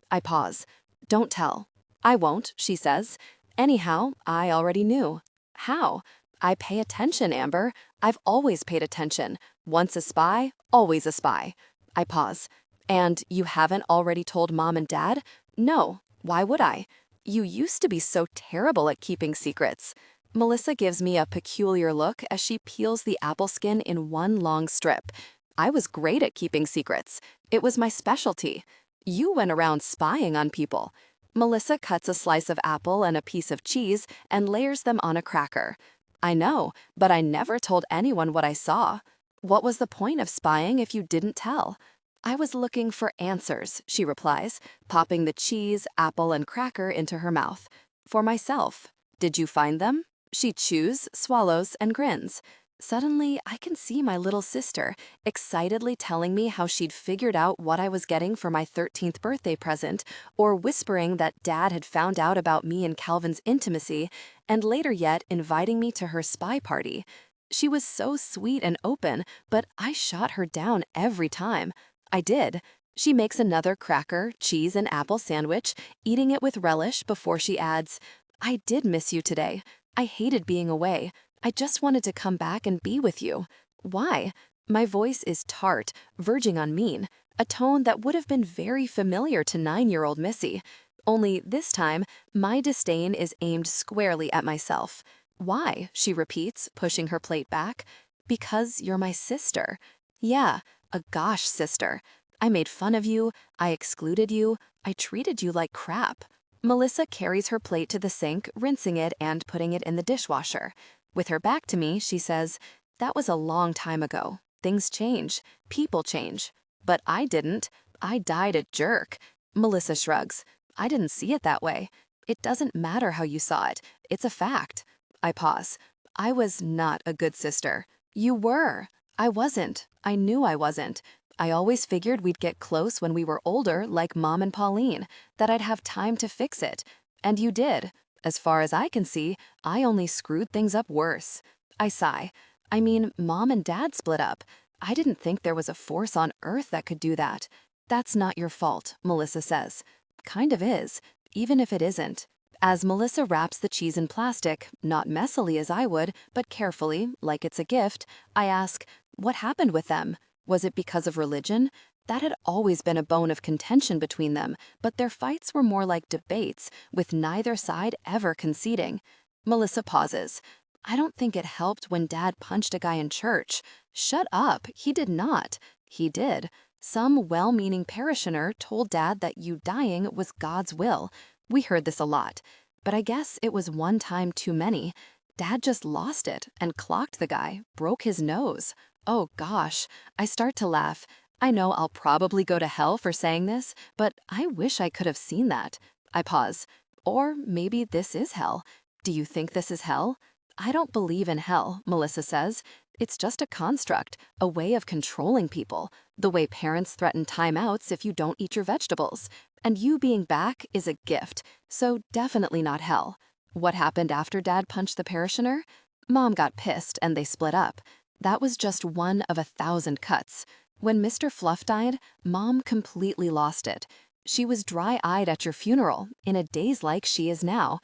I pause. Don't tell. I won't, she says. Anyhow, I already knew. How? I pay attention, Amber. I've always paid attention. Once a spy, always a spy. I pause. And you haven't already told Mom and Dad? No. Why would I? You used to be so terrible at keeping secrets. Melissa gives me a peculiar look as she peels the apple skin in one long strip. I was great at keeping secrets. It was my specialty. You went around spying on people. Melissa cuts a slice of apple and a piece of cheese and layers them on a cracker. I know, but I never told anyone what I saw. What was the point of spying if you didn't tell? I was looking for answers, she replies, popping the cheese, apple, and cracker into her mouth. For myself. Did you find them? She chews, swallows, and grins. Suddenly, I can see my little sister, excitedly telling me how she'd figured out what I was getting for my 13th birthday present, or whispering that Dad had found out about me and Calvin's intimacy, and later yet inviting me to her spy party. She was so sweet and open, but I shot her down every time. I did. She makes another cracker, cheese, and apple sandwich, eating it with relish before she adds, I did miss you today. I hated being away. I just wanted to come back and be with you. Why? My voice is tart, verging on mean, a tone that would have been very familiar to 9-year-old Missy. Only this time, my disdain is aimed squarely at myself. Why? She repeats, pushing her plate back. Because you're my sister. Yeah, a gosh sister. I made fun of you, I excluded you, I treated you like crap. Melissa carries her plate to the sink, rinsing it and putting it in the dishwasher. With her back to me, she says, that was a long time ago. Things change. People change. But I didn't. I died a jerk. Melissa shrugs. I didn't see it that way. It doesn't matter how you saw it. It's a fact. I pause. I was not a good sister. You were. I wasn't. I knew I wasn't. I always figured we'd get close when we were older, like Mom and Pauline, that I'd have time to fix it. And you did. As far as I can see, I only screwed things up worse. I sigh. I mean, Mom and Dad split up. I didn't think there was a force on Earth that could do that. That's not your fault, Melissa says. Kind of is, even if it isn't. As Melissa wraps the cheese in plastic, not messily as I would, but carefully, like it's a gift, I ask, what happened with them? Was it because of religion? That had always been a bone of contention between them, but their fights were more like debates, with neither side ever conceding. Melissa pauses. I don't think it helped when Dad punched a guy in church. Shut up, he did not. He did. Some well-meaning parishioner told Dad that you dying was God's will. We heard this a lot. But I guess it was one time too many. Dad just lost it and clocked the guy, broke his nose. Oh gosh, I start to laugh. I know I'll probably go to hell for saying this, but I wish I could have seen that. I pause. Or maybe this is hell. Do you think this is hell? I don't believe in hell, Melissa says. It's just a construct, a way of controlling people, the way parents threaten timeouts if you don't eat your vegetables. And you being back is a gift, so definitely not hell. What happened after Dad punched the parishioner? Mom got pissed and they split up. That was just one of 1,000 cuts. When Mr. Fluff died, Mom completely lost it. She was dry-eyed at your funeral, in a daze like she is now.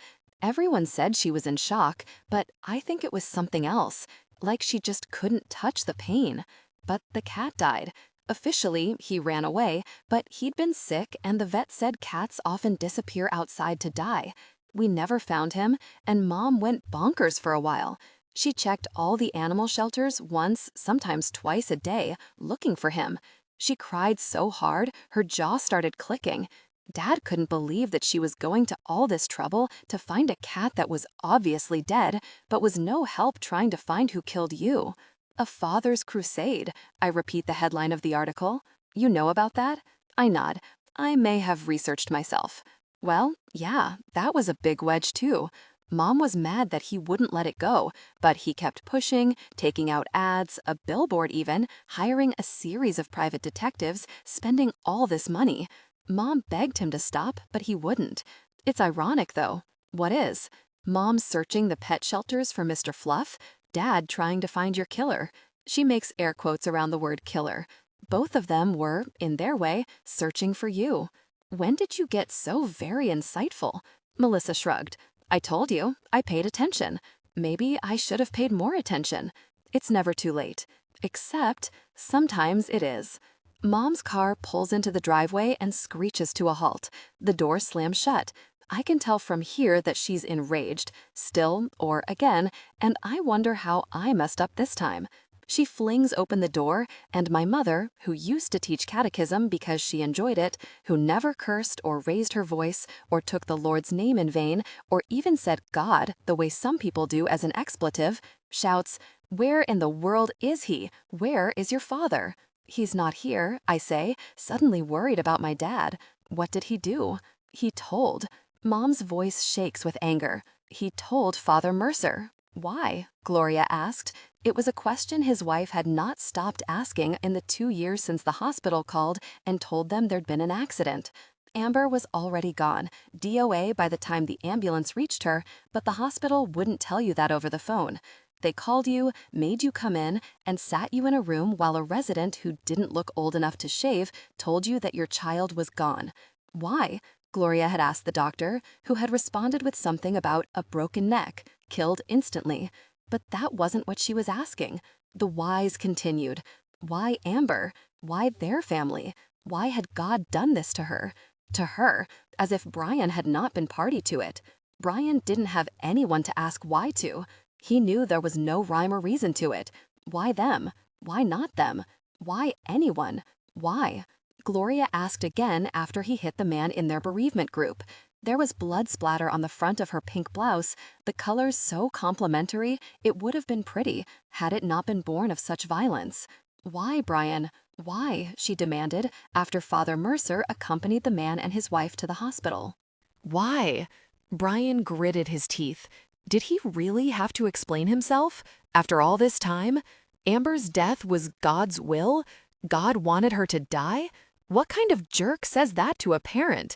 Everyone said she was in shock, but I think it was something else, like she just couldn't touch the pain. But the cat died. Officially, he ran away, but he'd been sick and the vet said cats often disappear outside to die. We never found him, and Mom went bonkers for a while. She checked all the animal shelters once, sometimes twice a day, looking for him. She cried so hard, her jaw started clicking. Dad couldn't believe that she was going to all this trouble to find a cat that was obviously dead, but was no help trying to find who killed you. A father's crusade, I repeat the headline of the article. You know about that? I nod. I may have researched myself. Well, yeah, that was a big wedge too. Mom was mad that he wouldn't let it go, but he kept pushing, taking out ads, a billboard even, hiring a series of private detectives, spending all this money. Mom begged him to stop, but he wouldn't. It's ironic, though. What is? Mom searching the pet shelters for Mr. Fluff, Dad trying to find your killer. She makes air quotes around the word killer. Both of them were, in their way, searching for you. When did you get so very insightful? Melissa shrugged. I told you, I paid attention. Maybe I should have paid more attention. It's never too late. Except, sometimes it is. Mom's car pulls into the driveway and screeches to a halt. The door slams shut. I can tell from here that she's enraged, still or again, and I wonder how I messed up this time. She flings open the door, and my mother, who used to teach catechism because she enjoyed it, who never cursed or raised her voice or took the Lord's name in vain or even said God the way some people do as an expletive, shouts, "Where in the world is he? Where is your father?" He's not here, I say, suddenly worried about my dad. What did he do? He told. Mom's voice shakes with anger. He told Father Mercer. Why? Gloria asked. It was a question his wife had not stopped asking in the 2 years since the hospital called and told them there'd been an accident. Amber was already gone, DOA by the time the ambulance reached her, but the hospital wouldn't tell you that over the phone. They called you, made you come in, and sat you in a room while a resident who didn't look old enough to shave told you that your child was gone. Why? Gloria had asked the doctor, who had responded with something about a broken neck, killed instantly. But that wasn't what she was asking. The whys continued. Why Amber? Why their family? Why had God done this to her? To her, as if Brian had not been party to it. Brian didn't have anyone to ask why to. He knew there was no rhyme or reason to it. Why them? Why not them? Why anyone? Why? Gloria asked again after he hit the man in their bereavement group. There was blood splatter on the front of her pink blouse, the colors so complementary it would have been pretty had it not been born of such violence. Why, Brian? Why? She demanded after Father Mercer accompanied the man and his wife to the hospital. Why? Brian gritted his teeth. Did he really have to explain himself? After all this time? Amber's death was God's will? God wanted her to die? What kind of jerk says that to a parent?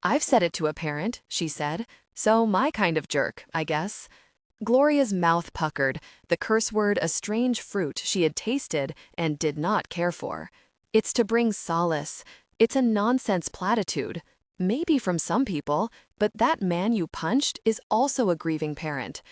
I've said it to a parent, she said. So my kind of jerk, I guess. Gloria's mouth puckered, the curse word a strange fruit she had tasted and did not care for. It's to bring solace. It's a nonsense platitude. Maybe from some people, but that man you punched is also a grieving parent.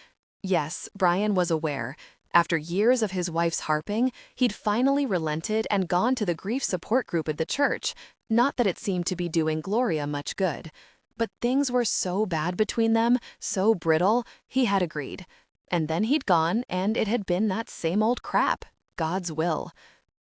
Yes, Brian was aware. After years of his wife's harping, he'd finally relented and gone to the grief support group at the church. Not that it seemed to be doing Gloria much good. But things were so bad between them, so brittle, he had agreed. And then he'd gone, and it had been that same old crap, God's will.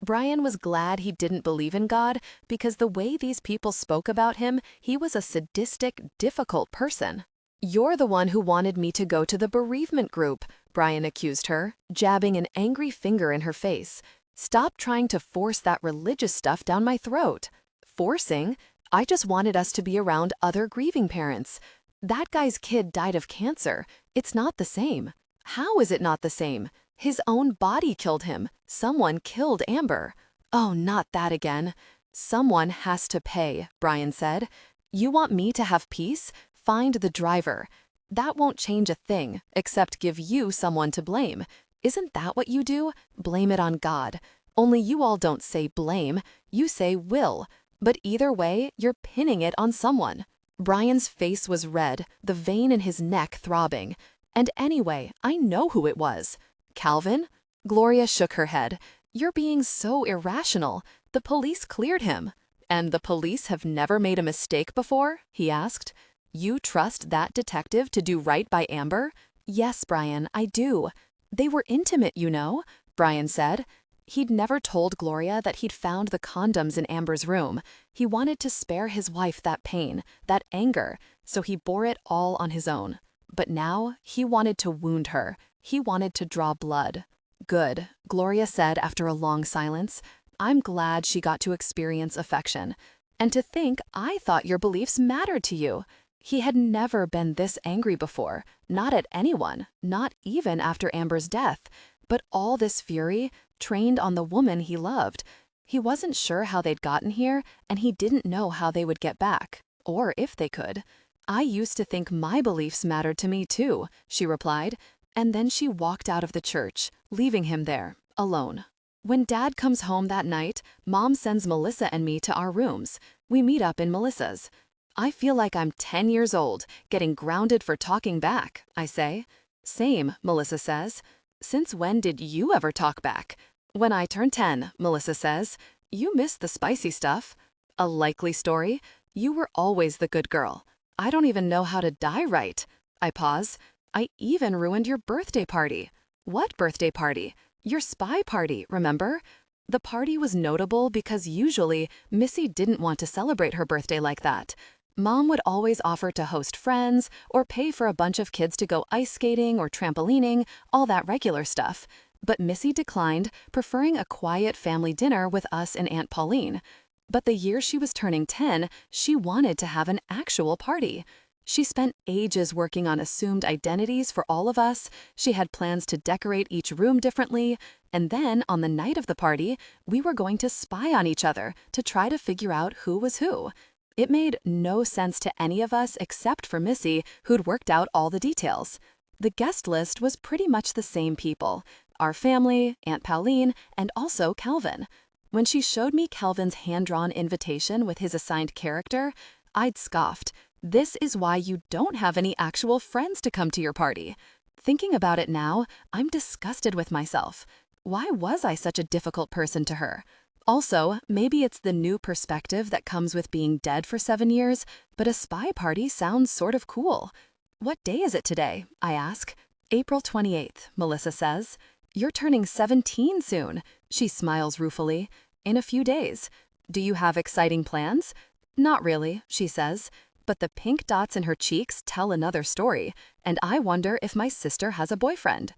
Brian was glad he didn't believe in God, because the way these people spoke about him, he was a sadistic, difficult person. You're the one who wanted me to go to the bereavement group, Brian accused her, jabbing an angry finger in her face. Stop trying to force that religious stuff down my throat. Forcing? I just wanted us to be around other grieving parents. That guy's kid died of cancer. It's not the same. How is it not the same? His own body killed him. Someone killed Amber. Oh, not that again. Someone has to pay, Brian said. You want me to have peace? Find the driver. That won't change a thing, except give you someone to blame. Isn't that what you do? Blame it on God. Only you all don't say blame, you say will. But either way, you're pinning it on someone. Brian's face was red, the vein in his neck throbbing. And anyway, I know who it was. Calvin? Gloria shook her head. You're being so irrational. The police cleared him. And the police have never made a mistake before? He asked. You trust that detective to do right by Amber? Yes, Brian, I do. They were intimate, you know, Brian said. He'd never told Gloria that he'd found the condoms in Amber's room. He wanted to spare his wife that pain, that anger, so he bore it all on his own. But now, he wanted to wound her. He wanted to draw blood. Good, Gloria said after a long silence. I'm glad she got to experience affection. And to think I thought your beliefs mattered to you. He had never been this angry before, not at anyone, not even after Amber's death. But all this fury, trained on the woman he loved. He wasn't sure how they'd gotten here, and he didn't know how they would get back, or if they could. I used to think my beliefs mattered to me too, she replied, and then she walked out of the church, leaving him there, alone. When Dad comes home that night, Mom sends Melissa and me to our rooms. We meet up in Melissa's. I feel like I'm 10 years old, getting grounded for talking back, I say. Same, Melissa says. Since when did you ever talk back? When I turn 10, Melissa says. You missed the spicy stuff. A likely story. You were always the good girl. I don't even know how to die right. I pause. I even ruined your birthday party. What birthday party? Your spy party, remember? The party was notable because usually Missy didn't want to celebrate her birthday like that. Mom would always offer to host friends or pay for a bunch of kids to go ice skating or trampolining, all that regular stuff. But Missy declined, preferring a quiet family dinner with us and Aunt Pauline. But the year she was turning 10, she wanted to have an actual party. She spent ages working on assumed identities for all of us. She had plans to decorate each room differently. And then, on the night of the party, we were going to spy on each other to try to figure out who was who. It made no sense to any of us except for Missy, who'd worked out all the details. The guest list was pretty much the same people. Our family, Aunt Pauline, and also Calvin. When she showed me Calvin's hand-drawn invitation with his assigned character, I'd scoffed. This is why you don't have any actual friends to come to your party. Thinking about it now, I'm disgusted with myself. Why was I such a difficult person to her? Also, maybe it's the new perspective that comes with being dead for 7 years, but a spy party sounds sort of cool. What day is it today? I ask. April 28th, Melissa says. You're turning 17 soon. She smiles ruefully. In a few days. Do you have exciting plans? Not really, she says. But the pink dots in her cheeks tell another story, and I wonder if my sister has a boyfriend.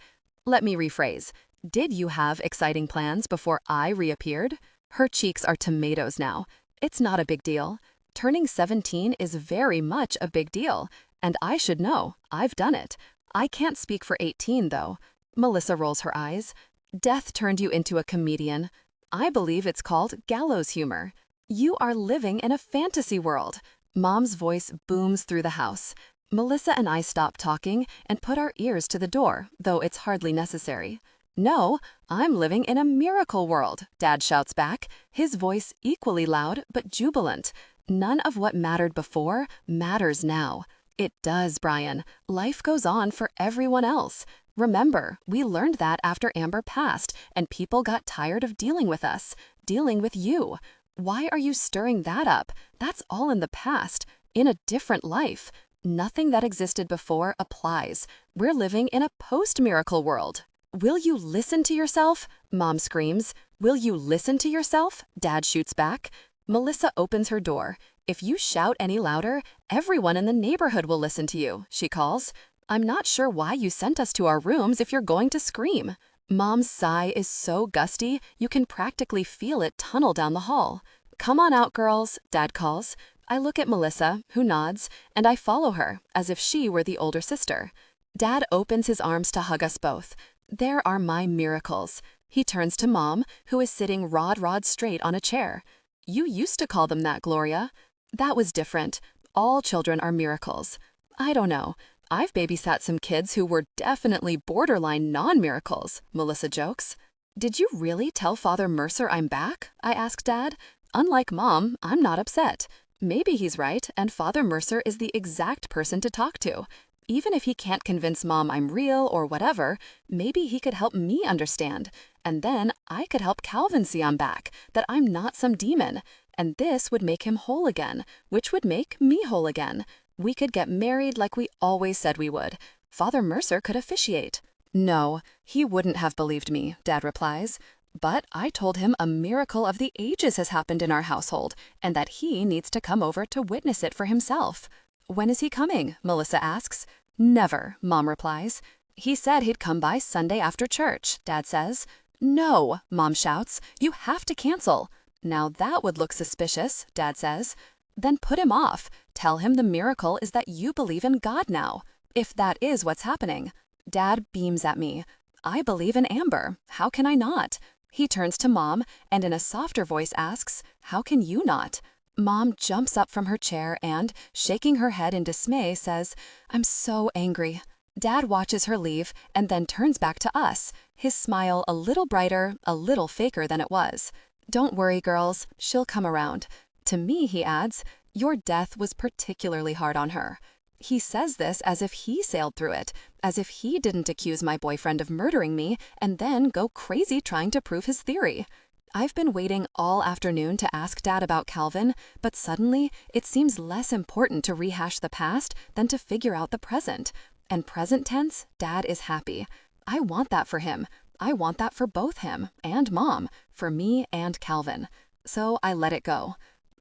Let me rephrase. Did you have exciting plans before I reappeared? Her cheeks are tomatoes now. It's not a big deal. Turning 17 is very much a big deal, and I should know. I've done it. I can't speak for 18, though. Melissa rolls her eyes. Death turned you into a comedian. I believe it's called gallows humor. You are living in a fantasy world. Mom's voice booms through the house. Melissa and I stop talking and put our ears to the door, though it's hardly necessary. No, I'm living in a miracle world, Dad shouts back, his voice equally loud but jubilant. None of what mattered before matters now. It does, Brian. Life goes on for everyone else. Remember, we learned that after Amber passed, and people got tired of dealing with us, dealing with you. Why are you stirring that up? That's all in the past, in a different life. Nothing that existed before applies. We're living in a post-miracle world. Will you listen to yourself? Mom screams. Will you listen to yourself? Dad shoots back. Melissa opens her door. If you shout any louder, everyone in the neighborhood will listen to you, she calls. I'm not sure why you sent us to our rooms if you're going to scream. Mom's sigh is so gusty, you can practically feel it tunnel down the hall. Come on out, girls, Dad calls. I look at Melissa, who nods, and I follow her, as if she were the older sister. Dad opens his arms to hug us both. There are my miracles. He turns to Mom, who is sitting rod straight on a chair. You used to call them that, Gloria. That was different. All children are miracles. I don't know. I've babysat some kids who were definitely borderline non-miracles, Melissa jokes. Did you really tell Father Mercer I'm back? I ask Dad. Unlike Mom, I'm not upset. Maybe he's right, and Father Mercer is the exact person to talk to. Even if he can't convince Mom I'm real or whatever, maybe he could help me understand. And then I could help Calvin see I'm back, that I'm not some demon. And this would make him whole again, which would make me whole again. We could get married like we always said we would. Father Mercer could officiate. No, he wouldn't have believed me, Dad replies. But I told him a miracle of the ages has happened in our household, and that he needs to come over to witness it for himself. When is he coming? Melissa asks. Never, Mom replies. He said he'd come by Sunday after church, Dad says. No, Mom shouts. You have to cancel. Now that would look suspicious, Dad says. Then put him off. Tell him the miracle is that you believe in God now, if that is what's happening. Dad beams at me. I believe in Amber. How can I not? He turns to Mom and in a softer voice asks, how can you not? Mom jumps up from her chair and, shaking her head in dismay, says, I'm so angry. Dad watches her leave and then turns back to us, his smile a little brighter, a little faker than it was. Don't worry, girls, she'll come around. To me, he adds, your death was particularly hard on her. He says this as if he sailed through it, as if he didn't accuse my boyfriend of murdering me and then go crazy trying to prove his theory. I've been waiting all afternoon to ask Dad about Calvin, but suddenly it seems less important to rehash the past than to figure out the present. And present tense, Dad is happy. I want that for him. I want that for both him and Mom, for me and Calvin. So I let it go.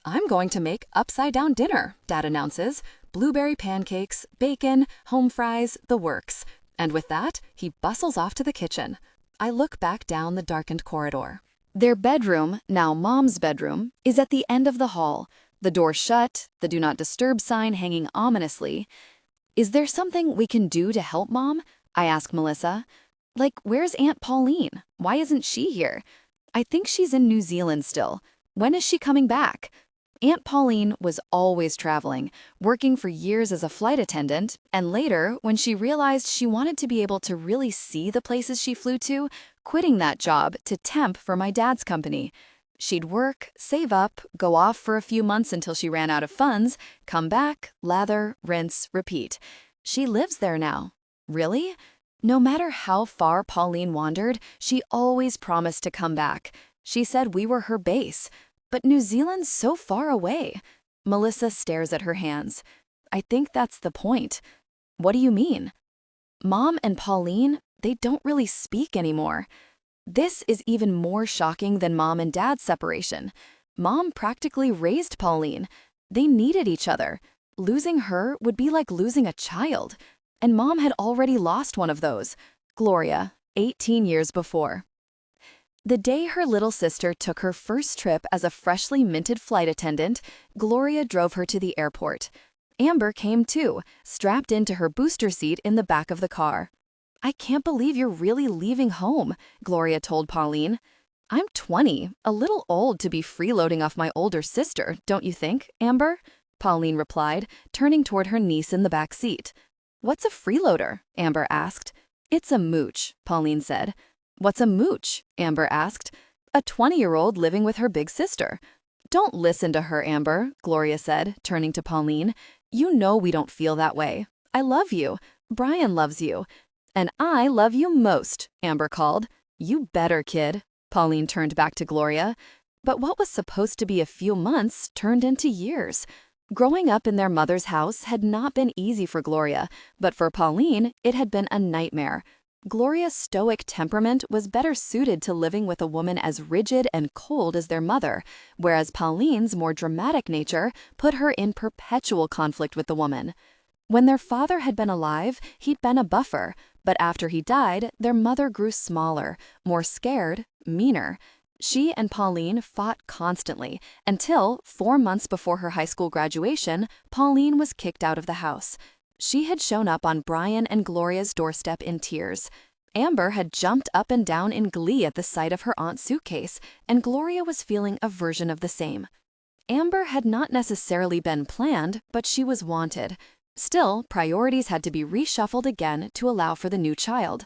I'm going to make upside-down dinner, Dad announces. Blueberry pancakes, bacon, home fries, the works. And with that, he bustles off to the kitchen. I look back down the darkened corridor. Their bedroom, now Mom's bedroom, is at the end of the hall, the door shut, the do not disturb sign hanging ominously. Is there something we can do to help Mom? I ask Melissa. Like, where's Aunt Pauline? Why isn't she here? I think she's in New Zealand still. When is she coming back? Aunt Pauline was always traveling, working for years as a flight attendant, and later, when she realized she wanted to be able to really see the places she flew to, quitting that job to temp for my dad's company. She'd work, save up, go off for a few months until she ran out of funds, come back, lather, rinse, repeat. She lives there now. Really? No matter how far Pauline wandered, she always promised to come back. She said we were her base. But New Zealand's so far away. Melissa stares at her hands. I think that's the point. What do you mean? Mom and Pauline, they don't really speak anymore. This is even more shocking than Mom and Dad's separation. Mom practically raised Pauline. They needed each other. Losing her would be like losing a child. And Mom had already lost one of those, Gloria, 18 years before. The day her little sister took her first trip as a freshly minted flight attendant, Gloria drove her to the airport. Amber came too, strapped into her booster seat in the back of the car. I can't believe you're really leaving home, Gloria told Pauline. I'm 20, a little old to be freeloading off my older sister, don't you think, Amber? Pauline replied, turning toward her niece in the back seat. What's a freeloader? Amber asked. It's a mooch, Pauline said. What's a mooch? Amber asked. A 20-year-old living with her big sister. Don't listen to her, Amber, Gloria said, turning to Pauline. You know we don't feel that way. I love you. Brian loves you. And I love you most, Amber called. You better, kid. Pauline turned back to Gloria. But what was supposed to be a few months turned into years. Growing up in their mother's house had not been easy for Gloria, but for Pauline, it had been a nightmare. Gloria's stoic temperament was better suited to living with a woman as rigid and cold as their mother, whereas Pauline's more dramatic nature put her in perpetual conflict with the woman. When their father had been alive, he'd been a buffer, but after he died, their mother grew smaller, more scared, meaner. She and Pauline fought constantly until, 4 months before her high school graduation, Pauline was kicked out of the house. She had shown up on Brian and Gloria's doorstep in tears. Amber had jumped up and down in glee at the sight of her aunt's suitcase, and Gloria was feeling a version of the same. Amber had not necessarily been planned, but she was wanted. Still, priorities had to be reshuffled again to allow for the new child.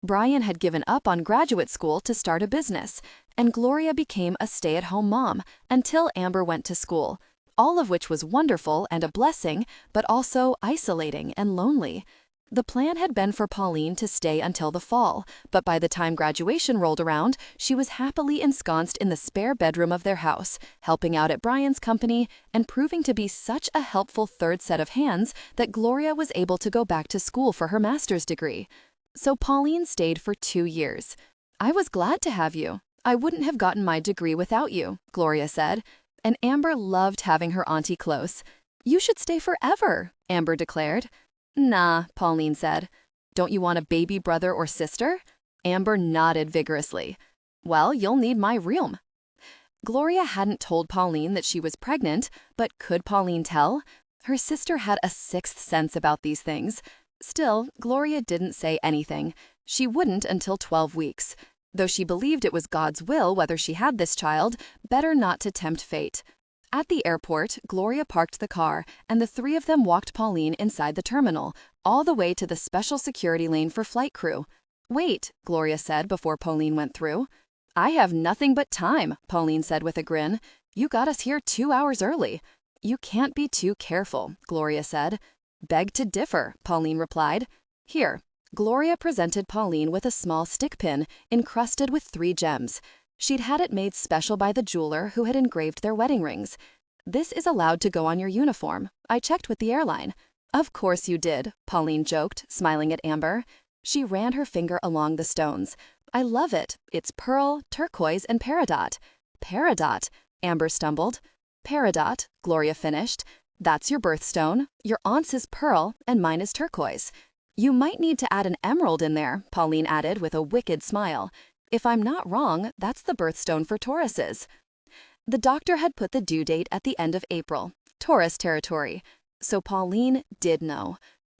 Brian had given up on graduate school to start a business, and Gloria became a stay-at-home mom until Amber went to school. all of which was wonderful and a blessing, but also isolating and lonely. The plan had been for Pauline to stay until the fall, but by the time graduation rolled around, she was happily ensconced in the spare bedroom of their house, helping out at Brian's company and proving to be such a helpful third set of hands that Gloria was able to go back to school for her master's degree. So Pauline stayed for 2 years. "I was glad to have you. I wouldn't have gotten my degree without you," Gloria said. And Amber loved having her auntie close. "You should stay forever," Amber declared. "Nah," Pauline said. "Don't you want a baby brother or sister?" Amber nodded vigorously. "Well, you'll need my room." Gloria hadn't told Pauline that she was pregnant, but could Pauline tell? Her sister had a sixth sense about these things. Still, Gloria didn't say anything. She wouldn't until 12 weeks. Though she believed it was God's will whether she had this child, better not to tempt fate. At the airport, Gloria parked the car, and the three of them walked Pauline inside the terminal, all the way to the special security lane for flight crew. "Wait," Gloria said before Pauline went through. "I have nothing but time," Pauline said with a grin. "You got us here 2 hours early." "You can't be too careful," Gloria said. "Beg to differ," Pauline replied. "Here." Gloria presented Pauline with a small stick pin encrusted with 3 gems. She'd had it made special by the jeweler who had engraved their wedding rings. "This is allowed to go on your uniform. I checked with the airline." "Of course you did," Pauline joked, smiling at Amber. She ran her finger along the stones. "I love it. It's pearl, turquoise, and peridot." "Peridot," Amber stumbled. "Peridot," Gloria finished. "That's your birthstone. Your aunt's is pearl, and mine is turquoise." "You might need to add an emerald in there," Pauline added with a wicked smile. "If I'm not wrong, that's the birthstone for Tauruses." The doctor had put the due date at the end of April, Taurus territory. So Pauline did know.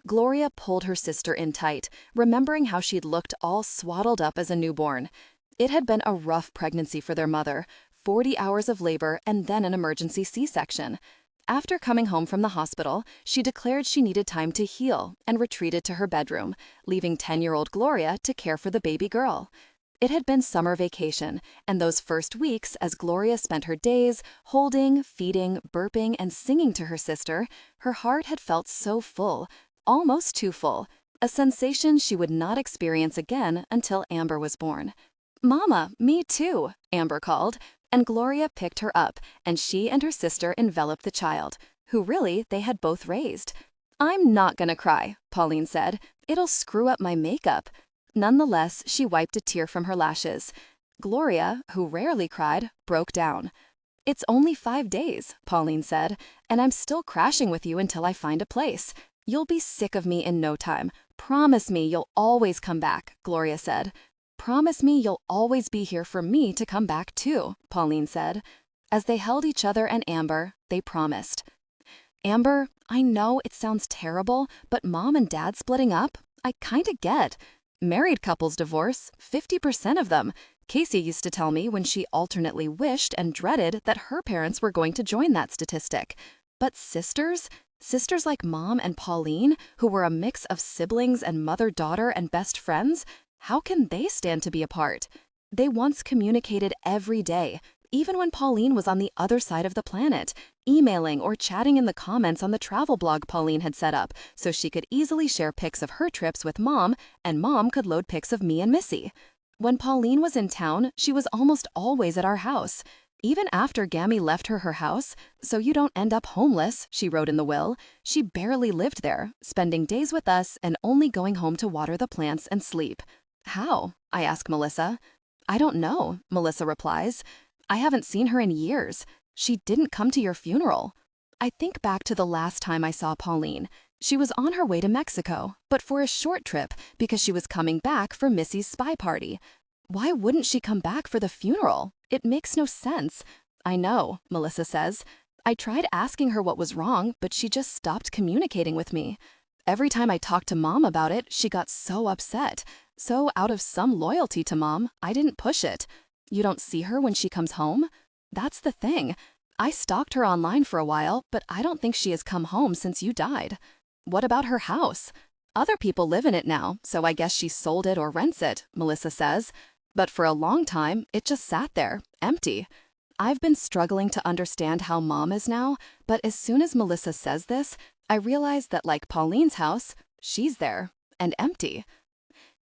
Gloria pulled her sister in tight, remembering how she'd looked all swaddled up as a newborn. It had been a rough pregnancy for their mother, 40 hours of labor and then an emergency C-section. After coming home from the hospital, she declared she needed time to heal and retreated to her bedroom, leaving 10-year-old Gloria to care for the baby girl. It had been summer vacation, and those first weeks, as Gloria spent her days holding, feeding, burping, and singing to her sister, her heart had felt so full, almost too full, a sensation she would not experience again until Amber was born. "Mama, me too," Amber called, and Gloria picked her up, and she and her sister enveloped the child, who really they had both raised. "I'm not gonna cry," Pauline said. "It'll screw up my makeup." Nonetheless, she wiped a tear from her lashes. Gloria, who rarely cried, broke down. "It's only 5 days," Pauline said, "and I'm still crashing with you until I find a place. You'll be sick of me in no time. Promise me you'll always come back," Gloria said. "Promise me you'll always be here for me to come back too," Pauline said. As they held each other and Amber, they promised. "Amber, I know it sounds terrible, but Mom and Dad splitting up, I kinda get. Married couples divorce, 50% of them. Casey used to tell me when she alternately wished and dreaded that her parents were going to join that statistic. But sisters? Sisters like Mom and Pauline, who were a mix of siblings and mother-daughter and best friends? How can they stand to be apart? They once communicated every day, even when Pauline was on the other side of the planet, emailing or chatting in the comments on the travel blog Pauline had set up so she could easily share pics of her trips with Mom, and Mom could load pics of me and Missy. When Pauline was in town, she was almost always at our house. Even after Gammy left her house, "So you don't end up homeless," she wrote in the will, she barely lived there, spending days with us and only going home to water the plants and sleep. "How?" I ask Melissa. "I don't know," Melissa replies. "I haven't seen her in years. She didn't come to your funeral." I think back to the last time I saw Pauline. She was on her way to Mexico, but for a short trip because she was coming back for Missy's spy party. Why wouldn't she come back for the funeral? It makes no sense. "I know," Melissa says. "I tried asking her what was wrong, but she just stopped communicating with me. Every time I talked to Mom about it, she got so upset. So out of some loyalty to Mom, I didn't push it." "You don't see her when she comes home?" "That's the thing. I stalked her online for a while, but I don't think she has come home since you died." "What about her house?" "Other people live in it now, so I guess she sold it or rents it," Melissa says. "But for a long time, it just sat there, empty." I've been struggling to understand how Mom is now, but as soon as Melissa says this, I realize that like Pauline's house, she's there, and empty.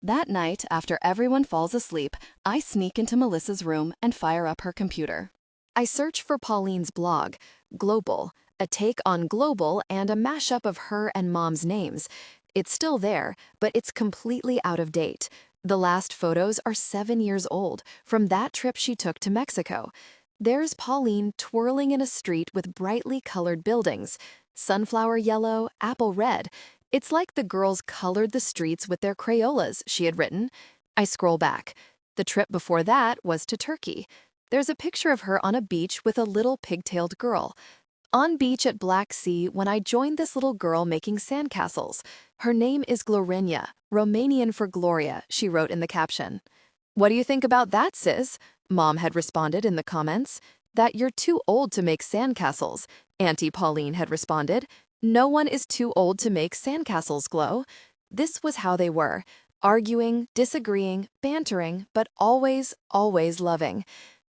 That night, after everyone falls asleep, I sneak into Melissa's room and fire up her computer. I search for Pauline's blog, Global, a take on global and a mashup of her and Mom's names. It's still there, but it's completely out of date. The last photos are 7 years old, from that trip she took to Mexico. There's Pauline twirling in a street with brightly colored buildings, sunflower yellow, apple red. It's like the girls colored the streets with their Crayolas, she had written. I scroll back. The trip before that was to Turkey. There's a picture of her on a beach with a little pigtailed girl. On beach at Black Sea when I joined this little girl making sandcastles. Her name is Glorina, Romanian for Gloria, she wrote in the caption. What do you think about that, sis? Mom had responded in the comments. That you're too old to make sandcastles. Auntie Pauline had responded. No one is too old to make sandcastles, Glow. This was how they were. Arguing, disagreeing, bantering, but always, always loving.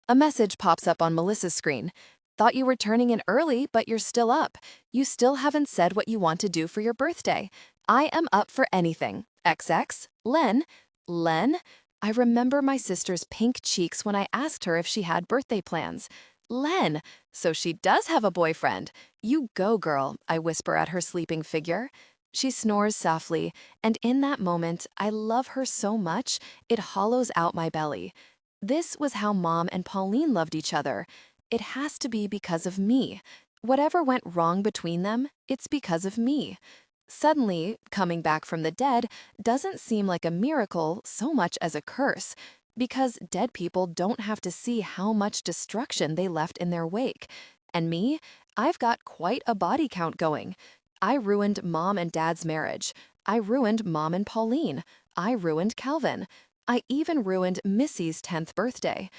A message pops up on Melissa's screen. Thought you were turning in early, but you're still up. You still haven't said what you want to do for your birthday. I am up for anything. XX, Len. Len? I remember my sister's pink cheeks when I asked her if she had birthday plans. Len, so she does have a boyfriend. You go, girl, I whisper at her sleeping figure. She snores softly, and in that moment, I love her so much, it hollows out my belly. This was how Mom and Pauline loved each other. It has to be because of me. Whatever went wrong between them, it's because of me. Suddenly, coming back from the dead doesn't seem like a miracle so much as a curse, because dead people don't have to see how much destruction they left in their wake. And me, I've got quite a body count going. I ruined Mom and Dad's marriage. I ruined Mom and Pauline. I ruined Calvin. I even ruined Missy's 10th birthday.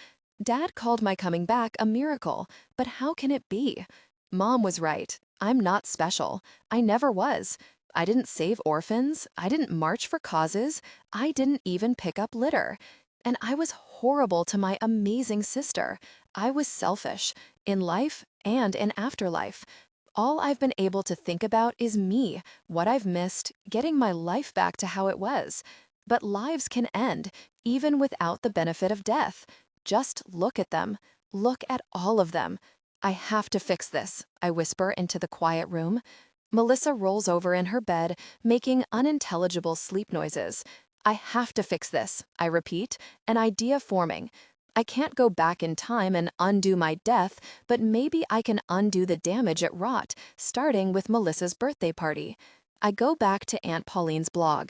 Dad called my coming back a miracle, but how can it be? Mom was right. I'm not special. I never was. I didn't save orphans. I didn't march for causes. I didn't even pick up litter. And I was horrible to my amazing sister. I was selfish, in life and in afterlife. All I've been able to think about is me, what I've missed, getting my life back to how it was. But lives can end, even without the benefit of death. Just look at them. Look at all of them. I have to fix this, I whisper into the quiet room. Melissa rolls over in her bed, making unintelligible sleep noises. I have to fix this, I repeat, an idea forming. I can't go back in time and undo my death, but maybe I can undo the damage it wrought, starting with Melissa's birthday party. I go back to Aunt Pauline's blog.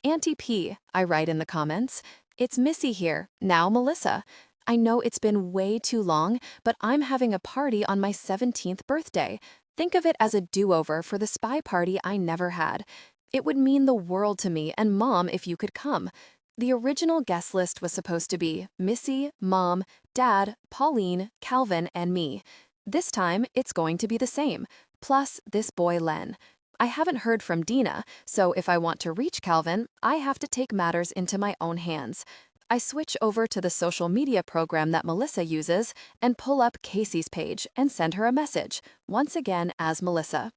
Auntie P, I write in the comments. It's Missy here, now Melissa. I know it's been way too long, but I'm having a party on my 17th birthday. Think of it as a do-over for the spy party I never had. It would mean the world to me and Mom if you could come. The original guest list was supposed to be Missy, Mom, Dad, Pauline, Calvin, and me. This time, it's going to be the same, plus this boy Len. I haven't heard from Dina, so if I want to reach Calvin, I have to take matters into my own hands. I switch over to the social media program that Melissa uses and pull up Casey's page and send her a message, once again as Melissa.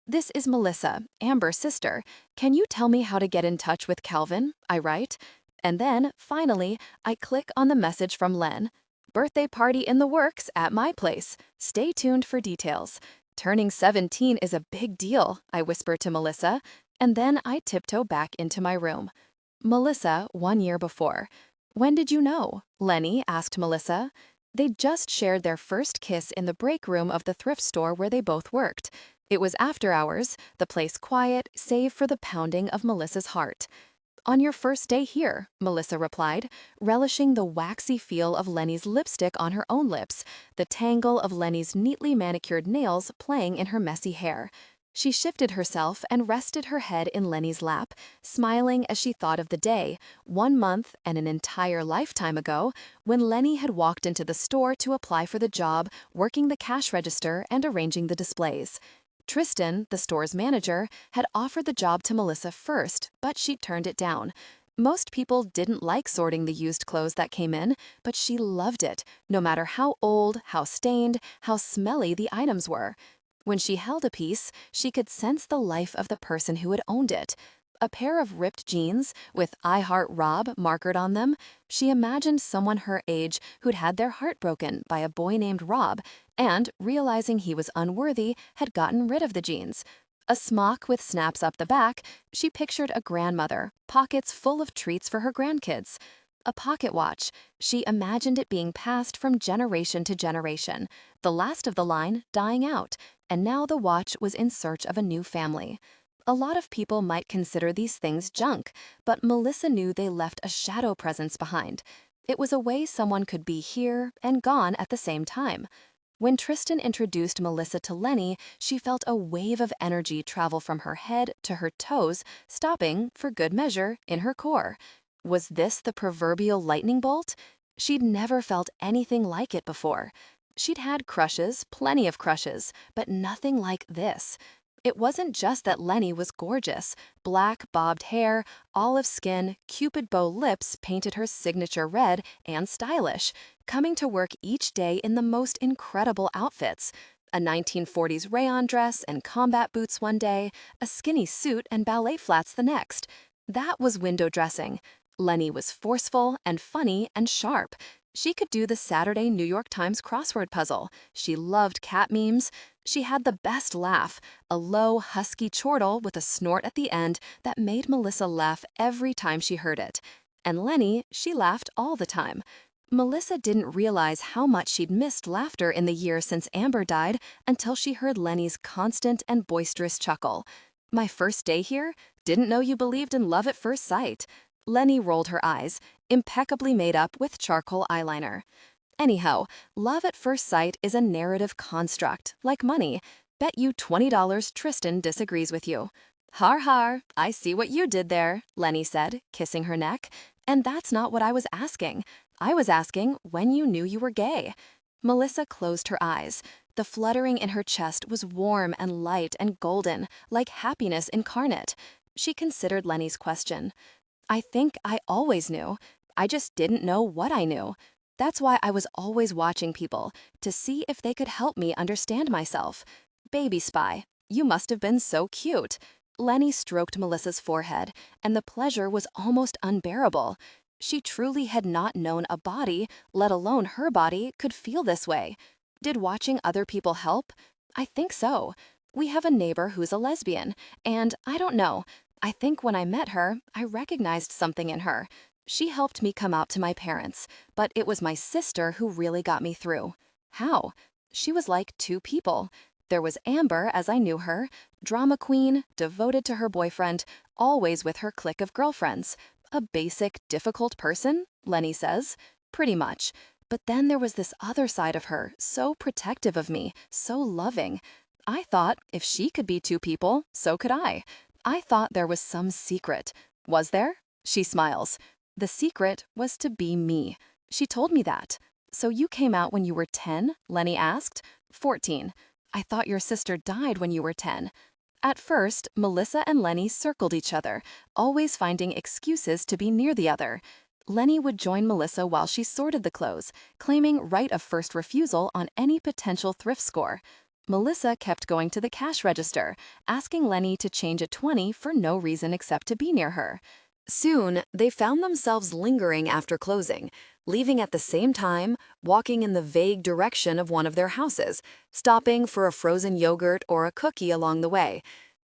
This is Melissa, Amber's sister. Can you tell me how to get in touch with Calvin? I write. And then, finally, I click on the message from Len. Birthday party in the works at my place. Stay tuned for details. Turning 17 is a big deal, I whisper to Melissa, and then I tiptoe back into my room. Melissa, 1 year before. When did you know? Lenny asked Melissa. They'd just shared their first kiss in the break room of the thrift store where they both worked. It was after hours, the place quiet, save for the pounding of Melissa's heart. On your first day here, Melissa replied, relishing the waxy feel of Lenny's lipstick on her own lips, the tangle of Lenny's neatly manicured nails playing in her messy hair. She shifted herself and rested her head in Lenny's lap, smiling as she thought of the day, 1 month and an entire lifetime ago, when Lenny had walked into the store to apply for the job, working the cash register and arranging the displays. Tristan, the store's manager, had offered the job to Melissa first, but she turned it down. Most people didn't like sorting the used clothes that came in, but she loved it, no matter how old, how stained, how smelly the items were. When she held a piece, she could sense the life of the person who had owned it. A pair of ripped jeans with "I Heart Rob" markered on them, she imagined someone her age who'd had their heart broken by a boy named Rob and, realizing he was unworthy, had gotten rid of the jeans. A smock with snaps up the back, she pictured a grandmother, pockets full of treats for her grandkids. A pocket watch, she imagined it being passed from generation to generation, the last of the line dying out, and now the watch was in search of a new family. A lot of people might consider these things junk, but Melissa knew they left a shadow presence behind. It was a way someone could be here and gone at the same time. When Tristan introduced Melissa to Lenny, she felt a wave of energy travel from her head to her toes, stopping, for good measure, in her core. Was this the proverbial lightning bolt? She'd never felt anything like it before. She'd had crushes, plenty of crushes, but nothing like this. It wasn't just that Lenny was gorgeous. Black, bobbed hair, olive skin, cupid bow lips painted her signature red, and stylish, coming to work each day in the most incredible outfits. A 1940s rayon dress and combat boots one day, a skinny suit and ballet flats the next. That was window dressing. Lenny was forceful and funny and sharp. She could do the Saturday New York Times crossword puzzle. She loved cat memes. She had the best laugh, a low, husky chortle with a snort at the end that made Melissa laugh every time she heard it. And Lenny, she laughed all the time. Melissa didn't realize how much she'd missed laughter in the year since Amber died until she heard Lenny's constant and boisterous chuckle. "My first day here? Didn't know you believed in love at first sight." Lenny rolled her eyes, impeccably made up with charcoal eyeliner. Anyhow, love at first sight is a narrative construct, like money. Bet you $20 Tristan disagrees with you. "Har har, I see what you did there," Lenny said, kissing her neck. "And that's not what I was asking. I was asking when you knew you were gay." Melissa closed her eyes. The fluttering in her chest was warm and light and golden, like happiness incarnate. She considered Lenny's question. "I think I always knew. I just didn't know what I knew. That's why I was always watching people, to see if they could help me understand myself. Baby spy, you must have been so cute." Lenny stroked Melissa's forehead, and the pleasure was almost unbearable. She truly had not known a body, let alone her body, could feel this way. Did watching other people help? I think so. We have a neighbor who's a lesbian, and I don't know. I think when I met her, I recognized something in her. She helped me come out to my parents, but it was my sister who really got me through. How? She was like two people. There was Amber as I knew her, drama queen, devoted to her boyfriend, always with her clique of girlfriends. A basic, difficult person, Lenny says. Pretty much. But then there was this other side of her, so protective of me, so loving. I thought if she could be two people, so could I. I thought there was some secret. Was there? She smiles. The secret was to be me. She told me that. "So you came out when you were 10? Lenny asked. 14. "I thought your sister died when you were 10. At first, Melissa and Lenny circled each other, always finding excuses to be near the other. Lenny would join Melissa while she sorted the clothes, claiming right of first refusal on any potential thrift score. Melissa kept going to the cash register, asking Lenny to change a 20 for no reason except to be near her. Soon, they found themselves lingering after closing, leaving at the same time, walking in the vague direction of one of their houses, stopping for a frozen yogurt or a cookie along the way.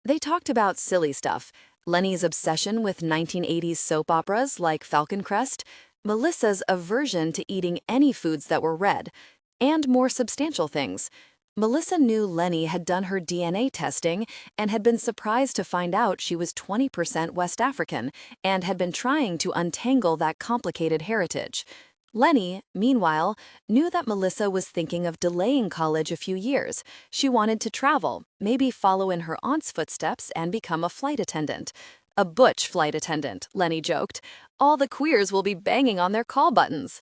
They talked about silly stuff, Lenny's obsession with 1980s soap operas like Falcon Crest, Melissa's aversion to eating any foods that were red, and more substantial things. Melissa knew Lenny had done her DNA testing and had been surprised to find out she was 20% West African and had been trying to untangle that complicated heritage. Lenny, meanwhile, knew that Melissa was thinking of delaying college a few years. She wanted to travel, maybe follow in her aunt's footsteps and become a flight attendant. "A butch flight attendant," Lenny joked. "All the queers will be banging on their call buttons."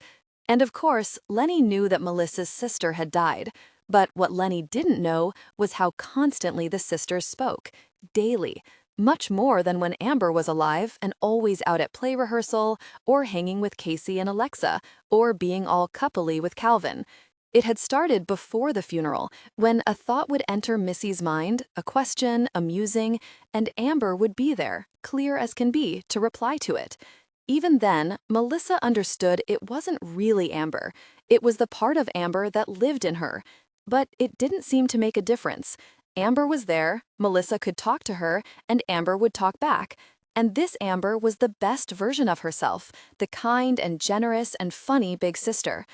And of course, Lenny knew that Melissa's sister had died. But what Lenny didn't know was how constantly the sisters spoke, daily. much more than when Amber was alive and always out at play rehearsal, or hanging with Casey and Alexa, or being all coupley with Calvin. It had started before the funeral, when a thought would enter Missy's mind, a question, a musing, and Amber would be there, clear as can be, to reply to it. Even then, Melissa understood it wasn't really Amber. It was the part of Amber that lived in her. But it didn't seem to make a difference. Amber was there, Melissa could talk to her, and Amber would talk back. And this Amber was the best version of herself, the kind and generous and funny big sister.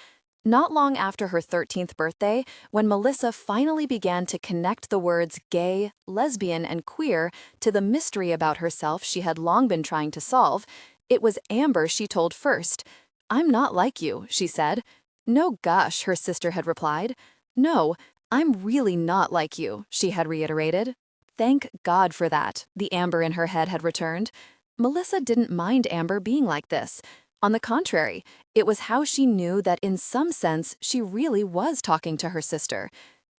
Not long after her 13th birthday, when Melissa finally began to connect the words gay, lesbian, and queer to the mystery about herself she had long been trying to solve, it was Amber she told first. "I'm not like you," she said. "No, gosh," her sister had replied. "No, I'm really not like you," she had reiterated. Thank God for that, the Amber in her head had returned. Melissa didn't mind Amber being like this. On the contrary, it was how she knew that in some sense she really was talking to her sister.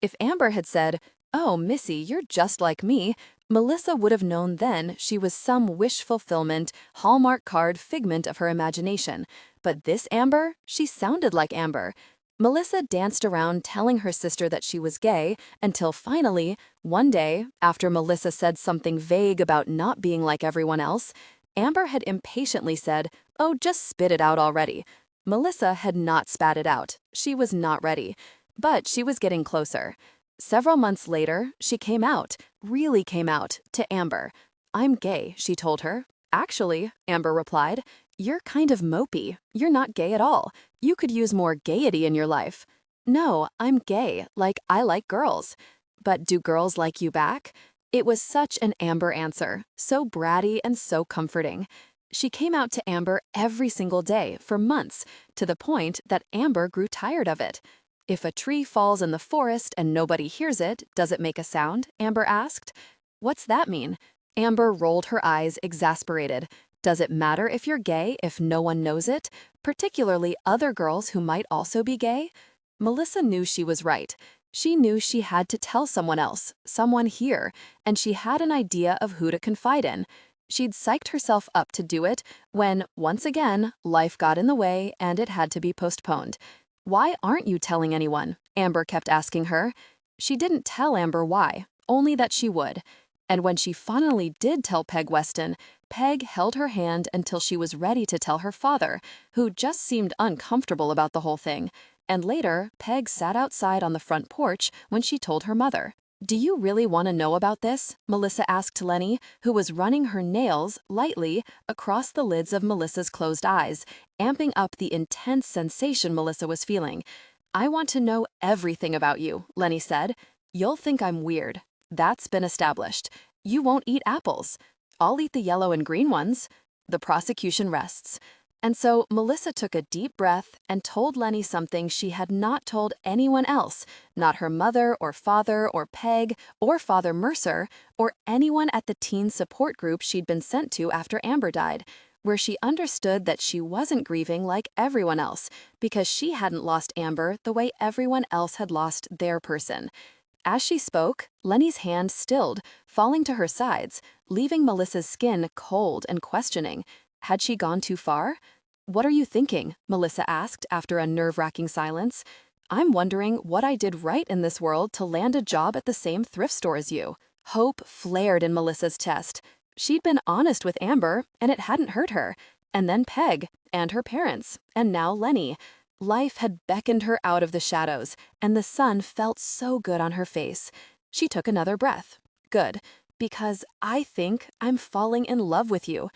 If Amber had said, "Oh, Missy, you're just like me," Melissa would have known then she was some wish fulfillment, Hallmark card figment of her imagination. But this Amber, she sounded like Amber. Melissa danced around telling her sister that she was gay until finally, one day, after Melissa said something vague about not being like everyone else, Amber had impatiently said, "Oh, just spit it out already." Melissa had not spat it out. She was not ready. But she was getting closer. Several months later, she came out, really came out, to Amber. "I'm gay," she told her. "Actually," Amber replied, "you're kind of mopey. You're not gay at all. You could use more gaiety in your life." "No, I'm gay, like I like girls." "But do girls like you back?" It was such an Amber answer, so bratty and so comforting. She came out to Amber every single day for months, to the point that Amber grew tired of it. "If a tree falls in the forest and nobody hears it, does it make a sound?" Amber asked. "What's that mean?" Amber rolled her eyes, exasperated. "Does it matter if you're gay if no one knows it, particularly other girls who might also be gay?" Melissa knew she was right. She knew she had to tell someone else, someone here, and she had an idea of who to confide in. She'd psyched herself up to do it when, once again, life got in the way and it had to be postponed. "Why aren't you telling anyone?" Amber kept asking her. She didn't tell Amber why, only that she would. And when she finally did tell Peg Weston, Peg held her hand until she was ready to tell her father, who just seemed uncomfortable about the whole thing. And later, Peg sat outside on the front porch when she told her mother. "Do you really want to know about this?" Melissa asked Lenny, who was running her nails, lightly, across the lids of Melissa's closed eyes, amping up the intense sensation Melissa was feeling. "I want to know everything about you," Lenny said. "You'll think I'm weird. That's been established. You won't eat apples. I'll eat the yellow and green ones." The prosecution rests. And so Melissa took a deep breath and told Lenny something she had not told anyone else, not her mother or father or Peg or Father Mercer or anyone at the teen support group she'd been sent to after Amber died, where she understood that she wasn't grieving like everyone else because she hadn't lost Amber the way everyone else had lost their person. As she spoke, Lenny's hand stilled, falling to her sides, leaving Melissa's skin cold and questioning. Had she gone too far? "What are you thinking?" Melissa asked after a nerve-wracking silence. "I'm wondering what I did right in this world to land a job at the same thrift store as you." Hope flared in Melissa's chest. She'd been honest with Amber, and it hadn't hurt her. And then Peg, and her parents, and now Lenny. Life had beckoned her out of the shadows, and the sun felt so good on her face. She took another breath. "Good, because I think I'm falling in love with you."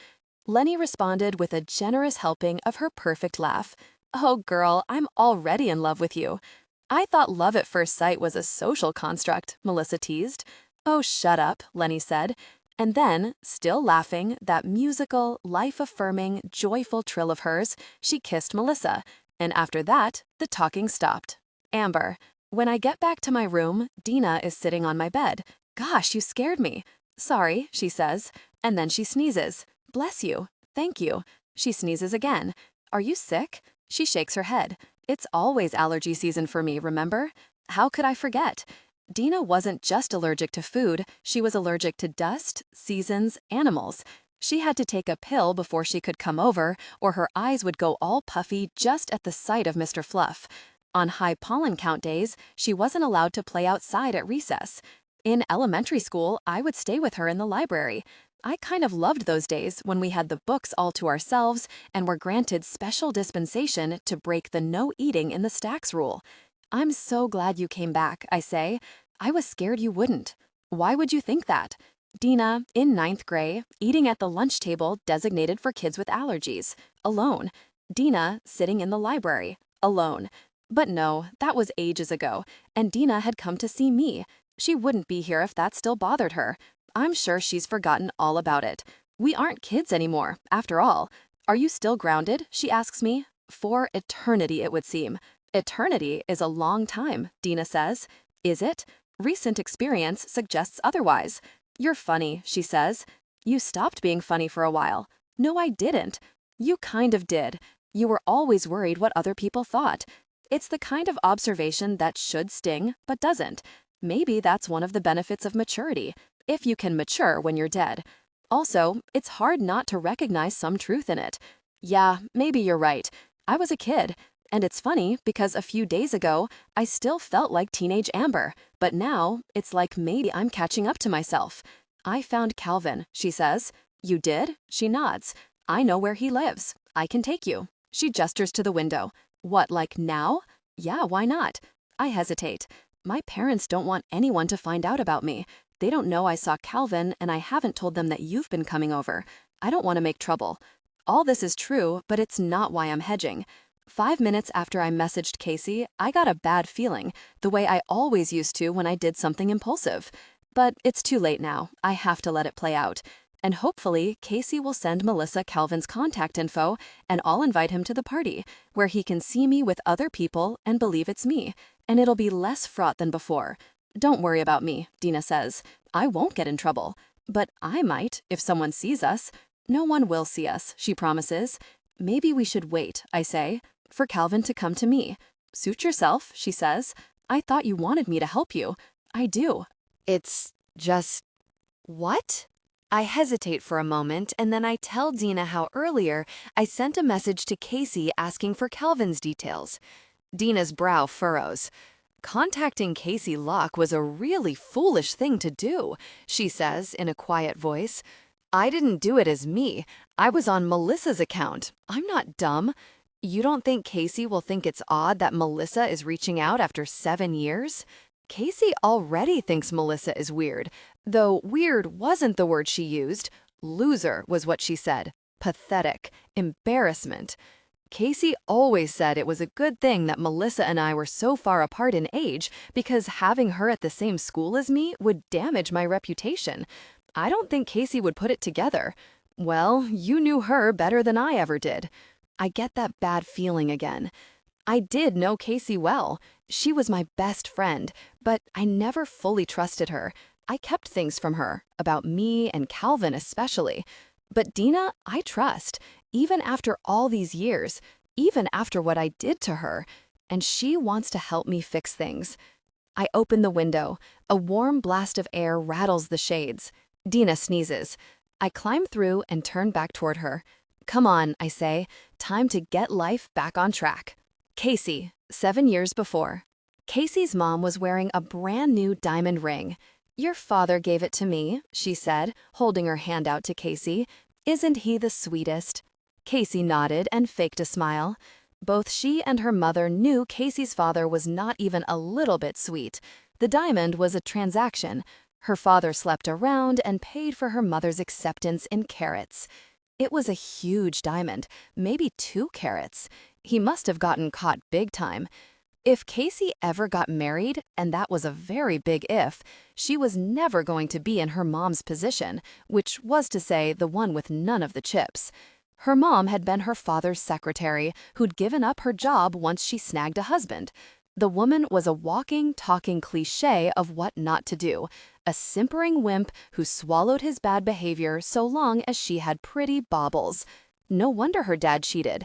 Lenny responded with a generous helping of her perfect laugh. "Oh, girl, I'm already in love with you." "I thought love at first sight was a social construct," Melissa teased. "Oh, shut up," Lenny said. And then, still laughing, that musical, life-affirming, joyful trill of hers, she kissed Melissa. And after that, the talking stopped. "Amber, when I get back to my room, Dina is sitting on my bed. Gosh, you scared me." "Sorry," she says. And then she sneezes. "Bless you. Thank you." She sneezes again. "Are you sick?" She shakes her head. "It's always allergy season for me, remember? How could I forget?" Dina wasn't just allergic to food, she was allergic to dust, seasons, animals. She had to take a pill before she could come over, or her eyes would go all puffy just at the sight of Mr. Fluff. On high pollen count days, she wasn't allowed to play outside at recess. In elementary school, I would stay with her in the library. I kind of loved those days when we had the books all to ourselves and were granted special dispensation to break the no eating in the stacks rule. I'm so glad you came back, I say. I was scared you wouldn't. Why would you think that? Dina, in ninth grade, eating at the lunch table designated for kids with allergies, alone. Dina, sitting in the library, alone. But no, that was ages ago, and Dina had come to see me. She wouldn't be here if that still bothered her. I'm sure she's forgotten all about it. We aren't kids anymore, after all. Are you still grounded? She asks me. For eternity, it would seem. Eternity is a long time, Dina says. Is it? Recent experience suggests otherwise. You're funny, she says. You stopped being funny for a while. No, I didn't. You kind of did. You were always worried what other people thought. It's the kind of observation that should sting, but doesn't. Maybe that's one of the benefits of maturity, if you can mature when you're dead. Also, it's hard not to recognize some truth in it. Yeah, maybe you're right. I was a kid. And it's funny because a few days ago, I still felt like teenage Amber, but now it's like maybe I'm catching up to myself. I found Calvin, she says. You did? She nods. I know where he lives. I can take you. She gestures to the window. What, like now? Yeah, why not? I hesitate. My parents don't want anyone to find out about me. They don't know I saw Calvin, and I haven't told them that you've been coming over. I don't want to make trouble. All this is true, but it's not why I'm hedging. 5 minutes after I messaged Casey, I got a bad feeling, the way I always used to when I did something impulsive. But it's too late now. I have to let it play out. And hopefully, Casey will send Melissa Calvin's contact info, and I'll invite him to the party, where he can see me with other people and believe it's me. And it'll be less fraught than before. Don't worry about me, Dina says. I won't get in trouble. But I might, if someone sees us. No one will see us, she promises. Maybe we should wait, I say, for Calvin to come to me. Suit yourself, she says. I thought you wanted me to help you. I do. It's just... what? I hesitate for a moment, and then I tell Dina how earlier I sent a message to Casey asking for Calvin's details. Dina's brow furrows. Contacting Casey Locke was a really foolish thing to do, she says in a quiet voice. I didn't do it as me. I was on Melissa's account. I'm not dumb. You don't think Casey will think it's odd that Melissa is reaching out after 7 years? Casey already thinks Melissa is weird, though weird wasn't the word she used. Loser was what she said. Pathetic. Embarrassment. Casey always said it was a good thing that Melissa and I were so far apart in age because having her at the same school as me would damage my reputation. I don't think Casey would put it together. Well, you knew her better than I ever did. I get that bad feeling again. I did know Casey well. She was my best friend, but I never fully trusted her. I kept things from her, about me and Calvin especially. But Dina, I trust, even after all these years, even after what I did to her. And she wants to help me fix things. I open the window. A warm blast of air rattles the shades. Dina sneezes. I climb through and turn back toward her. Come on, I say. Time to get life back on track. Casey, 7 years before. Casey's mom was wearing a brand new diamond ring. Your father gave it to me, she said, holding her hand out to Casey. Isn't he the sweetest? Casey nodded and faked a smile. Both she and her mother knew Casey's father was not even a little bit sweet. The diamond was a transaction. Her father slept around and paid for her mother's acceptance in carats. It was a huge diamond, maybe 2 carats. He must have gotten caught big time. If Casey ever got married, and that was a very big if, she was never going to be in her mom's position, which was to say the one with none of the chips. Her mom had been her father's secretary, who'd given up her job once she snagged a husband. The woman was a walking, talking cliché of what not to do, a simpering wimp who swallowed his bad behavior so long as she had pretty baubles. No wonder her dad cheated.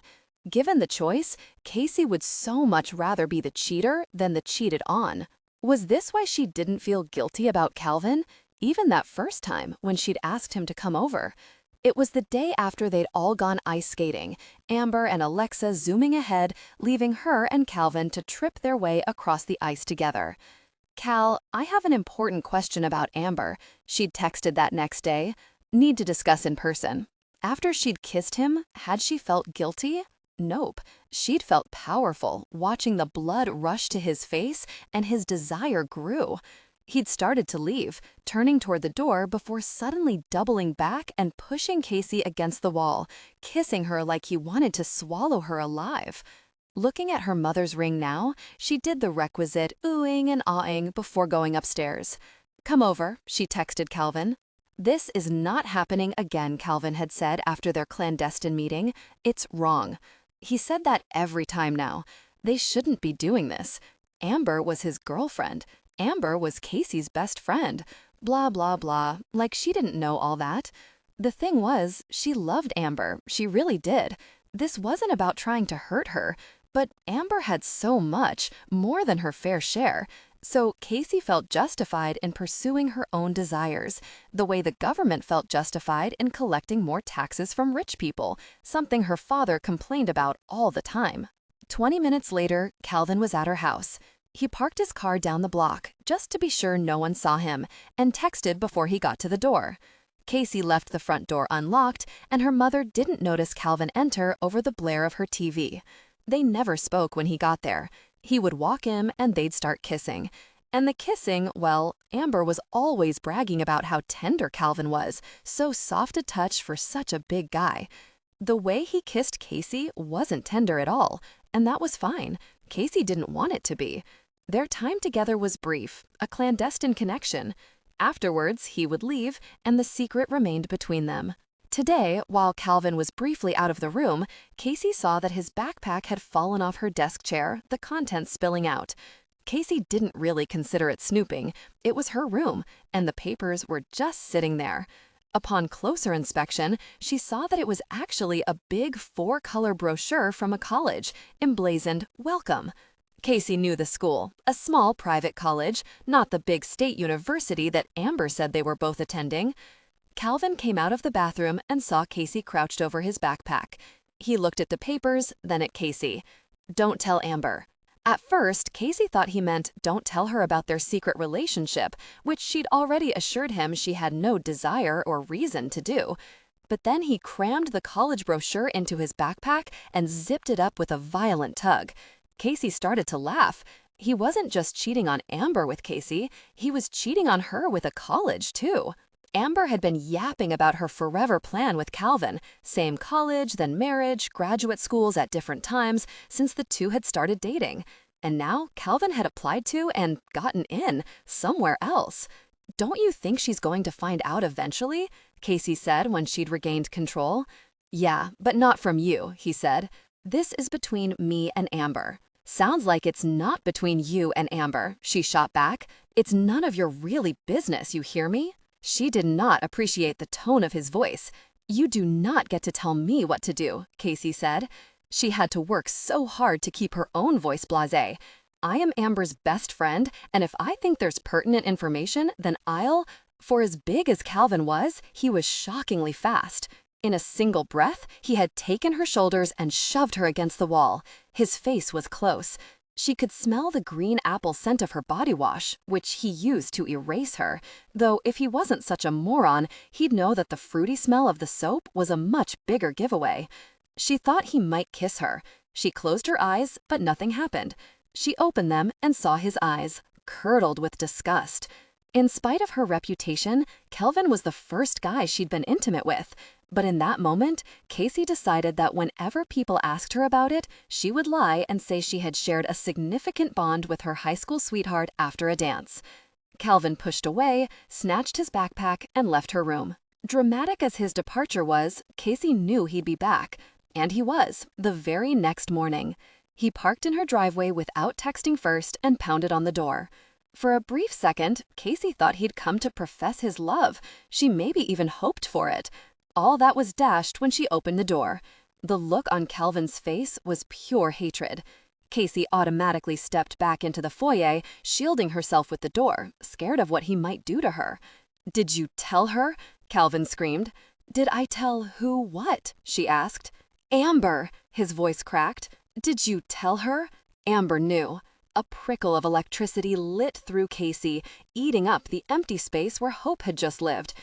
Given the choice, Casey would so much rather be the cheater than the cheated on. Was this why she didn't feel guilty about Calvin, even that first time when she'd asked him to come over? It was the day after they'd all gone ice skating, Amber and Alexa zooming ahead, leaving her and Calvin to trip their way across the ice together. "Cal, I have an important question about Amber," she'd texted that next day. "Need to discuss in person." After she'd kissed him, had she felt guilty? Nope. She'd felt powerful, watching the blood rush to his face, and his desire grew. He'd started to leave, turning toward the door before suddenly doubling back and pushing Casey against the wall, kissing her like he wanted to swallow her alive. Looking at her mother's ring now, she did the requisite oohing and awing before going upstairs. "Come over," she texted Calvin. "This is not happening again," Calvin had said after their clandestine meeting. "It's wrong." He said that every time now. They shouldn't be doing this. Amber was his girlfriend. Amber was Casey's best friend. Blah, blah, blah, like she didn't know all that. The thing was, she loved Amber. She really did. This wasn't about trying to hurt her. But Amber had so much, more than her fair share. So Casey felt justified in pursuing her own desires, the way the government felt justified in collecting more taxes from rich people, something her father complained about all the time. 20 minutes later, Calvin was at her house. He parked his car down the block, just to be sure no one saw him, and texted before he got to the door. Casey left the front door unlocked, and her mother didn't notice Calvin enter over the blare of her TV. They never spoke when he got there. He would walk in and they'd start kissing. And the kissing, well, Amber was always bragging about how tender Calvin was, so soft a touch for such a big guy. The way he kissed Casey wasn't tender at all, and that was fine. Casey didn't want it to be. Their time together was brief, a clandestine connection. Afterwards, he would leave, and the secret remained between them. Today, while Calvin was briefly out of the room, Casey saw that his backpack had fallen off her desk chair, the contents spilling out. Casey didn't really consider it snooping. It was her room, and the papers were just sitting there. Upon closer inspection, she saw that it was actually a big 4-color brochure from a college, emblazoned "Welcome." Casey knew the school, a small private college, not the big state university that Amber said they were both attending. Calvin came out of the bathroom and saw Casey crouched over his backpack. He looked at the papers, then at Casey. "Don't tell Amber." At first, Casey thought he meant don't tell her about their secret relationship, which she'd already assured him she had no desire or reason to do. But then he crammed the college brochure into his backpack and zipped it up with a violent tug. Casey started to laugh. He wasn't just cheating on Amber with Casey, he was cheating on her with a college, too. Amber had been yapping about her forever plan with Calvin, same college, then marriage, graduate schools at different times, since the two had started dating. And now Calvin had applied to and gotten in somewhere else. "Don't you think she's going to find out eventually?" Casey said when she'd regained control. "Yeah, but not from you," he said. "This is between me and Amber." "Sounds like it's not between you and Amber," she shot back. "It's none of your really business, you hear me?" She did not appreciate the tone of his voice. "You do not get to tell me what to do," Casey said. She had to work so hard to keep her own voice blasé. "I am Amber's best friend, and if I think there's pertinent information, then I'll—" For as big as Calvin was, he was shockingly fast. In a single breath, he had taken her shoulders and shoved her against the wall. His face was close. She could smell the green apple scent of her body wash, which he used to erase her, though if he wasn't such a moron, he'd know that the fruity smell of the soap was a much bigger giveaway. She thought he might kiss her. She closed her eyes, but nothing happened. She opened them and saw his eyes, curdled with disgust. In spite of her reputation, Calvin was the first guy she'd been intimate with. But in that moment, Casey decided that whenever people asked her about it, she would lie and say she had shared a significant bond with her high school sweetheart after a dance. Calvin pushed away, snatched his backpack, and left her room. Dramatic as his departure was, Casey knew he'd be back. And he was, the very next morning. He parked in her driveway without texting first and pounded on the door. For a brief second, Casey thought he'd come to profess his love. She maybe even hoped for it. All that was dashed when she opened the door. The look on Calvin's face was pure hatred. Casey automatically stepped back into the foyer, shielding herself with the door, scared of what he might do to her. "Did you tell her?" Calvin screamed. "Did I tell who what?" she asked. "Amber," his voice cracked. "Did you tell her?" Amber knew. A prickle of electricity lit through Casey, eating up the empty space where Hope had just lived.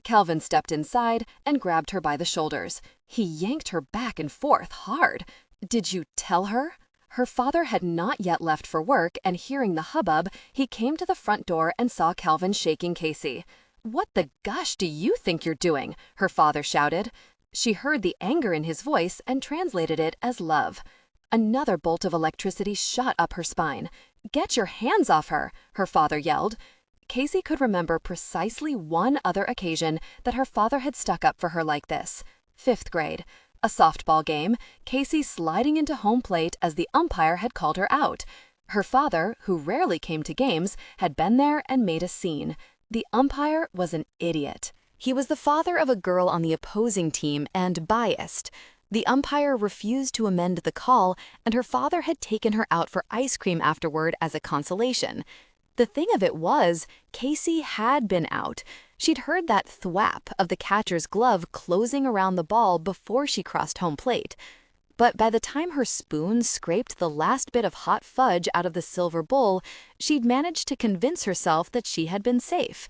Calvin stepped inside and grabbed her by the shoulders. He yanked her back and forth hard. "Did you tell her?" Her father had not yet left for work, and hearing the hubbub, he came to the front door and saw Calvin shaking Casey. "What the gosh do you think you're doing?" her father shouted. She heard the anger in his voice and translated it as love. Another bolt of electricity shot up her spine. "Get your hands off her," her father yelled. Casey could remember precisely one other occasion that her father had stuck up for her like this. 5th grade. A softball game, Casey sliding into home plate as the umpire had called her out. Her father, who rarely came to games, had been there and made a scene. The umpire was an idiot. He was the father of a girl on the opposing team and biased. The umpire refused to amend the call, and her father had taken her out for ice cream afterward as a consolation. The thing of it was, Casey had been out. She'd heard that thwap of the catcher's glove closing around the ball before she crossed home plate. But by the time her spoon scraped the last bit of hot fudge out of the silver bowl, she'd managed to convince herself that she had been safe.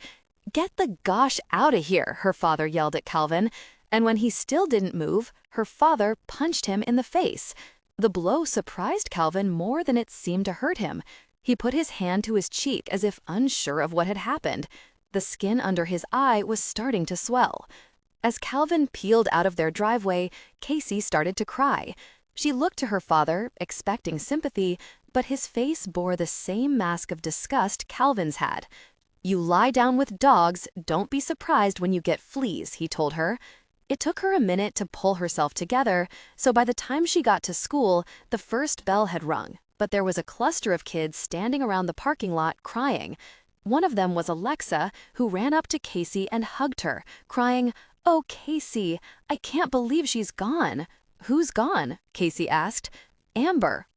"Get the gosh out of here," her father yelled at Calvin. And when he still didn't move, her father punched him in the face. The blow surprised Calvin more than it seemed to hurt him. He put his hand to his cheek as if unsure of what had happened. The skin under his eye was starting to swell. As Calvin peeled out of their driveway, Casey started to cry. She looked to her father, expecting sympathy, but his face bore the same mask of disgust Calvin's had. "You lie down with dogs, don't be surprised when you get fleas," he told her. It took her a minute to pull herself together, so by the time she got to school, the first bell had rung, but there was a cluster of kids standing around the parking lot crying. One of them was Alexa, who ran up to Casey and hugged her, crying, "Oh, Casey, I can't believe she's gone." "Who's gone?" Casey asked. "Amber."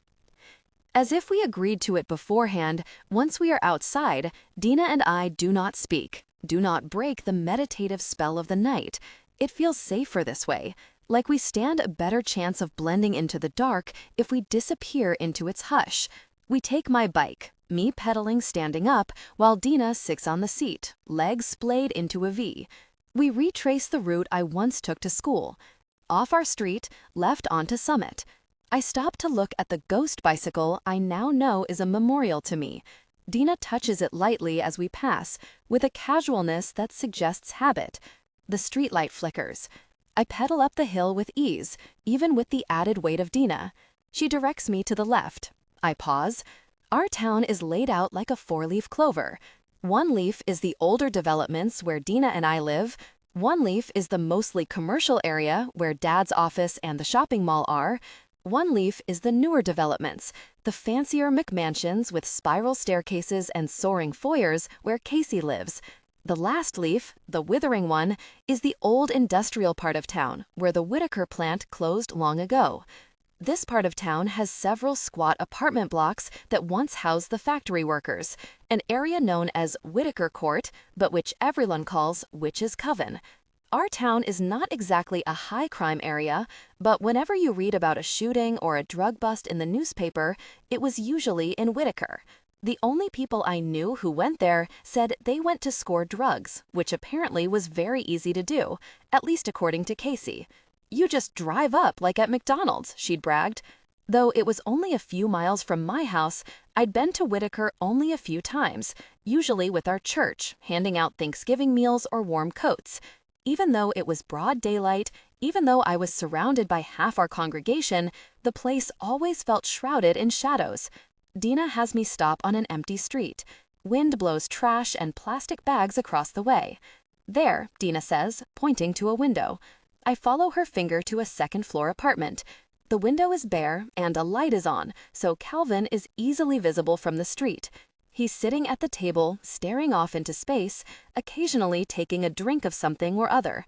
As if we agreed to it beforehand, once we are outside, Dina and I do not speak, do not break the meditative spell of the night. It feels safer this way, like we stand a better chance of blending into the dark if we disappear into its hush. We take my bike, me pedaling standing up, while Dina sits on the seat, legs splayed into a V. We retrace the route I once took to school. Off our street, left onto Summit. I stop to look at the ghost bicycle I now know is a memorial to me. Dina touches it lightly as we pass, with a casualness that suggests habit. The streetlight flickers. I pedal up the hill with ease, even with the added weight of Dina. She directs me to the left. I pause. Our town is laid out like a four-leaf clover. One leaf is the older developments where Dina and I live. One leaf is the mostly commercial area where Dad's office and the shopping mall are. One leaf is the newer developments, the fancier McMansions with spiral staircases and soaring foyers where Casey lives. The last leaf, the withering one, is the old industrial part of town where the Whitaker plant closed long ago. This part of town has several squat apartment blocks that once housed the factory workers, an area known as Whitaker Court, but which everyone calls Witch's Coven. Our town is not exactly a high-crime area, but whenever you read about a shooting or a drug bust in the newspaper, it was usually in Whitaker. The only people I knew who went there said they went to score drugs, which apparently was very easy to do, at least according to Casey. "You just drive up like at McDonald's," she'd bragged. Though it was only a few miles from my house, I'd been to Whitaker only a few times, usually with our church, handing out Thanksgiving meals or warm coats. Even though it was broad daylight, even though I was surrounded by half our congregation, the place always felt shrouded in shadows. Dina has me stop on an empty street. Wind blows trash and plastic bags across the way. "There," Dina says, pointing to a window. I follow her finger to a second-floor apartment. The window is bare and a light is on, so Calvin is easily visible from the street. He's sitting at the table, staring off into space, occasionally taking a drink of something or other.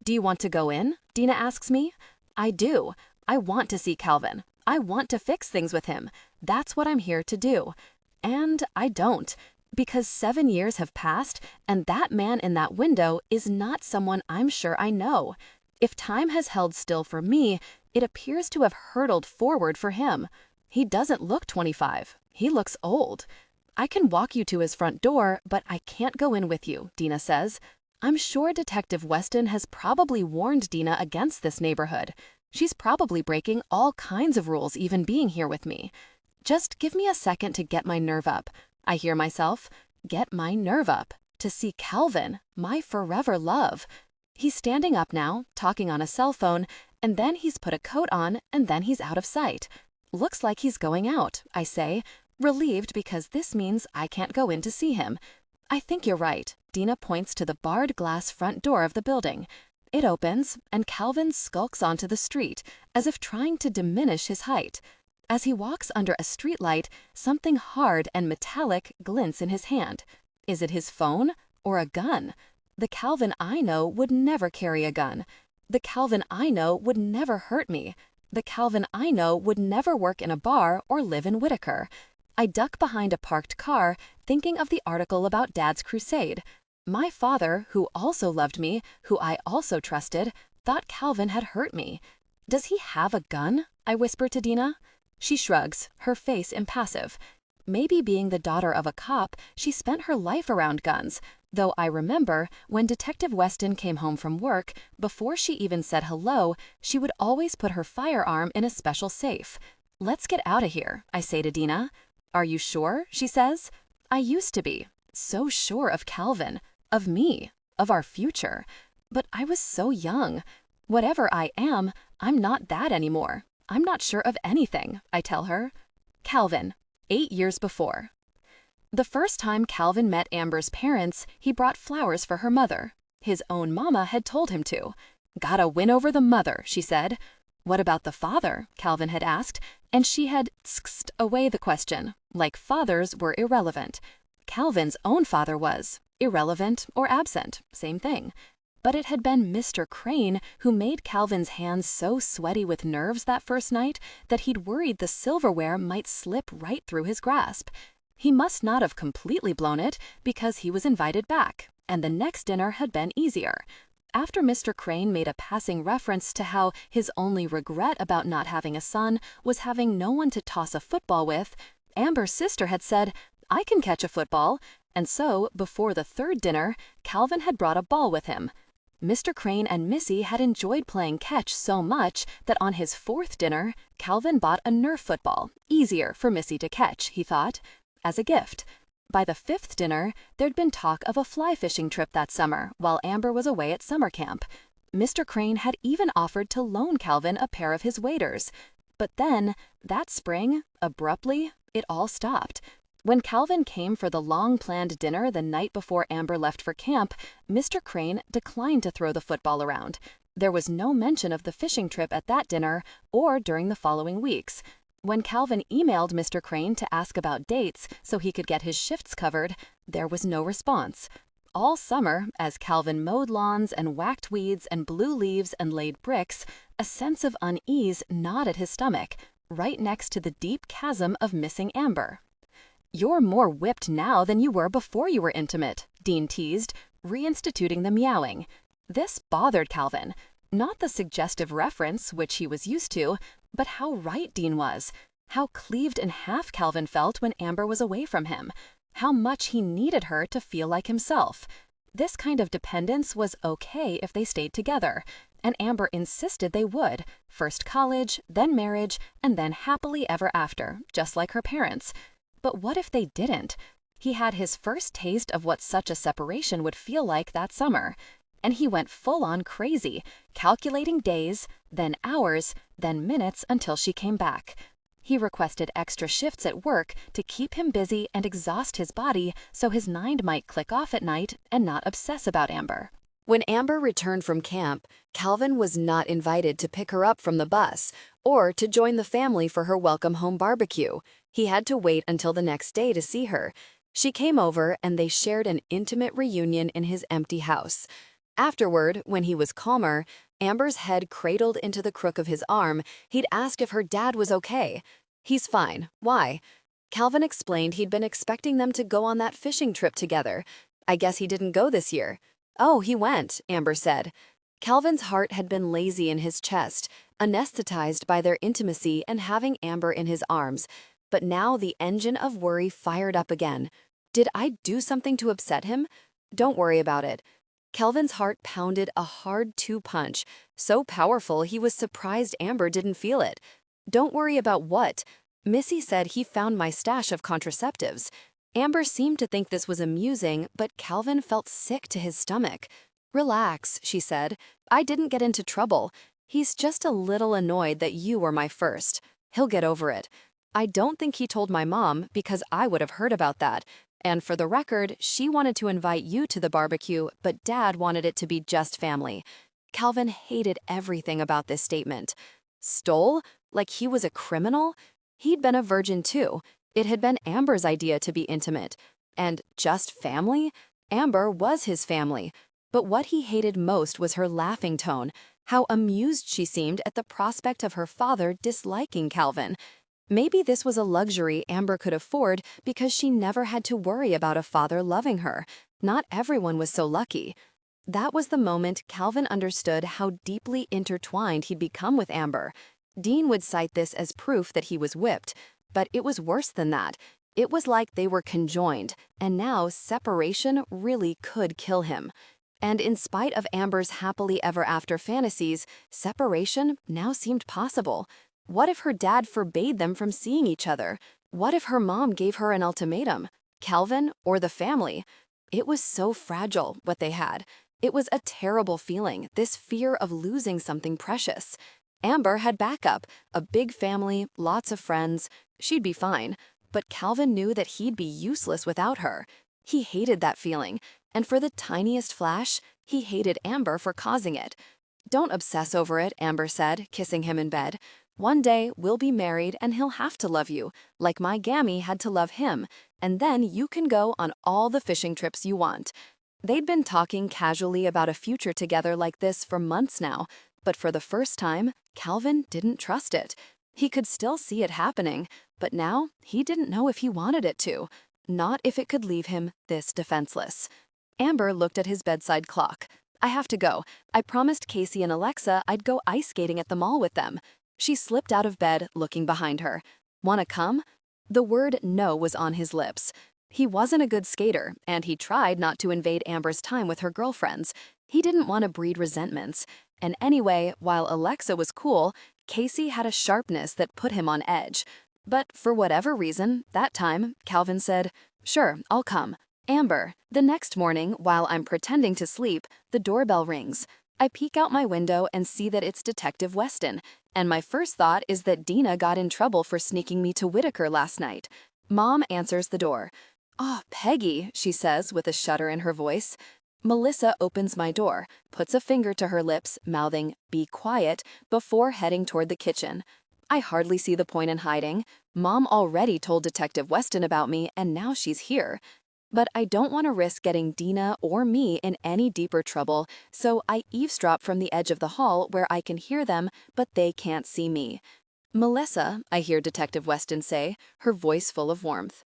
"Do you want to go in?" Dina asks me. I do. I want to see Calvin. I want to fix things with him. That's what I'm here to do. And I don't, because 7 years have passed, and that man in that window is not someone I'm sure I know. If time has held still for me, it appears to have hurtled forward for him. He doesn't look 25. He looks old. I can walk you to his front door, but I can't go in with you, Dina says. I'm sure Detective Weston has probably warned Dina against this neighborhood. She's probably breaking all kinds of rules even being here with me. Just give me a second to get my nerve up. I hear myself, get my nerve up, to see Calvin, my forever love. He's standing up now, talking on a cell phone, and then he's put a coat on, and then he's out of sight. Looks like he's going out, I say, relieved because this means I can't go in to see him. I think you're right. Dina points to the barred glass front door of the building. It opens, and Calvin skulks onto the street, as if trying to diminish his height. As he walks under a streetlight, something hard and metallic glints in his hand. Is it his phone or a gun? The Calvin I know would never carry a gun. The Calvin I know would never hurt me. The Calvin I know would never work in a bar or live in Whitaker. I duck behind a parked car, thinking of the article about Dad's crusade. My father, who also loved me, who I also trusted, thought Calvin had hurt me. Does he have a gun? I whisper to Dina. She shrugs, her face impassive. Maybe being the daughter of a cop, she spent her life around guns, though I remember when Detective Weston came home from work, before she even said hello, she would always put her firearm in a special safe. Let's get out of here, I say to Dina. Are you sure? She says. I used to be. So sure of Calvin, of me, of our future. But I was so young. Whatever I am, I'm not that anymore. I'm not sure of anything, I tell her. Calvin, 8 years before. The first time Calvin met Amber's parents, he brought flowers for her mother. His own mama had told him to. Gotta win over the mother, she said. What about the father? Calvin had asked, and she had tsked away the question, like fathers were irrelevant. Calvin's own father was. Irrelevant or absent, same thing. But it had been Mr. Crane who made Calvin's hands so sweaty with nerves that first night that he'd worried the silverware might slip right through his grasp. He must not have completely blown it because he was invited back, and the next dinner had been easier. After Mr. Crane made a passing reference to how his only regret about not having a son was having no one to toss a football with, Amber's sister had said, I can catch a football, and so, before the third dinner, Calvin had brought a ball with him. Mr. Crane and Missy had enjoyed playing catch so much that on his fourth dinner, Calvin bought a Nerf football, easier for Missy to catch, he thought, as a gift. By the fifth dinner, there'd been talk of a fly fishing trip that summer while Amber was away at summer camp. Mr. Crane had even offered to loan Calvin a pair of his waders. But then, that spring, abruptly, it all stopped. When Calvin came for the long-planned dinner the night before Amber left for camp, Mr. Crane declined to throw the football around. There was no mention of the fishing trip at that dinner or during the following weeks. When Calvin emailed Mr. Crane to ask about dates so he could get his shifts covered, there was no response. All summer, as Calvin mowed lawns and whacked weeds and blew leaves and laid bricks, a sense of unease gnawed at his stomach, right next to the deep chasm of missing Amber. You're more whipped now than you were before you were intimate, Dean teased, reinstituting the meowing. This bothered Calvin. Not the suggestive reference, which he was used to, but how right Dean was. How cleaved in half Calvin felt when Amber was away from him. How much he needed her to feel like himself. This kind of dependence was okay if they stayed together, and Amber insisted they would, first college, then marriage, and then happily ever after, just like her parents. But what if they didn't? He had his first taste of what such a separation would feel like that summer. And he went full-on crazy, calculating days, then hours, then minutes until she came back. He requested extra shifts at work to keep him busy and exhaust his body so his mind might click off at night and not obsess about Amber. When Amber returned from camp, Calvin was not invited to pick her up from the bus or to join the family for her welcome home barbecue. He had to wait until the next day to see her. She came over and they shared an intimate reunion in his empty house. Afterward, when he was calmer, Amber's head cradled into the crook of his arm, he'd asked if her dad was okay. He's fine. Why? Calvin explained he'd been expecting them to go on that fishing trip together. I guess he didn't go this year. Oh, he went, Amber said. Calvin's heart had been lazy in his chest, anesthetized by their intimacy and having Amber in his arms. But now the engine of worry fired up again. Did I do something to upset him? Don't worry about it. Calvin's heart pounded a hard two-punch, so powerful he was surprised Amber didn't feel it. Don't worry about what? Missy said he found my stash of contraceptives. Amber seemed to think this was amusing, but Calvin felt sick to his stomach. Relax, she said. I didn't get into trouble. He's just a little annoyed that you were my first. He'll get over it. I don't think he told my mom because I would have heard about that. And for the record, she wanted to invite you to the barbecue, but Dad wanted it to be just family. Calvin hated everything about this statement. Stole? Like he was a criminal? He'd been a virgin too. It had been Amber's idea to be intimate. And just family? Amber was his family. But what he hated most was her laughing tone, how amused she seemed at the prospect of her father disliking Calvin. Maybe this was a luxury Amber could afford because she never had to worry about a father loving her. Not everyone was so lucky. That was the moment Calvin understood how deeply intertwined he'd become with Amber. Dean would cite this as proof that he was whipped, but it was worse than that. It was like they were conjoined, and now separation really could kill him. And in spite of Amber's happily ever after fantasies, separation now seemed possible. What if her dad forbade them from seeing each other? What if her mom gave her an ultimatum? Calvin or the family? It was so fragile, what they had. It was a terrible feeling, this fear of losing something precious. Amber had backup, a big family, lots of friends. She'd be fine. But Calvin knew that he'd be useless without her. He hated that feeling, and for the tiniest flash, he hated Amber for causing it. Don't obsess over it, Amber said, kissing him in bed. One day, we'll be married and he'll have to love you, like my Gammy had to love him, and then you can go on all the fishing trips you want. They'd been talking casually about a future together like this for months now, but for the first time, Calvin didn't trust it. He could still see it happening, but now he didn't know if he wanted it to, not if it could leave him this defenseless. Amber looked at his bedside clock. I have to go. I promised Casey and Alexa I'd go ice skating at the mall with them. She slipped out of bed, looking behind her. Wanna come? The word no was on his lips. He wasn't a good skater, and he tried not to invade Amber's time with her girlfriends. He didn't want to breed resentments. And anyway, while Alexa was cool, Casey had a sharpness that put him on edge. But for whatever reason, that time, Calvin said, "Sure, I'll come." Amber. The next morning, while I'm pretending to sleep, the doorbell rings. I peek out my window and see that it's Detective Weston, and my first thought is that Dina got in trouble for sneaking me to Whitaker last night. Mom answers the door. "Oh, Peggy," she says with a shudder in her voice. Melissa opens my door, puts a finger to her lips, mouthing, "Be quiet," before heading toward the kitchen. I hardly see the point in hiding. Mom already told Detective Weston about me, and now she's here. But I don't want to risk getting Dina or me in any deeper trouble, so I eavesdrop from the edge of the hall where I can hear them, but they can't see me. "Melissa," I hear Detective Weston say, her voice full of warmth.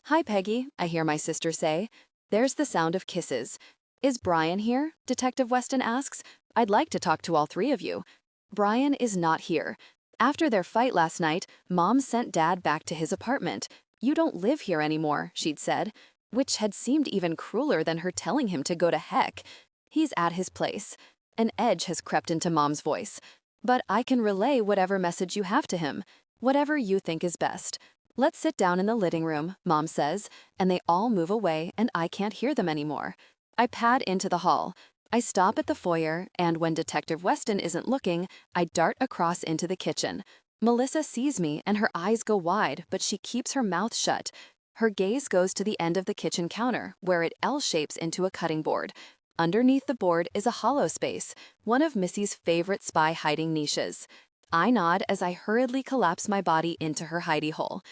"Hi, Peggy," I hear my sister say. There's the sound of kisses. "Is Brian here?" Detective Weston asks. "I'd like to talk to all three of you." Brian is not here. After their fight last night, Mom sent Dad back to his apartment. "You don't live here anymore," she'd said, which had seemed even crueler than her telling him to go to heck. He's at his place. An edge has crept into Mom's voice. "But I can relay whatever message you have to him. Whatever you think is best. Let's sit down in the living room," Mom says, and they all move away and I can't hear them anymore. I pad into the hall. I stop at the foyer, and when Detective Weston isn't looking, I dart across into the kitchen. Melissa sees me and her eyes go wide, but she keeps her mouth shut. Her gaze goes to the end of the kitchen counter, where it L-shapes into a cutting board. Underneath the board is a hollow space, one of Missy's favorite spy hiding niches. I nod as I hurriedly collapse my body into her hidey hole.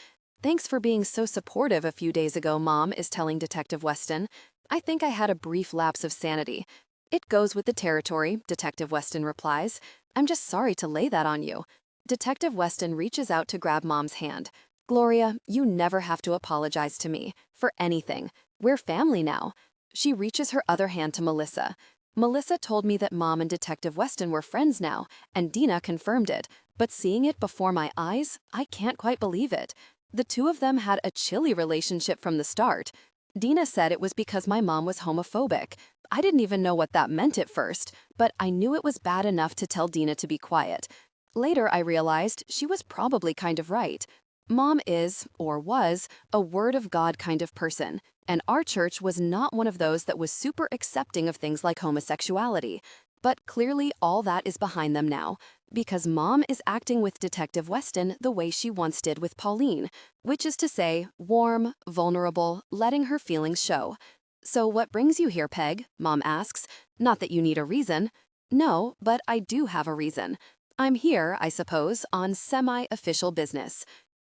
"Thanks for being so supportive a few days ago," Mom is telling Detective Weston. "I think I had a brief lapse of sanity." "It goes with the territory," Detective Weston replies. "I'm just sorry to lay that on you." Detective Weston reaches out to grab Mom's hand. Gloria, you never have to apologize to me for anything. We're family now. She reaches her other hand to Melissa. Melissa told me that Mom and Detective Weston were friends now, and Dina confirmed it. But seeing it before my eyes, I can't quite believe it. The two of them had a chilly relationship from the start. Dina said it was because my mom was homophobic. I didn't even know what that meant at first, but I knew it was bad enough to tell Dina to be quiet. Later, I realized she was probably kind of right. Mom is, or was, a word of God kind of person, and our church was not one of those that was super accepting of things like homosexuality. But clearly all that is behind them now, because Mom is acting with Detective Weston the way she once did with Pauline, which is to say, warm, vulnerable, letting her feelings show. So what brings you here, Peg? Mom asks. Not that you need a reason. No, but I do have a reason. I'm here, I suppose, on semi-official business.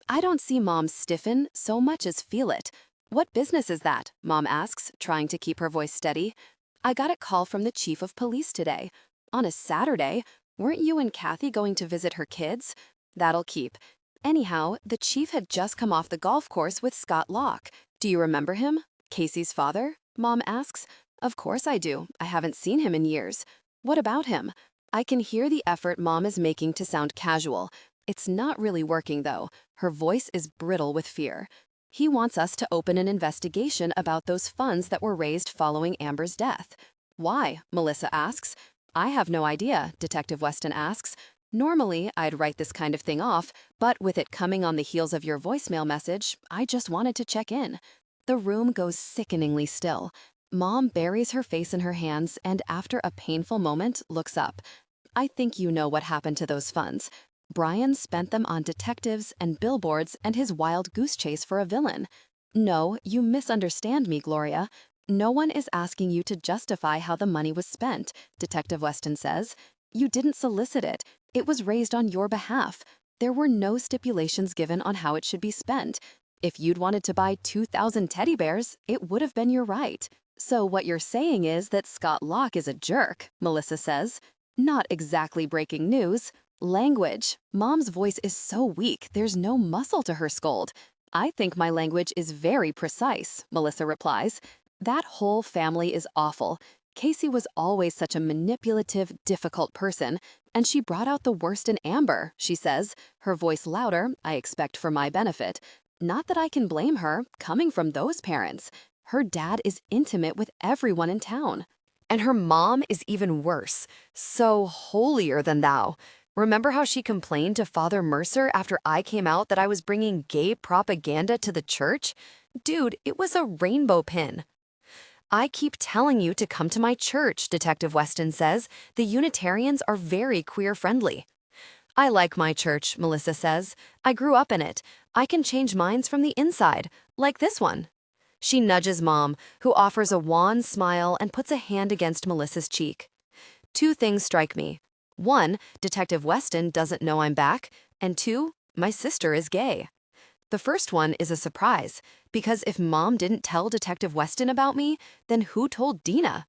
I don't see Mom stiffen so much as feel it. What business is that? Mom asks, trying to keep her voice steady. I got a call from the chief of police today. On a Saturday, weren't you and Kathy going to visit her kids? That'll keep. Anyhow, the chief had just come off the golf course with Scott Locke. Do you remember him? Casey's father? Mom asks. Of course I do. I haven't seen him in years. What about him? I can hear the effort Mom is making to sound casual. It's not really working, though. Her voice is brittle with fear. He wants us to open an investigation about those funds that were raised following Amber's death. Why? Melissa asks. I have no idea, Detective Weston asks. Normally, I'd write this kind of thing off, but with it coming on the heels of your voicemail message, I just wanted to check in. The room goes sickeningly still. Mom buries her face in her hands and after a painful moment looks up. I think you know what happened to those funds. Brian spent them on detectives and billboards and his wild goose chase for a villain. No, you misunderstand me, Gloria. No one is asking you to justify how the money was spent, Detective Weston says. You didn't solicit it. It was raised on your behalf. There were no stipulations given on how it should be spent. If you'd wanted to buy 2,000 teddy bears, it would have been your right. So what you're saying is that Scott Locke is a jerk, Melissa says. Not exactly breaking news. Language. Mom's voice is so weak, there's no muscle to her scold. I think my language is very precise, Melissa replies. That whole family is awful. Casey was always such a manipulative, difficult person, and she brought out the worst in Amber, she says, her voice louder, I expect for my benefit. Not that I can blame her, coming from those parents. Her dad is intimate with everyone in town. And her mom is even worse, so holier than thou. Remember how she complained to Father Mercer after I came out that I was bringing gay propaganda to the church? Dude, it was a rainbow pin. I keep telling you to come to my church, Detective Weston says. The Unitarians are very queer-friendly. I like my church, Melissa says. I grew up in it. I can change minds from the inside, like this one. She nudges Mom, who offers a wan smile and puts a hand against Melissa's cheek. Two things strike me. One, Detective Weston doesn't know I'm back, and two, my sister is gay. The first one is a surprise, because if Mom didn't tell Detective Weston about me, then who told Dina?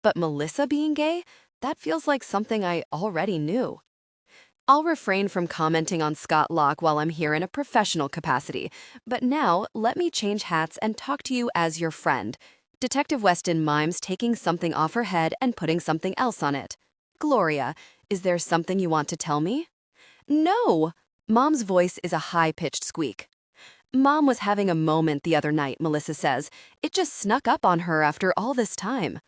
But Melissa being gay, that feels like something I already knew. I'll refrain from commenting on Scott Locke while I'm here in a professional capacity, but now let me change hats and talk to you as your friend. Detective Weston mimes taking something off her head and putting something else on it. Gloria, is there something you want to tell me? No! Mom's voice is a high-pitched squeak. Mom was having a moment the other night, Melissa says. It just snuck up on her after all this time.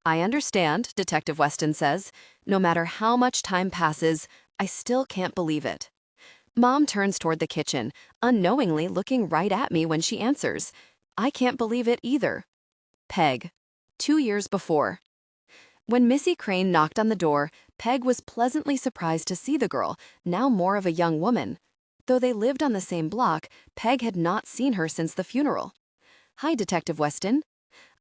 I understand, Detective Weston says. No matter how much time passes, I still can't believe it. Mom turns toward the kitchen, unknowingly looking right at me when she answers. I can't believe it either. Peg. 2 years before. When Missy Crane knocked on the door, Peg was pleasantly surprised to see the girl, now more of a young woman. Though they lived on the same block, Peg had not seen her since the funeral. Hi, Detective Weston.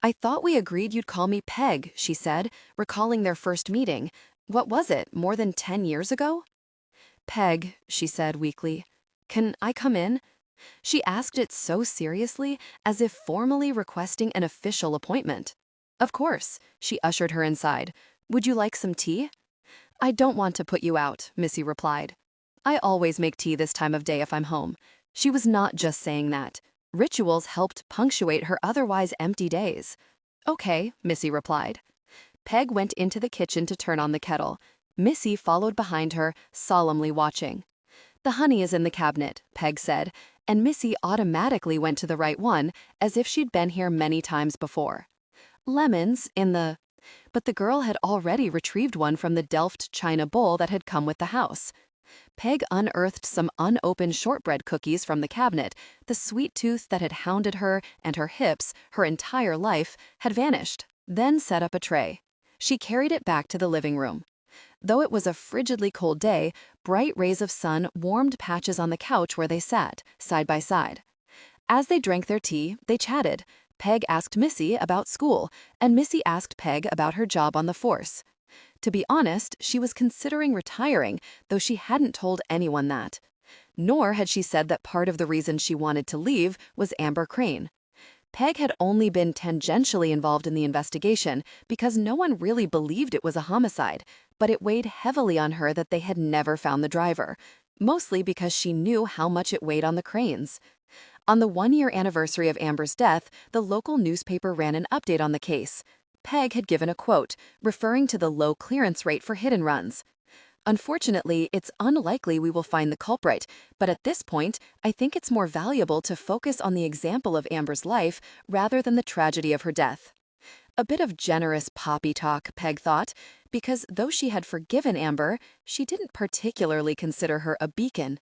I thought we agreed you'd call me Peg, she said, recalling their first meeting. What was it, more than 10 years ago? Peg, she said weakly. Can I come in? She asked it so seriously, as if formally requesting an official appointment. Of course, she ushered her inside. Would you like some tea? I don't want to put you out, Missy replied. I always make tea this time of day if I'm home. She was not just saying that. Rituals helped punctuate her otherwise empty days. Okay, Missy replied. Peg went into the kitchen to turn on the kettle. Missy followed behind her, solemnly watching. The honey is in the cabinet, Peg said, and Missy automatically went to the right one, as if she'd been here many times before. Lemons in the... But the girl had already retrieved one from the Delft china bowl that had come with the house. Peg unearthed some unopened shortbread cookies from the cabinet. The sweet tooth that had hounded her and her hips her entire life had vanished, then set up a tray. She carried it back to the living room. Though it was a frigidly cold day, bright rays of sun warmed patches on the couch where they sat, side by side. As they drank their tea, they chatted. Peg asked Missy about school, and Missy asked Peg about her job on the force. To be honest, she was considering retiring, though she hadn't told anyone that. Nor had she said that part of the reason she wanted to leave was Amber Crane. Peg had only been tangentially involved in the investigation because no one really believed it was a homicide, but it weighed heavily on her that they had never found the driver, mostly because she knew how much it weighed on the Cranes. On the one-year anniversary of Amber's death, the local newspaper ran an update on the case. Peg had given a quote, referring to the low clearance rate for hit and runs. Unfortunately, it's unlikely we will find the culprit, but at this point, I think it's more valuable to focus on the example of Amber's life rather than the tragedy of her death. A bit of generous poppy talk, Peg thought, because though she had forgiven Amber, she didn't particularly consider her a beacon.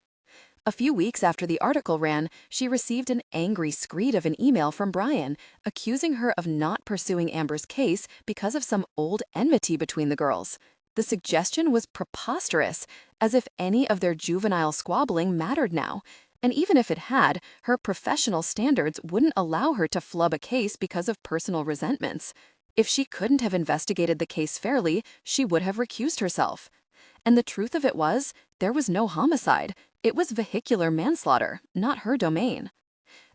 A few weeks after the article ran, she received an angry screed of an email from Brian, accusing her of not pursuing Amber's case because of some old enmity between the girls. The suggestion was preposterous, as if any of their juvenile squabbling mattered now. And even if it had, her professional standards wouldn't allow her to flub a case because of personal resentments. If she couldn't have investigated the case fairly, she would have recused herself. And the truth of it was, there was no homicide. It was vehicular manslaughter, not her domain.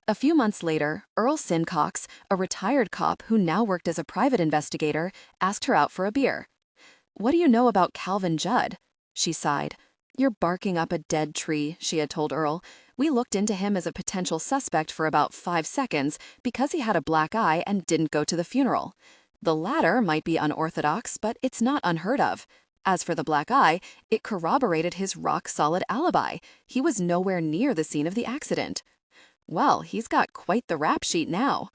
A few months later, Earl Sincox, a retired cop who now worked as a private investigator, asked her out for a beer. "What do you know about Calvin Judd?" She sighed. "You're barking up a dead tree," she had told Earl. "We looked into him as a potential suspect for about 5 seconds because he had a black eye and didn't go to the funeral. The latter might be unorthodox, but it's not unheard of. As for the black eye, it corroborated his rock-solid alibi. He was nowhere near the scene of the accident." "Well, he's got quite the rap sheet now."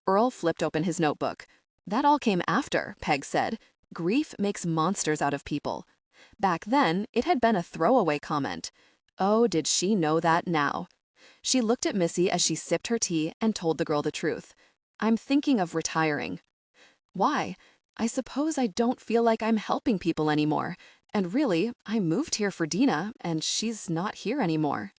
Earl flipped open his notebook. "That all came after," Peg said. "Grief makes monsters out of people." Back then, it had been a throwaway comment. Oh, did she know that now? She looked at Missy as she sipped her tea and told the girl the truth. "I'm thinking of retiring." "Why?" "I suppose I don't feel like I'm helping people anymore. And really, I moved here for Dina, and she's not here anymore."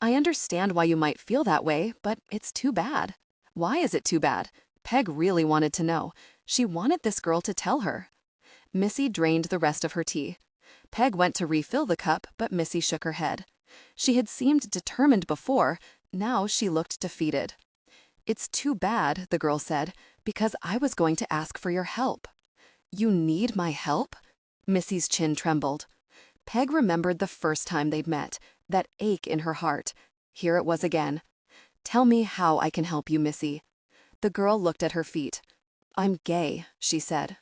"I understand why you might feel that way, but it's too bad." "Why is it too bad?" Peg really wanted to know. She wanted this girl to tell her. Missy drained the rest of her tea. Peg went to refill the cup, but Missy shook her head. She had seemed determined before. Now she looked defeated. "It's too bad," the girl said, "because I was going to ask for your help." "You need my help?" Missy's chin trembled. Peg remembered the first time they'd met, that ache in her heart. Here it was again. "Tell me how I can help you, Missy." The girl looked at her feet. "I'm gay," she said.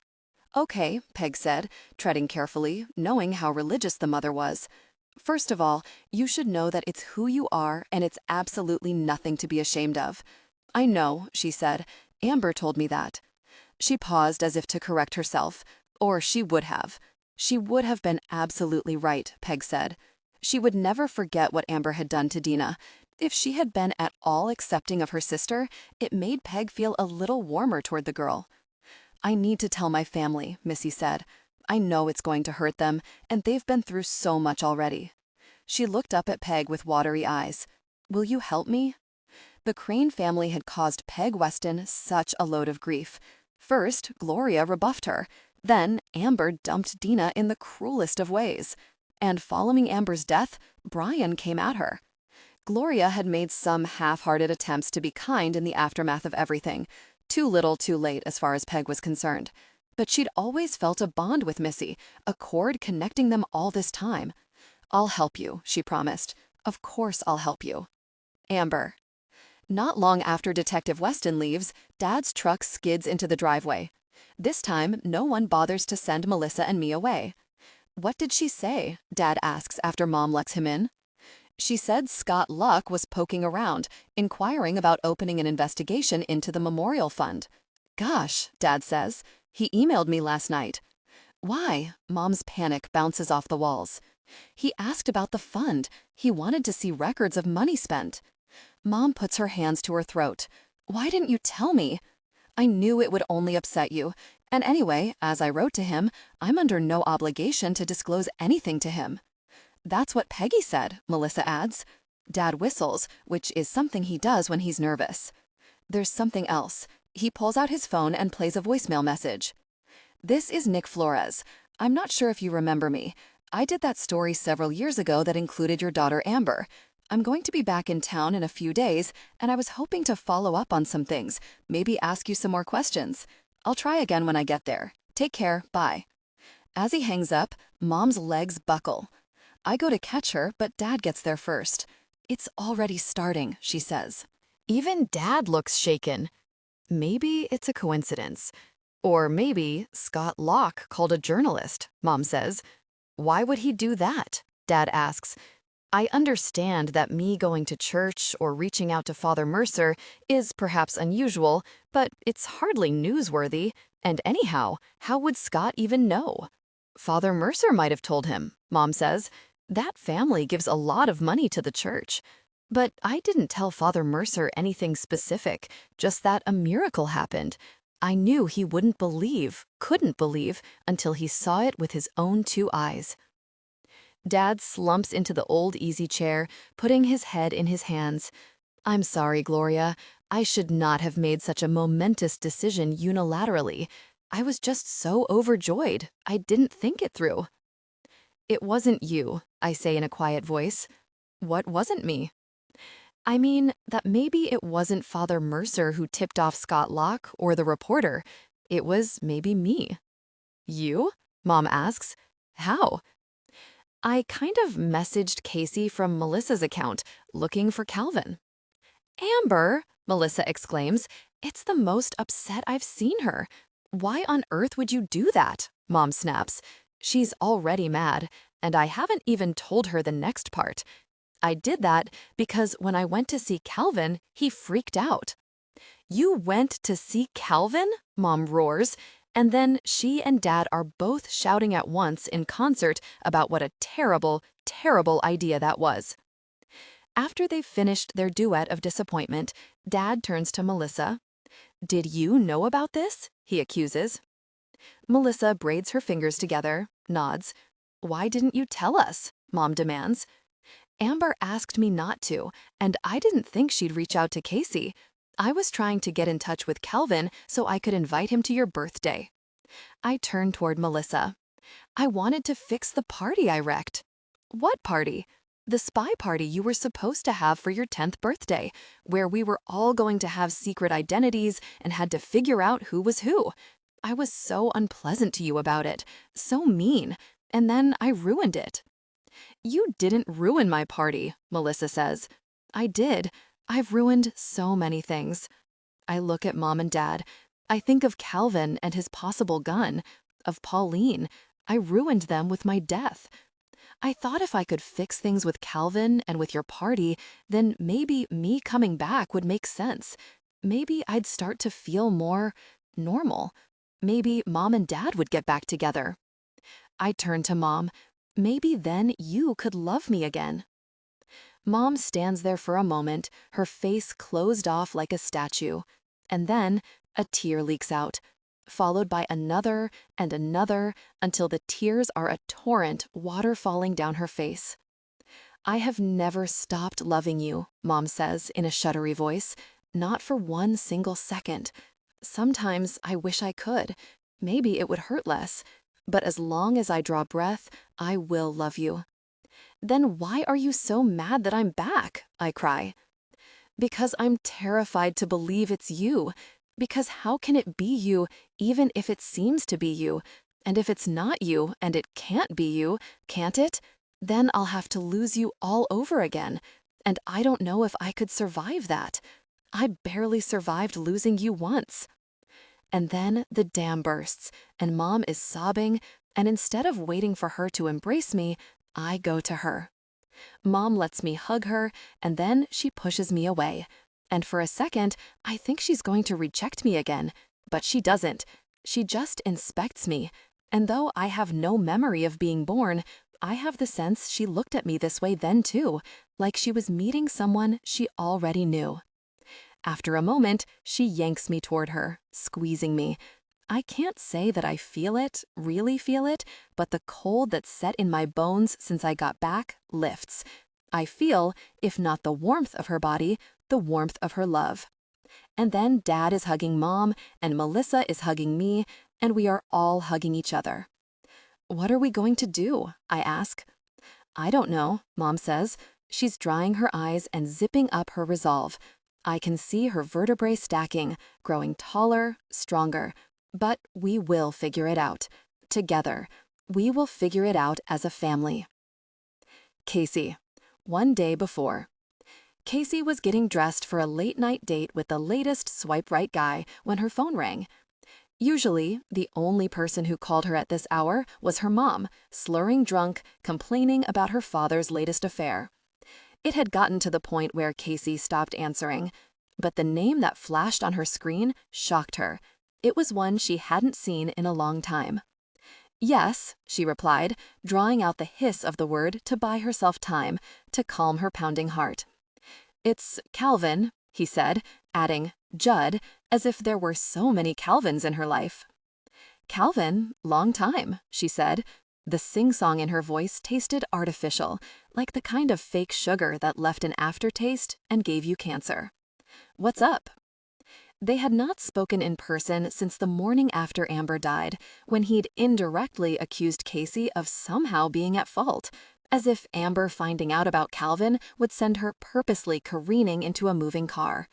"Okay," Peg said, treading carefully, knowing how religious the mother was. "First of all, you should know that it's who you are and it's absolutely nothing to be ashamed of." "I know," she said. "Amber told me that." She paused as if to correct herself. Or she would have. She would have been absolutely right, Peg said. She would never forget what Amber had done to Dina. If she had been at all accepting of her sister, it made Peg feel a little warmer toward the girl. "I need to tell my family," Missy said. "I know it's going to hurt them, and they've been through so much already." She looked up at Peg with watery eyes. "Will you help me?" The Crane family had caused Peg Weston such a load of grief. First, Gloria rebuffed her. Then, Amber dumped Dina in the cruelest of ways. And following Amber's death, Brian came at her. Gloria had made some half-hearted attempts to be kind in the aftermath of everything. Too little, too late, as far as Peg was concerned. But she'd always felt a bond with Missy, a cord connecting them all this time. I'll help you, she promised. Of course I'll help you. Amber. Not long after Detective Weston leaves, Dad's truck skids into the driveway. This time, no one bothers to send Melissa and me away. What did she say? Dad asks after Mom lets him in. She said Scott Luck was poking around, inquiring about opening an investigation into the memorial fund. Gosh, Dad says. He emailed me last night. Why? Mom's panic bounces off the walls. He asked about the fund. He wanted to see records of money spent. Mom puts her hands to her throat. Why didn't you tell me? I knew it would only upset you. And anyway, as I wrote to him, I'm under no obligation to disclose anything to him. That's what Peggy said, Melissa adds. Dad whistles, which is something he does when he's nervous. There's something else. He pulls out his phone and plays a voicemail message. This is Nick Flores. I'm not sure if you remember me. I did that story several years ago that included your daughter Amber. I'm going to be back in town in a few days, and I was hoping to follow up on some things, maybe ask you some more questions. I'll try again when I get there. Take care, bye. As he hangs up, Mom's legs buckle. I go to catch her, but Dad gets there first. It's already starting, she says. Even Dad looks shaken. Maybe it's a coincidence. Or maybe Scott Locke called a journalist, Mom says. Why would he do that? Dad asks. I understand that me going to church or reaching out to Father Mercer is perhaps unusual, but it's hardly newsworthy. And anyhow, how would Scott even know? Father Mercer might have told him, Mom says. That family gives a lot of money to the church. But I didn't tell Father Mercer anything specific, just that a miracle happened. I knew he wouldn't believe, couldn't believe, until he saw it with his own 2 eyes. Dad slumps into the old easy chair, putting his head in his hands. I'm sorry, Gloria. I should not have made such a momentous decision unilaterally. I was just so overjoyed. I didn't think it through. It wasn't you, I say in a quiet voice. What wasn't me? I mean, that maybe it wasn't Father Mercer who tipped off Scott Locke or the reporter. It was maybe me. You? Mom asks. How? I kind of messaged Casey from Melissa's account, looking for Calvin. Amber, Melissa exclaims, it's the most upset I've seen her. Why on earth would you do that? Mom snaps. She's already mad, and I haven't even told her the next part. I did that because when I went to see Calvin, he freaked out. You went to see Calvin? Mom roars. And then she and Dad are both shouting at once in concert about what a terrible, terrible idea that was. After they've finished their duet of disappointment, Dad turns to Melissa. Did you know about this? He accuses. Melissa braids her fingers together, nods. Why didn't you tell us? Mom demands. Amber asked me not to, and I didn't think she'd reach out to Casey. I was trying to get in touch with Calvin so I could invite him to your birthday. I turned toward Melissa. I wanted to fix the party I wrecked. What party? The spy party you were supposed to have for your 10th birthday, where we were all going to have secret identities and had to figure out who was who. I was so unpleasant to you about it, so mean, and then I ruined it. You didn't ruin my party, Melissa says. I did. I've ruined so many things. I look at Mom and Dad. I think of Calvin and his possible gun, of Pauline. I ruined them with my death. I thought if I could fix things with Calvin and with your party, then maybe me coming back would make sense. Maybe I'd start to feel more normal. Maybe Mom and Dad would get back together. I turn to Mom. Maybe then you could love me again. Mom stands there for a moment, her face closed off like a statue. And then a tear leaks out, followed by another and another until the tears are a torrent, water falling down her face. I have never stopped loving you, Mom says in a shuddery voice, not for one single second. Sometimes I wish I could. Maybe it would hurt less. But as long as I draw breath, I will love you. Then why are you so mad that I'm back? I cry. Because I'm terrified to believe it's you. Because how can it be you, even if it seems to be you? And if it's not you, and it can't be you, can't it? Then I'll have to lose you all over again, and I don't know if I could survive that. I barely survived losing you once. And then the dam bursts, and Mom is sobbing, and instead of waiting for her to embrace me, I go to her. Mom lets me hug her, and then she pushes me away. And for a second, I think she's going to reject me again, but she doesn't. She just inspects me. And though I have no memory of being born, I have the sense she looked at me this way then too, like she was meeting someone she already knew. After a moment, she yanks me toward her, squeezing me. I can't say that I feel it, really feel it, but the cold that's set in my bones since I got back lifts. I feel, if not the warmth of her body, the warmth of her love. And then Dad is hugging Mom, and Melissa is hugging me, and we are all hugging each other. "What are we going to do?" I ask. "I don't know," Mom says. She's drying her eyes and zipping up her resolve. I can see her vertebrae stacking, growing taller, stronger. But we will figure it out. Together. We will figure it out as a family. Casey. One day before. Casey was getting dressed for a late-night date with the latest swipe-right guy when her phone rang. Usually, the only person who called her at this hour was her mom, slurring drunk, complaining about her father's latest affair. It had gotten to the point where Casey stopped answering. But the name that flashed on her screen shocked her. It was one she hadn't seen in a long time. "Yes," she replied, drawing out the hiss of the word to buy herself time, to calm her pounding heart. "It's Calvin," he said, adding Judd, as if there were so many Calvins in her life. "Calvin, long time," she said. The sing-song in her voice tasted artificial, like the kind of fake sugar that left an aftertaste and gave you cancer. "What's up?" They had not spoken in person since the morning after Amber died, when he'd indirectly accused Casey of somehow being at fault, as if Amber finding out about Calvin would send her purposely careening into a moving car.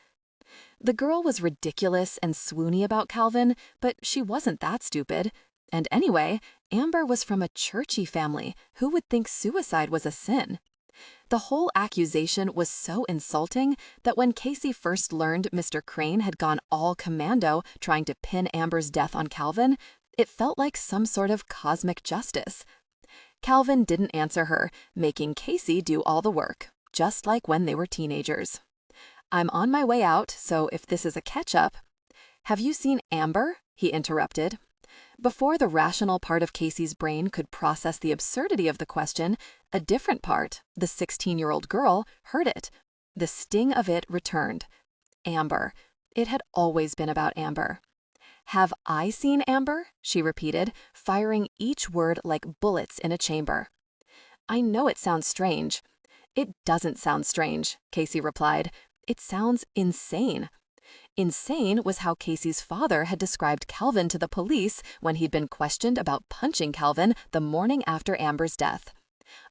The girl was ridiculous and swoony about Calvin, but she wasn't that stupid. And anyway, Amber was from a churchy family. Who would think suicide was a sin? The whole accusation was so insulting that when Casey first learned Mr. Crane had gone all commando trying to pin Amber's death on Calvin, it felt like some sort of cosmic justice. Calvin didn't answer her, making Casey do all the work, just like when they were teenagers. "I'm on my way out, so if this is a catch-up—" "Have you seen Amber?" he interrupted. Before the rational part of Casey's brain could process the absurdity of the question, a different part, the 16-year-old girl, heard it. The sting of it returned. Amber. It had always been about Amber. "Have I seen Amber?" she repeated, firing each word like bullets in a chamber. "I know it sounds strange." "It doesn't sound strange," Casey replied. "It sounds insane." Insane was how Casey's father had described Calvin to the police when he'd been questioned about punching Calvin the morning after Amber's death.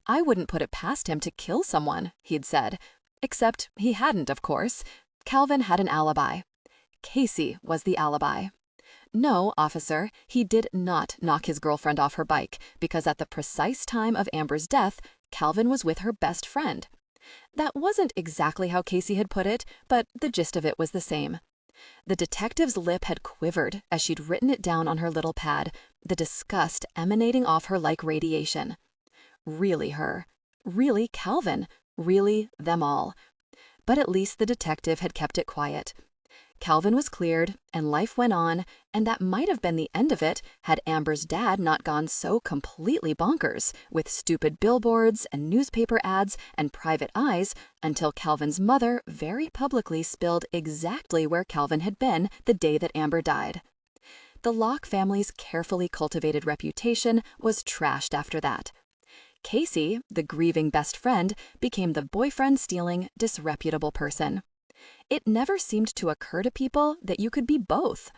"I wouldn't put it past him to kill someone," he'd said. Except he hadn't, of course. Calvin had an alibi. Casey was the alibi. "No, officer, he did not knock his girlfriend off her bike, because at the precise time of Amber's death, Calvin was with her best friend." That wasn't exactly how Casey had put it, but the gist of it was the same. The detective's lip had quivered as she'd written it down on her little pad, the disgust emanating off her like radiation. Really her. Really Calvin. Really them all. But at least the detective had kept it quiet. Calvin was cleared, and life went on, and that might have been the end of it had Amber's dad not gone so completely bonkers, with stupid billboards and newspaper ads and private eyes, until Calvin's mother very publicly spilled exactly where Calvin had been the day that Amber died. The Locke family's carefully cultivated reputation was trashed after that. Casey, the grieving best friend, became the boyfriend-stealing, disreputable person. It never seemed to occur to people that you could be both.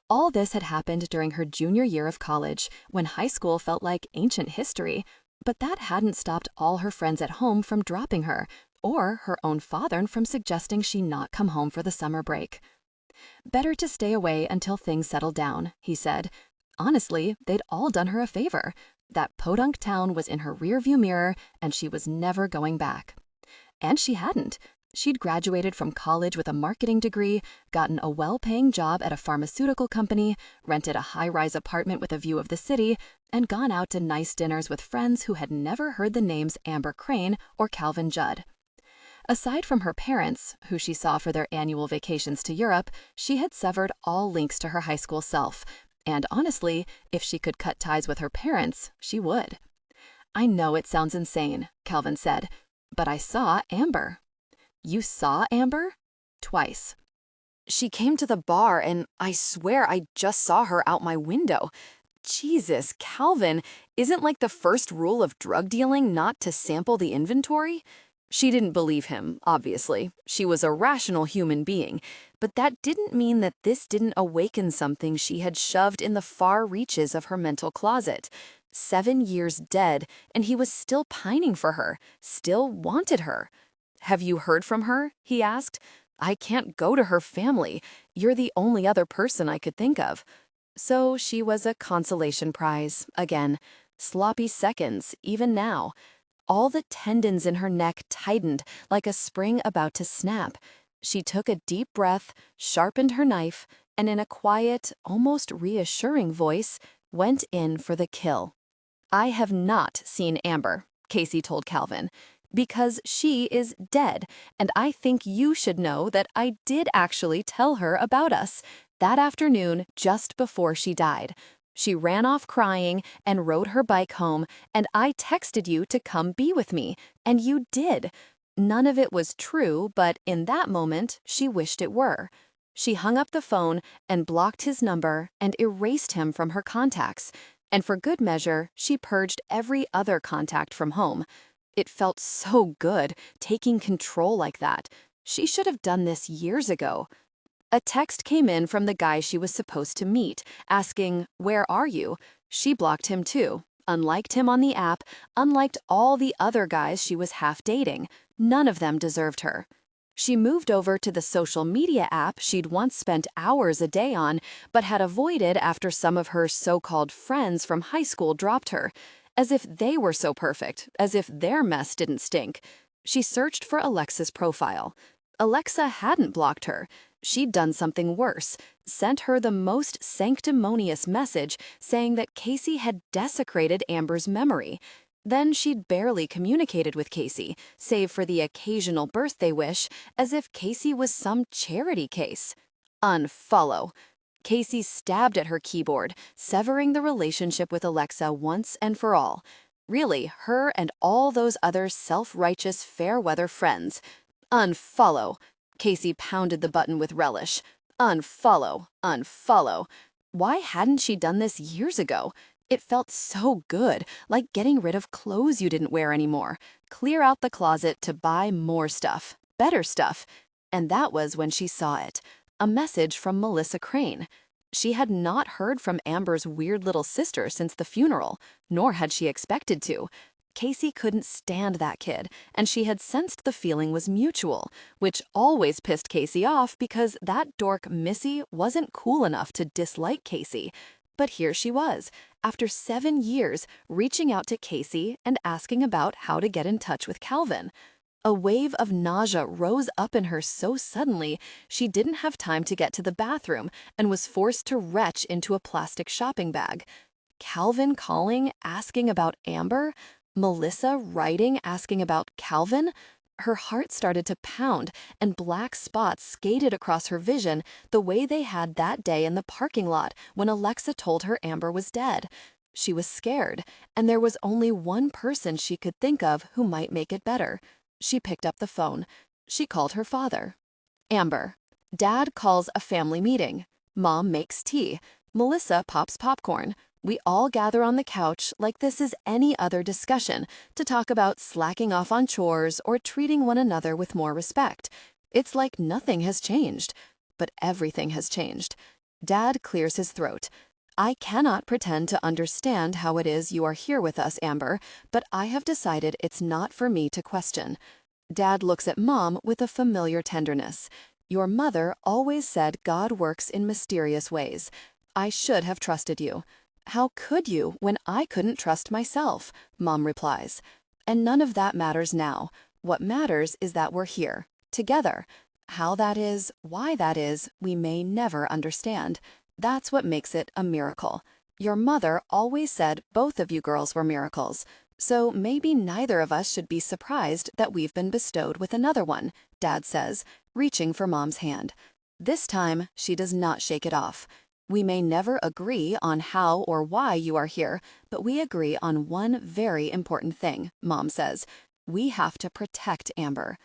All this had happened during her junior year of college, when high school felt like ancient history, but that hadn't stopped all her friends at home from dropping her, or her own father from suggesting she not come home for the summer break. "Better to stay away until things settle down," he said. Honestly, they'd all done her a favor. That podunk town was in her rearview mirror, and she was never going back. And she hadn't. She'd graduated from college with a marketing degree, gotten a well-paying job at a pharmaceutical company, rented a high-rise apartment with a view of the city, and gone out to nice dinners with friends who had never heard the names Amber Crane or Calvin Judd. Aside from her parents, who she saw for their annual vacations to Europe, she had severed all links to her high school self. And honestly, if she could cut ties with her parents, she would. "I know it sounds insane," Calvin said, "but I saw Amber." "You saw Amber?" "Twice." She came to the bar, and I swear I just saw her out my window. Jesus, Calvin, isn't like the first rule of drug dealing not to sample the inventory? She didn't believe him, obviously. She was a rational human being. But that didn't mean that this didn't awaken something she had shoved in the far reaches of her mental closet. 7 years dead, and he was still pining for her, still wanted her. "Have you heard from her?" he asked. "I can't go to her family. You're the only other person I could think of." So she was a consolation prize, again. Sloppy seconds, even now. All the tendons in her neck tightened like a spring about to snap. She took a deep breath, sharpened her knife, and in a quiet, almost reassuring voice, went in for the kill. "I have not seen Amber," Casey told Calvin, "because she is dead, and I think you should know that I did actually tell her about us that afternoon just before she died. She ran off crying and rode her bike home, and I texted you to come be with me, and you did." None of it was true, but in that moment, she wished it were. She hung up the phone and blocked his number and erased him from her contacts. And for good measure, she purged every other contact from home. It felt so good, taking control like that. She should have done this years ago. A text came in from the guy she was supposed to meet, asking, "Where are you?" She blocked him too, unliked him on the app, unliked all the other guys she was half dating. None of them deserved her. She moved over to the social media app she'd once spent hours a day on, but had avoided after some of her so-called friends from high school dropped her. As if they were so perfect, as if their mess didn't stink. She searched for Alexa's profile. Alexa hadn't blocked her. She'd done something worse, sent her the most sanctimonious message saying that Casey had desecrated Amber's memory. Then she'd barely communicated with Casey, save for the occasional birthday wish, as if Casey was some charity case. Unfollow. Casey stabbed at her keyboard, severing the relationship with Alexa once and for all. Really, her and all those other self-righteous fair-weather friends. Unfollow. Casey pounded the button with relish. Unfollow, unfollow. Why hadn't she done this years ago? It felt so good, like getting rid of clothes you didn't wear anymore. Clear out the closet to buy more stuff, better stuff. And that was when she saw it. A message from Melissa Crane. She had not heard from Amber's weird little sister since the funeral, nor had she expected to. Casey couldn't stand that kid, and she had sensed the feeling was mutual, which always pissed Casey off because that dork Missy wasn't cool enough to dislike Casey. But here she was, after 7 years, reaching out to Casey and asking about how to get in touch with Calvin. A wave of nausea rose up in her so suddenly she didn't have time to get to the bathroom and was forced to retch into a plastic shopping bag. Calvin calling, asking about Amber? Melissa writing, asking about Calvin? Her heart started to pound, and black spots skated across her vision the way they had that day in the parking lot when Alexa told her Amber was dead. She was scared, and there was only one person she could think of who might make it better. She picked up the phone. She called her father. "Amber, Dad calls a family meeting. Mom makes tea. Melissa pops popcorn. We all gather on the couch like this is any other discussion to talk about slacking off on chores or treating one another with more respect. It's like nothing has changed. But everything has changed." Dad clears his throat. "I cannot pretend to understand how it is you are here with us, Amber, but I have decided it's not for me to question." Dad looks at Mom with a familiar tenderness. "Your mother always said God works in mysterious ways. I should have trusted you. How could you when I couldn't trust myself? Mom replies. And none of that matters now. What matters is that we're here, together. How that is, why that is, we may never understand. That's what makes it a miracle. Your mother always said both of you girls were miracles. So maybe neither of us should be surprised that we've been bestowed with another one, Dad says, reaching for Mom's hand. This time, she does not shake it off. We may never agree on how or why you are here, but we agree on one very important thing, Mom says. We have to protect Amber.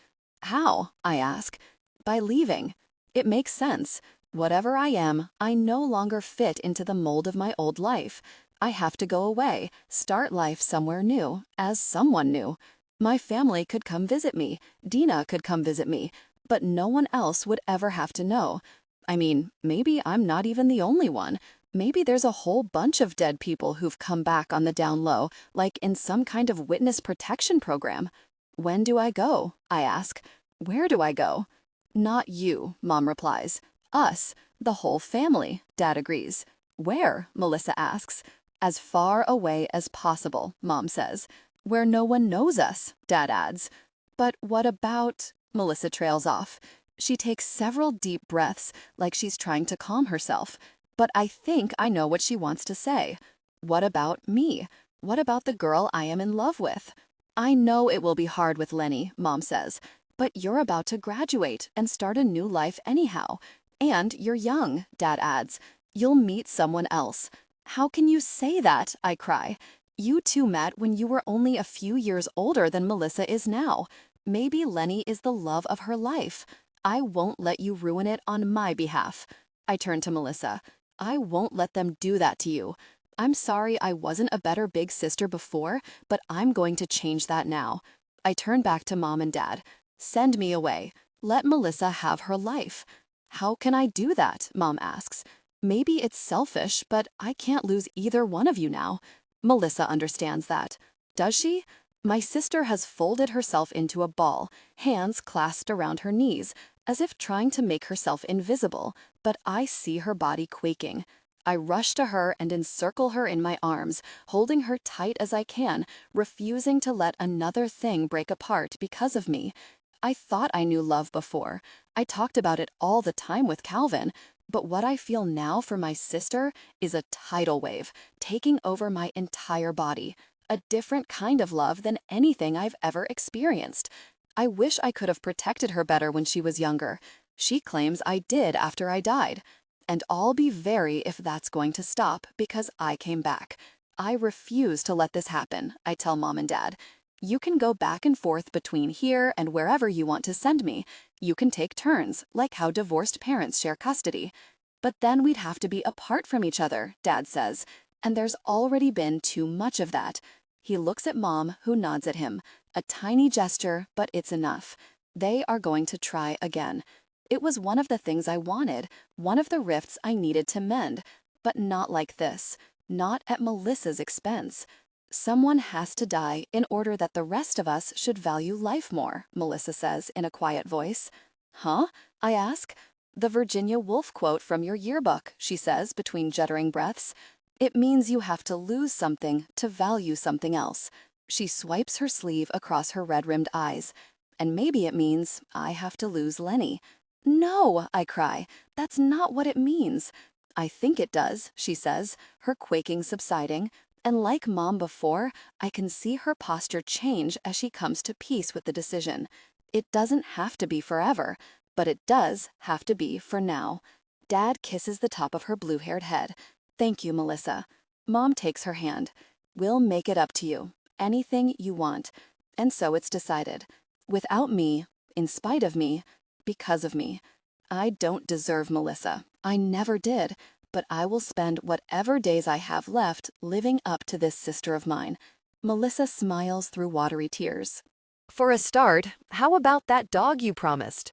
How? I ask. By leaving. It makes sense. Whatever I am, I no longer fit into the mold of my old life. I have to go away, start life somewhere new, as someone new. My family could come visit me, Dina could come visit me, but no one else would ever have to know. I mean, maybe I'm not even the only one. Maybe there's a whole bunch of dead people who've come back on the down low, like in some kind of witness protection program. When do I go? I ask. Where do I go? Not you, Mom replies. Us, the whole family, Dad agrees. Where? Melissa asks. As far away as possible, Mom says. Where no one knows us, Dad adds. But what about... Melissa trails off. She takes several deep breaths, like she's trying to calm herself. But I think I know what she wants to say. What about me? What about the girl I am in love with? I know it will be hard with Lenny, Mom says. But you're about to graduate and start a new life anyhow. And you're young, Dad adds. You'll meet someone else. How can you say that? I cry. You two met when you were only a few years older than Melissa is now. Maybe Lenny is the love of her life. I won't let you ruin it on my behalf. I turn to Melissa. I won't let them do that to you. I'm sorry I wasn't a better big sister before, but I'm going to change that now. I turn back to Mom and Dad. Send me away. Let Melissa have her life. How can I do that? Mom asks. Maybe it's selfish, but I can't lose either one of you now. Melissa understands that. Does she? My sister has folded herself into a ball, hands clasped around her knees, as if trying to make herself invisible, but I see her body quaking. I rush to her and encircle her in my arms, holding her tight as I can, refusing to let another thing break apart because of me. I thought I knew love before. I talked about it all the time with Calvin, but what I feel now for my sister is a tidal wave, taking over my entire body. A different kind of love than anything I've ever experienced. I wish I could have protected her better when she was younger. She claims I did after I died. And I'll be very if that's going to stop because I came back. I refuse to let this happen, I tell Mom and Dad. You can go back and forth between here and wherever you want to send me. You can take turns, like how divorced parents share custody. But then we'd have to be apart from each other, Dad says. And there's already been too much of that. He looks at Mom, who nods at him. A tiny gesture, but it's enough. They are going to try again. It was one of the things I wanted, one of the rifts I needed to mend, but not like this, not at Melissa's expense. Someone has to die in order that the rest of us should value life more, Melissa says in a quiet voice. Huh? I ask. The Virginia Woolf quote from your yearbook, she says between juddering breaths. It means you have to lose something to value something else. She swipes her sleeve across her red-rimmed eyes. And maybe it means I have to lose Lenny. No, I cry. That's not what it means. I think it does, she says, her quaking subsiding. And like Mom before, I can see her posture change as she comes to peace with the decision. It doesn't have to be forever, but it does have to be for now. Dad kisses the top of her blue-haired head. Thank you, Melissa. Mom takes her hand. We'll make it up to you. Anything you want. And so it's decided. Without me, in spite of me, because of me. I don't deserve Melissa. I never did. But I will spend whatever days I have left living up to this sister of mine. Melissa smiles through watery tears. For a start, how about that dog you promised?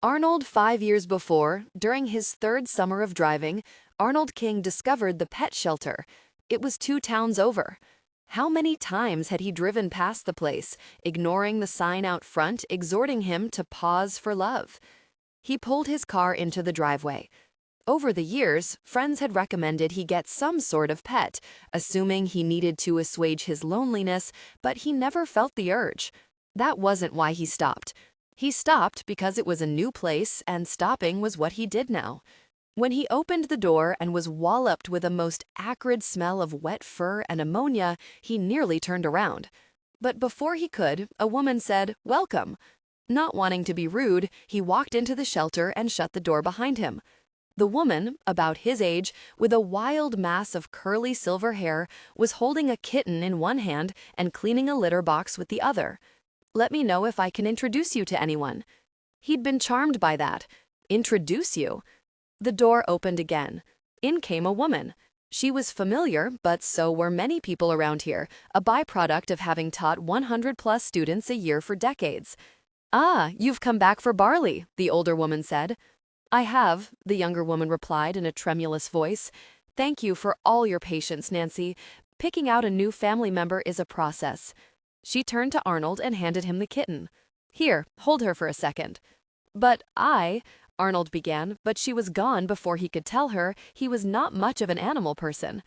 Arnold, 5 years before, during his third summer of driving, Arnold King discovered the pet shelter. It was 2 towns over. How many times had he driven past the place, ignoring the sign out front, exhorting him to pause for love? He pulled his car into the driveway. Over the years, friends had recommended he get some sort of pet, assuming he needed to assuage his loneliness, but he never felt the urge. That wasn't why he stopped. He stopped because it was a new place and stopping was what he did now. When he opened the door and was walloped with a most acrid smell of wet fur and ammonia, he nearly turned around. But before he could, a woman said, "Welcome." Not wanting to be rude, he walked into the shelter and shut the door behind him. The woman, about his age, with a wild mass of curly silver hair, was holding a kitten in one hand and cleaning a litter box with the other. "Let me know if I can introduce you to anyone." He'd been charmed by that. Introduce you? The door opened again. In came a woman. She was familiar, but so were many people around here, a byproduct of having taught 100+ students a year for decades. "Ah, you've come back for barley," the older woman said. "I have," the younger woman replied in a tremulous voice. "Thank you for all your patience, Nancy. Picking out a new family member is a process." She turned to Arnold and handed him the kitten. "Here, hold her for a second." "But Arnold began, but she was gone before he could tell her he was not much of an animal person.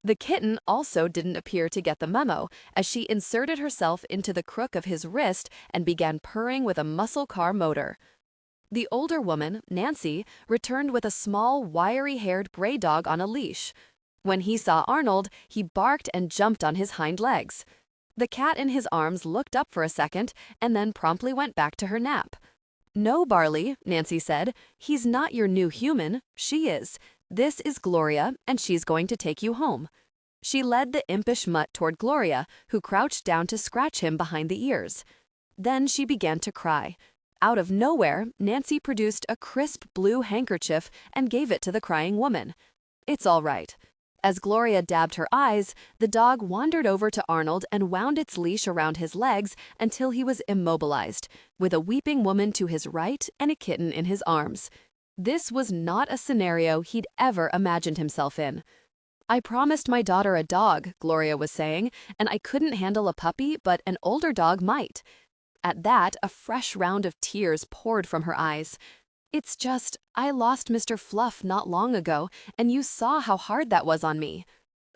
The kitten also didn't appear to get the memo, as she inserted herself into the crook of his wrist and began purring with a muscle car motor. The older woman, Nancy, returned with a small, wiry-haired gray dog on a leash. When he saw Arnold, he barked and jumped on his hind legs. The cat in his arms looked up for a second and then promptly went back to her nap. "No, Barley," Nancy said. "He's not your new human. She is. This is Gloria, and she's going to take you home." She led the impish mutt toward Gloria, who crouched down to scratch him behind the ears. Then she began to cry. Out of nowhere, Nancy produced a crisp blue handkerchief and gave it to the crying woman. "It's all right." As Gloria dabbed her eyes, the dog wandered over to Arnold and wound its leash around his legs until he was immobilized, with a weeping woman to his right and a kitten in his arms. This was not a scenario he'd ever imagined himself in. "I promised my daughter a dog," Gloria was saying, "and I couldn't handle a puppy, but an older dog might." At that, a fresh round of tears poured from her eyes. "It's just, I lost Mr. Fluff not long ago, and you saw how hard that was on me."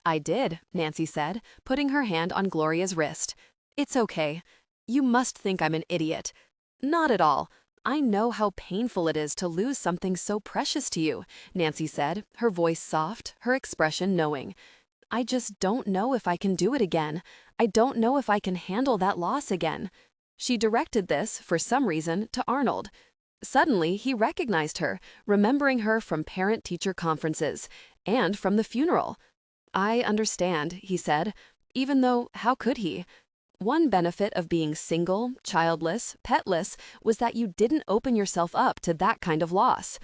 "I did," Nancy said, putting her hand on Gloria's wrist. "It's okay. You must think I'm an idiot." "Not at all. I know how painful it is to lose something so precious to you," Nancy said, her voice soft, her expression knowing. "I just don't know if I can do it again. I don't know if I can handle that loss again." She directed this, for some reason, to Arnold. Suddenly, he recognized her, remembering her from parent-teacher conferences, and from the funeral. "I understand," he said, even though how could he? One benefit of being single, childless, petless, was that you didn't open yourself up to that kind of loss.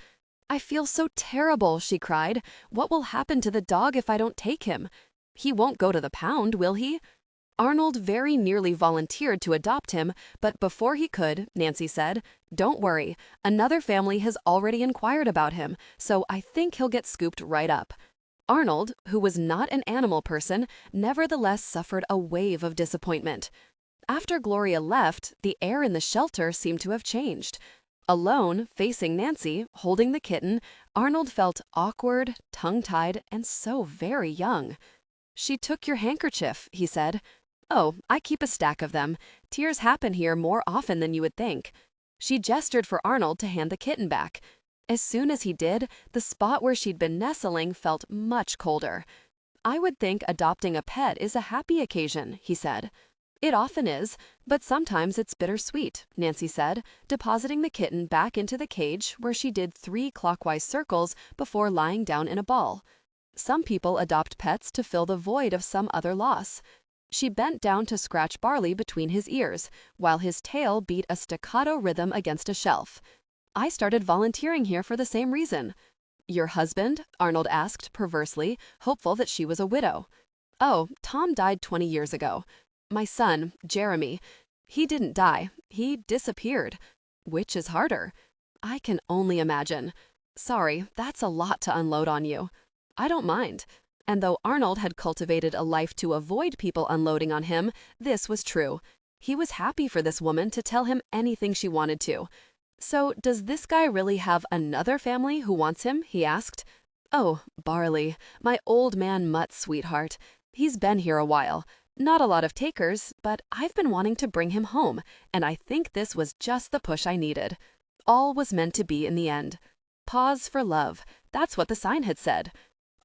"I feel so terrible," she cried. "What will happen to the dog if I don't take him? He won't go to the pound, will he?" Arnold very nearly volunteered to adopt him, but before he could, Nancy said, "Don't worry, another family has already inquired about him, so I think he'll get scooped right up." Arnold, who was not an animal person, nevertheless suffered a wave of disappointment. After Gloria left, the air in the shelter seemed to have changed. Alone, facing Nancy, holding the kitten, Arnold felt awkward, tongue-tied, and so very young. "She took your handkerchief," he said. "Oh, I keep a stack of them. Tears happen here more often than you would think." She gestured for Arnold to hand the kitten back. As soon as he did, the spot where she'd been nestling felt much colder. "I would think adopting a pet is a happy occasion," he said. "It often is, but sometimes it's bittersweet," Nancy said, depositing the kitten back into the cage where she did 3 clockwise circles before lying down in a ball. "Some people adopt pets to fill the void of some other loss." She bent down to scratch Barley between his ears, while his tail beat a staccato rhythm against a shelf. "I started volunteering here for the same reason." "Your husband?" Arnold asked perversely, hopeful that she was a widow. "Oh, Tom died 20 years ago. My son, Jeremy, he didn't die, he disappeared." "Which is harder?" "I can only imagine. Sorry, that's a lot to unload on you." "I don't mind." And though Arnold had cultivated a life to avoid people unloading on him, this was true. He was happy for this woman to tell him anything she wanted to. So, does this guy really have another family who wants him? He asked. Oh, Barley, my old man Mutt's sweetheart. He's been here a while. Not a lot of takers, but I've been wanting to bring him home, and I think this was just the push I needed. All was meant to be in the end. Pause for love. That's what the sign had said.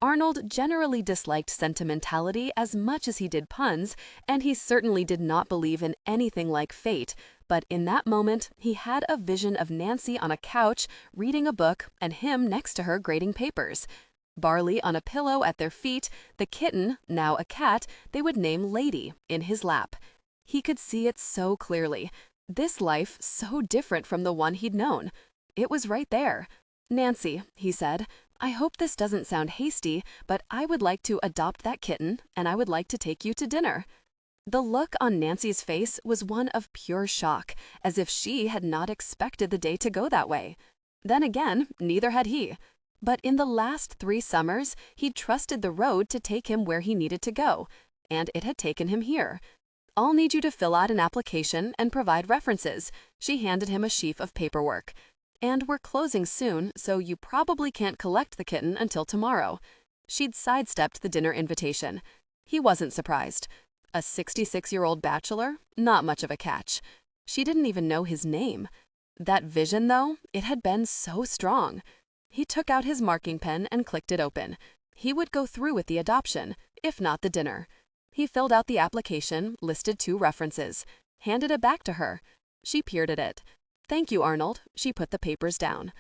Arnold generally disliked sentimentality as much as he did puns, and he certainly did not believe in anything like fate, but in that moment, he had a vision of Nancy on a couch, reading a book, and him next to her grading papers. Barley on a pillow at their feet, the kitten, now a cat, they would name Lady, in his lap. He could see it so clearly. This life so different from the one he'd known. It was right there. Nancy, he said, I hope this doesn't sound hasty, but I would like to adopt that kitten, and I would like to take you to dinner. The look on Nancy's face was one of pure shock, as if she had not expected the day to go that way. Then again, neither had he. But in the last 3 summers, he'd trusted the road to take him where he needed to go, and it had taken him here. I'll need you to fill out an application and provide references. She handed him a sheaf of paperwork. And we're closing soon, so you probably can't collect the kitten until tomorrow. She'd sidestepped the dinner invitation. He wasn't surprised. A 66-year-old bachelor? Not much of a catch. She didn't even know his name. That vision, though, it had been so strong. He took out his marking pen and clicked it open. He would go through with the adoption, if not the dinner. He filled out the application, listed 2 references, handed it back to her. She peered at it. Thank you, Arnold. She put the papers down.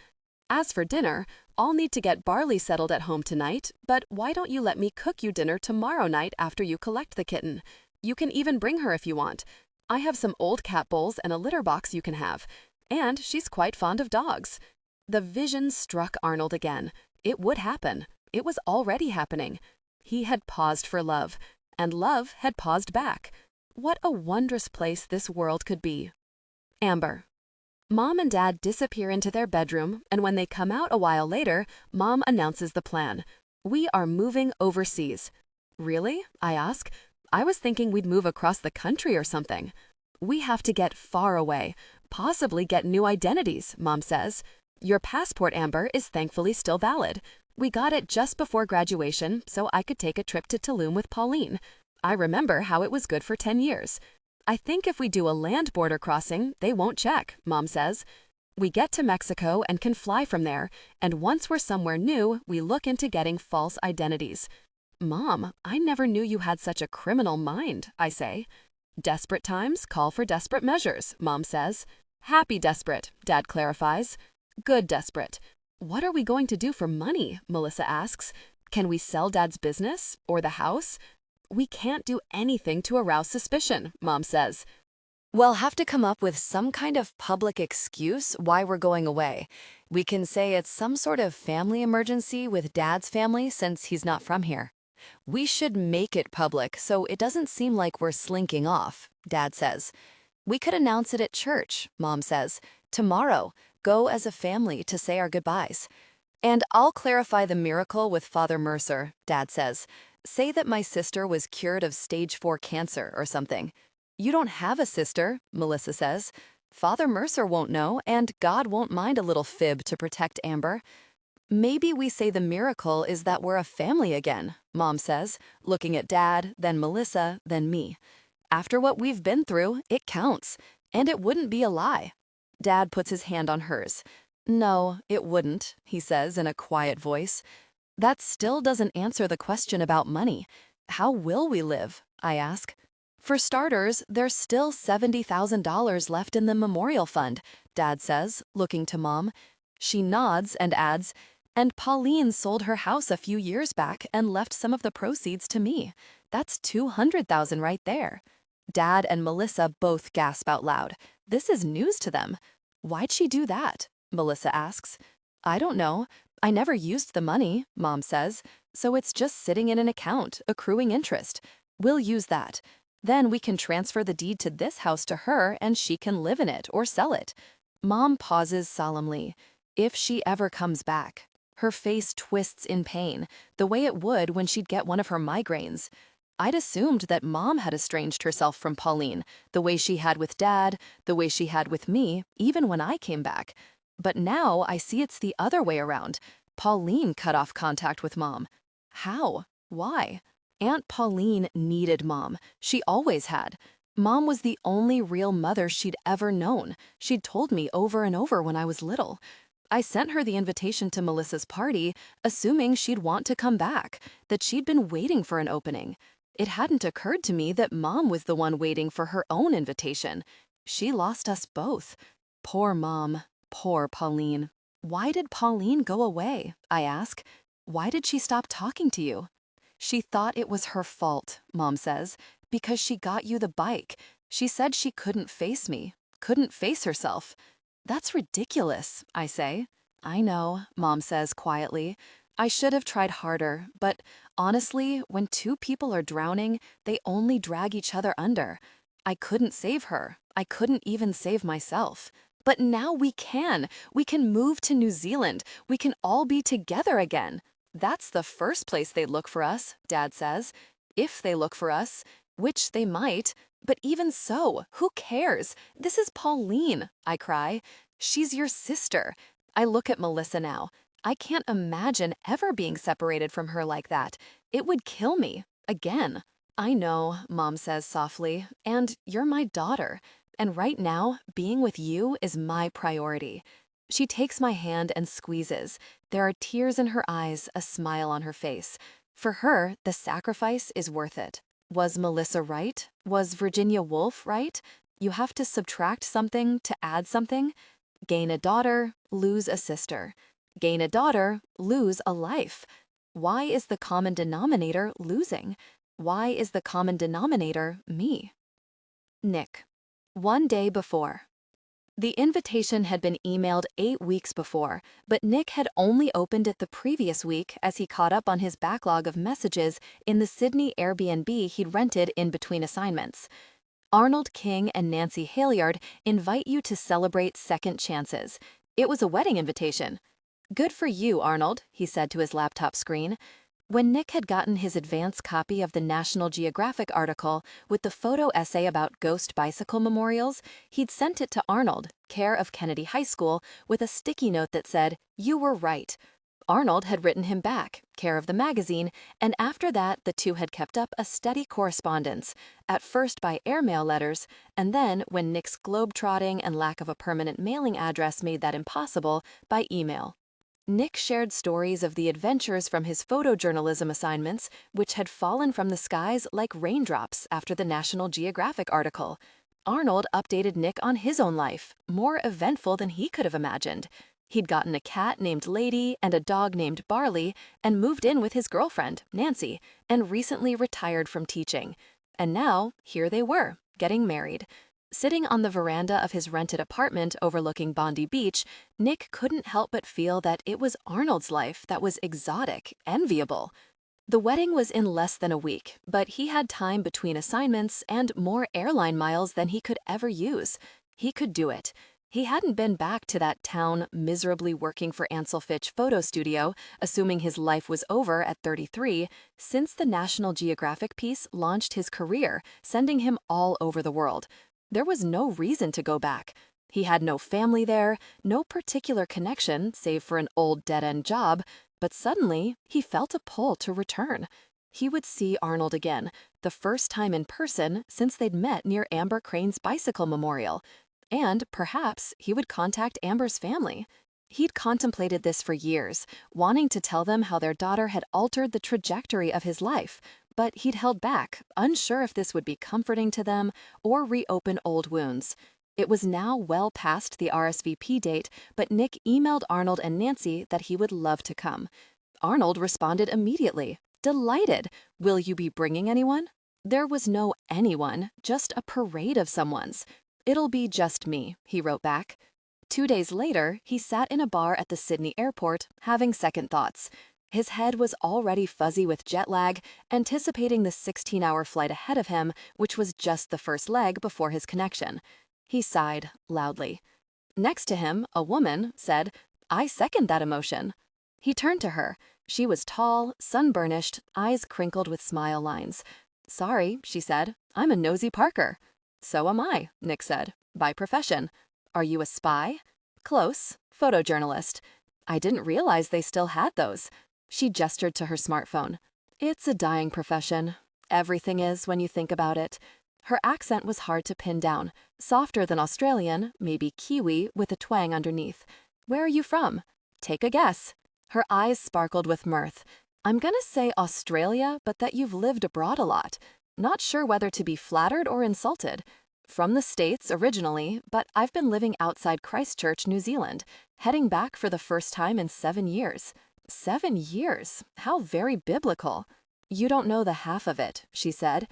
As for dinner, I'll need to get Barley settled at home tonight, but why don't you let me cook you dinner tomorrow night after you collect the kitten? You can even bring her if you want. I have some old cat bowls and a litter box you can have. And she's quite fond of dogs. The vision struck Arnold again. It would happen. It was already happening. He had paused for love, and love had paused back. What a wondrous place this world could be. Amber. Mom and Dad disappear into their bedroom, and when they come out a while later, Mom announces the plan. We are moving overseas. Really? I ask. I was thinking we'd move across the country or something. We have to get far away, possibly get new identities, Mom says. Your passport, Amber, is thankfully still valid. We got it just before graduation, so I could take a trip to Tulum with Pauline. I remember how it was good for 10 years. I think if we do a land border crossing, they won't check, Mom says. We get to Mexico and can fly from there, and once we're somewhere new, we look into getting false identities. Mom, I never knew you had such a criminal mind, I say. Desperate times call for desperate measures, Mom says. Happy desperate, Dad clarifies. Good desperate. What are we going to do for money? Melissa asks. Can we sell Dad's business or the house? We can't do anything to arouse suspicion, Mom says. We'll have to come up with some kind of public excuse why we're going away. We can say it's some sort of family emergency with Dad's family since he's not from here. We should make it public so it doesn't seem like we're slinking off, Dad says. We could announce it at church, Mom says. Tomorrow, go as a family to say our goodbyes. And I'll clarify the miracle with Father Mercer, Dad says. Say that my sister was cured of stage 4 cancer or something. You don't have a sister, Melissa says. Father Mercer won't know, and God won't mind a little fib to protect Amber. Maybe we say the miracle is that we're a family again, Mom says, looking at Dad, then Melissa, then me. After what we've been through, it counts, and it wouldn't be a lie. Dad puts his hand on hers. No, it wouldn't, he says in a quiet voice. That still doesn't answer the question about money. How will we live? I ask. For starters, there's still $70,000 left in the memorial fund, Dad says, looking to Mom. She nods and adds, and Pauline sold her house a few years back and left some of the proceeds to me. That's $200,000 right there. Dad and Melissa both gasp out loud. This is news to them. Why'd she do that? Melissa asks. I don't know. I never used the money, Mom says, so it's just sitting in an account, accruing interest. We'll use that. Then we can transfer the deed to this house to her and she can live in it or sell it. Mom pauses solemnly. If she ever comes back. Her face twists in pain, the way it would when she'd get one of her migraines. I'd assumed that Mom had estranged herself from Pauline, the way she had with Dad, the way she had with me, even when I came back. But now I see it's the other way around. Pauline cut off contact with Mom. How? Why? Aunt Pauline needed Mom. She always had. Mom was the only real mother she'd ever known. She'd told me over and over when I was little. I sent her the invitation to Melissa's party, assuming she'd want to come back, that she'd been waiting for an opening. It hadn't occurred to me that Mom was the one waiting for her own invitation. She lost us both. Poor Mom. Poor Pauline. Why did Pauline go away? I ask. Why did she stop talking to you? She thought it was her fault, Mom says, because she got you the bike. She said she couldn't face me, couldn't face herself. That's ridiculous, I say. I know, Mom says quietly. I should have tried harder, but honestly, when two people are drowning, they only drag each other under. I couldn't save her. I couldn't even save myself. But now we can. We can move to New Zealand. We can all be together again. That's the first place they look for us, Dad says. If they look for us, which they might. But even so, who cares? This is Pauline, I cry. She's your sister. I look at Melissa now. I can't imagine ever being separated from her like that. It would kill me. Again. I know, Mom says softly, and you're my daughter. And right now, being with you is my priority. She takes my hand and squeezes. There are tears in her eyes, a smile on her face. For her, the sacrifice is worth it. Was Melissa right? Was Virginia Woolf right? You have to subtract something to add something. Gain a daughter, lose a sister. Gain a daughter, lose a life. Why is the common denominator losing? Why is the common denominator me? Nick. One day before. The invitation had been emailed 8 weeks before, but Nick had only opened it the previous week as he caught up on his backlog of messages in the Sydney Airbnb he'd rented in between assignments. Arnold King and Nancy Halyard invite you to celebrate second chances. It was a wedding invitation. Good for you, Arnold, he said to his laptop screen. When Nick had gotten his advance copy of the National Geographic article with the photo essay about ghost bicycle memorials, he'd sent it to Arnold, care of Kennedy High School, with a sticky note that said, "You were right." Arnold had written him back, care of the magazine, and after that the two had kept up a steady correspondence, at first by airmail letters, and then, when Nick's globetrotting and lack of a permanent mailing address made that impossible, by email. Nick shared stories of the adventures from his photojournalism assignments, which had fallen from the skies like raindrops after the National Geographic article. Arnold updated Nick on his own life, more eventful than he could have imagined. He'd gotten a cat named Lady and a dog named Barley, and moved in with his girlfriend, Nancy, and recently retired from teaching. And now, here they were, getting married. Sitting on the veranda of his rented apartment overlooking Bondi Beach, Nick couldn't help but feel that it was Arnold's life that was exotic, enviable. The wedding was in less than a week, but he had time between assignments and more airline miles than he could ever use. He could do it. He hadn't been back to that town miserably working for Ansel Fitch Photo Studio, assuming his life was over at 33, since the National Geographic piece launched his career, sending him all over the world. There was no reason to go back. He had no family there, no particular connection save for an old dead-end job, but suddenly he felt a pull to return. He would see Arnold again, the first time in person since they'd met near Amber Crane's bicycle memorial. And perhaps he would contact Amber's family. He'd contemplated this for years, wanting to tell them how their daughter had altered the trajectory of his life, but he'd held back, unsure if this would be comforting to them or reopen old wounds. It was now well past the RSVP date, but Nick emailed Arnold and Nancy that he would love to come. Arnold responded immediately, delighted. Will you be bringing anyone? There was no anyone, just a parade of someone's. It'll be just me, he wrote back. 2 days later, he sat in a bar at the Sydney airport, having second thoughts. His head was already fuzzy with jet lag, anticipating the 16-hour flight ahead of him, which was just the first leg before his connection. He sighed loudly. Next to him, a woman said, "I second that emotion." He turned to her. She was tall, sunburnished, eyes crinkled with smile lines. Sorry, she said. I'm a nosy Parker. So am I, Nick said. By profession. Are you a spy? Close. Photojournalist. I didn't realize they still had those. She gestured to her smartphone. It's a dying profession. Everything is when you think about it. Her accent was hard to pin down. Softer than Australian, maybe Kiwi with a twang underneath. Where are you from? Take a guess. Her eyes sparkled with mirth. I'm gonna say Australia, but that you've lived abroad a lot. Not sure whether to be flattered or insulted. From the States originally, but I've been living outside Christchurch, New Zealand, heading back for the first time in 7 years. 7 years? How very biblical. You don't know the half of it, she said.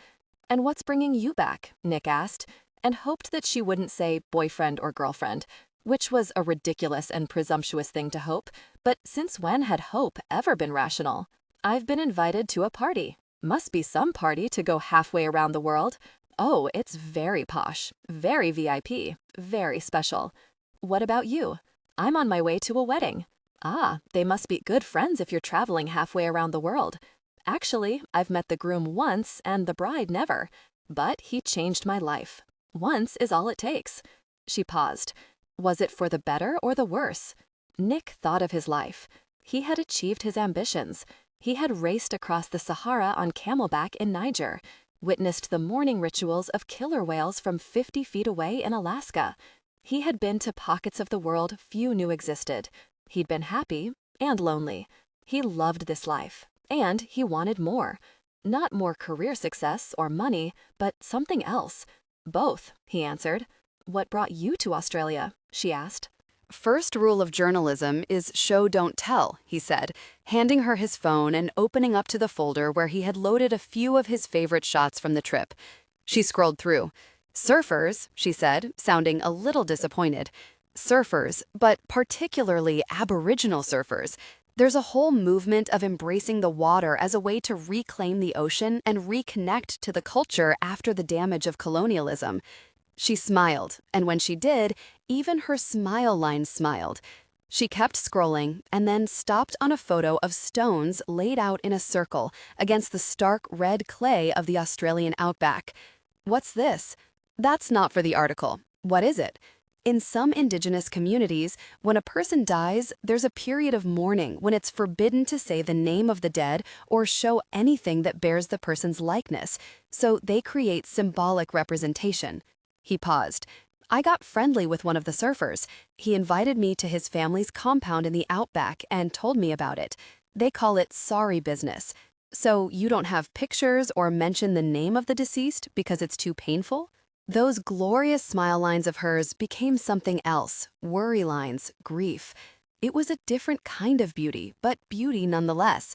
And what's bringing you back? Nick asked, and hoped that she wouldn't say boyfriend or girlfriend, which was a ridiculous and presumptuous thing to hope, but since when had hope ever been rational? I've been invited to a party. Must be some party to go halfway around the world. Oh, it's very posh, very VIP, very special. What about you? I'm on my way to a wedding. Ah, they must be good friends if you're traveling halfway around the world. Actually, I've met the groom once and the bride never, but he changed my life. Once is all it takes. She paused. Was it for the better or the worse? Nick thought of his life. He had achieved his ambitions. He had raced across the Sahara on camelback in Niger, witnessed the mourning rituals of killer whales from 50 feet away in Alaska. He had been to pockets of the world few knew existed. He'd been happy and lonely. He loved this life, and he wanted more. Not more career success or money, but something else. Both, he answered. What brought you to Australia? She asked. First rule of journalism is show don't tell, he said, handing her his phone and opening up to the folder where he had loaded a few of his favorite shots from the trip. She scrolled through. Surfers, she said, sounding a little disappointed. Surfers, but particularly Aboriginal surfers. There's a whole movement of embracing the water as a way to reclaim the ocean and reconnect to the culture after the damage of colonialism. She smiled, and when she did, even her smile lines smiled. She kept scrolling and then stopped on a photo of stones laid out in a circle against the stark red clay of the Australian outback. What's this? That's not for the article. What is it? In some Indigenous communities, when a person dies, there's a period of mourning when it's forbidden to say the name of the dead or show anything that bears the person's likeness, so they create symbolic representation. He paused. I got friendly with one of the surfers. He invited me to his family's compound in the outback and told me about it. They call it sorry business. So you don't have pictures or mention the name of the deceased because it's too painful? Those glorious smile lines of hers became something else, worry lines, grief. It was a different kind of beauty, but beauty nonetheless.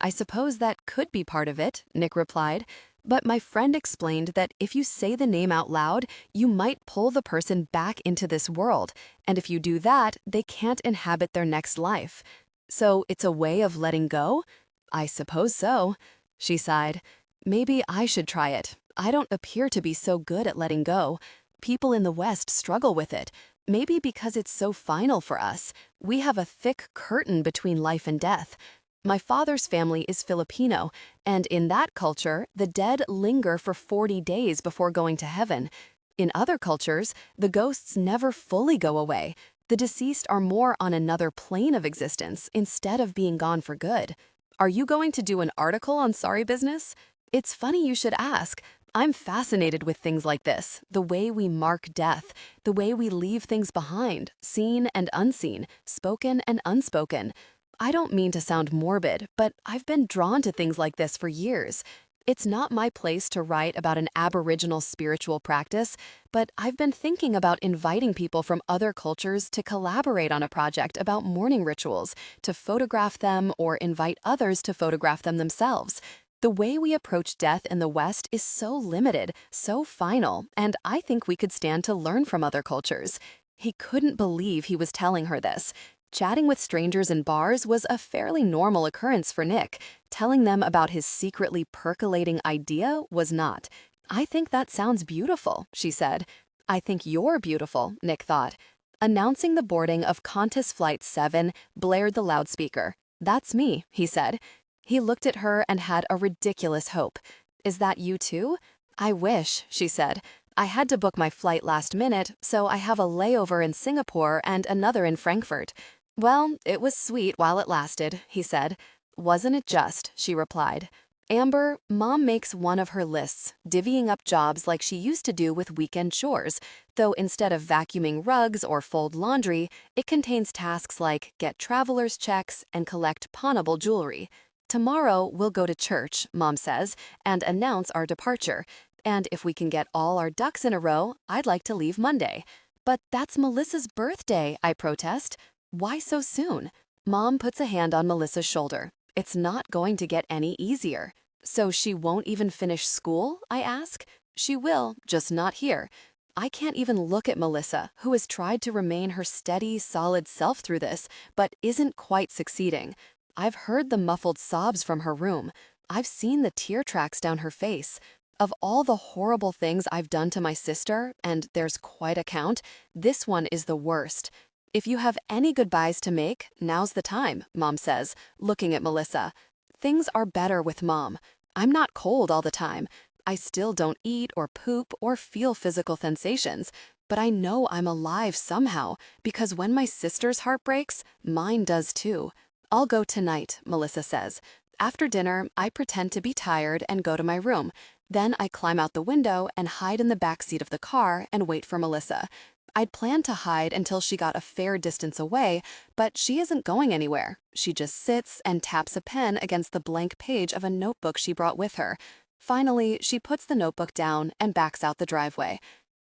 I suppose that could be part of it, Nick replied. But my friend explained that if you say the name out loud, you might pull the person back into this world, and if you do that, they can't inhabit their next life. So it's a way of letting go? I suppose so. She sighed. Maybe I should try it. I don't appear to be so good at letting go. People in the West struggle with it. Maybe because it's so final for us. We have a thick curtain between life and death. My father's family is Filipino, and in that culture, the dead linger for 40 days before going to heaven. In other cultures, the ghosts never fully go away. The deceased are more on another plane of existence instead of being gone for good. Are you going to do an article on sorry business? It's funny you should ask. I'm fascinated with things like this, the way we mark death, the way we leave things behind, seen and unseen, spoken and unspoken. I don't mean to sound morbid, but I've been drawn to things like this for years. It's not my place to write about an Aboriginal spiritual practice, but I've been thinking about inviting people from other cultures to collaborate on a project about mourning rituals, to photograph them or invite others to photograph them themselves. The way we approach death in the West is so limited, so final, and I think we could stand to learn from other cultures. He couldn't believe he was telling her this. Chatting with strangers in bars was a fairly normal occurrence for Nick. Telling them about his secretly percolating idea was not. I think that sounds beautiful, she said. I think you're beautiful, Nick thought. Announcing the boarding of Qantas Flight 7 blared the loudspeaker. That's me, he said. He looked at her and had a ridiculous hope. Is that you too? I wish, she said. I had to book my flight last minute, so I have a layover in Singapore and another in Frankfurt. Well, it was sweet while it lasted, he said. Wasn't it just, she replied. Amber, Mom makes one of her lists, divvying up jobs like she used to do with weekend chores, though instead of vacuuming rugs or fold laundry, it contains tasks like get traveler's checks and collect pawnable jewelry. Tomorrow, we'll go to church, Mom says, and announce our departure. And if we can get all our ducks in a row, I'd like to leave Monday. But that's Melissa's birthday, I protest. Why so soon? Mom puts a hand on Melissa's shoulder. It's not going to get any easier. So she won't even finish school, I ask? She will, just not here. I can't even look at Melissa, who has tried to remain her steady, solid self through this, but isn't quite succeeding. I've heard the muffled sobs from her room. I've seen the tear tracks down her face. Of all the horrible things I've done to my sister, and there's quite a count, this one is the worst. If you have any goodbyes to make, now's the time, Mom says, looking at Melissa. Things are better with Mom. I'm not cold all the time. I still don't eat or poop or feel physical sensations, but I know I'm alive somehow, because when my sister's heart breaks, mine does too. I'll go tonight, Melissa says. After dinner, I pretend to be tired and go to my room. Then I climb out the window and hide in the back seat of the car and wait for Melissa. I'd planned to hide until she got a fair distance away, but she isn't going anywhere. She just sits and taps a pen against the blank page of a notebook she brought with her. Finally, she puts the notebook down and backs out the driveway.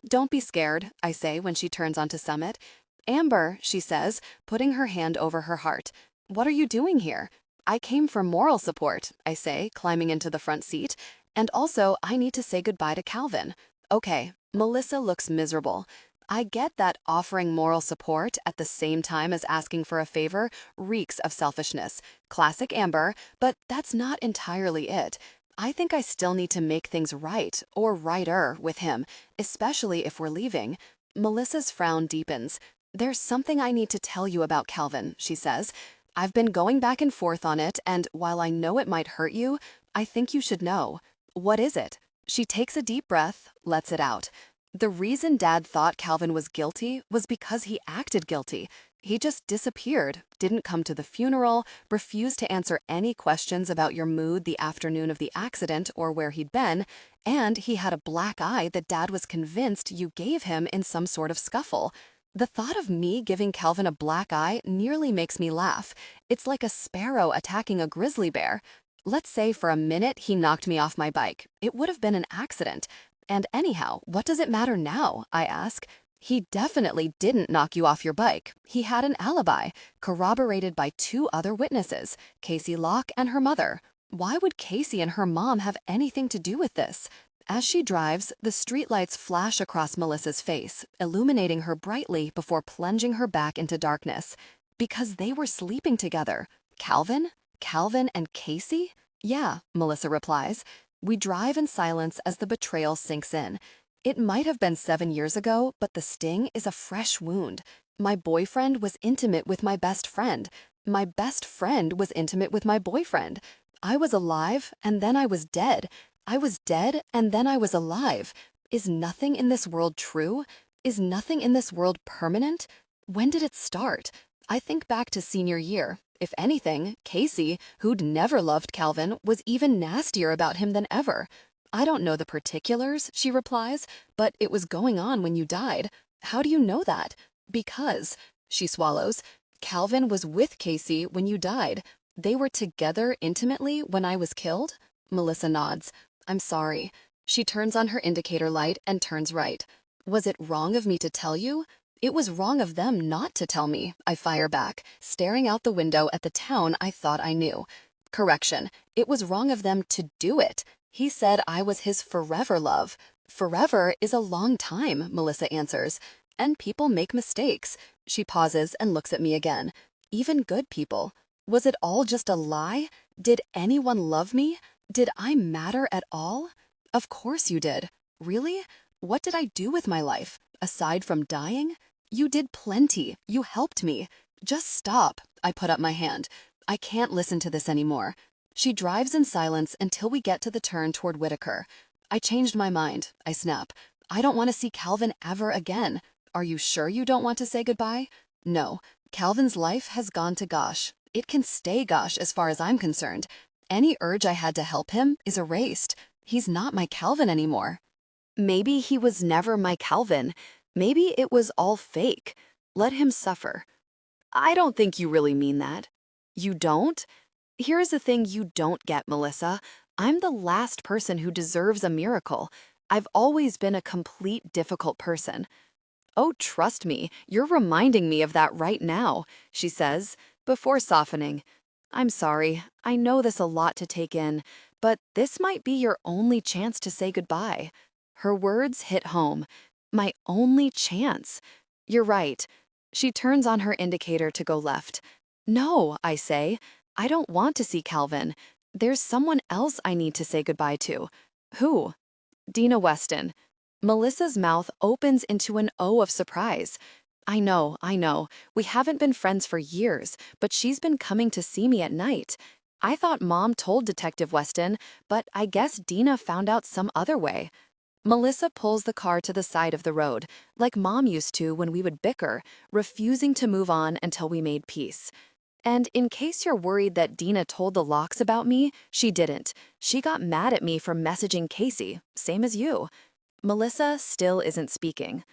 Don't be scared, I say when she turns onto Summit. Amber, she says, putting her hand over her heart. What are you doing here? I came for moral support, I say, climbing into the front seat. And also, I need to say goodbye to Calvin. Okay, Melissa looks miserable. I get that offering moral support at the same time as asking for a favor reeks of selfishness. Classic Amber, but that's not entirely it. I think I still need to make things right, or righter, with him, especially if we're leaving. Melissa's frown deepens. There's something I need to tell you about Calvin, she says. I've been going back and forth on it, and while I know it might hurt you, I think you should know. What is it? She takes a deep breath, lets it out. The reason Dad thought Calvin was guilty was because he acted guilty. He just disappeared, didn't come to the funeral, refused to answer any questions about your mood the afternoon of the accident or where he'd been, and he had a black eye that Dad was convinced you gave him in some sort of scuffle. The thought of me giving Calvin a black eye nearly makes me laugh. It's like a sparrow attacking a grizzly bear. Let's say for a minute he knocked me off my bike. It would have been an accident. And anyhow, what does it matter now, I ask? He definitely didn't knock you off your bike. He had an alibi, corroborated by 2 other witnesses, Casey Locke and her mother. Why would Casey and her mom have anything to do with this? As she drives, the streetlights flash across Melissa's face, illuminating her brightly before plunging her back into darkness. Because they were sleeping together. Calvin? Calvin and Casey? Yeah, Melissa replies. We drive in silence as the betrayal sinks in. It might have been 7 years ago, but the sting is a fresh wound. My boyfriend was intimate with my best friend. My best friend was intimate with my boyfriend. I was alive, and then I was dead. I was dead, and then I was alive. Is nothing in this world true? Is nothing in this world permanent? When did it start? I think back to senior year. If anything, Casey, who'd never loved Calvin, was even nastier about him than ever. I don't know the particulars, she replies, but it was going on when you died. How do you know that? Because, she swallows, Calvin was with Casey when you died. They were together intimately when I was killed? Melissa nods. I'm sorry. She turns on her indicator light and turns right. Was it wrong of me to tell you? It was wrong of them not to tell me, I fire back, staring out the window at the town I thought I knew. Correction, it was wrong of them to do it. He said I was his forever love. Forever is a long time, Melissa answers. And people make mistakes. She pauses and looks at me again. Even good people. Was it all just a lie? Did anyone love me? Did I matter at all? Of course you did. Really? What did I do with my life, aside from dying? You did plenty. You helped me. Just stop. I put up my hand. I can't listen to this anymore. She drives in silence until we get to the turn toward Whitaker. I changed my mind, I snap. I don't want to see Calvin ever again. Are you sure you don't want to say goodbye? No. Calvin's life has gone to gosh. It can stay gosh as far as I'm concerned. Any urge I had to help him is erased. He's not my Calvin anymore. Maybe he was never my Calvin. Maybe it was all fake. Let him suffer. I don't think you really mean that. You don't? Here's the thing you don't get, Melissa. I'm the last person who deserves a miracle. I've always been a complete difficult person. Oh, trust me, you're reminding me of that right now, she says, before softening. I'm sorry, I know this a lot to take in, but this might be your only chance to say goodbye. Her words hit home. My only chance. You're right. She turns on her indicator to go left. No, I say. I don't want to see Calvin. There's someone else I need to say goodbye to. Who? Dina Weston. Melissa's mouth opens into an O of surprise. I know. We haven't been friends for years, but she's been coming to see me at night. I thought Mom told Detective Weston, but I guess Dina found out some other way. Melissa pulls the car to the side of the road, like Mom used to when we would bicker, refusing to move on until we made peace. And in case you're worried that Dina told the Locks about me, she didn't. She got mad at me for messaging Casey, same as you. Melissa still isn't speaking.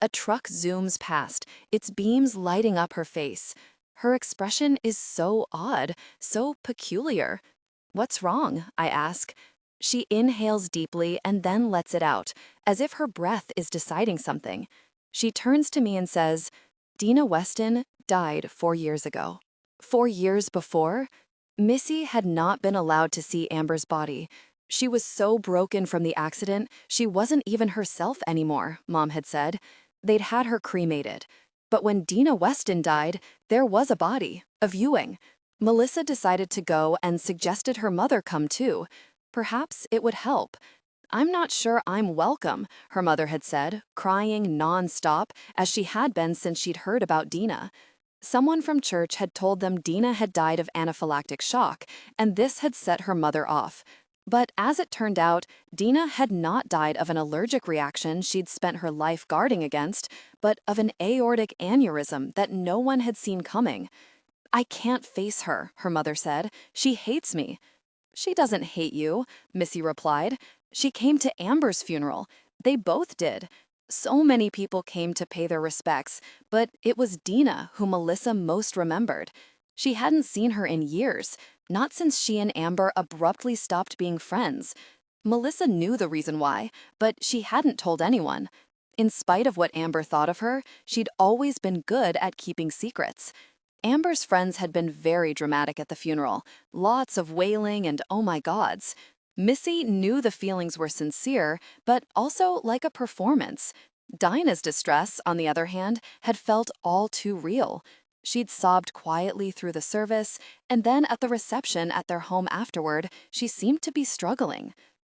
A truck zooms past, its beams lighting up her face. Her expression is so odd, so peculiar. What's wrong? I ask. She inhales deeply and then lets it out, as if her breath is deciding something. She turns to me and says, Dina Weston died 4 years ago. 4 years before? Missy had not been allowed to see Amber's body. She was so broken from the accident, she wasn't even herself anymore, Mom had said. They'd had her cremated. But when Dina Weston died, there was a body, a viewing. Melissa decided to go and suggested her mother come too. Perhaps it would help. I'm not sure I'm welcome, her mother had said, crying non-stop, as she had been since she'd heard about Dina. Someone from church had told them Dina had died of anaphylactic shock, and this had set her mother off. But as it turned out, Dina had not died of an allergic reaction she'd spent her life guarding against, but of an aortic aneurysm that no one had seen coming. I can't face her, her mother said. She hates me. She doesn't hate you, Missy replied. She came to Amber's funeral. They both did. So many people came to pay their respects, but it was Dina who Melissa most remembered. She hadn't seen her in years, not since she and Amber abruptly stopped being friends. Melissa knew the reason why, but she hadn't told anyone. In spite of what Amber thought of her, she'd always been good at keeping secrets. Amber's friends had been very dramatic at the funeral, lots of wailing and oh my gods. Missy knew the feelings were sincere, but also like a performance. Dinah's distress, on the other hand, had felt all too real. She'd sobbed quietly through the service, and then at the reception at their home afterward, she seemed to be struggling.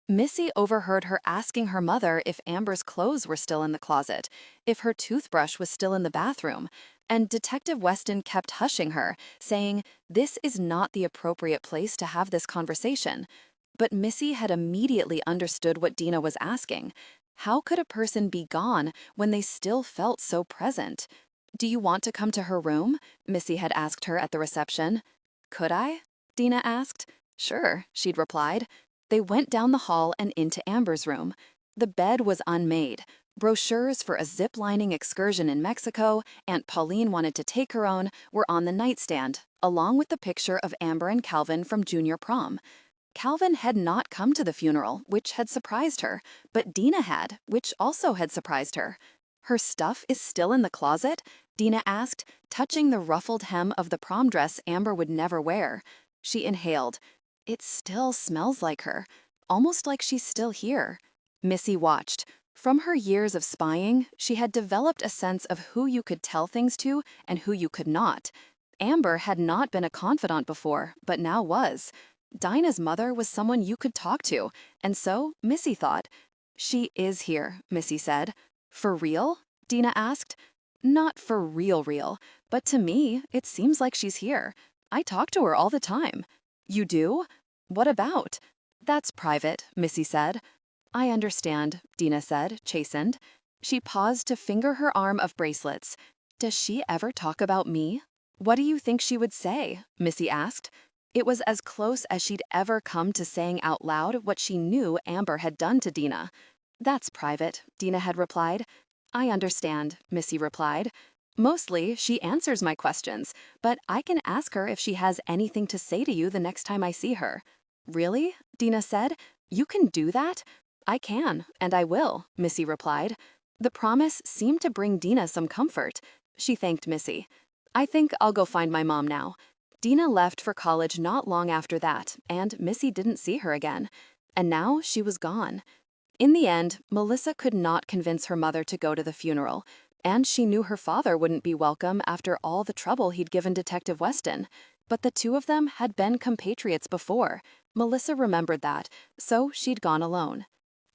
Missy overheard her asking her mother if Amber's clothes were still in the closet, if her toothbrush was still in the bathroom, and Detective Weston kept hushing her, saying, "This is not the appropriate place to have this conversation." But Missy had immediately understood what Dina was asking. How could a person be gone when they still felt so present? "Do you want to come to her room?" Missy had asked her at the reception. "Could I?" Dina asked. "Sure," she'd replied. They went down the hall and into Amber's room. The bed was unmade. Brochures for a zip-lining excursion in Mexico, Aunt Pauline wanted to take her own, were on the nightstand, along with the picture of Amber and Calvin from junior prom. Calvin had not come to the funeral, which had surprised her, but Dina had, which also had surprised her. "Her stuff is still in the closet?" Dina asked, touching the ruffled hem of the prom dress Amber would never wear. She inhaled. "It still smells like her, almost like she's still here." Missy watched. From her years of spying, she had developed a sense of who you could tell things to and who you could not. Amber had not been a confidant before, but now was. Dinah's mother was someone you could talk to, and so Missy thought. "She is here," Missy said. "For real?" Dina asked. "Not for real, but to me, it seems like she's here. I talk to her all the time." "You do?" What about? That's private, Missy said. I understand, Dina said, chastened. She paused to finger her arm of bracelets. Does she ever talk about me? What do you think she would say? Missy asked. It was as close as she'd ever come to saying out loud what she knew Amber had done to Dina. That's private, Dina had replied. I understand, Missy replied. Mostly, she answers my questions, but I can ask her if she has anything to say to you the next time I see her. Really? Dina said. You can do that? I can, and I will, Missy replied. The promise seemed to bring Dina some comfort. She thanked Missy. I think I'll go find my mom now. Dina left for college not long after that, and Missy didn't see her again. And now she was gone. In the end, Melissa could not convince her mother to go to the funeral, and she knew her father wouldn't be welcome after all the trouble he'd given Detective Weston. But the two of them had been compatriots before. Melissa remembered that, so she'd gone alone.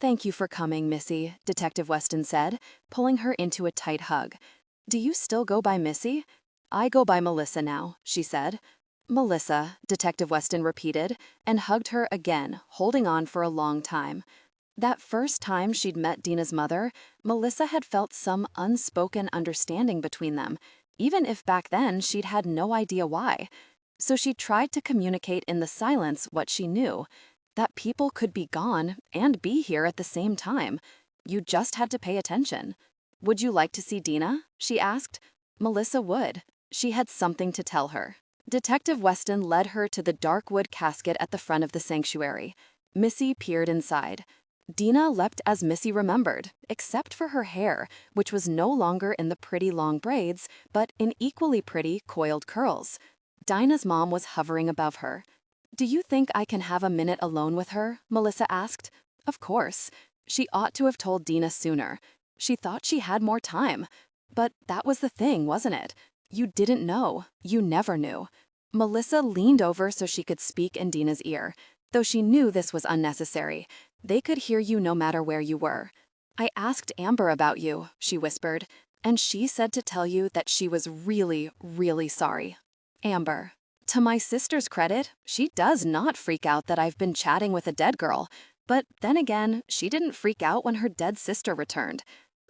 Thank you for coming, Missy, Detective Weston said, pulling her into a tight hug. Do you still go by Missy? I go by Melissa now, she said. Melissa, Detective Weston repeated, and hugged her again, holding on for a long time. That first time she'd met Dina's mother, Melissa had felt some unspoken understanding between them, even if back then she'd had no idea why. So she tried to communicate in the silence what she knew, that people could be gone and be here at the same time. You just had to pay attention. Would you like to see Dina? She asked. Melissa would. She had something to tell her. Detective Weston led her to the dark wood casket at the front of the sanctuary. Missy peered inside. Dina leapt as Missy remembered, except for her hair, which was no longer in the pretty long braids, but in equally pretty coiled curls. Dinah's mom was hovering above her. Do you think I can have a minute alone with her? Melissa asked. Of course. She ought to have told Dina sooner. She thought she had more time. But that was the thing, wasn't it? You didn't know. You never knew. Melissa leaned over so she could speak in Dina's ear, though she knew this was unnecessary. They could hear you no matter where you were. I asked Amber about you, she whispered, and she said to tell you that she was really, really sorry. Amber. To my sister's credit, she does not freak out that I've been chatting with a dead girl, but then again, she didn't freak out when her dead sister returned.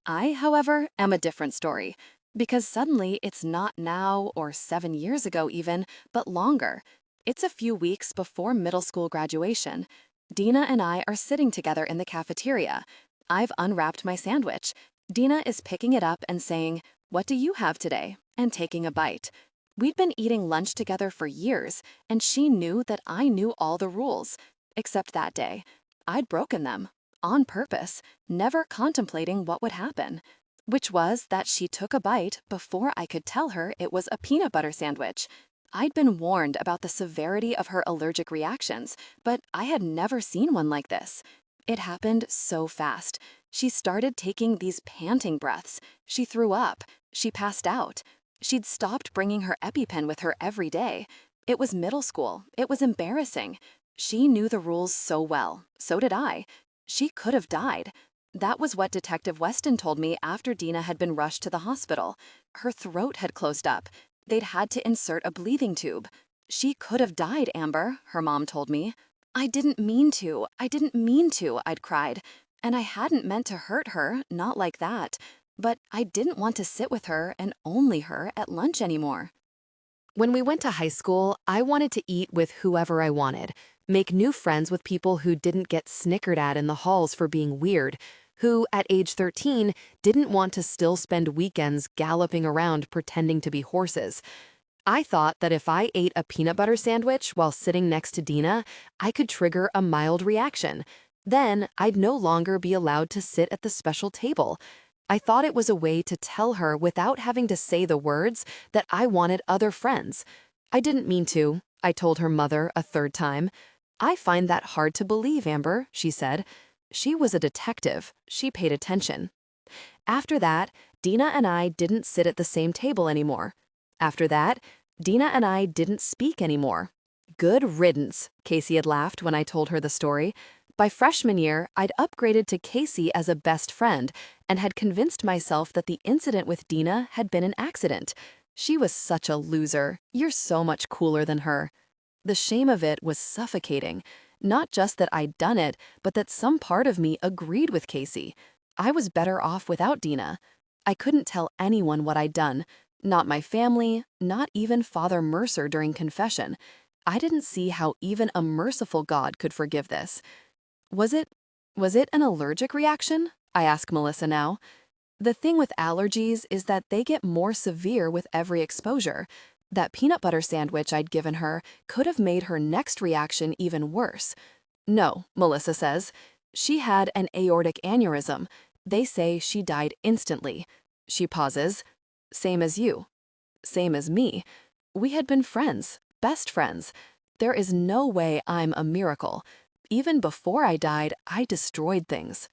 I, however, am a different story. Because suddenly it's not now or 7 years ago even, but longer. It's a few weeks before middle school graduation. Dina and I are sitting together in the cafeteria. I've unwrapped my sandwich. Dina is picking it up and saying, "What do you have today?" and taking a bite. We'd been eating lunch together for years, and she knew that I knew all the rules. Except that day. I'd broken them. On purpose, never contemplating what would happen. Which was that she took a bite before I could tell her it was a peanut butter sandwich. I'd been warned about the severity of her allergic reactions, but I had never seen one like this. It happened so fast. She started taking these panting breaths. She threw up. She passed out. She'd stopped bringing her EpiPen with her every day. It was middle school. It was embarrassing. She knew the rules so well. So did I. She could have died. That was what Detective Weston told me after Dina had been rushed to the hospital. Her throat had closed up. They'd had to insert a breathing tube. She could have died, Amber, her mom told me. I didn't mean to. I'd cried. And I hadn't meant to hurt her, not like that. But I didn't want to sit with her and only her at lunch anymore. When we went to high school, I wanted to eat with whoever I wanted, make new friends with people who didn't get snickered at in the halls for being weird, who, at age 13, didn't want to still spend weekends galloping around pretending to be horses. I thought that if I ate a peanut butter sandwich while sitting next to Dina, I could trigger a mild reaction. Then I'd no longer be allowed to sit at the special table. I thought it was a way to tell her without having to say the words that I wanted other friends. I didn't mean to, I told her mother a third time. I find that hard to believe, Amber, she said. She was a detective. She paid attention. After that, Dina and I didn't sit at the same table anymore. After that, Dina and I didn't speak anymore. Good riddance, Casey had laughed when I told her the story. By freshman year, I'd upgraded to Casey as a best friend and had convinced myself that the incident with Dina had been an accident. She was such a loser. You're so much cooler than her. The shame of it was suffocating. Not just that I'd done it, but that some part of me agreed with Casey. I was better off without Dina. I couldn't tell anyone what I'd done. Not my family, not even Father Mercer during confession. I didn't see how even a merciful God could forgive this. Was it, was it an allergic reaction? I ask Melissa now. The thing with allergies is that they get more severe with every exposure. That peanut butter sandwich I'd given her could have made her next reaction even worse. No, Melissa says. She had an aortic aneurysm. They say she died instantly. She pauses. Same as you. Same as me. We had been friends, best friends. There is no way I'm a miracle. Even before I died, I destroyed things.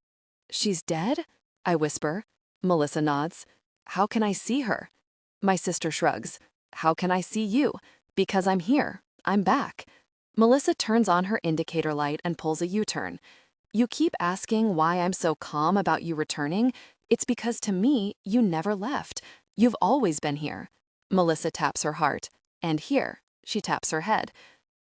She's dead? I whisper. Melissa nods. How can I see her? My sister shrugs. How can I see you? Because I'm here. I'm back. Melissa turns on her indicator light and pulls a U-turn. You keep asking why I'm so calm about you returning. It's because to me, you never left. You've always been here. Melissa taps her heart. And here, she taps her head.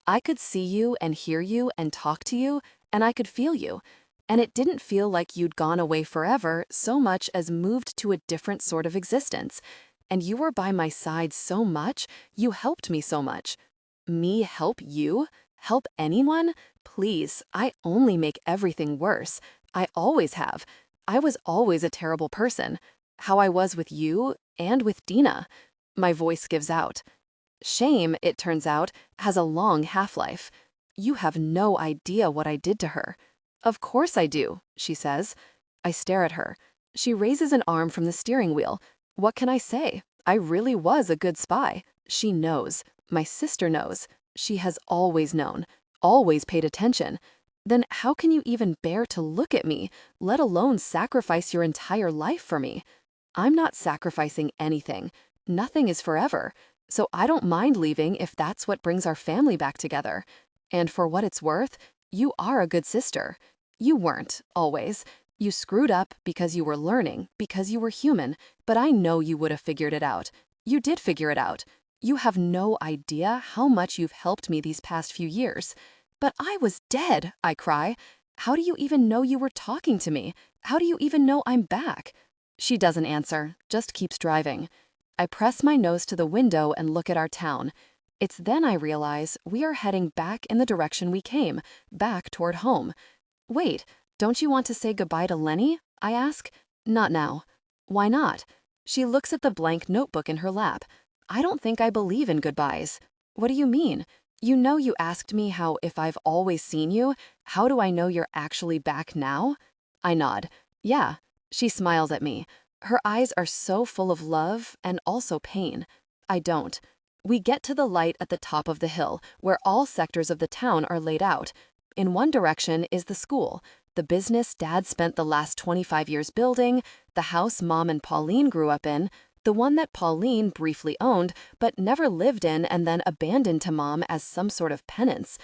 I could see you and hear you and talk to you, and I could feel you. And it didn't feel like you'd gone away forever so much as moved to a different sort of existence. And you were by my side so much, you helped me so much. Me help you? Help anyone? Please, I only make everything worse. I always have. I was always a terrible person. How I was with you and with Dina. My voice gives out. Shame, it turns out, has a long half-life. You have no idea what I did to her. Of course I do, she says. I stare at her. She raises an arm from the steering wheel. What can I say? I really was a good spy. She knows. My sister knows. She has always known, always paid attention. Then how can you even bear to look at me, let alone sacrifice your entire life for me? I'm not sacrificing anything. Nothing is forever. So I don't mind leaving if that's what brings our family back together. And for what it's worth, you are a good sister. You weren't, always. You screwed up because you were learning, because you were human, but I know you would have figured it out. You did figure it out. You have no idea how much you've helped me these past few years. But I was dead, I cry. How do you even know you were talking to me? How do you even know I'm back? She doesn't answer, just keeps driving. I press my nose to the window and look at our town. It's then I realize we are heading back in the direction we came, back toward home. Wait, don't you want to say goodbye to Lenny? I ask. Not now. Why not? She looks at the blank notebook in her lap. I don't think I believe in goodbyes. What do you mean? You know you asked me how if I've always seen you, how do I know you're actually back now? I nod. Yeah. She smiles at me. Her eyes are so full of love and also pain. I don't. We get to the light at the top of the hill, where all sectors of the town are laid out. In one direction is the school, the business Dad spent the last 25 years building, the house Mom and Pauline grew up in, the one that Pauline briefly owned but never lived in and then abandoned to Mom as some sort of penance.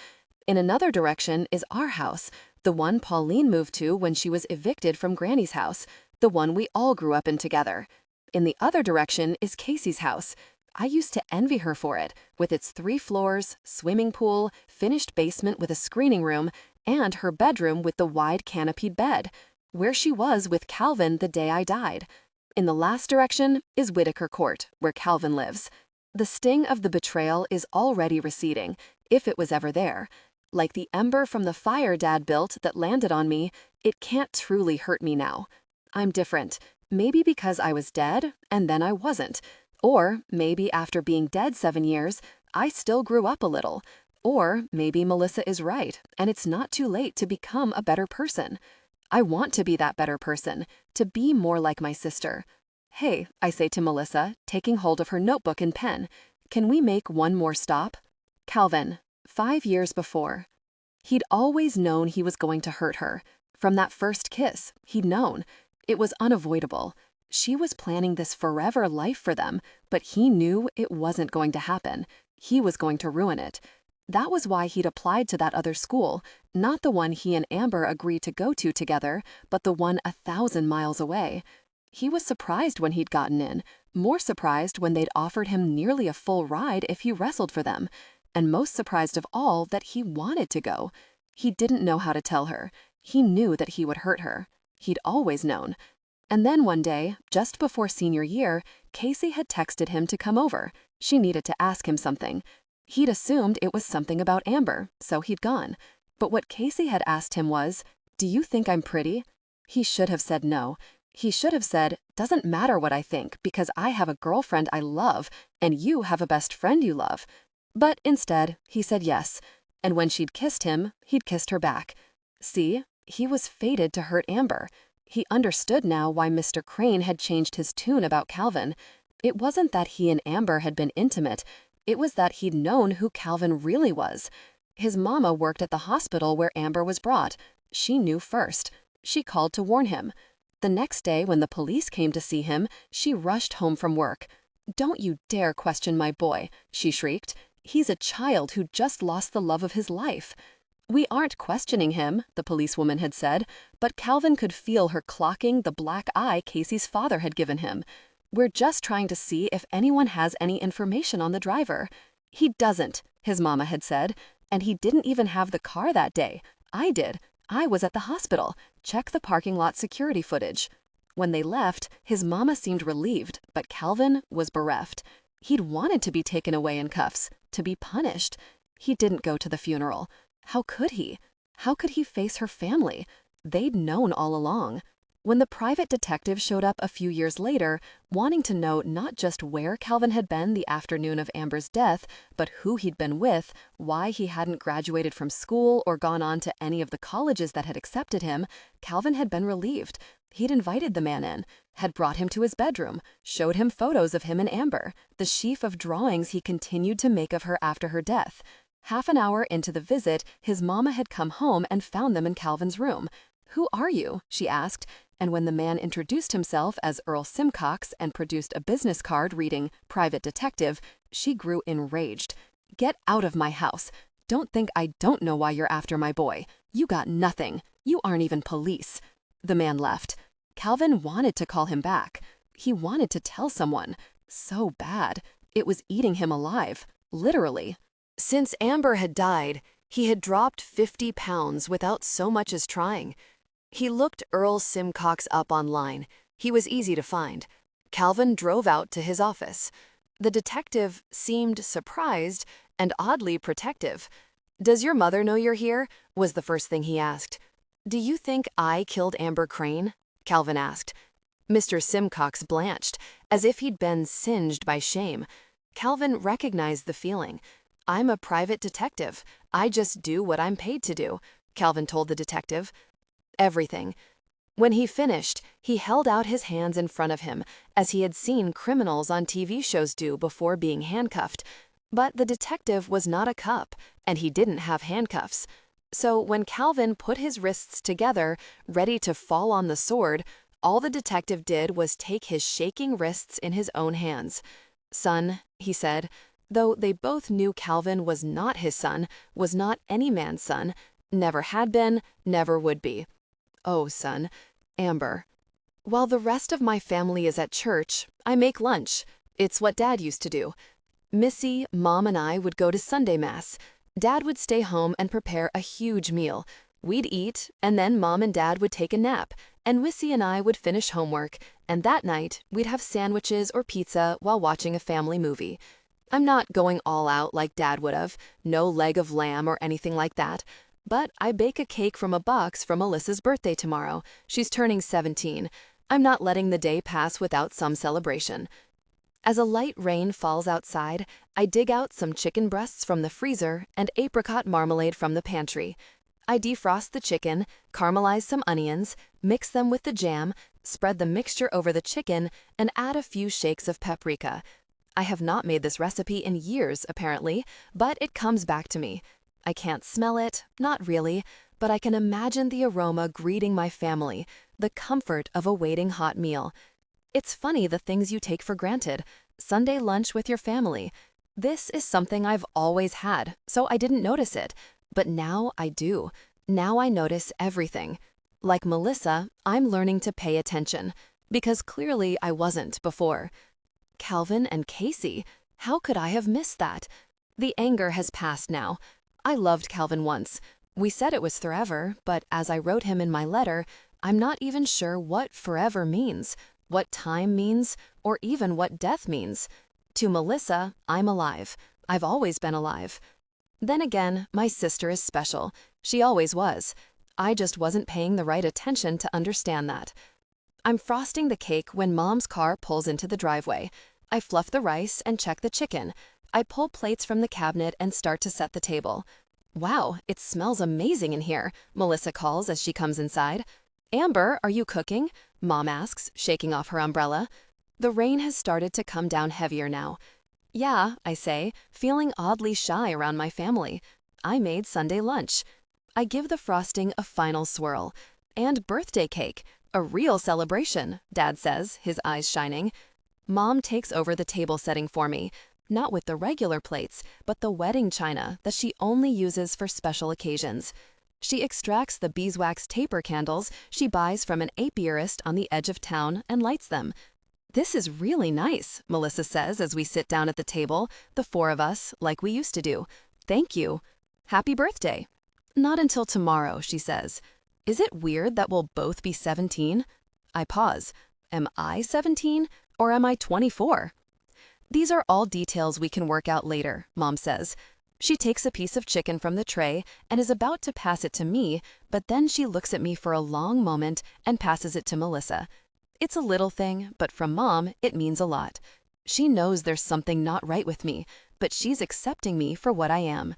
In another direction is our house, the one Pauline moved to when she was evicted from Granny's house, the one we all grew up in together. In the other direction is Casey's house. I used to envy her for it, with its 3 floors, swimming pool, finished basement with a screening room, and her bedroom with the wide canopied bed, where she was with Calvin the day I died. In the last direction is Whitaker Court, where Calvin lives. The sting of the betrayal is already receding, if it was ever there. Like the ember from the fire Dad built that landed on me, it can't truly hurt me now. I'm different, maybe because I was dead and then I wasn't. Or maybe after being dead 7 years, I still grew up a little. Or maybe Melissa is right, and it's not too late to become a better person. I want to be that better person, to be more like my sister. Hey, I say to Melissa, taking hold of her notebook and pen, can we make one more stop? Calvin, 5 years before. He'd always known he was going to hurt her. From that first kiss, he'd known. It was unavoidable. She was planning this forever life for them, but he knew it wasn't going to happen. He was going to ruin it. That was why he'd applied to that other school, not the one he and Amber agreed to go to together, but the one 1,000 miles away. He was surprised when he'd gotten in, more surprised when they'd offered him nearly a full ride if he wrestled for them. and most surprised of all that he wanted to go. He didn't know how to tell her. He knew that he would hurt her. He'd always known. And then one day, just before senior year, Casey had texted him to come over. She needed to ask him something. He'd assumed it was something about Amber, so he'd gone. But what Casey had asked him was, "Do you think I'm pretty?" He should have said no. He should have said, "Doesn't matter what I think because I have a girlfriend I love and you have a best friend you love." But instead, he said yes. And when she'd kissed him, he'd kissed her back. See, he was fated to hurt Amber. He understood now why Mr. Crane had changed his tune about Calvin. It wasn't that he and Amber had been intimate. It was that he'd known who Calvin really was. His mama worked at the hospital where Amber was brought. She knew first. She called to warn him. The next day when the police came to see him, she rushed home from work. "Don't you dare question my boy," she shrieked. "He's a child who just lost the love of his life." "We aren't questioning him," the policewoman had said, but Calvin could feel her clocking the black eye Casey's father had given him. "We're just trying to see if anyone has any information on the driver." "He doesn't," his mama had said, "and he didn't even have the car that day. I did. I was at the hospital. Check the parking lot security footage." When they left, his mama seemed relieved, but Calvin was bereft. He'd wanted to be taken away in cuffs, to be punished. He didn't go to the funeral. How could he? How could he face her family? They'd known all along. When the private detective showed up a few years later, wanting to know not just where Calvin had been the afternoon of Amber's death, but who he'd been with, why he hadn't graduated from school or gone on to any of the colleges that had accepted him, Calvin had been relieved. He'd invited the man in, had brought him to his bedroom, showed him photos of him and Amber, the sheaf of drawings he continued to make of her after her death. Half an hour into the visit, his mama had come home and found them in Calvin's room. "Who are you?" she asked, and when the man introduced himself as Earl Simcox and produced a business card reading "Private Detective," she grew enraged. "Get out of my house. Don't think I don't know why you're after my boy. You got nothing. You aren't even police." The man left. Calvin wanted to call him back. He wanted to tell someone. So bad. It was eating him alive, literally. Since Amber had died, he had dropped 50 pounds without so much as trying. He looked Earl Simcox up online. He was easy to find. Calvin drove out to his office. The detective seemed surprised and oddly protective. "Does your mother know you're here?" was the first thing he asked. "Do you think I killed Amber Crane?" Calvin asked. Mr. Simcox blanched, as if he'd been singed by shame. Calvin recognized the feeling. "I'm a private detective. I just do what I'm paid to do," Calvin told the detective. "Everything." When he finished, he held out his hands in front of him, as he had seen criminals on TV shows do before being handcuffed. But the detective was not a cop, and he didn't have handcuffs. So when Calvin put his wrists together, ready to fall on the sword, all the detective did was take his shaking wrists in his own hands. "Son," he said, though they both knew Calvin was not his son, was not any man's son, never had been, never would be. "Oh, son, Amber. While the rest of my family is at church, I make lunch. It's what Dad used to do. Missy, Mom, and I would go to Sunday Mass. Dad would stay home and prepare a huge meal. We'd eat, and then Mom and Dad would take a nap, and Missy and I would finish homework, and that night we'd have sandwiches or pizza while watching a family movie. I'm not going all out like Dad would have, no leg of lamb or anything like that. But I bake a cake from a box for Melissa's birthday tomorrow. She's turning 17. I'm not letting the day pass without some celebration. As a light rain falls outside, I dig out some chicken breasts from the freezer and apricot marmalade from the pantry. I defrost the chicken, caramelize some onions, mix them with the jam, spread the mixture over the chicken, and add a few shakes of paprika. I have not made this recipe in years, apparently, but it comes back to me. I can't smell it, not really, but I can imagine the aroma greeting my family, the comfort of a waiting hot meal. It's funny the things you take for granted. Sunday lunch with your family. This is something I've always had, so I didn't notice it. But now I do. Now I notice everything. Like Melissa, I'm learning to pay attention, because clearly I wasn't before. Calvin and Casey, how could I have missed that? The anger has passed now. I loved Calvin once. We said it was forever, but as I wrote him in my letter, I'm not even sure what forever means, what time means, or even what death means. To Melissa, I'm alive. I've always been alive. Then again, my sister is special. She always was. I just wasn't paying the right attention to understand that. I'm frosting the cake when Mom's car pulls into the driveway. I fluff the rice and check the chicken. I pull plates from the cabinet and start to set the table. "Wow, it smells amazing in here," Melissa calls as she comes inside. "Amber, are you cooking?" Mom asks, shaking off her umbrella. The rain has started to come down heavier now. "Yeah," I say, feeling oddly shy around my family. "I made Sunday lunch." I give the frosting a final swirl. "And birthday cake. A real celebration," Dad says, his eyes shining. Mom takes over the table setting for me, not with the regular plates, but the wedding china that she only uses for special occasions. She extracts the beeswax taper candles she buys from an apiarist on the edge of town and lights them. "This is really nice," Melissa says as we sit down at the table, the four of us, like we used to do. "Thank you." "Happy birthday." "Not until tomorrow," she says. "Is it weird that we'll both be 17? I pause. Am I 17 or am I 24? "These are all details we can work out later," Mom says. She takes a piece of chicken from the tray and is about to pass it to me, but then she looks at me for a long moment and passes it to Melissa. It's a little thing, but from Mom, it means a lot. She knows there's something not right with me, but she's accepting me for what I am.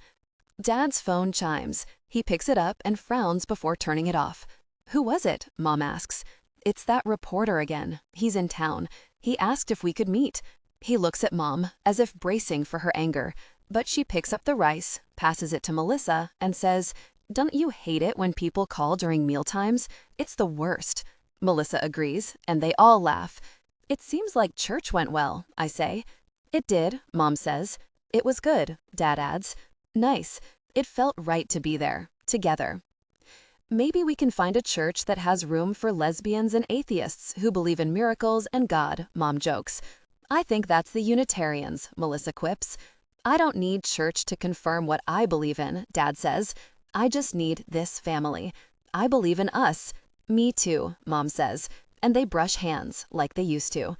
Dad's phone chimes. He picks it up and frowns before turning it off. "Who was it?" Mom asks. "It's that reporter again. He's in town. He asked if we could meet." He looks at Mom, as if bracing for her anger, but she picks up the rice, passes it to Melissa, and says, "Don't you hate it when people call during mealtimes? It's the worst." Melissa agrees, and they all laugh. "It seems like church went well," I say. "It did," Mom says. "It was good," Dad adds. "Nice. It felt right to be there, together." "Maybe we can find a church that has room for lesbians and atheists who believe in miracles and God," Mom jokes. "I think that's the Unitarians," Melissa quips. "I don't need church to confirm what I believe in," Dad says. "I just need this family. I believe in us." "Me too," Mom says, and they brush hands like they used to.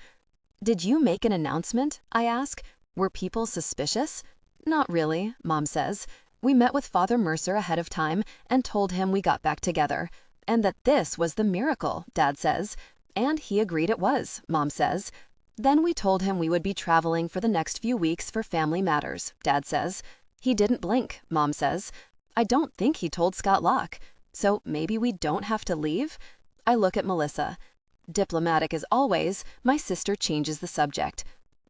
"Did you make an announcement?" I ask. "Were people suspicious?" "Not really," Mom says. "We met with Father Mercer ahead of time and told him we got back together, and that this was the miracle," Dad says. "And he agreed it was," Mom says. "Then we told him we would be traveling for the next few weeks for family matters," Dad says. "He didn't blink," Mom says. "I don't think he told Scott Locke. So maybe we don't have to leave?" I look at Melissa. Diplomatic as always, my sister changes the subject.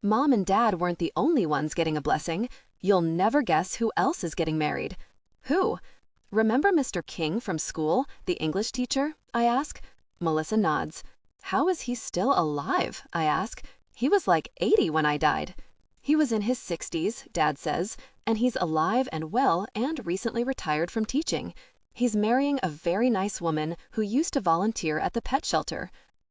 "Mom and Dad weren't the only ones getting a blessing. You'll never guess who else is getting married." "Who?" "Remember Mr. King from school, the English teacher?" I ask. Melissa nods. "How is he still alive?" I ask. "He was like 80 when I died." "He was in his 60s, Dad says, and he's alive and well and recently retired from teaching. He's marrying a very nice woman who used to volunteer at the pet shelter.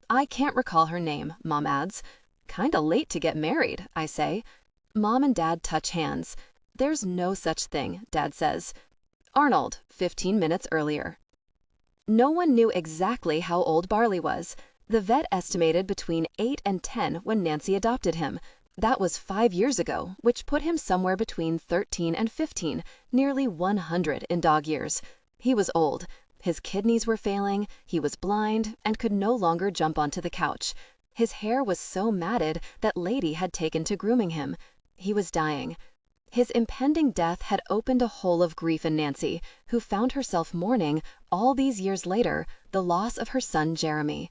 I can't recall her name," Mom adds. "Kinda late to get married," I say. Mom and Dad touch hands. "There's no such thing," Dad says. "Arnold, 15 minutes earlier." No one knew exactly how old Barley was. The vet estimated between 8 and 10 when Nancy adopted him. That was 5 years ago, which put him somewhere between 13 and 15, nearly 100 in dog years. He was old. His kidneys were failing, he was blind, and could no longer jump onto the couch. His hair was so matted that Lady had taken to grooming him. He was dying. His impending death had opened a hole of grief in Nancy, who found herself mourning, all these years later, the loss of her son Jeremy.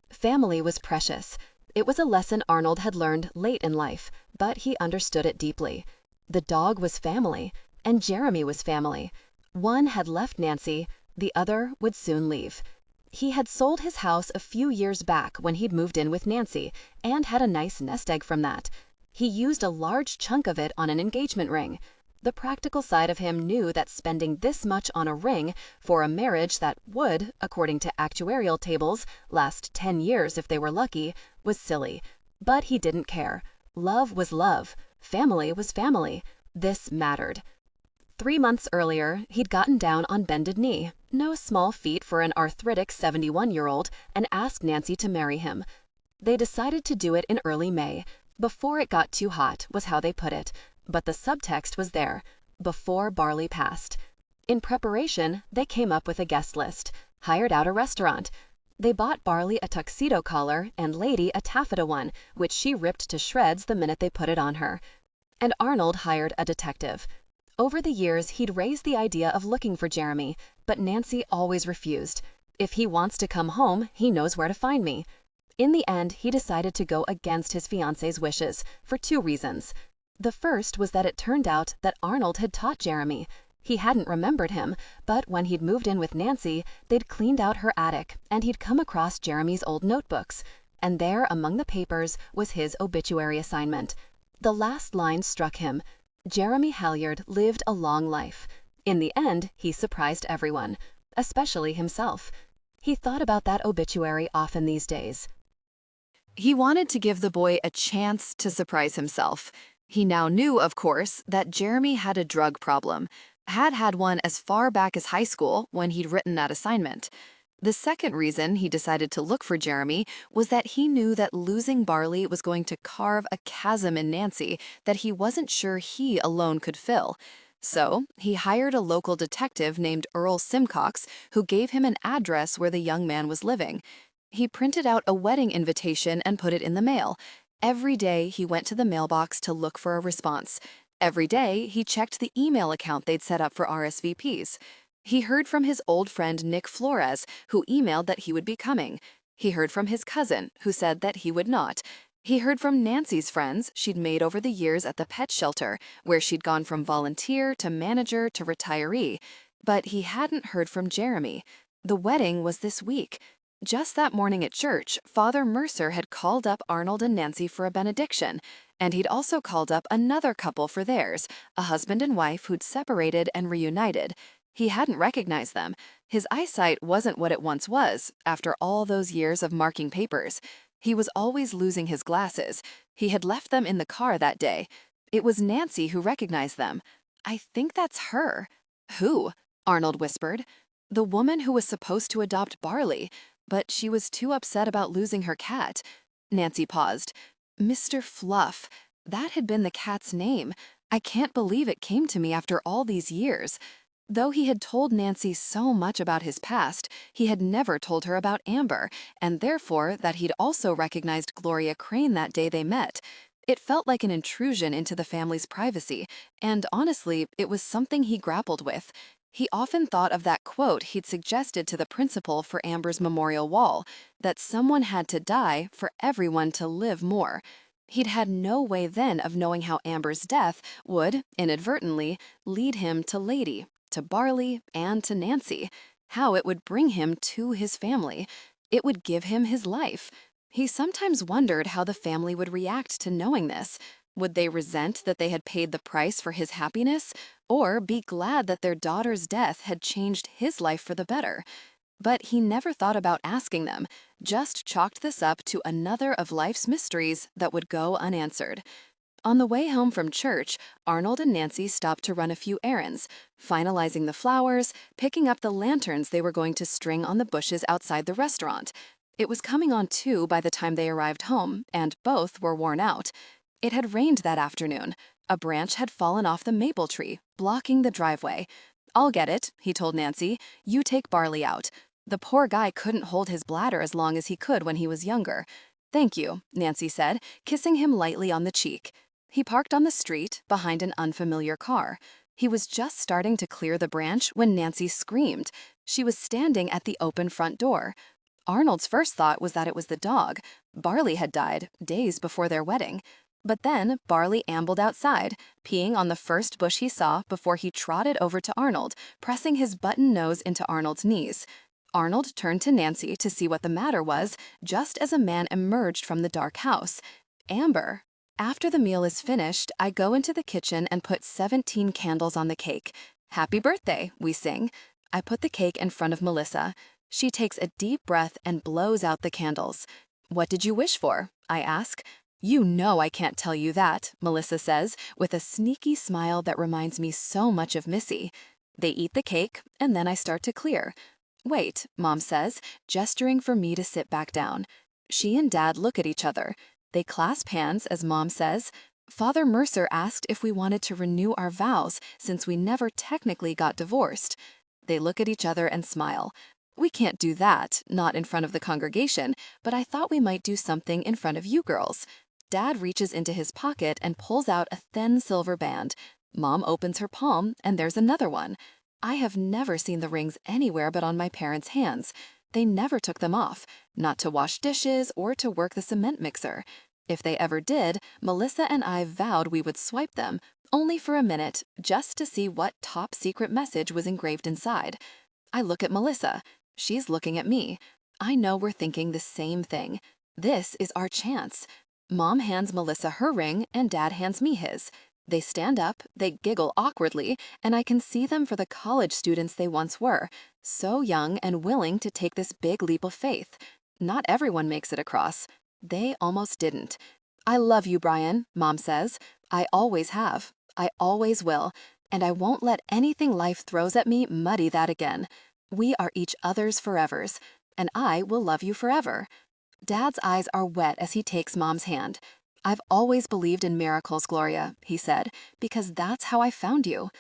Family was precious. It was a lesson Arnold had learned late in life, but he understood it deeply. The dog was family, and Jeremy was family. One had left Nancy, the other would soon leave. He had sold his house a few years back when he'd moved in with Nancy, and had a nice nest egg from that. He used a large chunk of it on an engagement ring. The practical side of him knew that spending this much on a ring for a marriage that would, according to actuarial tables, last 10 years if they were lucky, was silly. But he didn't care. Love was love. Family was family. This mattered. 3 months earlier, he'd gotten down on bended knee, no small feat for an arthritic 71-year-old, and asked Nancy to marry him. They decided to do it in early May. Before it got too hot, was how they put it, but the subtext was there, before barley passed. In preparation, they came up with a guest list, hired out a restaurant. They bought Barley a tuxedo collar and Lady a taffeta one, which she ripped to shreds the minute they put it on her. And Arnold hired a detective. Over the years, he'd raised the idea of looking for Jeremy, but Nancy always refused. If he wants to come home, he knows where to find me. In the end, he decided to go against his fiancée's wishes, for 2 reasons. The first was that it turned out that Arnold had taught Jeremy. He hadn't remembered him, but when he'd moved in with Nancy, they'd cleaned out her attic, and he'd come across Jeremy's old notebooks. And there, among the papers, was his obituary assignment. The last line struck him. Jeremy Halyard lived a long life. In the end, he surprised everyone, especially himself. He thought about that obituary often these days. He wanted to give the boy a chance to surprise himself. He now knew, of course, that Jeremy had a drug problem, had one as far back as high school when he'd written that assignment. The second reason he decided to look for Jeremy was that he knew that losing Barley was going to carve a chasm in Nancy that he wasn't sure he alone could fill. So he hired a local detective named Earl Simcox, who gave him an address where the young man was living. He printed out a wedding invitation and put it in the mail. Every day he went to the mailbox to look for a response. Every day he checked the email account they'd set up for RSVPs. He heard from his old friend Nick Flores, who emailed that he would be coming. He heard from his cousin, who said that he would not. He heard from Nancy's friends she'd made over the years at the pet shelter, where she'd gone from volunteer to manager to retiree. But he hadn't heard from Jeremy. The wedding was this week. Just that morning at church, Father Mercer had called up Arnold and Nancy for a benediction, and he'd also called up another couple for theirs, a husband and wife who'd separated and reunited. He hadn't recognized them. His eyesight wasn't what it once was, after all those years of marking papers. He was always losing his glasses. He had left them in the car that day. It was Nancy who recognized them. "I think that's her." "Who?" Arnold whispered. "The woman who was supposed to adopt Barley, but she was too upset about losing her cat." Nancy paused. "Mr. Fluff. That had been the cat's name. I can't believe it came to me after all these years." Though he had told Nancy so much about his past, he had never told her about Amber, and therefore that he'd also recognized Gloria Crane that day they met. It felt like an intrusion into the family's privacy, and honestly, it was something he grappled with. He often thought of that quote he'd suggested to the principal for Amber's memorial wall, that someone had to die for everyone to live more. He'd had no way then of knowing how Amber's death would, inadvertently, lead him to Lady, to Barley, and to Nancy, how it would bring him to his family. It would give him his life. He sometimes wondered how the family would react to knowing this. Would they resent that they had paid the price for his happiness, or be glad that their daughter's death had changed his life for the better? But he never thought about asking them, just chalked this up to another of life's mysteries that would go unanswered. On the way home from church, Arnold and Nancy stopped to run a few errands, finalizing the flowers, picking up the lanterns they were going to string on the bushes outside the restaurant. It was coming on 2 by the time they arrived home, and both were worn out. It had rained that afternoon. A branch had fallen off the maple tree, blocking the driveway. "I'll get it," he told Nancy. "You take Barley out." The poor guy couldn't hold his bladder as long as he could when he was younger. "Thank you," Nancy said, kissing him lightly on the cheek. He parked on the street, behind an unfamiliar car. He was just starting to clear the branch when Nancy screamed. She was standing at the open front door. Arnold's first thought was that it was the dog. Barley had died days before their wedding. But then Barley ambled outside, peeing on the first bush he saw before he trotted over to Arnold, pressing his button nose into Arnold's knees. Arnold turned to Nancy to see what the matter was, just as a man emerged from the dark house. "Amber." "After the meal is finished, I go into the kitchen and put 17 candles on the cake. 'Happy birthday,' we sing. I put the cake in front of Melissa. She takes a deep breath and blows out the candles. 'What did you wish for?' I ask. You know I can't tell you that, Melissa says, with a sneaky smile that reminds me so much of Missy. They eat the cake, and then I start to clear. Wait, Mom says, gesturing for me to sit back down. She and Dad look at each other. They clasp hands as Mom says, Father Mercer asked if we wanted to renew our vows since we never technically got divorced. They look at each other and smile. We can't do that, not in front of the congregation, but I thought we might do something in front of you girls. Dad reaches into his pocket and pulls out a thin silver band. Mom opens her palm, and there's another one. I have never seen the rings anywhere but on my parents' hands. They never took them off, not to wash dishes or to work the cement mixer. If they ever did, Melissa and I vowed we would swipe them, only for a minute, just to see what top secret message was engraved inside. I look at Melissa. She's looking at me. I know we're thinking the same thing. This is our chance. Mom hands Melissa her ring, and Dad hands me his. They stand up, they giggle awkwardly, and I can see them for the college students they once were, so young and willing to take this big leap of faith. Not everyone makes it across. They almost didn't. I love you, Brian, Mom says. I always have. I always will. And I won't let anything life throws at me muddy that again. We are each other's forevers, and I will love you forever. Dad's eyes are wet as he takes Mom's hand. I've always believed in miracles, Gloria, he said, because that's how I found you.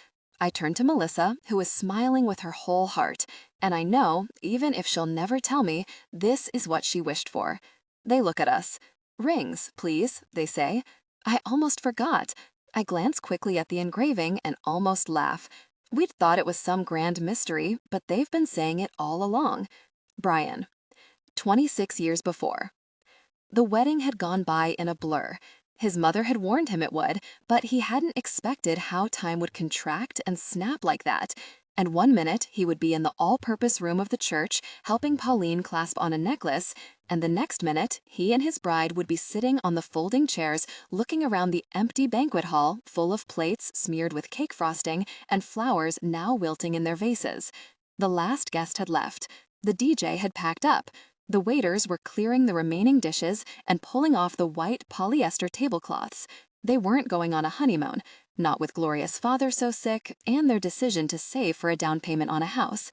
I turn to Melissa, who is smiling with her whole heart, and I know, even if she'll never tell me, this is what she wished for. They look at us. Rings, please, they say. I almost forgot. I glance quickly at the engraving and almost laugh. We'd thought it was some grand mystery, but they've been saying it all along. Brian. 26 years before. The wedding had gone by in a blur. His mother had warned him it would, but he hadn't expected how time would contract and snap like that. And one minute he would be in the all-purpose room of the church helping Pauline clasp on a necklace, and the next minute he and his bride would be sitting on the folding chairs looking around the empty banquet hall full of plates smeared with cake frosting and flowers now wilting in their vases. The last guest had left. The DJ had packed up. The waiters were clearing the remaining dishes and pulling off the white polyester tablecloths. They weren't going on a honeymoon, not with Gloria's father so sick and their decision to save for a down payment on a house.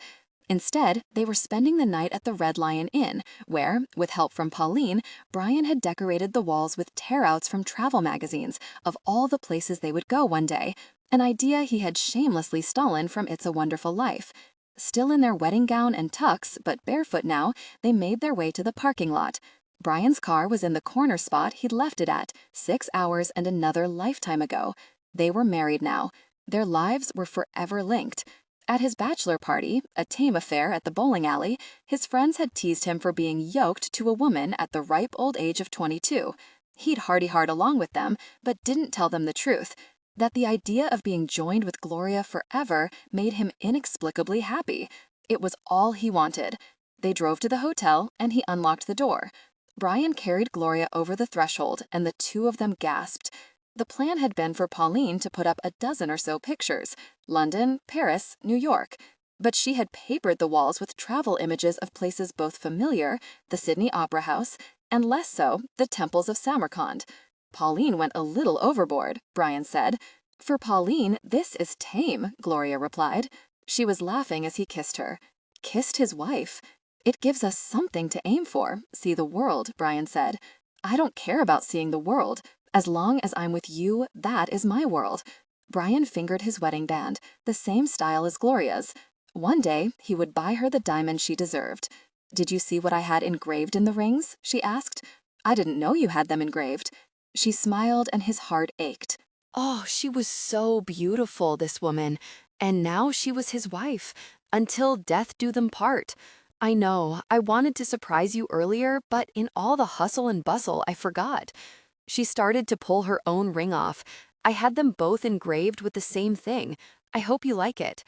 Instead, they were spending the night at the Red Lion Inn, where, with help from Pauline, Brian had decorated the walls with tear-outs from travel magazines of all the places they would go one day, an idea he had shamelessly stolen from It's a Wonderful Life. Still in their wedding gown and tux, but barefoot now, they made their way to the parking lot. Brian's car was in the corner spot he'd left it at 6 hours and another lifetime ago. They were married now. Their lives were forever linked. At his bachelor party, a tame affair at the bowling alley, his friends had teased him for being yoked to a woman at the ripe old age of 22. He'd hearty-heart along with them, but didn't tell them the truth, that the idea of being joined with Gloria forever made him inexplicably happy. It was all he wanted. They drove to the hotel, and he unlocked the door. Brian carried Gloria over the threshold, and the two of them gasped. The plan had been for Pauline to put up a dozen or so pictures, London, Paris, New York. But she had papered the walls with travel images of places both familiar, the Sydney Opera House, and less so, the temples of Samarkand. Pauline went a little overboard, Brian said. For Pauline, this is tame, Gloria replied. She was laughing as he kissed her. Kissed his wife. It gives us something to aim for, see the world, Brian said. I don't care about seeing the world. As long as I'm with you, that is my world. Brian fingered his wedding band, the same style as Gloria's. One day, he would buy her the diamond she deserved. Did you see what I had engraved in the rings? She asked. I didn't know you had them engraved. She smiled and his heart ached. Oh, she was so beautiful, this woman. And now she was his wife. Until death do them part. I know, I wanted to surprise you earlier, but in all the hustle and bustle, I forgot. She started to pull her own ring off. I had them both engraved with the same thing. I hope you like it.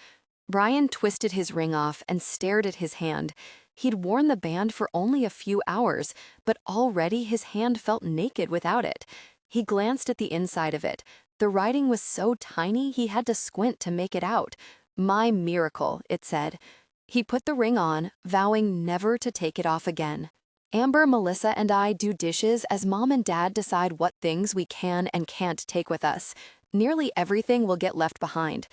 Brian twisted his ring off and stared at his hand. He'd worn the band for only a few hours, but already his hand felt naked without it. He glanced at the inside of it. The writing was so tiny he had to squint to make it out. My miracle, it said. He put the ring on, vowing never to take it off again. Amber, Melissa, and I do dishes as Mom and Dad decide what things we can and can't take with us. Nearly everything will get left behind.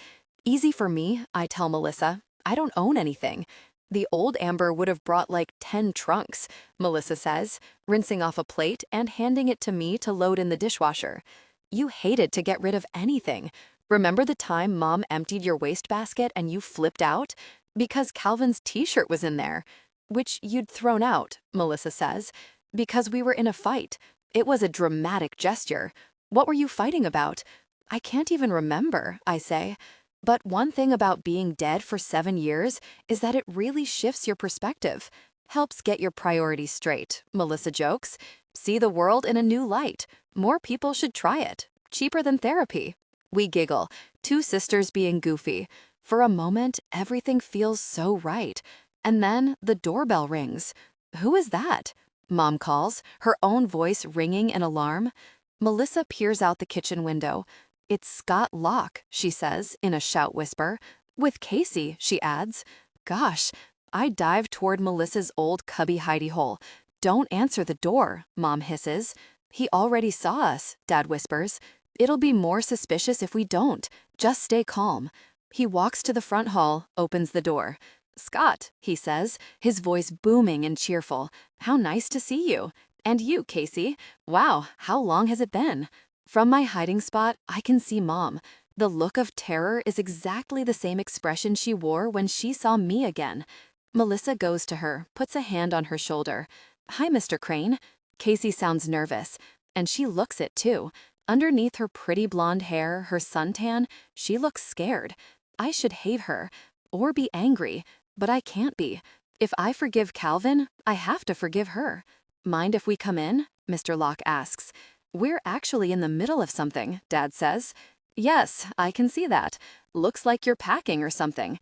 Easy for me, I tell Melissa. I don't own anything. The old Amber would have brought like 10 trunks, Melissa says, rinsing off a plate and handing it to me to load in the dishwasher. You hated to get rid of anything. Remember the time Mom emptied your wastebasket and you flipped out? Because Calvin's t-shirt was in there. Which you'd thrown out, Melissa says, because we were in a fight. It was a dramatic gesture. What were you fighting about? I can't even remember, I say. But one thing about being dead for 7 years is that it really shifts your perspective. Helps get your priorities straight, Melissa jokes. See the world in a new light. More people should try it. Cheaper than therapy. We giggle, two sisters being goofy. For a moment, everything feels so right. And then the doorbell rings. Who is that? Mom calls, her own voice ringing in alarm. Melissa peers out the kitchen window. It's Scott Locke, she says in a shout whisper. With Casey, she adds. Gosh, I dive toward Melissa's old cubby hidey hole. Don't answer the door, Mom hisses. He already saw us, Dad whispers. It'll be more suspicious if we don't. Just stay calm. He walks to the front hall, opens the door. Scott, he says, his voice booming and cheerful. How nice to see you. And you, Casey. Wow, how long has it been? From my hiding spot, I can see Mom. The look of terror is exactly the same expression she wore when she saw me again. Melissa goes to her, puts a hand on her shoulder. Hi, Mr. Crane. Casey sounds nervous, and she looks it too. Underneath her pretty blonde hair, her suntan, she looks scared. I should hate her, or be angry, but I can't be. If I forgive Calvin, I have to forgive her. Mind if we come in? Mr. Locke asks. We're actually in the middle of something, Dad says. Yes, I can see that. Looks like you're packing or something.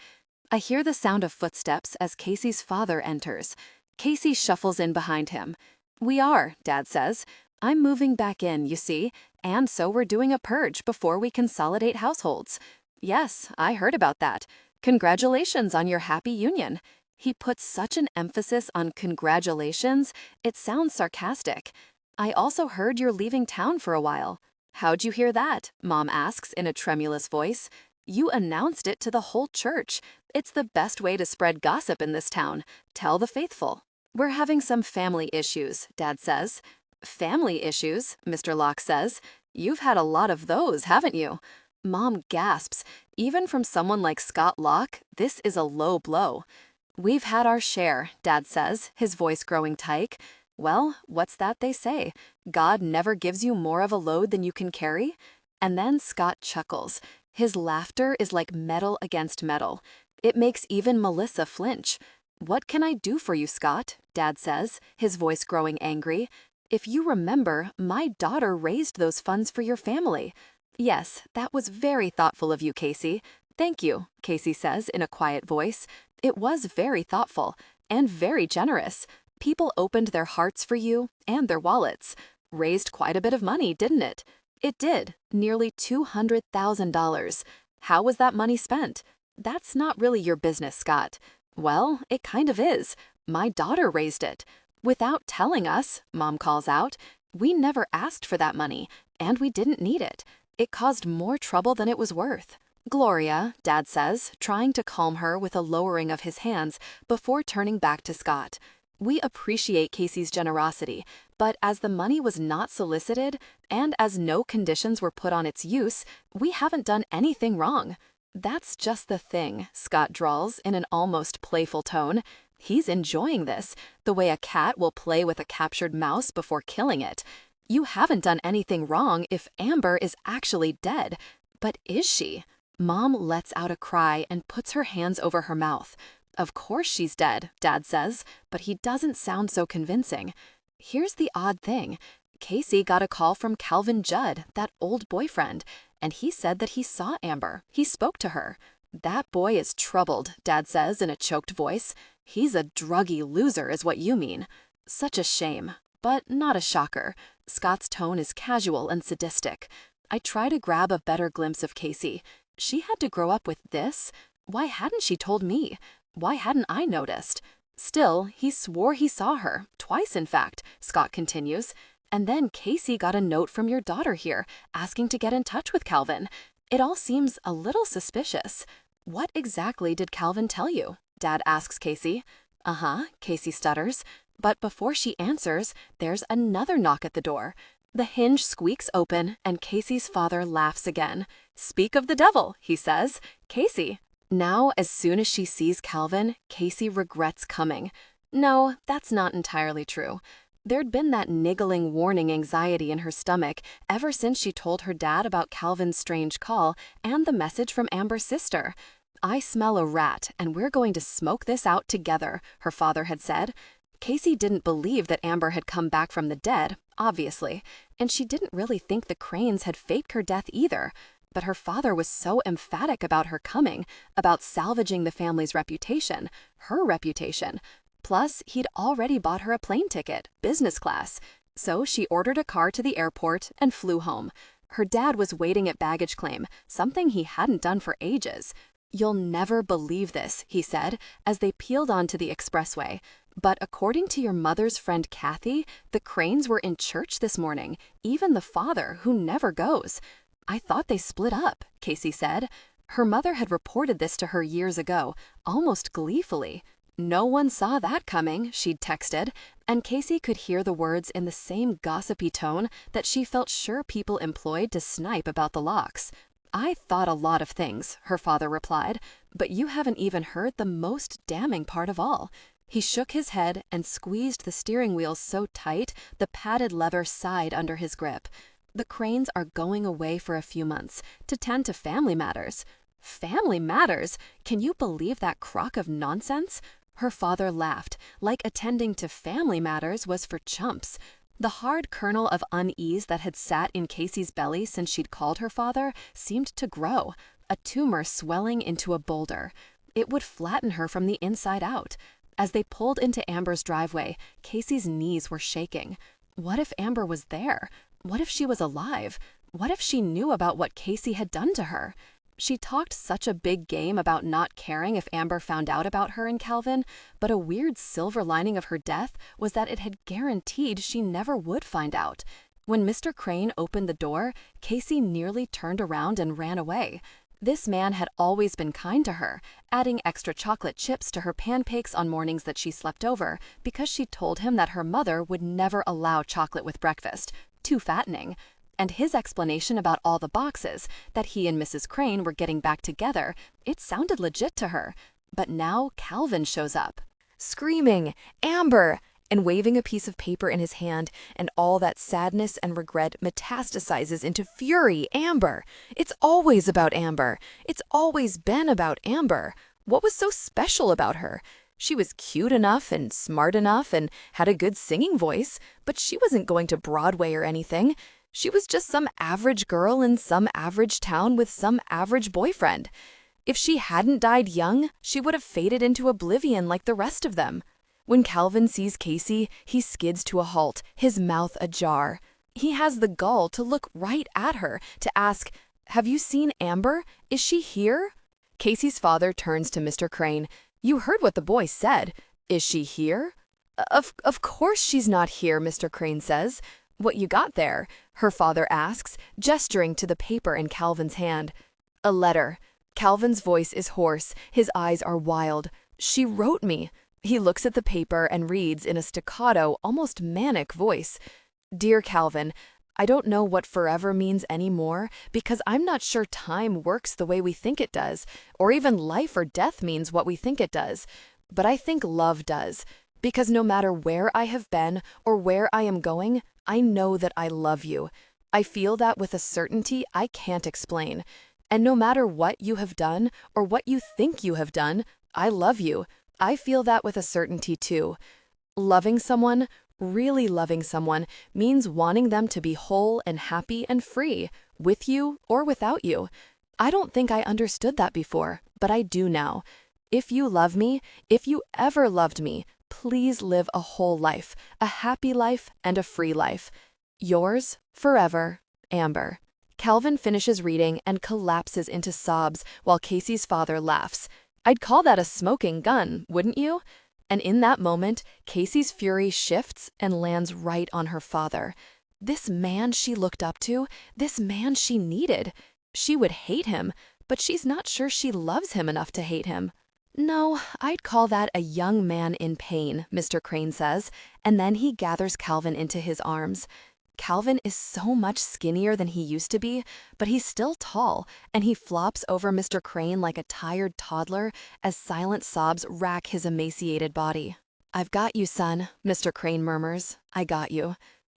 I hear the sound of footsteps as Casey's father enters. Casey shuffles in behind him. We are, Dad says. I'm moving back in, you see, and so we're doing a purge before we consolidate households. Yes, I heard about that. Congratulations on your happy union. He puts such an emphasis on congratulations, it sounds sarcastic. I also heard you're leaving town for a while. How'd you hear that? Mom asks in a tremulous voice. You announced it to the whole church. It's the best way to spread gossip in this town. Tell the faithful. We're having some family issues, Dad says. Family issues, Mr. Locke says. You've had a lot of those, haven't you? Mom gasps. Even from someone like Scott Locke, this is a low blow. We've had our share, Dad says, his voice growing tight. Well, what's that they say? God never gives you more of a load than you can carry? And then Scott chuckles. His laughter is like metal against metal. It makes even Melissa flinch. What can I do for you, Scott? Dad says, his voice growing angry. If you remember, my daughter raised those funds for your family. Yes, that was very thoughtful of you, Casey. Thank you, Casey says in a quiet voice. It was very thoughtful and very generous. People opened their hearts for you and their wallets. Raised quite a bit of money, didn't it? It did, nearly $200,000. How was that money spent? That's not really your business, Scott. Well, it kind of is. My daughter raised it. Without telling us, Mom calls out. We never asked for that money, and we didn't need it. It caused more trouble than it was worth. Gloria, Dad says, trying to calm her with a lowering of his hands before turning back to Scott. We appreciate Casey's generosity, but as the money was not solicited and as no conditions were put on its use, we haven't done anything wrong. That's just the thing, Scott drawls in an almost playful tone. He's enjoying this, the way a cat will play with a captured mouse before killing it. You haven't done anything wrong if Amber is actually dead. But is she? Mom lets out a cry and puts her hands over her mouth. Of course she's dead, Dad says, but he doesn't sound so convincing. Here's the odd thing. Casey got a call from Calvin Judd, that old boyfriend, and he said that he saw Amber. He spoke to her. That boy is troubled, Dad says in a choked voice. He's a druggy loser is what you mean. Such a shame, but not a shocker. Scott's tone is casual and sadistic. I try to grab a better glimpse of Casey. She had to grow up with this? Why hadn't she told me? Why hadn't I noticed? Still, he swore he saw her, twice in fact, Scott continues. And then Casey got a note from your daughter here, asking to get in touch with Calvin. It all seems a little suspicious. What exactly did Calvin tell you? Dad asks Casey. Casey stutters. But before she answers, there's another knock at the door. The hinge squeaks open, and Casey's father laughs again. Speak of the devil, he says. Casey. Now, as soon as she sees Calvin, Casey regrets coming. No, that's not entirely true. There'd been that niggling warning anxiety in her stomach ever since she told her dad about Calvin's strange call and the message from Amber's sister. I smell a rat, and we're going to smoke this out together, her father had said. Casey didn't believe that Amber had come back from the dead, obviously, and she didn't really think the Cranes had faked her death either. But her father was so emphatic about her coming, about salvaging the family's reputation, her reputation. Plus, he'd already bought her a plane ticket, business class. So she ordered a car to the airport and flew home. Her dad was waiting at baggage claim, something he hadn't done for ages. You'll never believe this, he said, as they peeled onto the expressway. But according to your mother's friend Kathy, the Cranes were in church this morning, even the father, who never goes. I thought they split up, Casey said. Her mother had reported this to her years ago, almost gleefully. No one saw that coming, she'd texted, and Casey could hear the words in the same gossipy tone that she felt sure people employed to snipe about the Locks. I thought a lot of things, her father replied, but you haven't even heard the most damning part of all. He shook his head and squeezed the steering wheel so tight the padded lever sighed under his grip. The Cranes are going away for a few months to tend to family matters. Family matters? Can you believe that crock of nonsense? Her father laughed, like attending to family matters was for chumps. The hard kernel of unease that had sat in Casey's belly since she'd called her father seemed to grow, a tumor swelling into a boulder. It would flatten her from the inside out. As they pulled into Amber's driveway, Casey's knees were shaking. What if Amber was there? What if she was alive? What if she knew about what Casey had done to her? She talked such a big game about not caring if Amber found out about her and Calvin, but a weird silver lining of her death was that it had guaranteed she never would find out. When Mr. Crane opened the door, Casey nearly turned around and ran away. This man had always been kind to her, adding extra chocolate chips to her pancakes on mornings that she slept over because she told him that her mother would never allow chocolate with breakfast. Too fattening. And his explanation about all the boxes, that he and Mrs. Crane were getting back together, it sounded legit to her. But now Calvin shows up. Screaming, "Amber!" and waving a piece of paper in his hand, and all that sadness and regret metastasizes into fury. Amber! It's always about Amber. It's always been about Amber. What was so special about her? She was cute enough and smart enough and had a good singing voice, but she wasn't going to Broadway or anything. She was just some average girl in some average town with some average boyfriend. If she hadn't died young, she would have faded into oblivion like the rest of them. When Calvin sees Casey, he skids to a halt, his mouth ajar. He has the gall to look right at her, to ask, "Have you seen Amber? Is she here?" Casey's father turns to Mr. Crane. "You heard what the boy said. Is she here?" Of course she's not here," Mr. Crane says. "What you got there?" her father asks, gesturing to the paper in Calvin's hand. "A letter." Calvin's voice is hoarse, his eyes are wild. "She wrote me." He looks at the paper and reads in a staccato, almost manic voice. "Dear Calvin, I don't know what forever means anymore because I'm not sure time works the way we think it does, or even life or death means what we think it does. But I think love does, because no matter where I have been or where I am going, I know that I love you. I feel that with a certainty I can't explain. And no matter what you have done or what you think you have done, I love you. I feel that with a certainty too. Loving someone, really loving someone, means wanting them to be whole and happy and free, with you or without you. I don't think I understood that before, but I do now. If you love me, if you ever loved me, please live a whole life, a happy life and a free life. Yours, forever, Amber." Calvin finishes reading and collapses into sobs while Casey's father laughs. "I'd call that a smoking gun, wouldn't you?" And in that moment, Casey's fury shifts and lands right on her father. This man she looked up to, this man she needed. She would hate him, but she's not sure she loves him enough to hate him. No, I'd call that a young man in pain, Mr. Crane says, and then he gathers Calvin into his arms. Calvin is so much skinnier than he used to be, but he's still tall, and he flops over Mr. Crane like a tired toddler as silent sobs rack his emaciated body. "I've got you, son," Mr. Crane murmurs. "I got you."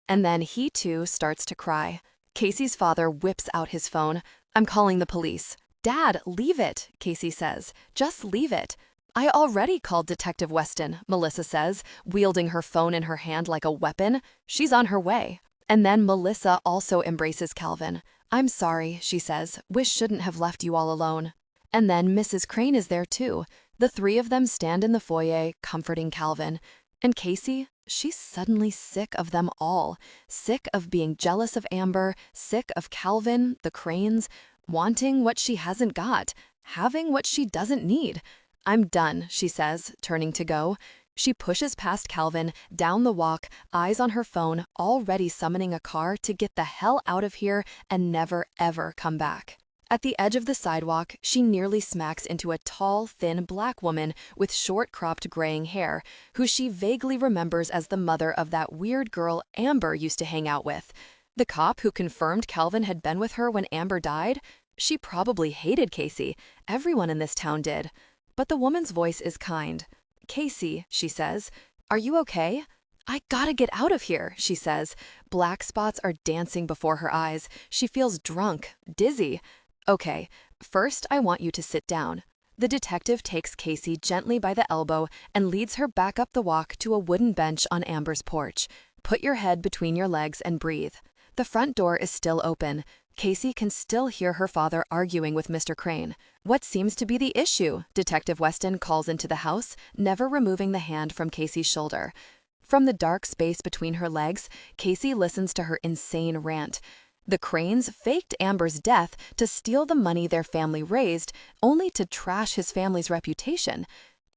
And then he too starts to cry. Casey's father whips out his phone. "I'm calling the police." "Dad, leave it," Casey says. "Just leave it." "I already called Detective Weston," Melissa says, wielding her phone in her hand like a weapon. "She's on her way." And then Melissa also embraces Calvin. "I'm sorry," she says. "Wish shouldn't have left you all alone." And then Mrs. Crane is there too. The three of them stand in the foyer, comforting Calvin. And Casey, she's suddenly sick of them all. Sick of being jealous of Amber, sick of Calvin, the Cranes, wanting what she hasn't got, having what she doesn't need. "I'm done," she says, turning to go. She pushes past Calvin, down the walk, eyes on her phone, already summoning a car to get the hell out of here and never, ever come back. At the edge of the sidewalk, she nearly smacks into a tall, thin black woman with short-cropped graying hair, who she vaguely remembers as the mother of that weird girl Amber used to hang out with. The cop who confirmed Calvin had been with her when Amber died? She probably hated Casey. Everyone in this town did. But the woman's voice is kind. "Casey," she says, "are you okay?" "I gotta get out of here," she says. Black spots are dancing before her eyes. She feels drunk, dizzy. "Okay, first I want you to sit down." The detective takes Casey gently by the elbow and leads her back up the walk to a wooden bench on Amber's porch. "Put your head between your legs and breathe." The front door is still open. Casey can still hear her father arguing with Mr. Crane. "What seems to be the issue?" Detective Weston calls into the house, never removing the hand from Casey's shoulder. From the dark space between her legs, Casey listens to her insane rant. The Cranes faked Amber's death to steal the money their family raised, only to trash his family's reputation.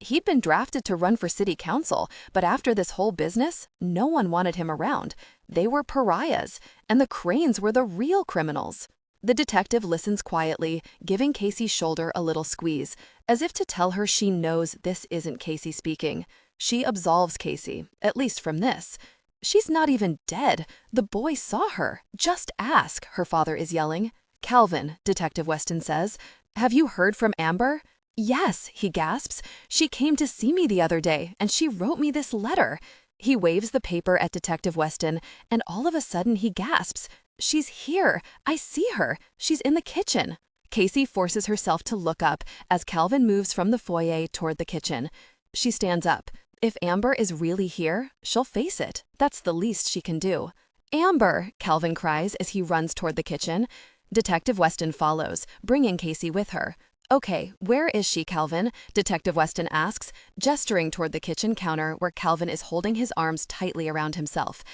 He'd been drafted to run for city council, but after this whole business, no one wanted him around. They were pariahs, and the Cranes were the real criminals. The detective listens quietly, giving Casey's shoulder a little squeeze, as if to tell her she knows this isn't Casey speaking. She absolves Casey, at least from this. "She's not even dead. The boy saw her. Just ask," her father is yelling. "Calvin," Detective Weston says, "have you heard from Amber?" "Yes," he gasps. "She came to see me the other day, and she wrote me this letter." He waves the paper at Detective Weston, and all of a sudden he gasps. "She's here. I see her. She's in the kitchen." Casey forces herself to look up as Calvin moves from the foyer toward the kitchen. She stands up. If Amber is really here, she'll face it. That's the least she can do. "Amber!" Calvin cries as he runs toward the kitchen. Detective Weston follows, bringing Casey with her. "Okay, where is she, Calvin?" Detective Weston asks, gesturing toward the kitchen counter where Calvin is holding his arms tightly around himself.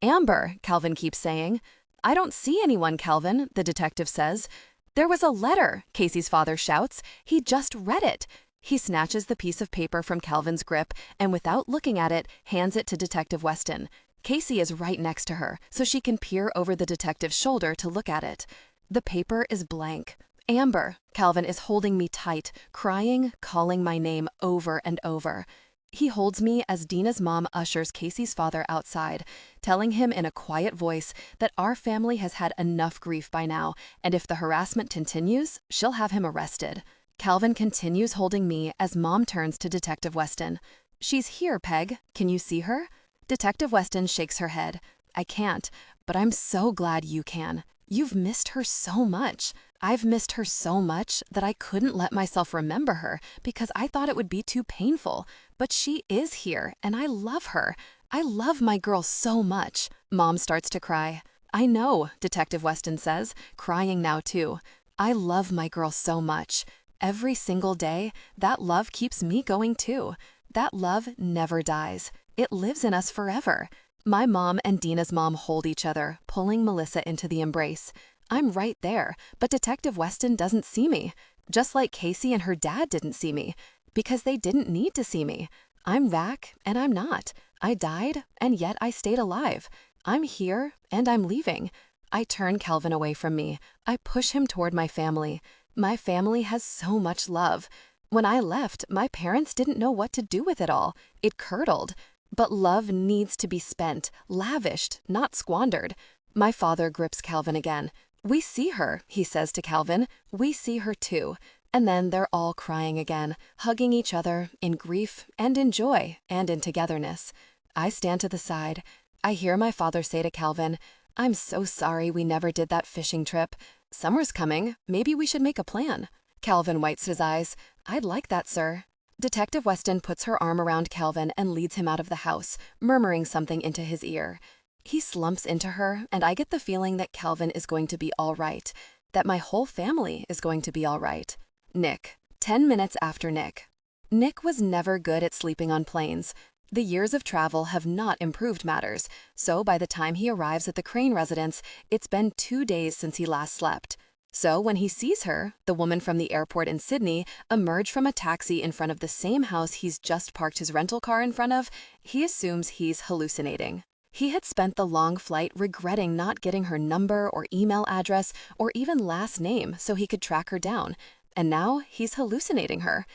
"Amber," Calvin keeps saying. "I don't see anyone, Calvin," the detective says. "There was a letter," Casey's father shouts. "He just read it." He snatches the piece of paper from Calvin's grip and, without looking at it, hands it to Detective Weston. Casey is right next to her, so she can peer over the detective's shoulder to look at it. The paper is blank. "Amber," Calvin is holding me tight, crying, calling my name over and over. He holds me as Dina's mom ushers Casey's father outside, telling him in a quiet voice that our family has had enough grief by now, and if the harassment continues, she'll have him arrested. Calvin continues holding me as Mom turns to Detective Weston. "She's here, Peg. Can you see her?" Detective Weston shakes her head. "I can't, but I'm so glad you can. You've missed her so much. I've missed her so much that I couldn't let myself remember her because I thought it would be too painful. But she is here, and I love her. I love my girl so much." Mom starts to cry. "I know," Detective Weston says, crying now too. "I love my girl so much. Every single day, that love keeps me going too. That love never dies. It lives in us forever." My mom and Dina's mom hold each other, pulling Melissa into the embrace. I'm right there, but Detective Weston doesn't see me. Just like Casey and her dad didn't see me. Because they didn't need to see me. I'm back, and I'm not. I died, and yet I stayed alive. I'm here, and I'm leaving. I turn Calvin away from me. I push him toward my family. My family has so much love. When I left, my parents didn't know what to do with it all. It curdled. But love needs to be spent, lavished, not squandered. My father grips Calvin again. We see her, he says to Calvin. We see her too. And then they're all crying again, hugging each other in grief and in joy and in togetherness. I stand to the side. I hear my father say to Calvin, I'm so sorry we never did that fishing trip. Summer's coming. Maybe we should make a plan. Calvin wipes his eyes. I'd like that, sir. Detective Weston puts her arm around Calvin and leads him out of the house, murmuring something into his ear. He slumps into her, and I get the feeling that Calvin is going to be all right, that my whole family is going to be all right. Nick. 10 minutes after Nick. Nick was never good at sleeping on planes. The years of travel have not improved matters, so by the time he arrives at the Crane residence, it's been 2 days since he last slept. So when he sees her, the woman from the airport in Sydney, emerge from a taxi in front of the same house he's just parked his rental car in front of, he assumes he's hallucinating. He had spent the long flight regretting not getting her number or email address or even last name so he could track her down. And now he's hallucinating her.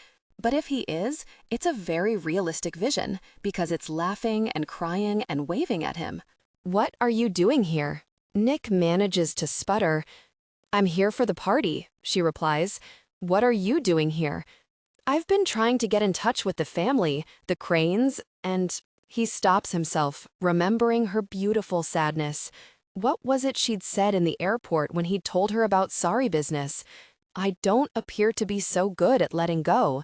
But if he is, it's a very realistic vision because it's laughing and crying and waving at him. What are you doing here? Nick manages to sputter. I'm here for the party, she replies. What are you doing here? I've been trying to get in touch with the family, the Cranes, and he stops himself, remembering her beautiful sadness. What was it she'd said in the airport when he'd told her about sorry business? I don't appear to be so good at letting go.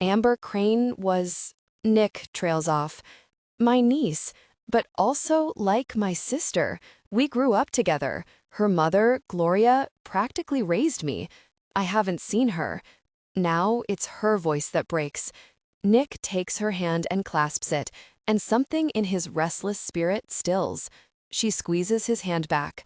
Amber Crane was... Nick trails off. My niece, but also like my sister. We grew up together. Her mother, Gloria, practically raised me. I haven't seen her. Now it's her voice that breaks. Nick takes her hand and clasps it, and something in his restless spirit stills. She squeezes his hand back.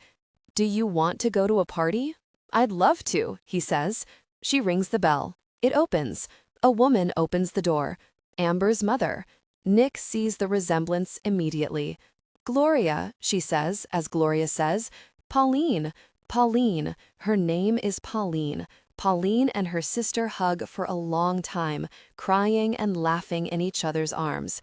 Do you want to go to a party? I'd love to, he says. She rings the bell. It opens. A woman opens the door. Amber's mother. Nick sees the resemblance immediately. Gloria, she says, as Gloria says. Pauline. Pauline. Her name is Pauline. Pauline and her sister hug for a long time, crying and laughing in each other's arms.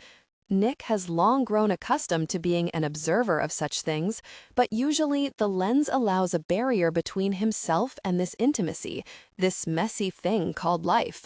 Nick has long grown accustomed to being an observer of such things, but usually the lens allows a barrier between himself and this intimacy, this messy thing called life.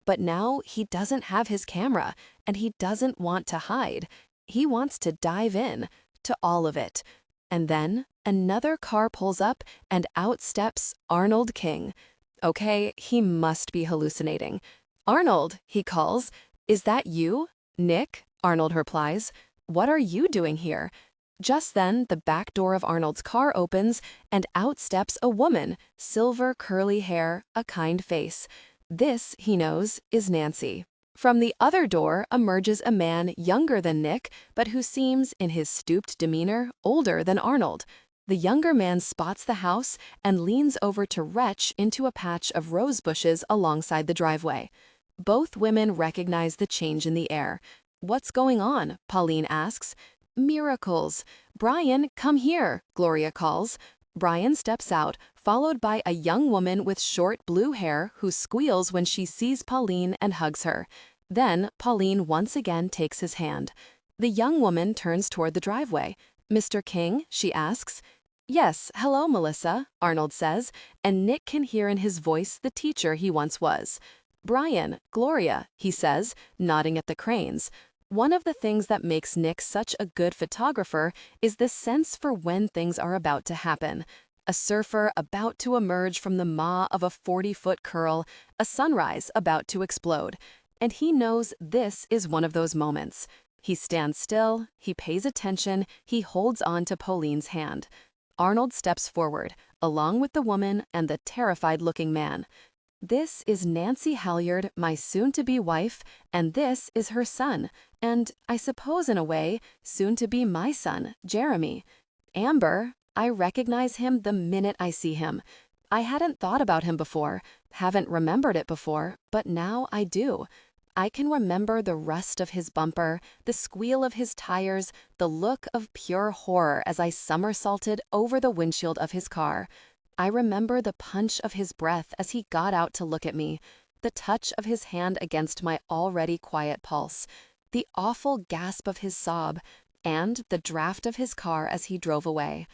But now he doesn't have his camera, and he doesn't want to hide. He wants to dive in, to all of it. And then another car pulls up, and out steps Arnold King. Okay, he must be hallucinating. Arnold, he calls. Is that you? Nick? Arnold replies. What are you doing here? Just then, the back door of Arnold's car opens, and out steps a woman, silver curly hair, a kind face. This, he knows, is Nancy. From the other door emerges a man younger than Nick, but who seems, in his stooped demeanor, older than Arnold. The younger man spots the house and leans over to retch into a patch of rose bushes alongside the driveway. Both women recognize the change in the air. What's going on? Pauline asks. Miracles. Brian, come here, Gloria calls. Brian steps out, followed by a young woman with short blue hair who squeals when she sees Pauline and hugs her. Then Pauline once again takes his hand. The young woman turns toward the driveway. Mr. King, she asks. Yes, hello, Melissa, Arnold says, and Nick can hear in his voice the teacher he once was. Brian, Gloria, he says, nodding at the Cranes. One of the things that makes Nick such a good photographer is the sense for when things are about to happen. A surfer about to emerge from the maw of a 40-foot curl, a sunrise about to explode. And he knows this is one of those moments. He stands still, he pays attention, he holds on to Pauline's hand. Arnold steps forward, along with the woman and the terrified-looking man. This is Nancy Halyard, my soon-to-be wife, and this is her son, and, I suppose in a way, soon-to-be my son, Jeremy. Amber, I recognize him the minute I see him. I hadn't thought about him before, haven't remembered it before, but now I do. I can remember the rust of his bumper, the squeal of his tires, the look of pure horror as I somersaulted over the windshield of his car. I remember the punch of his breath as he got out to look at me, the touch of his hand against my already quiet pulse, the awful gasp of his sob, and the draft of his car as he drove away.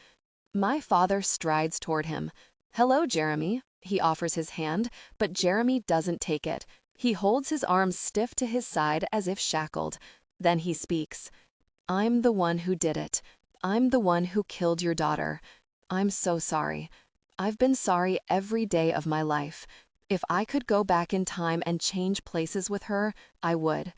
My father strides toward him. "Hello, Jeremy." He offers his hand, but Jeremy doesn't take it. He holds his arms stiff to his side as if shackled. Then he speaks. "I'm the one who did it. I'm the one who killed your daughter. I'm so sorry. I've been sorry every day of my life. If I could go back in time and change places with her, I would.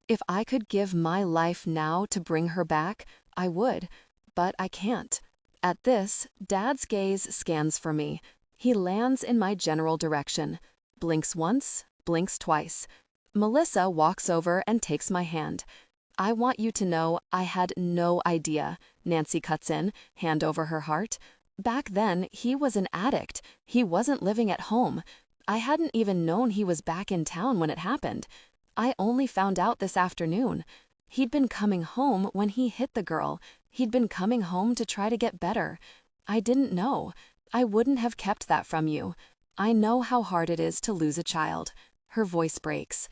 If I could give my life now to bring her back, I would. But I can't." At this, Dad's gaze scans for me. He lands in my general direction. Blinks once, blinks twice. Melissa walks over and takes my hand. "I want you to know I had no idea," Nancy cuts in, hand over her heart. "Back then, he was an addict. He wasn't living at home. I hadn't even known he was back in town when it happened. I only found out this afternoon. He'd been coming home when he hit the girl. He'd been coming home to try to get better. I didn't know. I wouldn't have kept that from you. I know how hard it is to lose a child." Her voice breaks.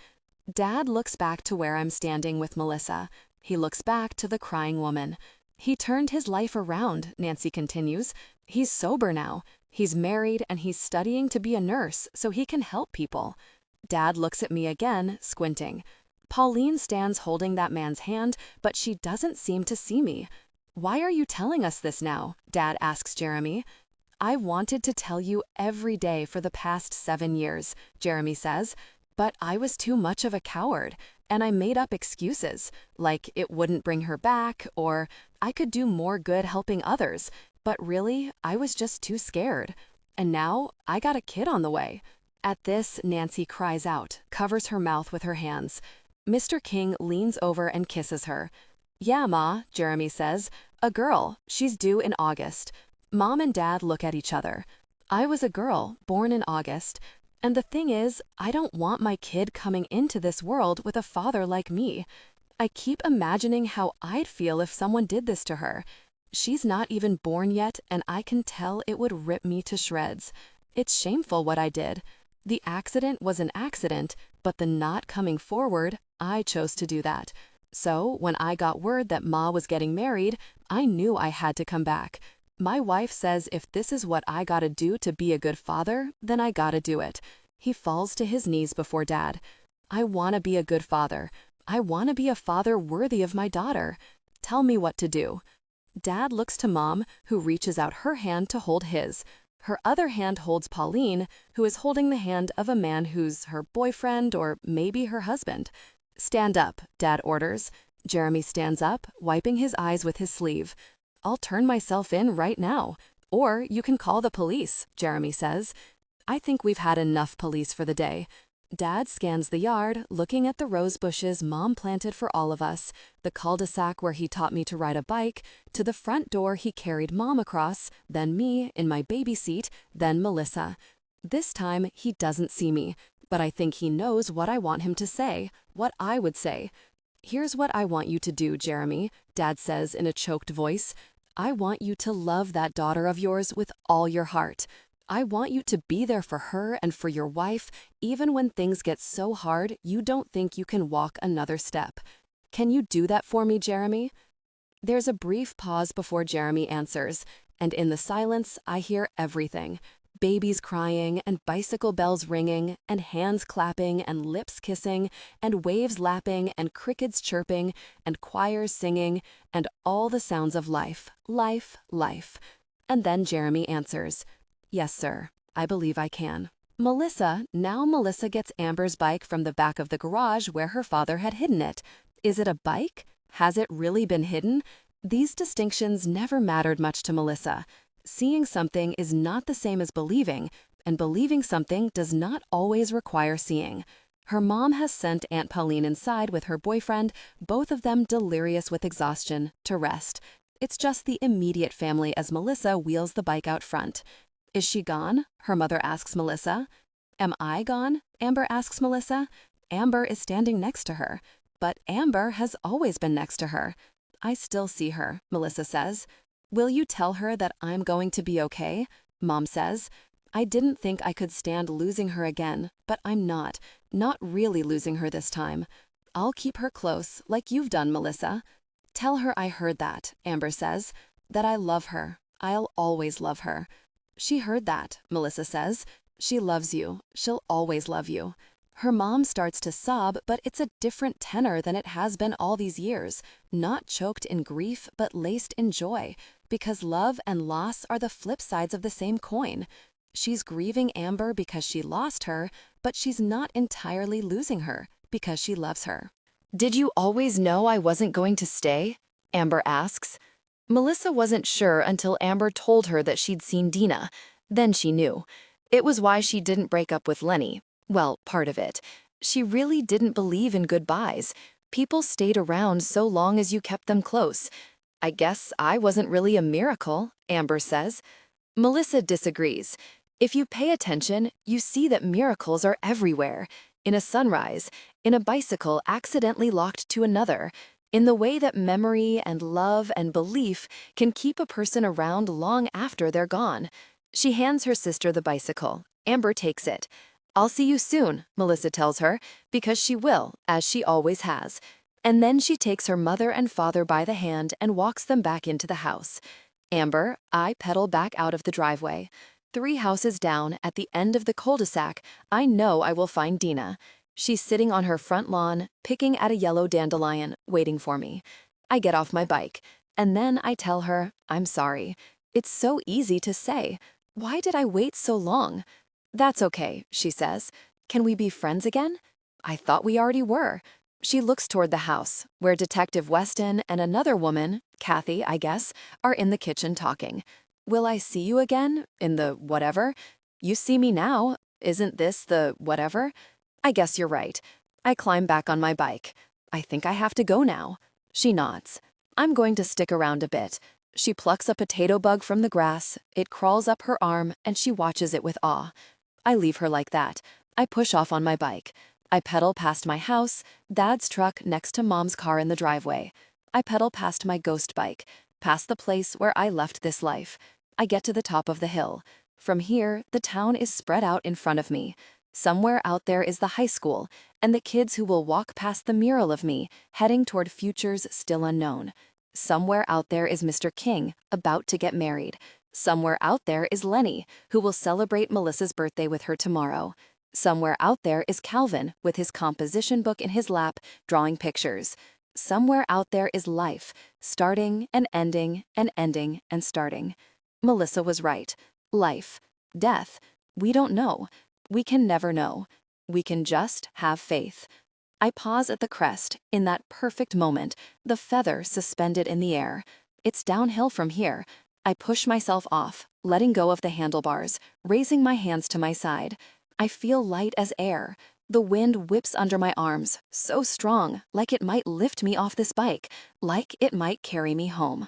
Dad looks back to where I'm standing with Melissa. He looks back to the crying woman. "He turned his life around," Nancy continues. "He's sober now. He's married and he's studying to be a nurse so he can help people." Dad looks at me again, squinting. Pauline stands holding that man's hand, but she doesn't seem to see me. "Why are you telling us this now?" Dad asks Jeremy. "I wanted to tell you every day for the past 7 years," Jeremy says, "but I was too much of a coward, and I made up excuses, like it wouldn't bring her back, or I could do more good helping others, but really, I was just too scared. And now, I got a kid on the way." At this, Nancy cries out, covers her mouth with her hands. Mr. King leans over and kisses her. "Yeah, Ma," Jeremy says, "a girl. She's due in August." Mom and Dad look at each other. I was a girl, born in August. And the thing is, I don't want my kid coming into this world with a father like me. I keep imagining how I'd feel if someone did this to her. She's not even born yet, and I can tell it would rip me to shreds. It's shameful what I did. The accident was an accident, but the not coming forward, I chose to do that. So, when I got word that Ma was getting married, I knew I had to come back. My wife says if this is what I gotta do to be a good father, then I gotta do it. He falls to his knees before Dad. "I wanna be a good father. I wanna be a father worthy of my daughter. Tell me what to do." Dad looks to Mom, who reaches out her hand to hold his. Her other hand holds Pauline, who is holding the hand of a man who's her boyfriend or maybe her husband. "Stand up," Dad orders. Jeremy stands up, wiping his eyes with his sleeve. "I'll turn myself in right now. Or you can call the police," Jeremy says. "I think we've had enough police for the day." Dad scans the yard, looking at the rose bushes Mom planted for all of us, the cul-de-sac where he taught me to ride a bike, to the front door he carried Mom across, then me in my baby seat, then Melissa. This time, he doesn't see me, but I think he knows what I want him to say, what I would say. "Here's what I want you to do, Jeremy," Dad says in a choked voice. "I want you to love that daughter of yours with all your heart. I want you to be there for her and for your wife, even when things get so hard you don't think you can walk another step. Can you do that for me, Jeremy?" There's a brief pause before Jeremy answers, and in the silence, I hear everything. Babies crying, and bicycle bells ringing, and hands clapping, and lips kissing, and waves lapping, and crickets chirping, and choirs singing, and all the sounds of life, life, life. And then Jeremy answers, "Yes, sir, I believe I can." Melissa gets Amber's bike from the back of the garage where her father had hidden it. Is it a bike? Has it really been hidden? These distinctions never mattered much to Melissa. Seeing something is not the same as believing, and believing something does not always require seeing. Her mom has sent Aunt Pauline inside with her boyfriend, both of them delirious with exhaustion, to rest. It's just the immediate family as Melissa wheels the bike out front. "Is she gone?" her mother asks Melissa. "Am I gone?" Amber asks Melissa. Amber is standing next to her, but Amber has always been next to her. I still see her, Melissa says. Will you tell her that I'm going to be okay? Mom says. I didn't think I could stand losing her again, but I'm not really losing her this time. I'll keep her close, like you've done, Melissa. Tell her I heard that, Amber says, that I love her. I'll always love her. She heard that, Melissa says. She loves you. She'll always love you. Her mom starts to sob, but it's a different tenor than it has been all these years, not choked in grief, but laced in joy, because love and loss are the flip sides of the same coin. She's grieving Amber because she lost her, but she's not entirely losing her because she loves her. Did you always know I wasn't going to stay? Amber asks. Melissa wasn't sure until Amber told her that she'd seen Dina. Then she knew. It was why she didn't break up with Lenny. Well, part of it. She really didn't believe in goodbyes. People stayed around so long as you kept them close. I guess I wasn't really a miracle, Amber says. Melissa disagrees. If you pay attention, you see that miracles are everywhere. In a sunrise, in a bicycle accidentally locked to another, in the way that memory and love and belief can keep a person around long after they're gone. She hands her sister the bicycle. Amber takes it. I'll see you soon, Melissa tells her, because she will, as she always has. And then she takes her mother and father by the hand and walks them back into the house. Amber, I pedal back out of the driveway. 3 houses down, at the end of the cul-de-sac, I know I will find Dina. She's sitting on her front lawn, picking at a yellow dandelion, waiting for me. I get off my bike, and then I tell her, I'm sorry. It's so easy to say. Why did I wait so long? That's okay, she says. Can we be friends again? I thought we already were. She looks toward the house, where Detective Weston and another woman, Kathy, I guess, are in the kitchen talking. Will I see you again? In the whatever? You see me now. Isn't this the whatever? I guess you're right. I climb back on my bike. I think I have to go now. She nods. I'm going to stick around a bit. She plucks a potato bug from the grass. It crawls up her arm, and she watches it with awe. I leave her like that. I push off on my bike. I pedal past my house, Dad's truck next to Mom's car in the driveway. I pedal past my ghost bike, past the place where I left this life. I get to the top of the hill. From here, the town is spread out in front of me. Somewhere out there is the high school, and the kids who will walk past the mural of me, heading toward futures still unknown. Somewhere out there is Mr. King, about to get married. Somewhere out there is Lenny, who will celebrate Melissa's birthday with her tomorrow. Somewhere out there is Calvin, with his composition book in his lap, drawing pictures. Somewhere out there is life, starting and ending and ending and starting. Melissa was right. Life. Death. We don't know. We can never know. We can just have faith. I pause at the crest, in that perfect moment, the feather suspended in the air. It's downhill from here. I push myself off, letting go of the handlebars, raising my hands to my side. I feel light as air. The wind whips under my arms, so strong, like it might lift me off this bike, like it might carry me home.